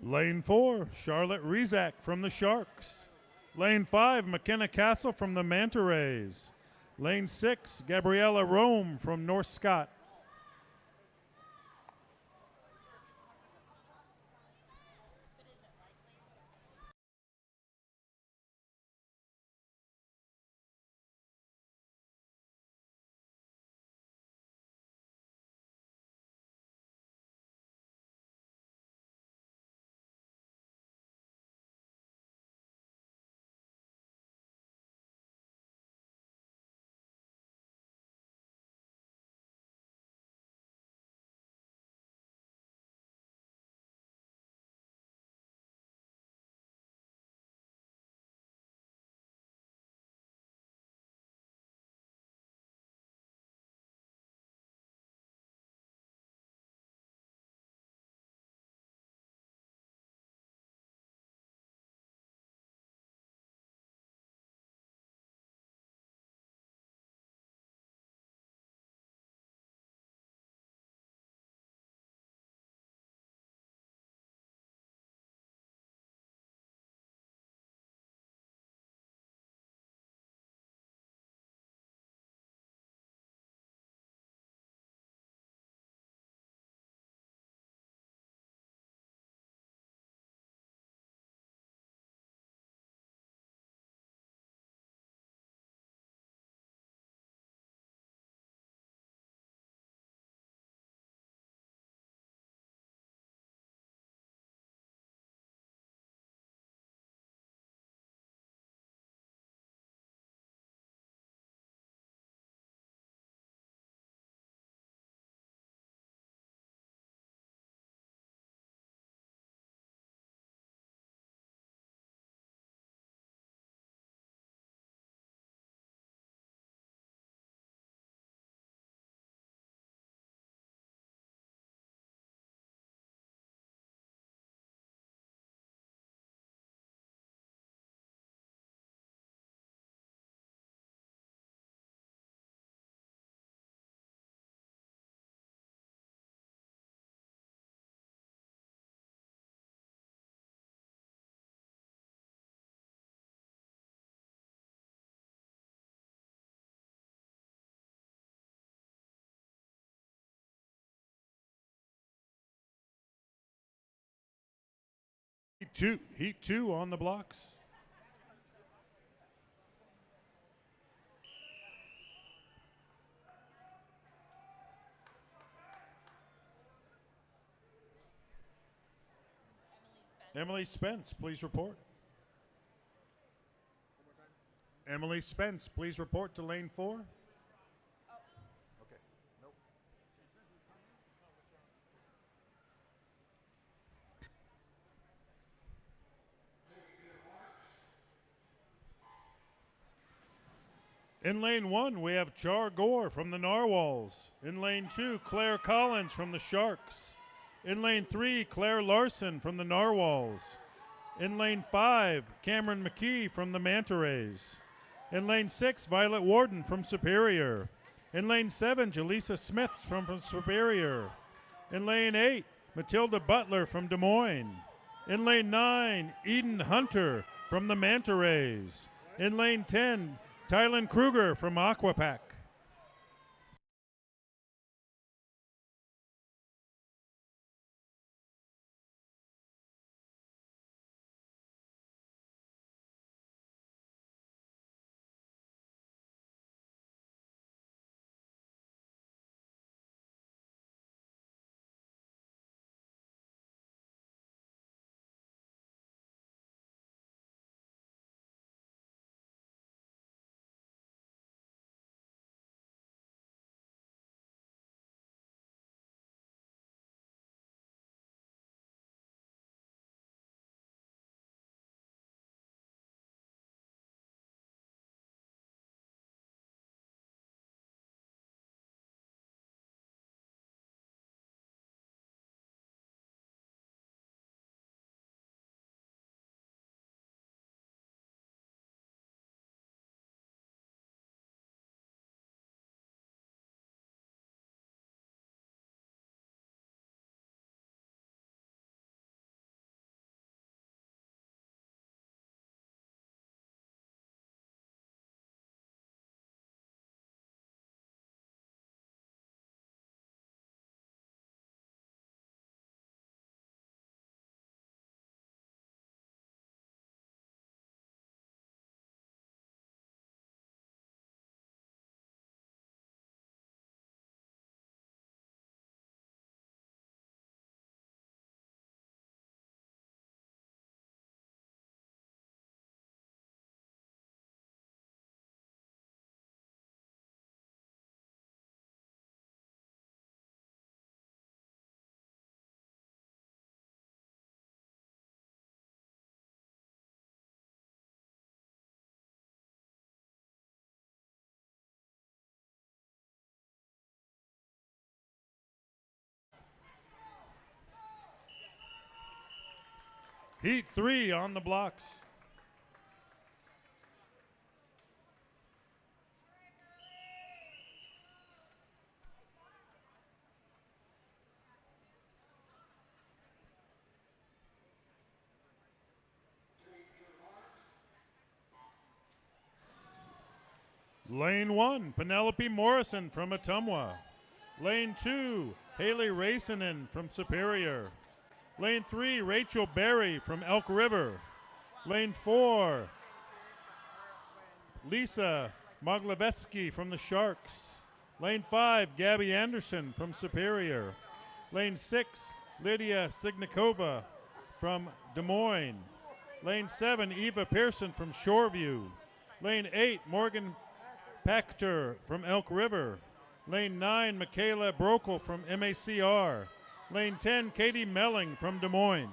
G: Lane 4, Charlotte Rezak from the Sharks. Lane 5, McKenna Castle from the Manta Rays. Lane 6, Gabriella Rome from North Scott. Heat 2 on the blocks. Emily Spence, please report. Emily Spence, please report to lane 4. Okay. Nope. In lane 1, we have Char Gore from the Narwhals. In lane 2, Claire Collins from the Sharks. In lane 3, Claire Larson from the Narwhals. In lane 5, Cameron McKee from the Manta Rays. In lane 6, Violet Warden from Superior. In lane 7, Jaleesa Smith from Superior. In lane 8, Matilda Butler from Des Moines. In lane 9, Eden Hunter from the Manta Rays. In lane 10, Tylen Kruger from Aquapack. Heat 3 on the blocks. Lane 1, Penelope Morrison from Ottumwa. Lane 2, Haley Racinen from Superior. Lane 3, Rachel Berry from Elk River. Lane 4, Lisa Moglevetsky from the Sharks. Lane 5, Gabby Anderson from Superior. Lane 6, Lydia Signikova from Des Moines. Lane 7, Eva Pearson from Shoreview. Lane 8, Morgan Pachter from Elk River. Lane 9, Michaela Brokel from MACR. Lane 10, Katie Melling from Des Moines.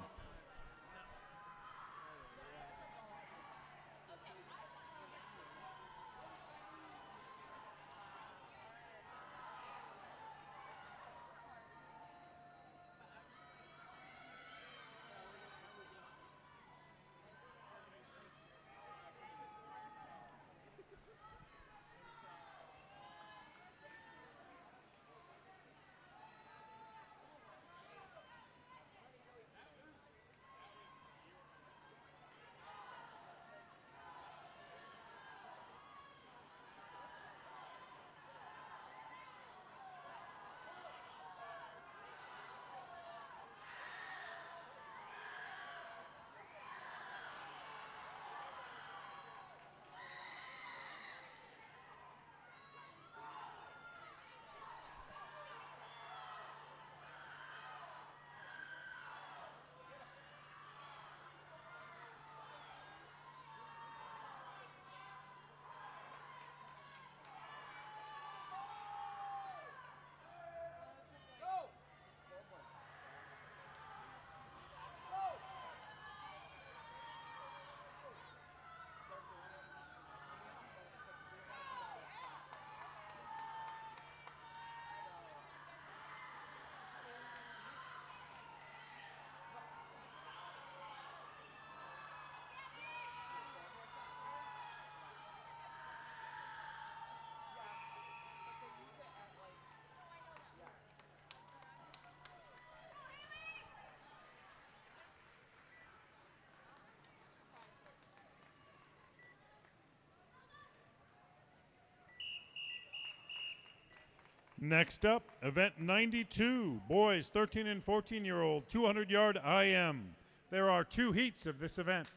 G: Next up, event 92, boys 13 and 14-year-old, 200-yard IM. There are 2 heats of this event.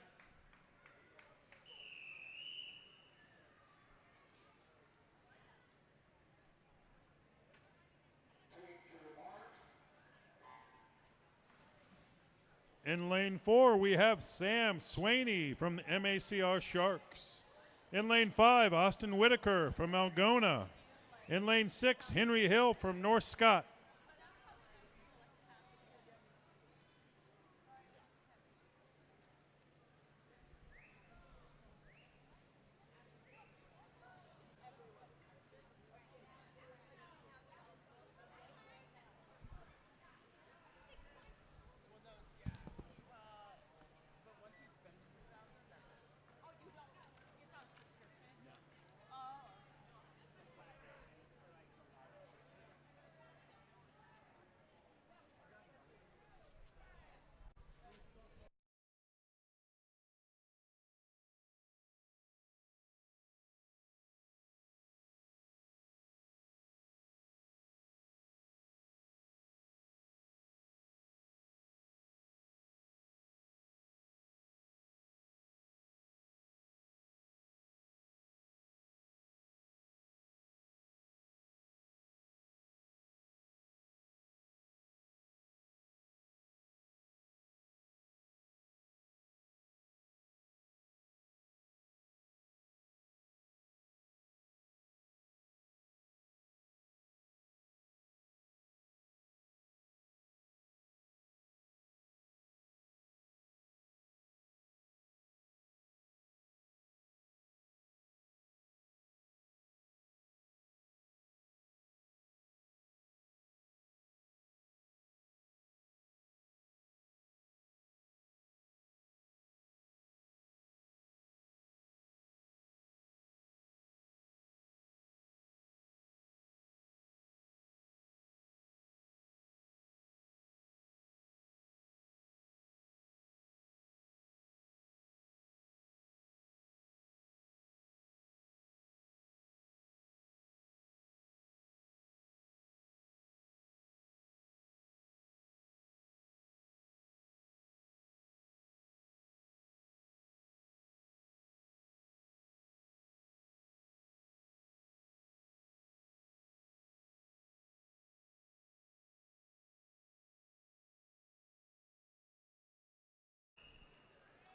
G: In lane 4, we have Sam Swaney from the MACR Sharks. In lane 5, Austin Whitaker from Algona. In lane 6, Henry Hill from North Scott.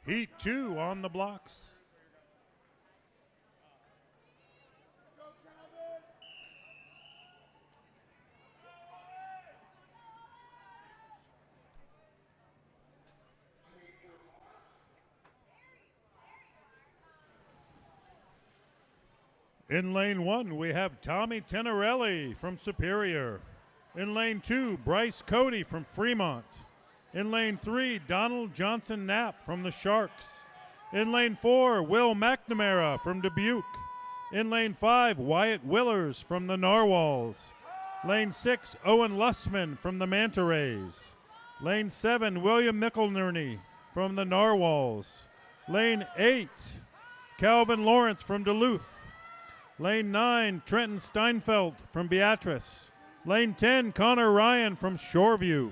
G: Heat 2 on the blocks. In lane 1, we have Tommy Tenorelli from Superior. In lane 2, Bryce Cody from Fremont. In lane 3, Donald Johnson Knapp from the Sharks. In lane 4, Will McNamara from Dubuque. In lane 5, Wyatt Willers from the Narwhals. Lane 6, Owen Lussman from the Manta Rays. Lane 7, William McElnerney from the Narwhals. Lane 8, Calvin Lawrence from Duluth. Lane 9, Trenton Steinfeld from Beatrice. Lane 10, Connor Ryan from Shoreview.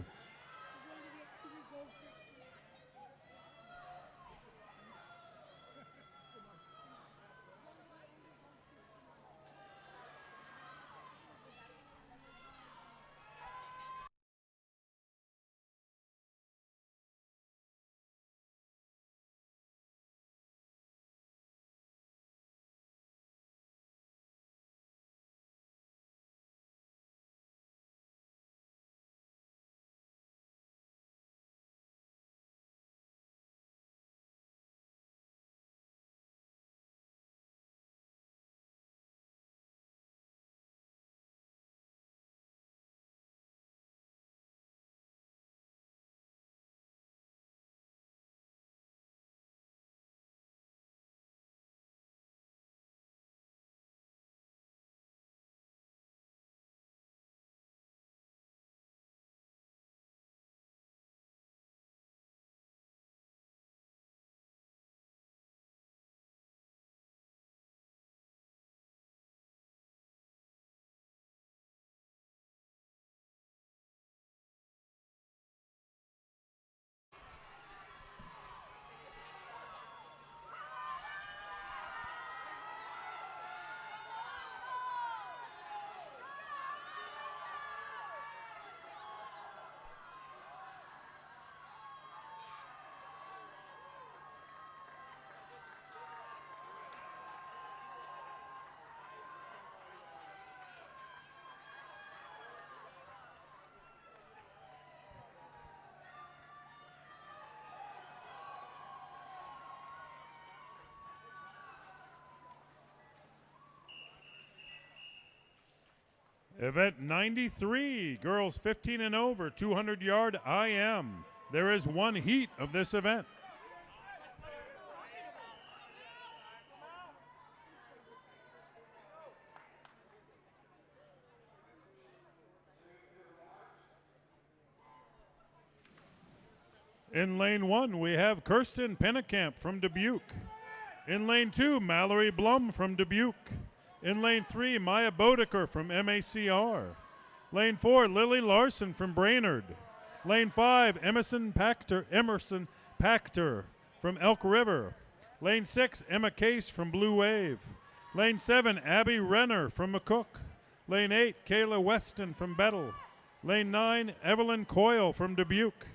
G: Event 93, girls 15 and over, 200-yard IM. There is one heat of this event. In lane 1, we have Kirsten Pennekamp from Dubuque. In lane 2, Mallory Blum from Dubuque. In lane 3, Maya Bodeker from MACR. Lane 4, Lily Larson from Brainerd. Lane 5, Emerson Pachter from Elk River. Lane 6, Emma Case from Blue Wave. Lane 7, Abby Renner from McCook. Lane 8, Kayla Weston from Bettle. Lane 9, Evelyn Coyle from Dubuque.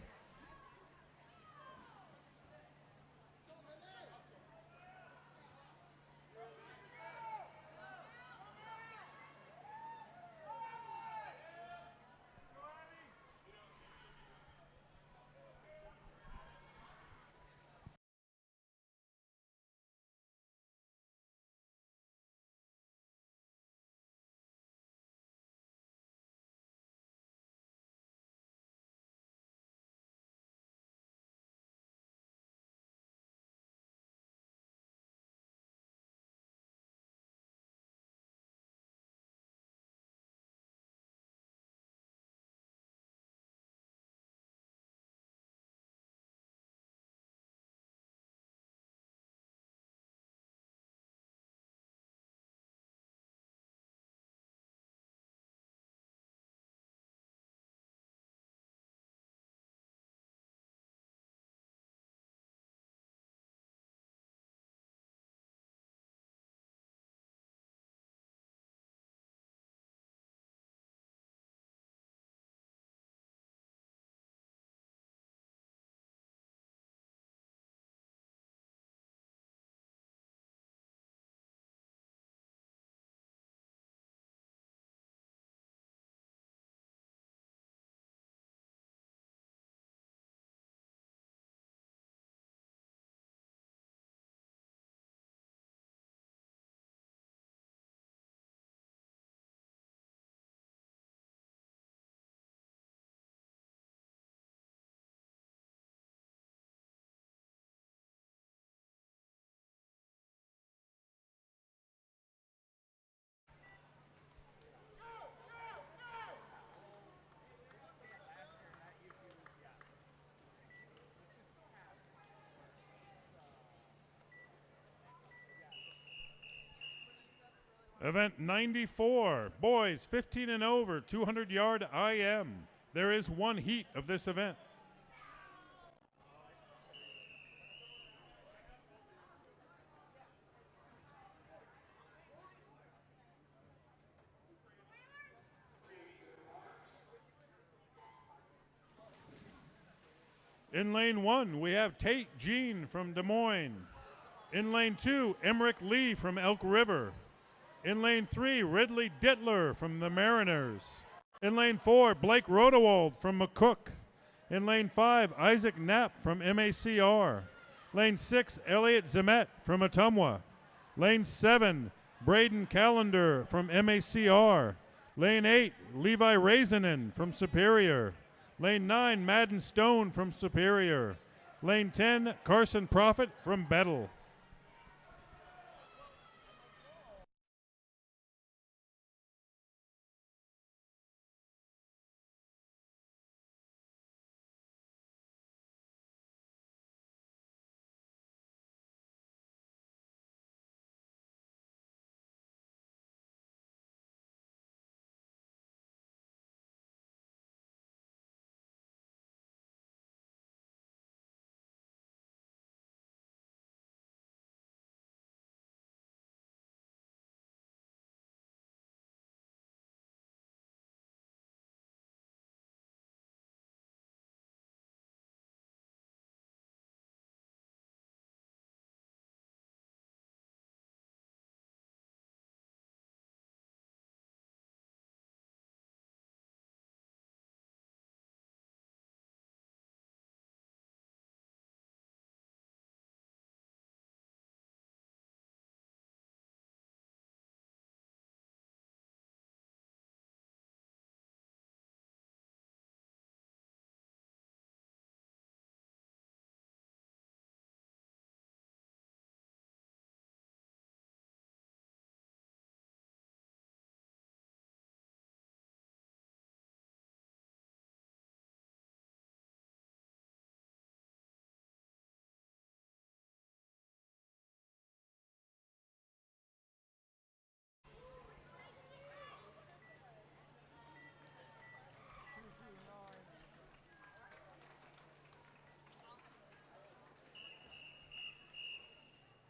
G: Event 94, boys 15 and over, 200-yard IM. There is one heat of this event. In lane 1, we have Tate Jean from Des Moines. In lane 2, Emmerich Lee from Elk River. In lane 3, Ridley Dittler from the Mariners. In lane 4, Blake Rodewald from McCook. In lane 5, Isaac Knapp from MACR. Lane 6, Elliot Zemet from Ottumwa. Lane 7, Braden Callender from MACR. Lane 8, Levi Raisinin from Superior. Lane 9, Madden Stone from Superior. Lane 10, Carson Prophet from Bettle.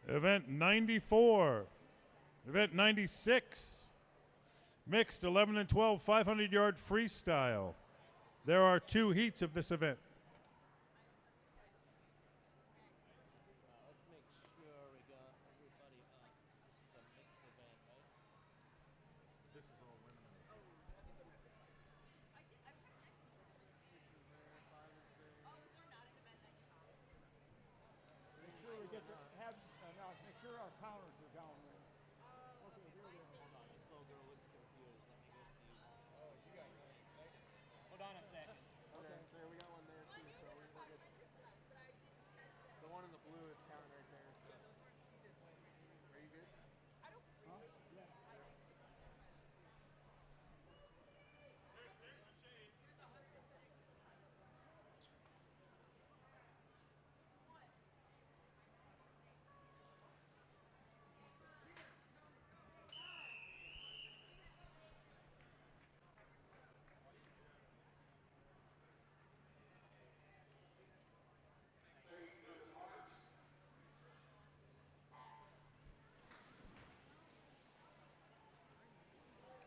G: Event 94. Event 96. Mixed 11 and 12 500-yard freestyle. There are 2 heats of this event.
B: Let's make sure we got everybody up. This is a mixed event, right?
G: This is all women.
F: Make sure we get to have, make sure our counters are down there. Okay, here we are.
B: Hold on, this little girl looks confused. Let me go see. Oh, she got really excited. Hold on a second.
F: Okay, there we got one there too, so we're good. The one in the blue is counting right there. So. Are you good? Huh? Yes.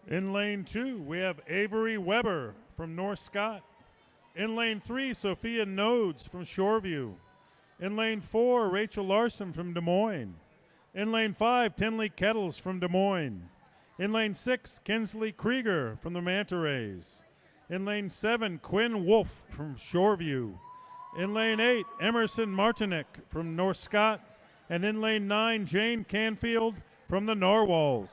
G: In lane 2, we have Avery Weber from North Scott. In lane 3, Sophia Nodes from Shoreview. In lane 4, Rachel Larson from Des Moines. In lane 5, Tinley Kettles from Des Moines. In lane 6, Kinsley Krieger from the Manta Rays. In lane 7, Quinn Wolf from Shoreview. In lane 8, Emerson Martinek from North Scott. And in lane 9, Jane Canfield from the Narwhals.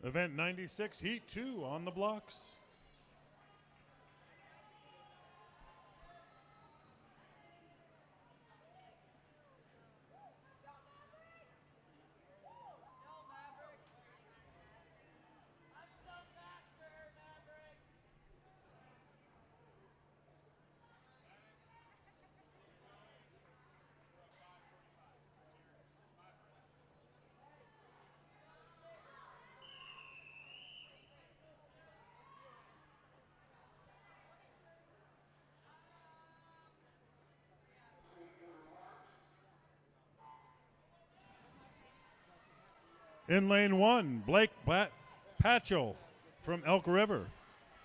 G: Event 96, Heat 2 on the blocks. In lane 1, Blake Patchell from Elk River.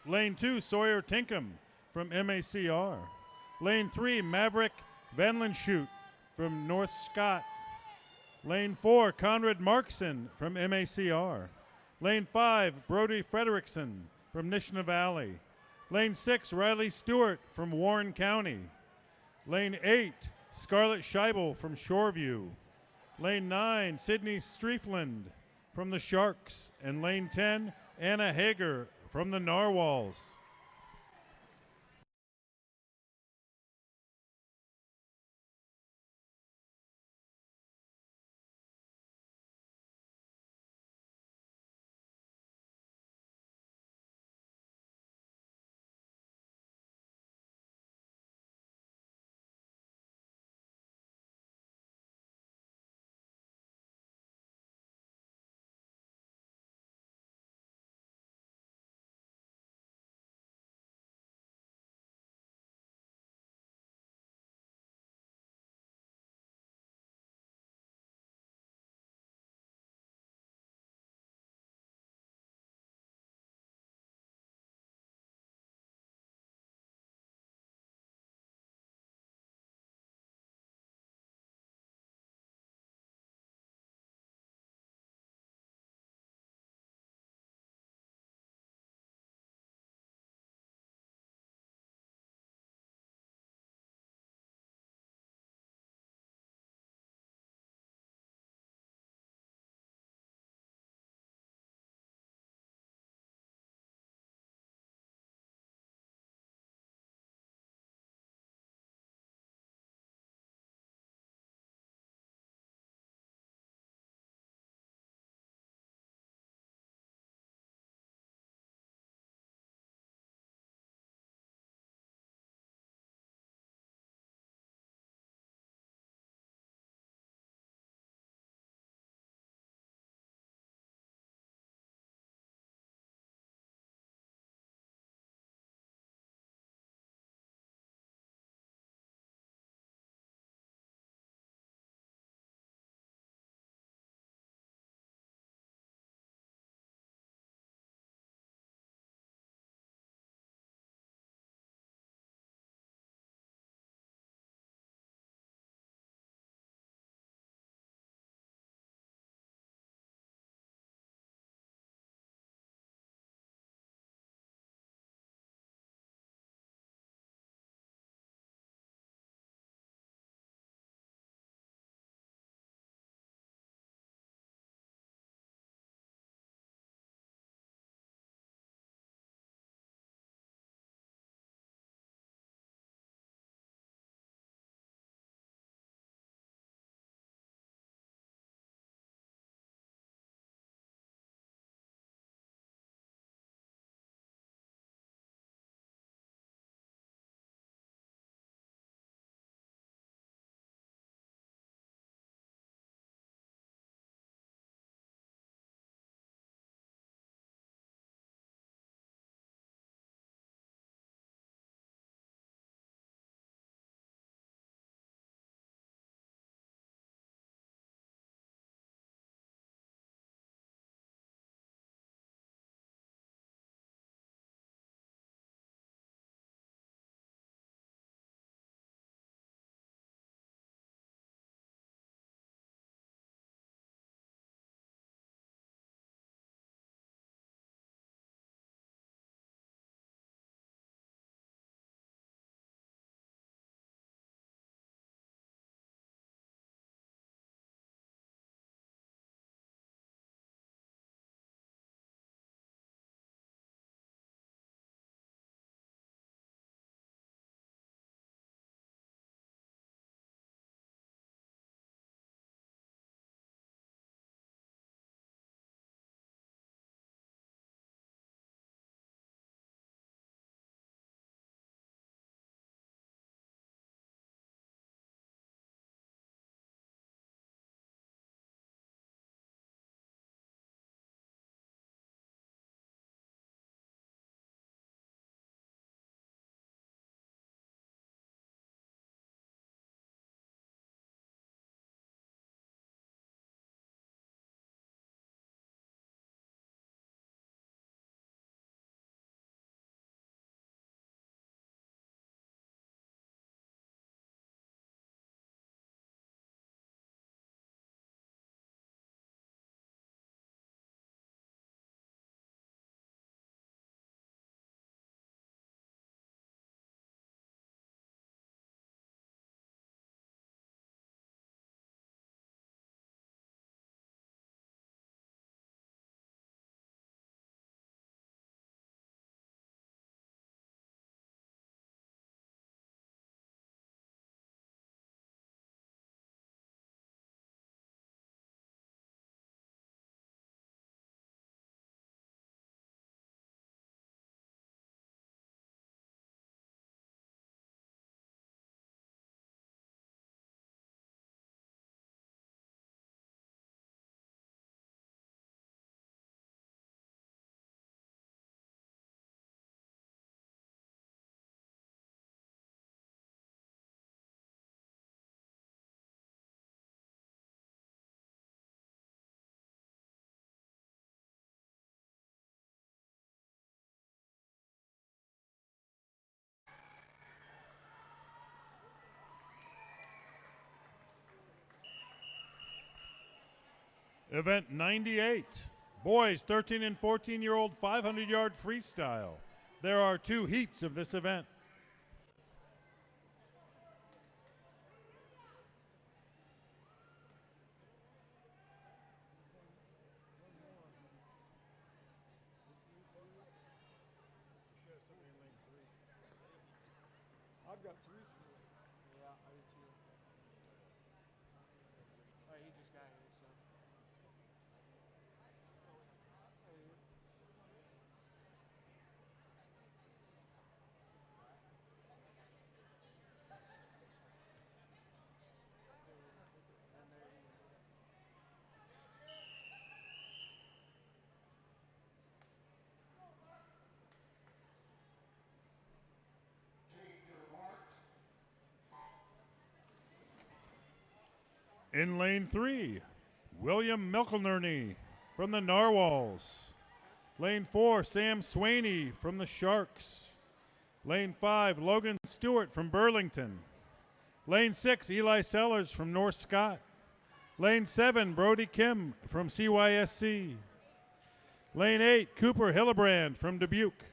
G: Lane 2, Sawyer Tinkham from MACR. Lane 3, Maverick Vanlanshute from North Scott. Lane 4, Conrad Markson from MACR. Lane 5, Brody Frederickson from Nishna Valley. Lane 6, Riley Stewart from Warren County. Lane 8, Scarlett Scheibel from Shoreview. Lane 9, Sydney Streefland from the Sharks. And lane 10, Anna Hager from the Narwhals. Event 98, boys 13 and 14-year-old 500-yard freestyle. There are 2 heats of this event.
F: I've got 3 for you. Yeah, I do too. Oh, he just got here, so.
G: In lane 3, William Milkelnerney from the Narwhals. Lane 4, Sam Swaney from the Sharks. Lane 5, Logan Stewart from Burlington. Lane 6, Eli Sellers from North Scott. Lane 7, Brody Kim from CYSC. Lane 8, Cooper Hillebrand from Dubuque.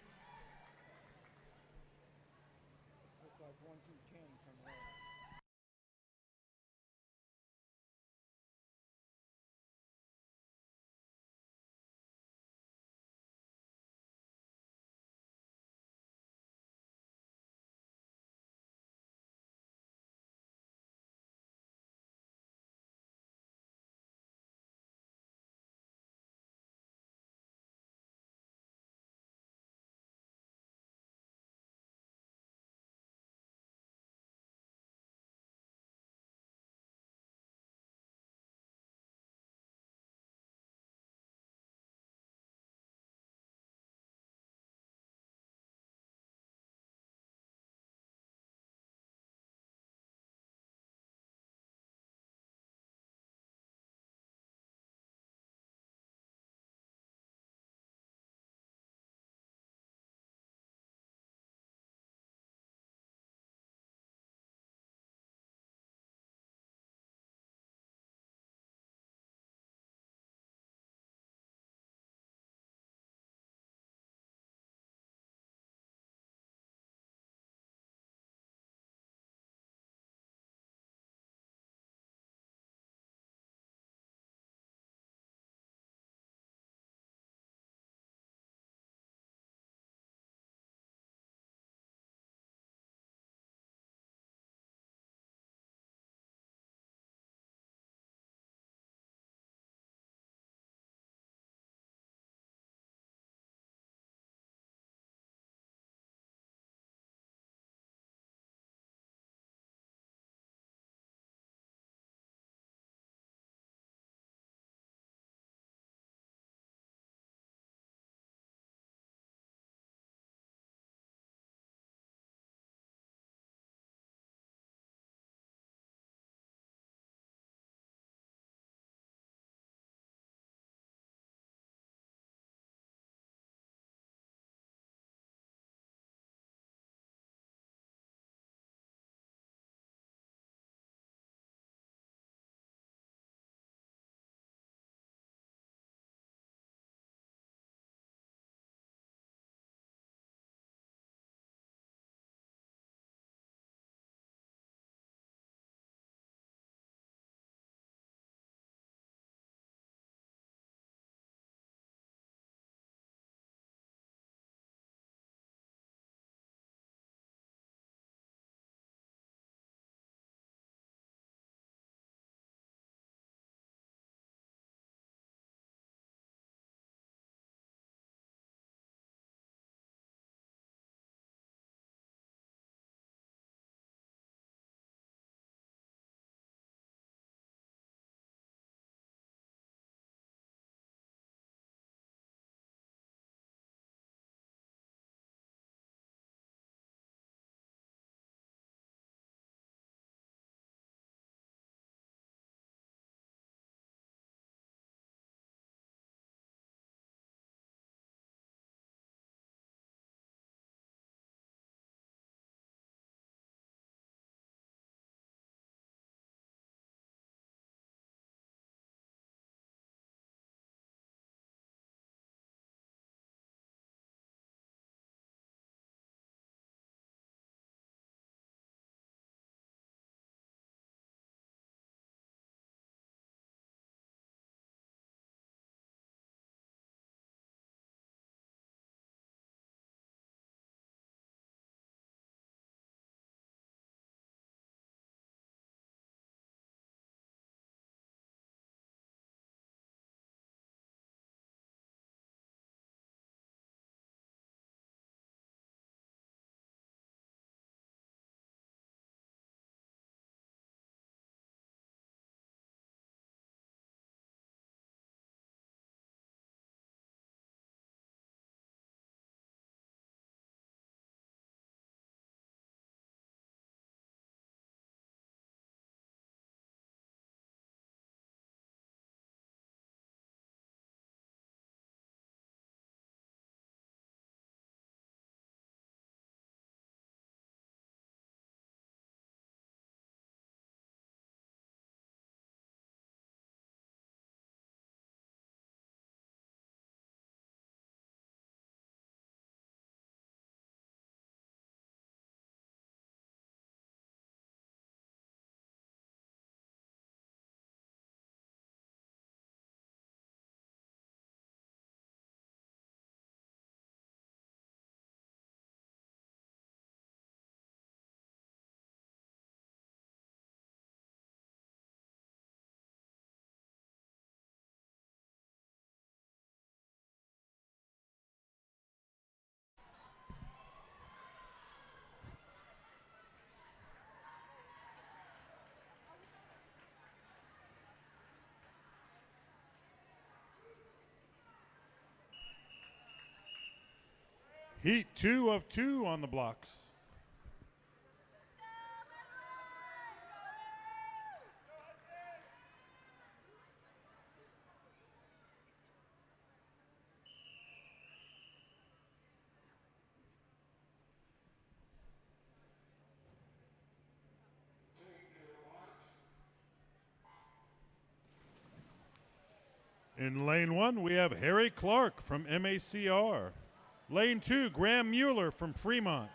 G: Heat 2 of 2 on the blocks. In lane 1, we have Harry Clark from MACR. Lane 2, Graham Mueller from Fremont.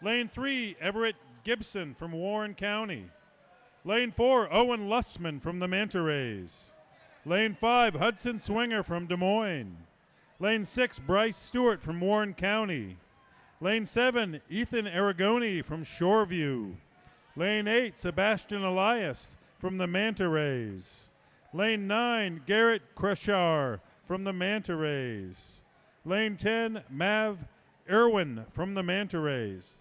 G: Lane 3, Everett Gibson from Warren County. Lane 4, Owen Lussman from the Manta Rays. Lane 5, Hudson Swinger from Des Moines. Lane 6, Bryce Stewart from Warren County. Lane 7, Ethan Aragoni from Shoreview. Lane 8, Sebastian Elias from the Manta Rays. Lane 9, Garrett Kreshar from the Manta Rays. Lane 10, Mav Irwin from the Manta Rays.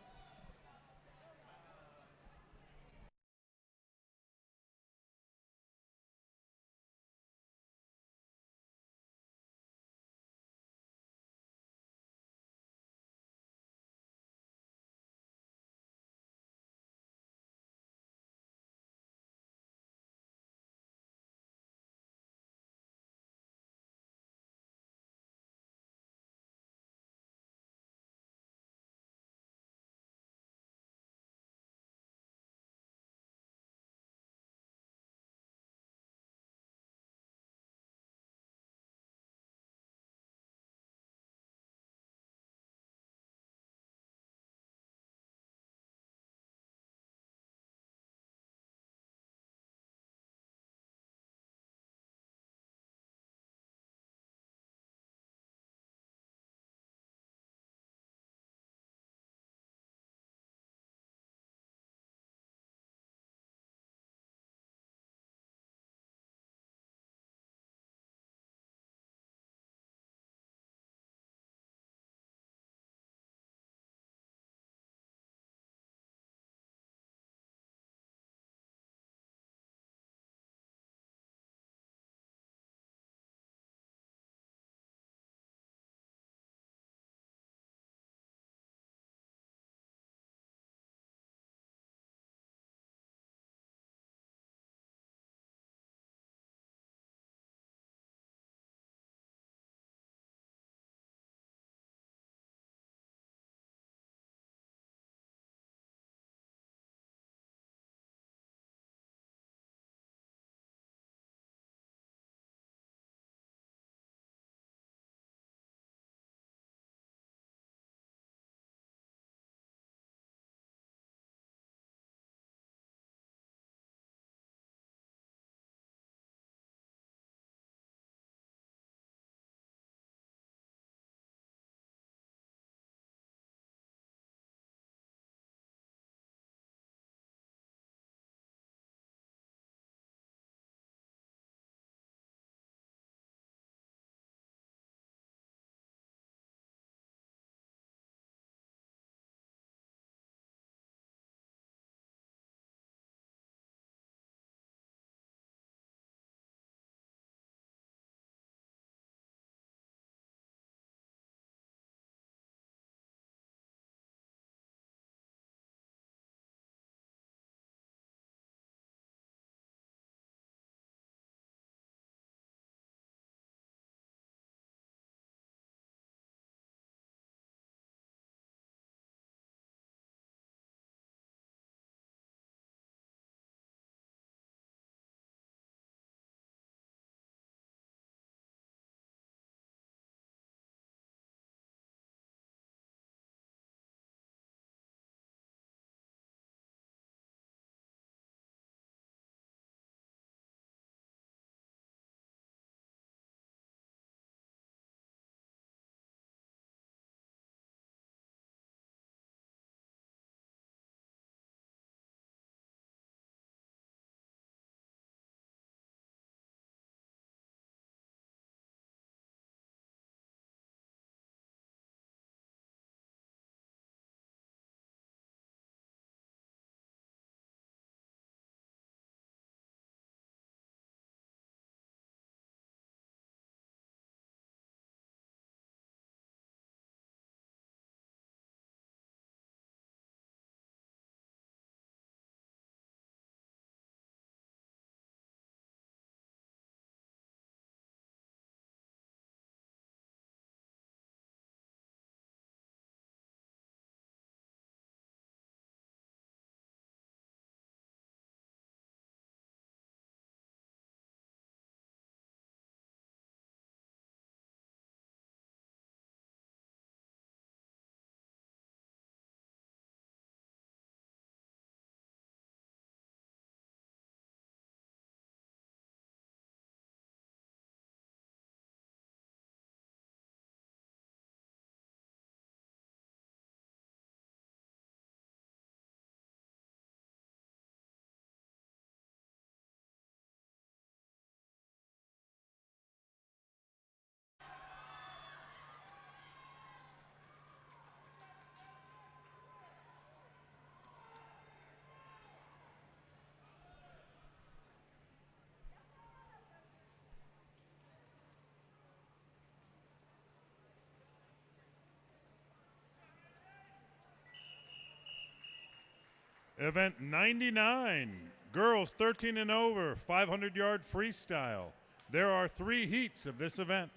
G: Event 99, girls 13 and over, 500-yard freestyle. There are 3 heats of this event.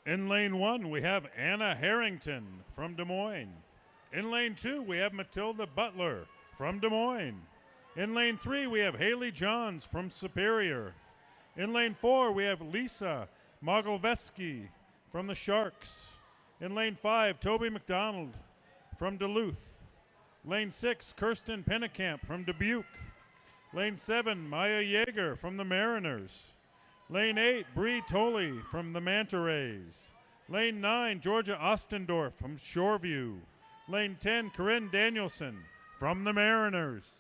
G: In lane 1, we have Anna Harrington from Des Moines. In lane 2, we have Matilda Butler from Des Moines. In lane 3, we have Haley Johns from Superior. In lane 4, we have Lisa Mogoveski from the Sharks. In lane 5, Toby McDonald from Duluth. Lane 6, Kirsten Pennekamp from Dubuque. Lane 7, Maya Yeager from the Mariners. Lane 8, Bree Tolley from the Manta Rays. Lane 9, Georgia Ostendorf from Shoreview. Lane 10, Corinne Danielson from the Mariners.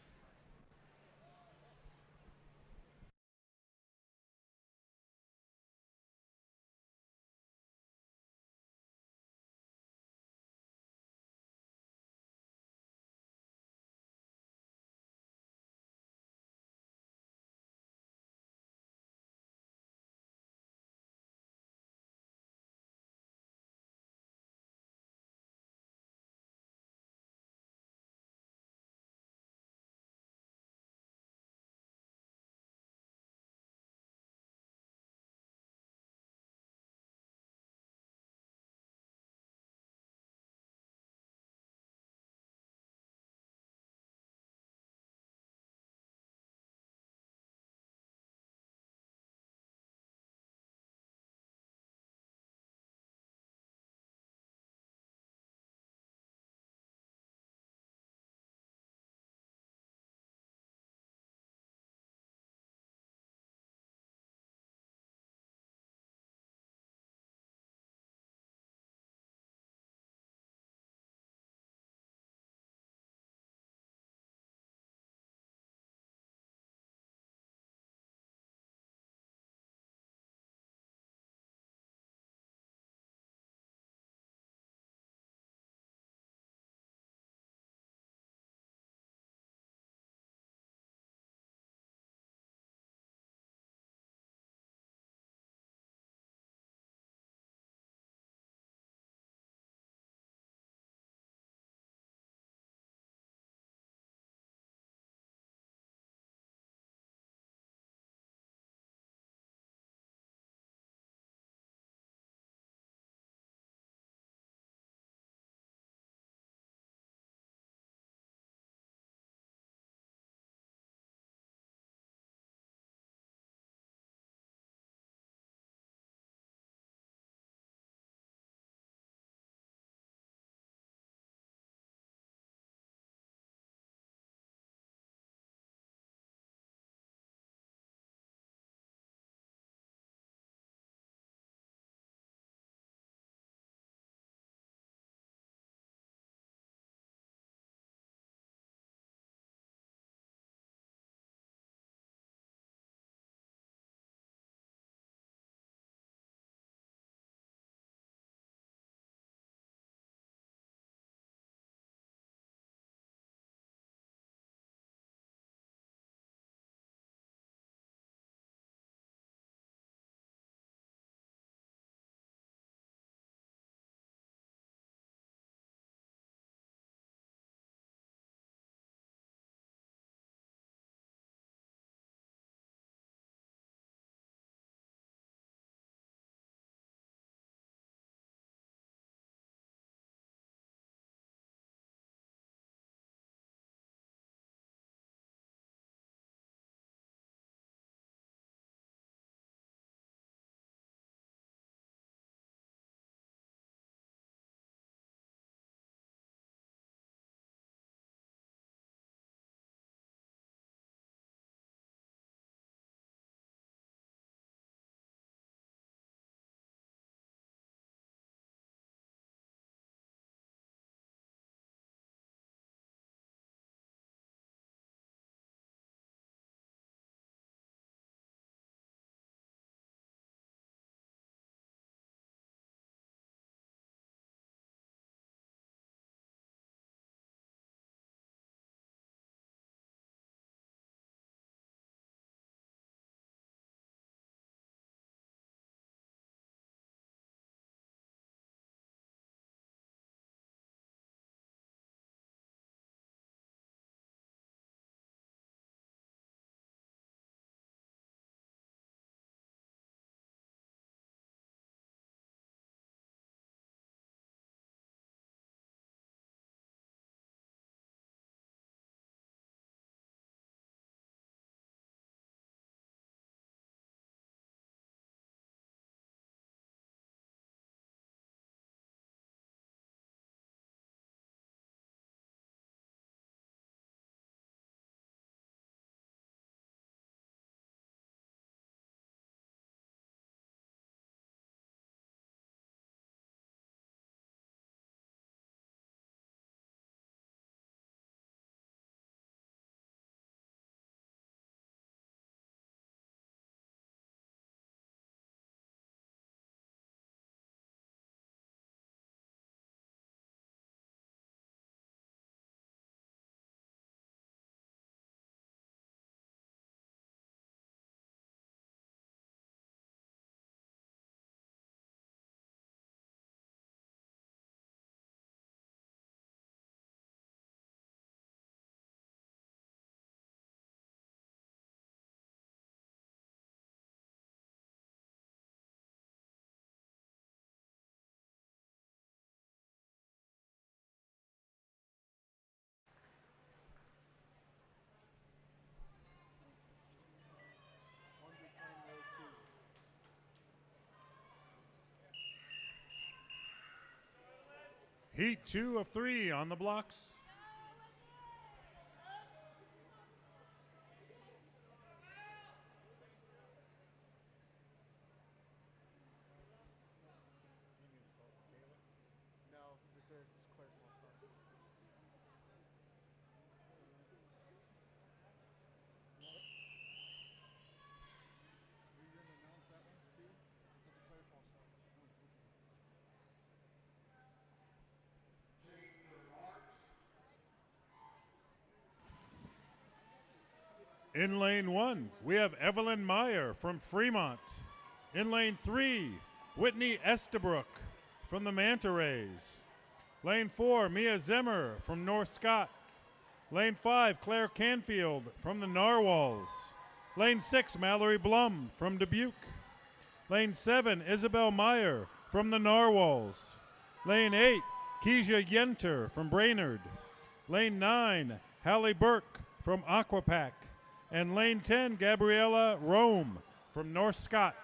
G: Heat 2 of 3 on the blocks.
F: No, it's just clear false start. Are you gonna announce that one too? It's a clear false start.
G: In lane 1, we have Evelyn Meyer from Fremont. In lane 3, Whitney Estabrook from the Manta Rays. Lane 4, Mia Zimmer from North Scott. Lane 5, Claire Canfield from the Narwhals. Lane 6, Mallory Blum from Dubuque. Lane 7, Isabel Meyer from the Narwhals. Lane 8, Keisha Yenter from Brainerd. Lane 9, Hallie Burke from Aquapack. And lane 10, Gabriella Rome from North Scott.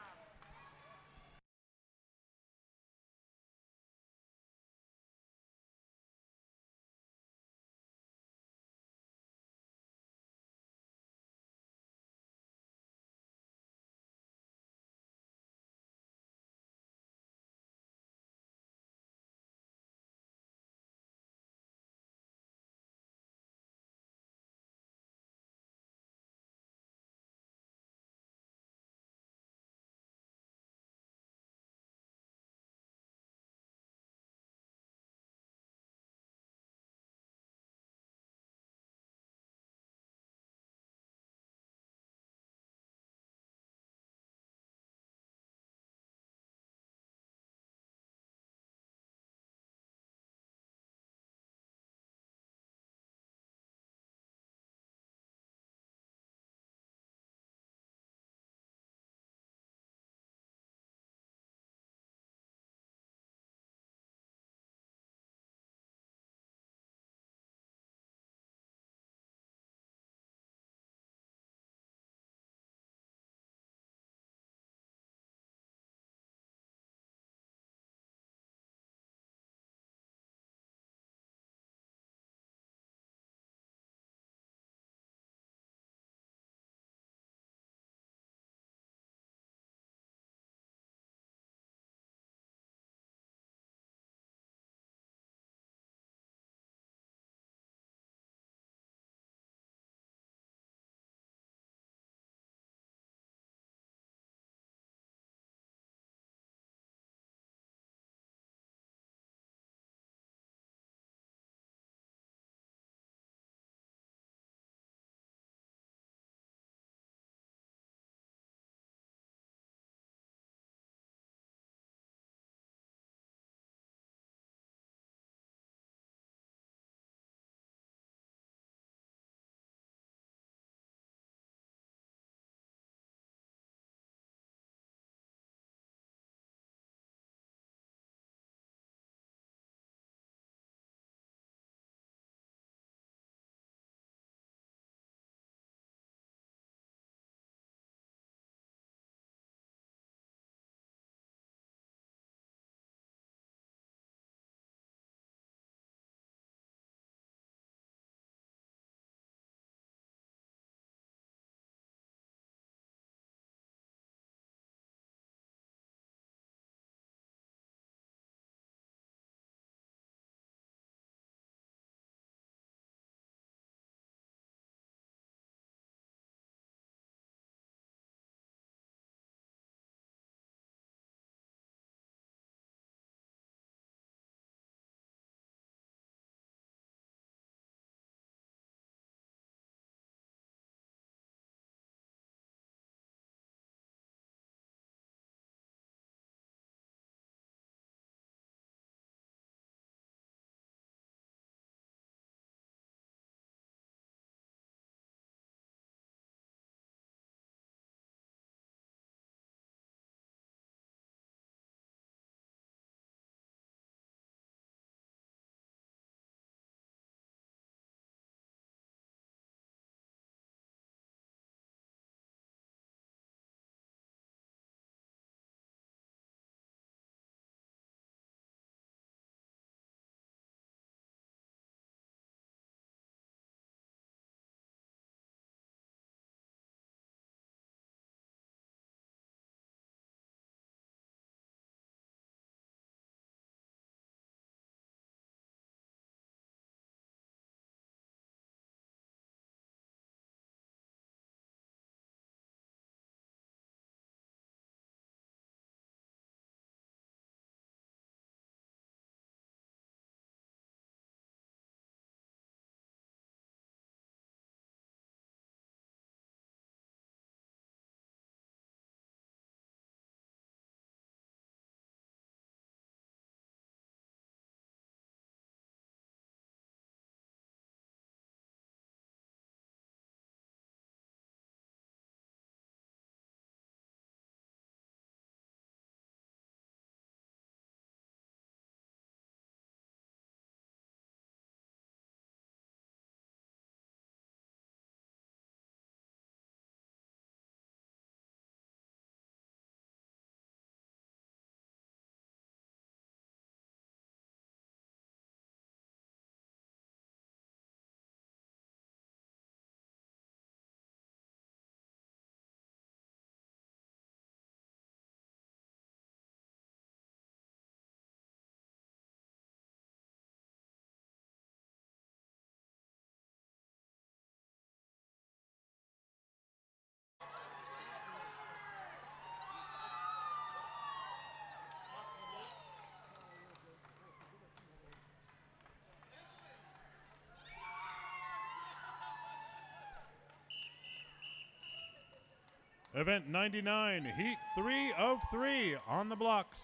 G: Event 99, heat 3 of 3 on the blocks.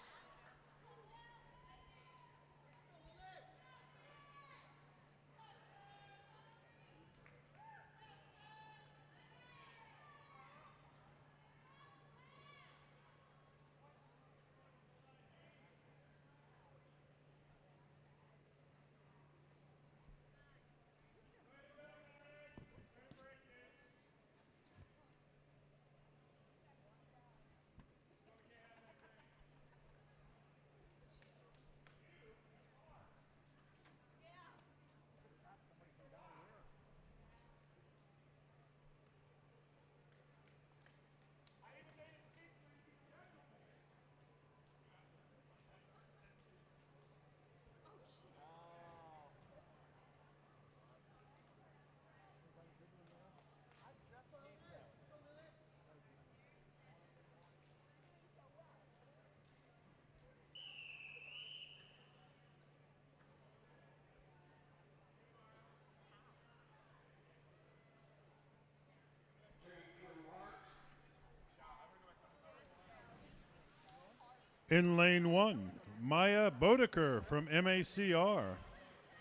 G: In lane 1, Maya Bodeker from MACR.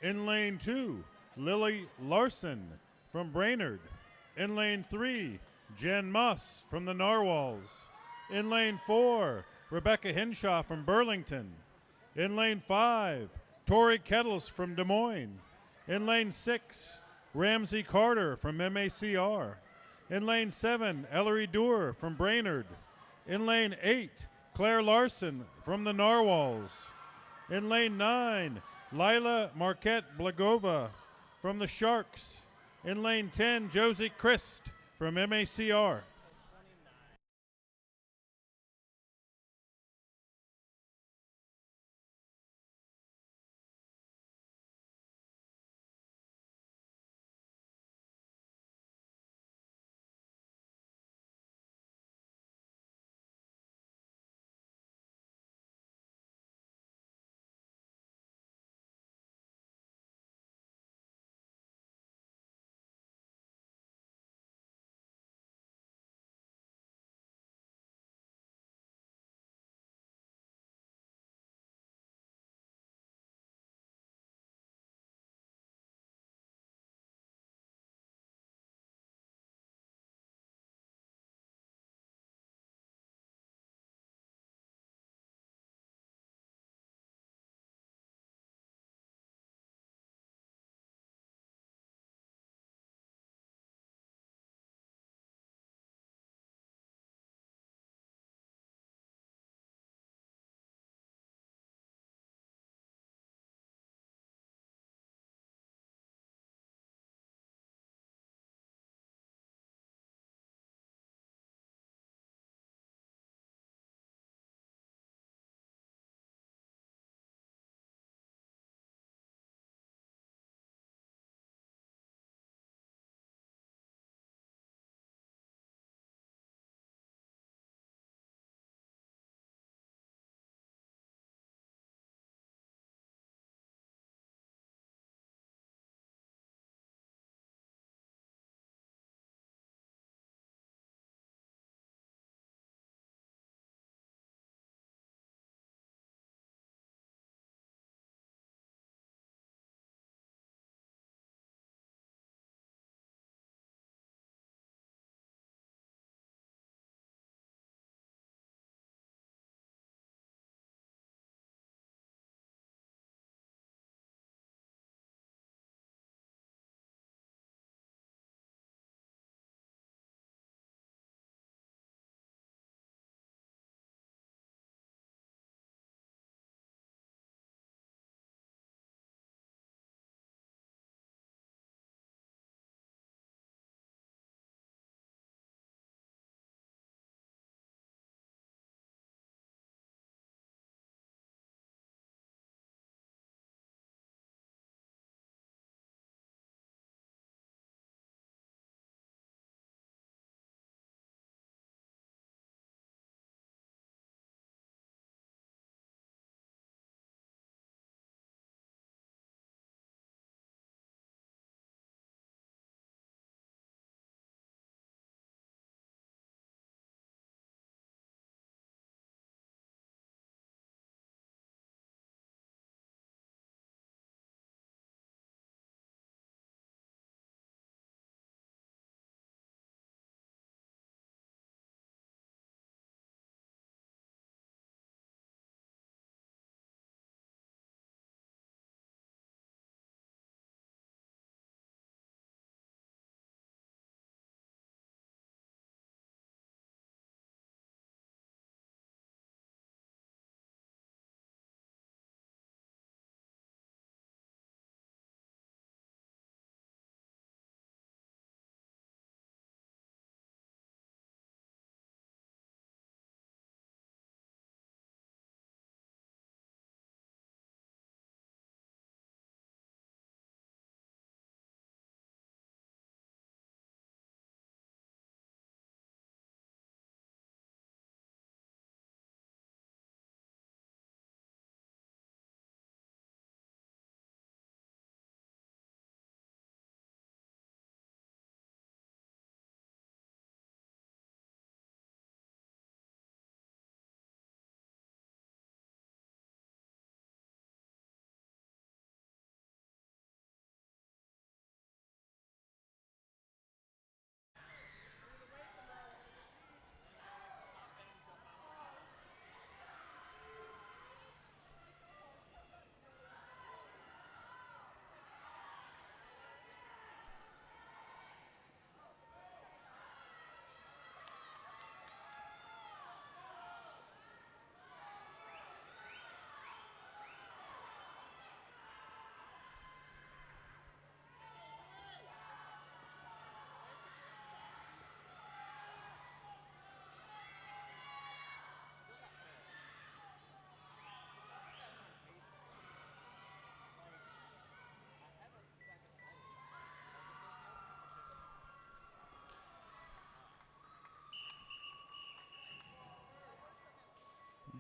G: In lane 2, Lily Larson from Brainerd. In lane 3, Jen Muss from the Narwhals. In lane 4, Rebecca Hinshaw from Burlington. In lane 5, Tori Kettles from Des Moines. In lane 6, Ramsey Carter from MACR. In lane 7, Ellery Doer from Brainerd. In lane 8, Claire Larson from the Narwhals. In lane 9, Lila Marquette Blagova from the Sharks. In lane 10, Josie Christ from MACR.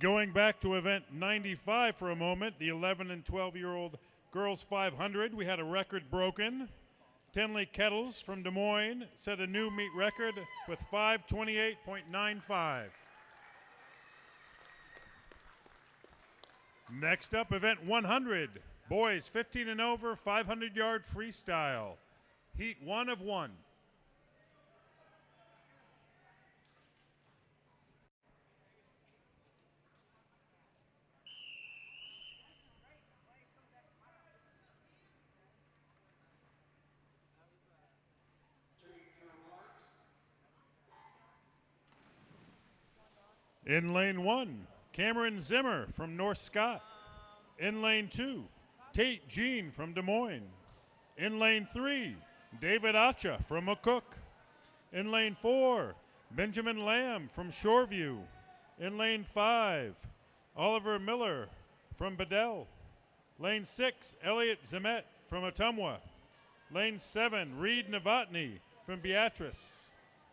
G: Going back to event 95 for a moment, the 11 and 12-year-old girls 500, we had a record broken. Tenley Kettles from Des Moines set a new meet record with 5:28.95. Next up, event 100, boys 15 and over, 500-yard freestyle, heat 1 of 1. In lane 1, Cameron Zimmer from North Scott. In lane 2, Tate Jean from Des Moines. In lane 3, David Acha from McCook. In lane 4, Benjamin Lamb from Shoreview. In lane 5, Oliver Miller from Bedell. Lane 6, Elliot Zemet from Ottumwa. Lane 7, Reed Novotny from Beatrice.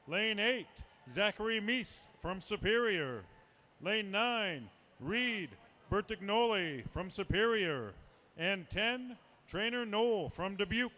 G: Lane 8, Zachary Meese from Superior. Lane 9, Reed Bertignoli from Superior. And 10, Trainer Knoll from Dubuque.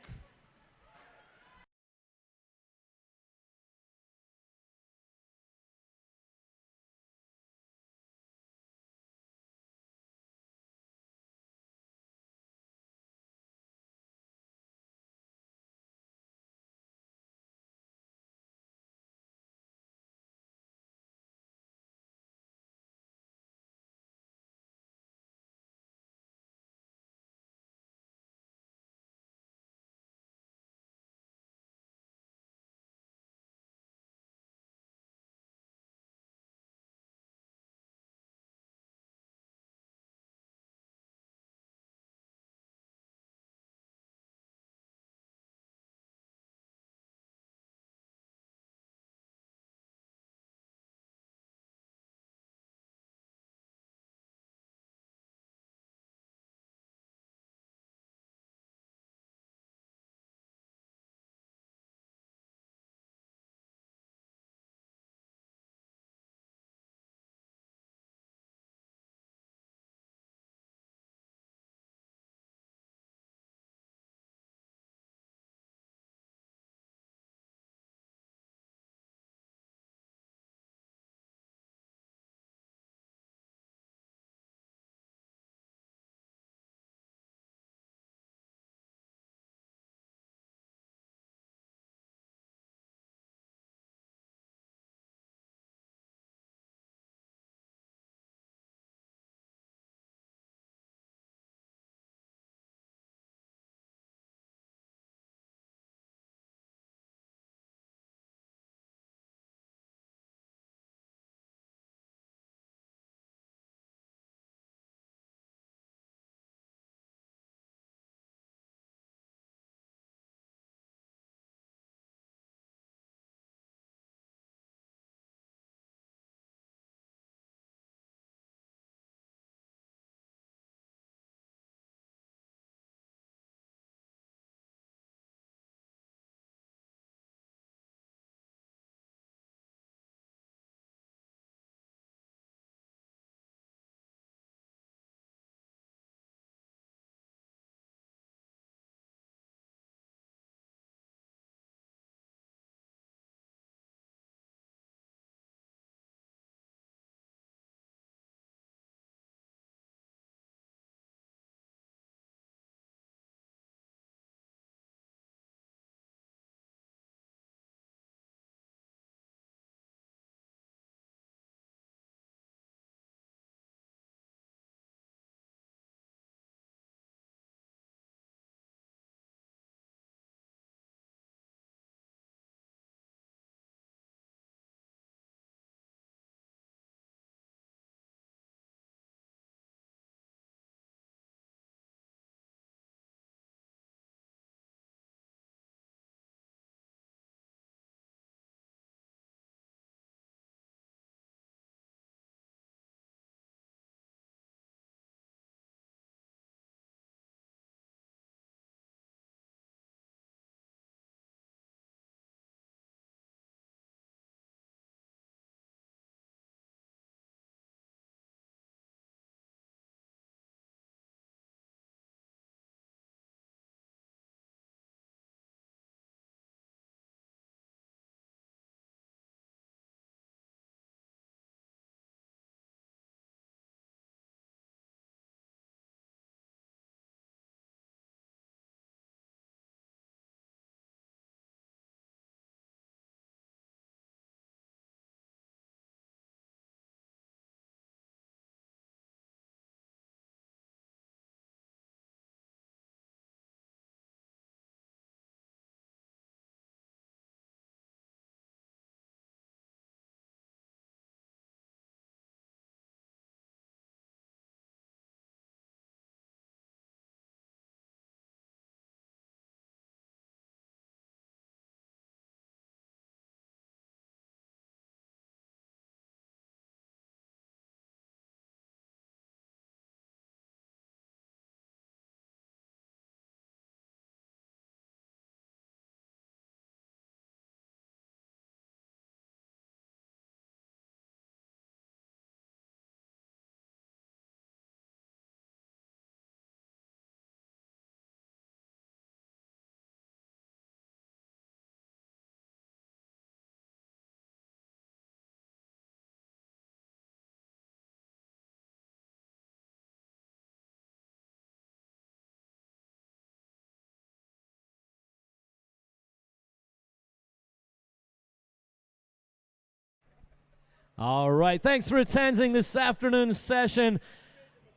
A: All right, thanks for attending this afternoon's session.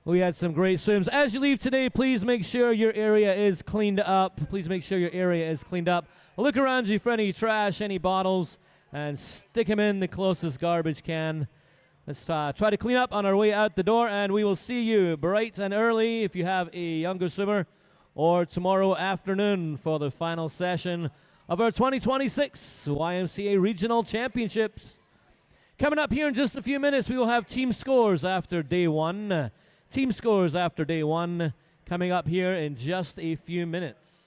A: We had some great swims. As you leave today, please make sure your area is cleaned up. Please make sure your area is cleaned up. Look around you for any trash, any bottles, and stick them in the closest garbage can. Let's try to clean up on our way out the door, and we will see you bright and early if you have a younger swimmer, or tomorrow afternoon for the final session of our 2026 YMCA Regional Championships. Coming up here in just a few minutes, we will have team scores after day one. Team scores after day one coming up here in just a few minutes.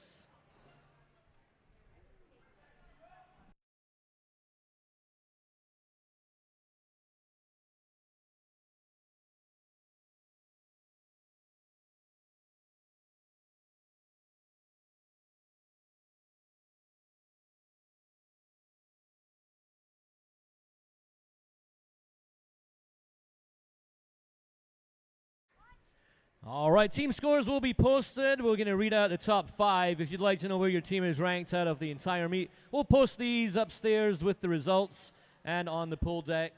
A: All right, team scores will be posted. We're going to read out the top 5. If you'd like to know where your team is ranked out of the entire meet, we'll post these upstairs with the results and on the pool deck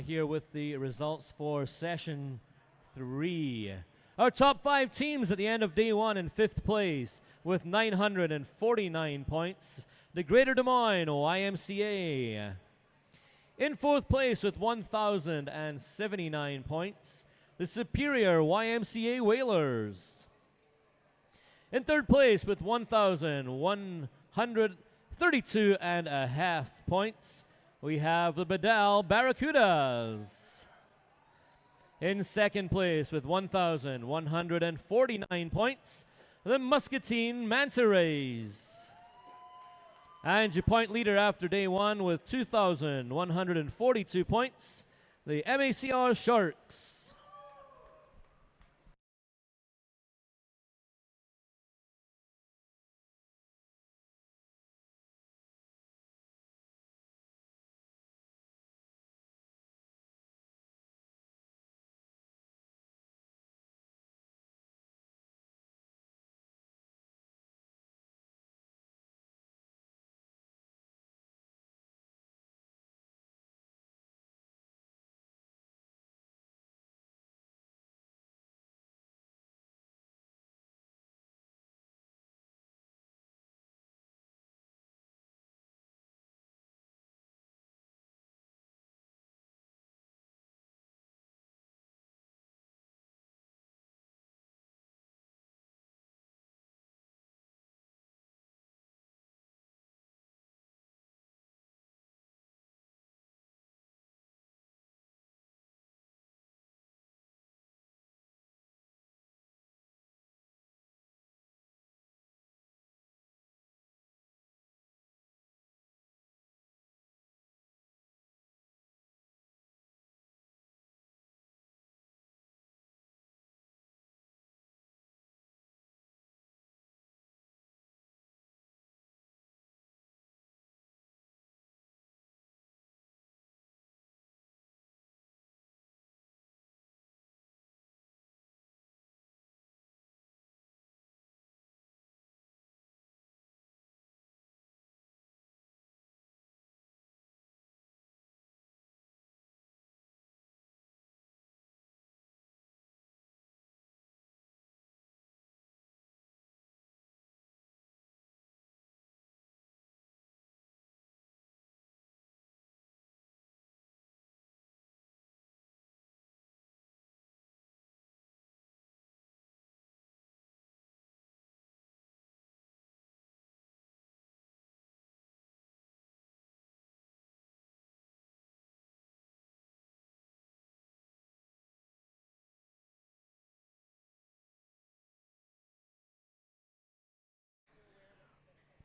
A: here with the results for session 3. Our top 5 teams at the end of day 1 in 5th place with 949 points. The Greater Des Moines YMCA. In 4th place with 1,079 points, the Superior YMCA Whalers. In 3rd place with 1,132.5 points, we have the Bedell Barracudas. In 2nd place with 1,149 points, the Muscatine Manta Rays. And your point leader after day 1 with 2,142 points, the MACR Sharks.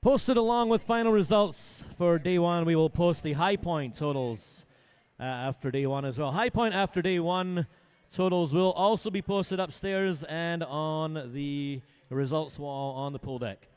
A: Posted along with final results for day 1, we will post the high point totals after day 1 as well. High point after day 1 totals will also be posted upstairs and on the results wall on the pool deck.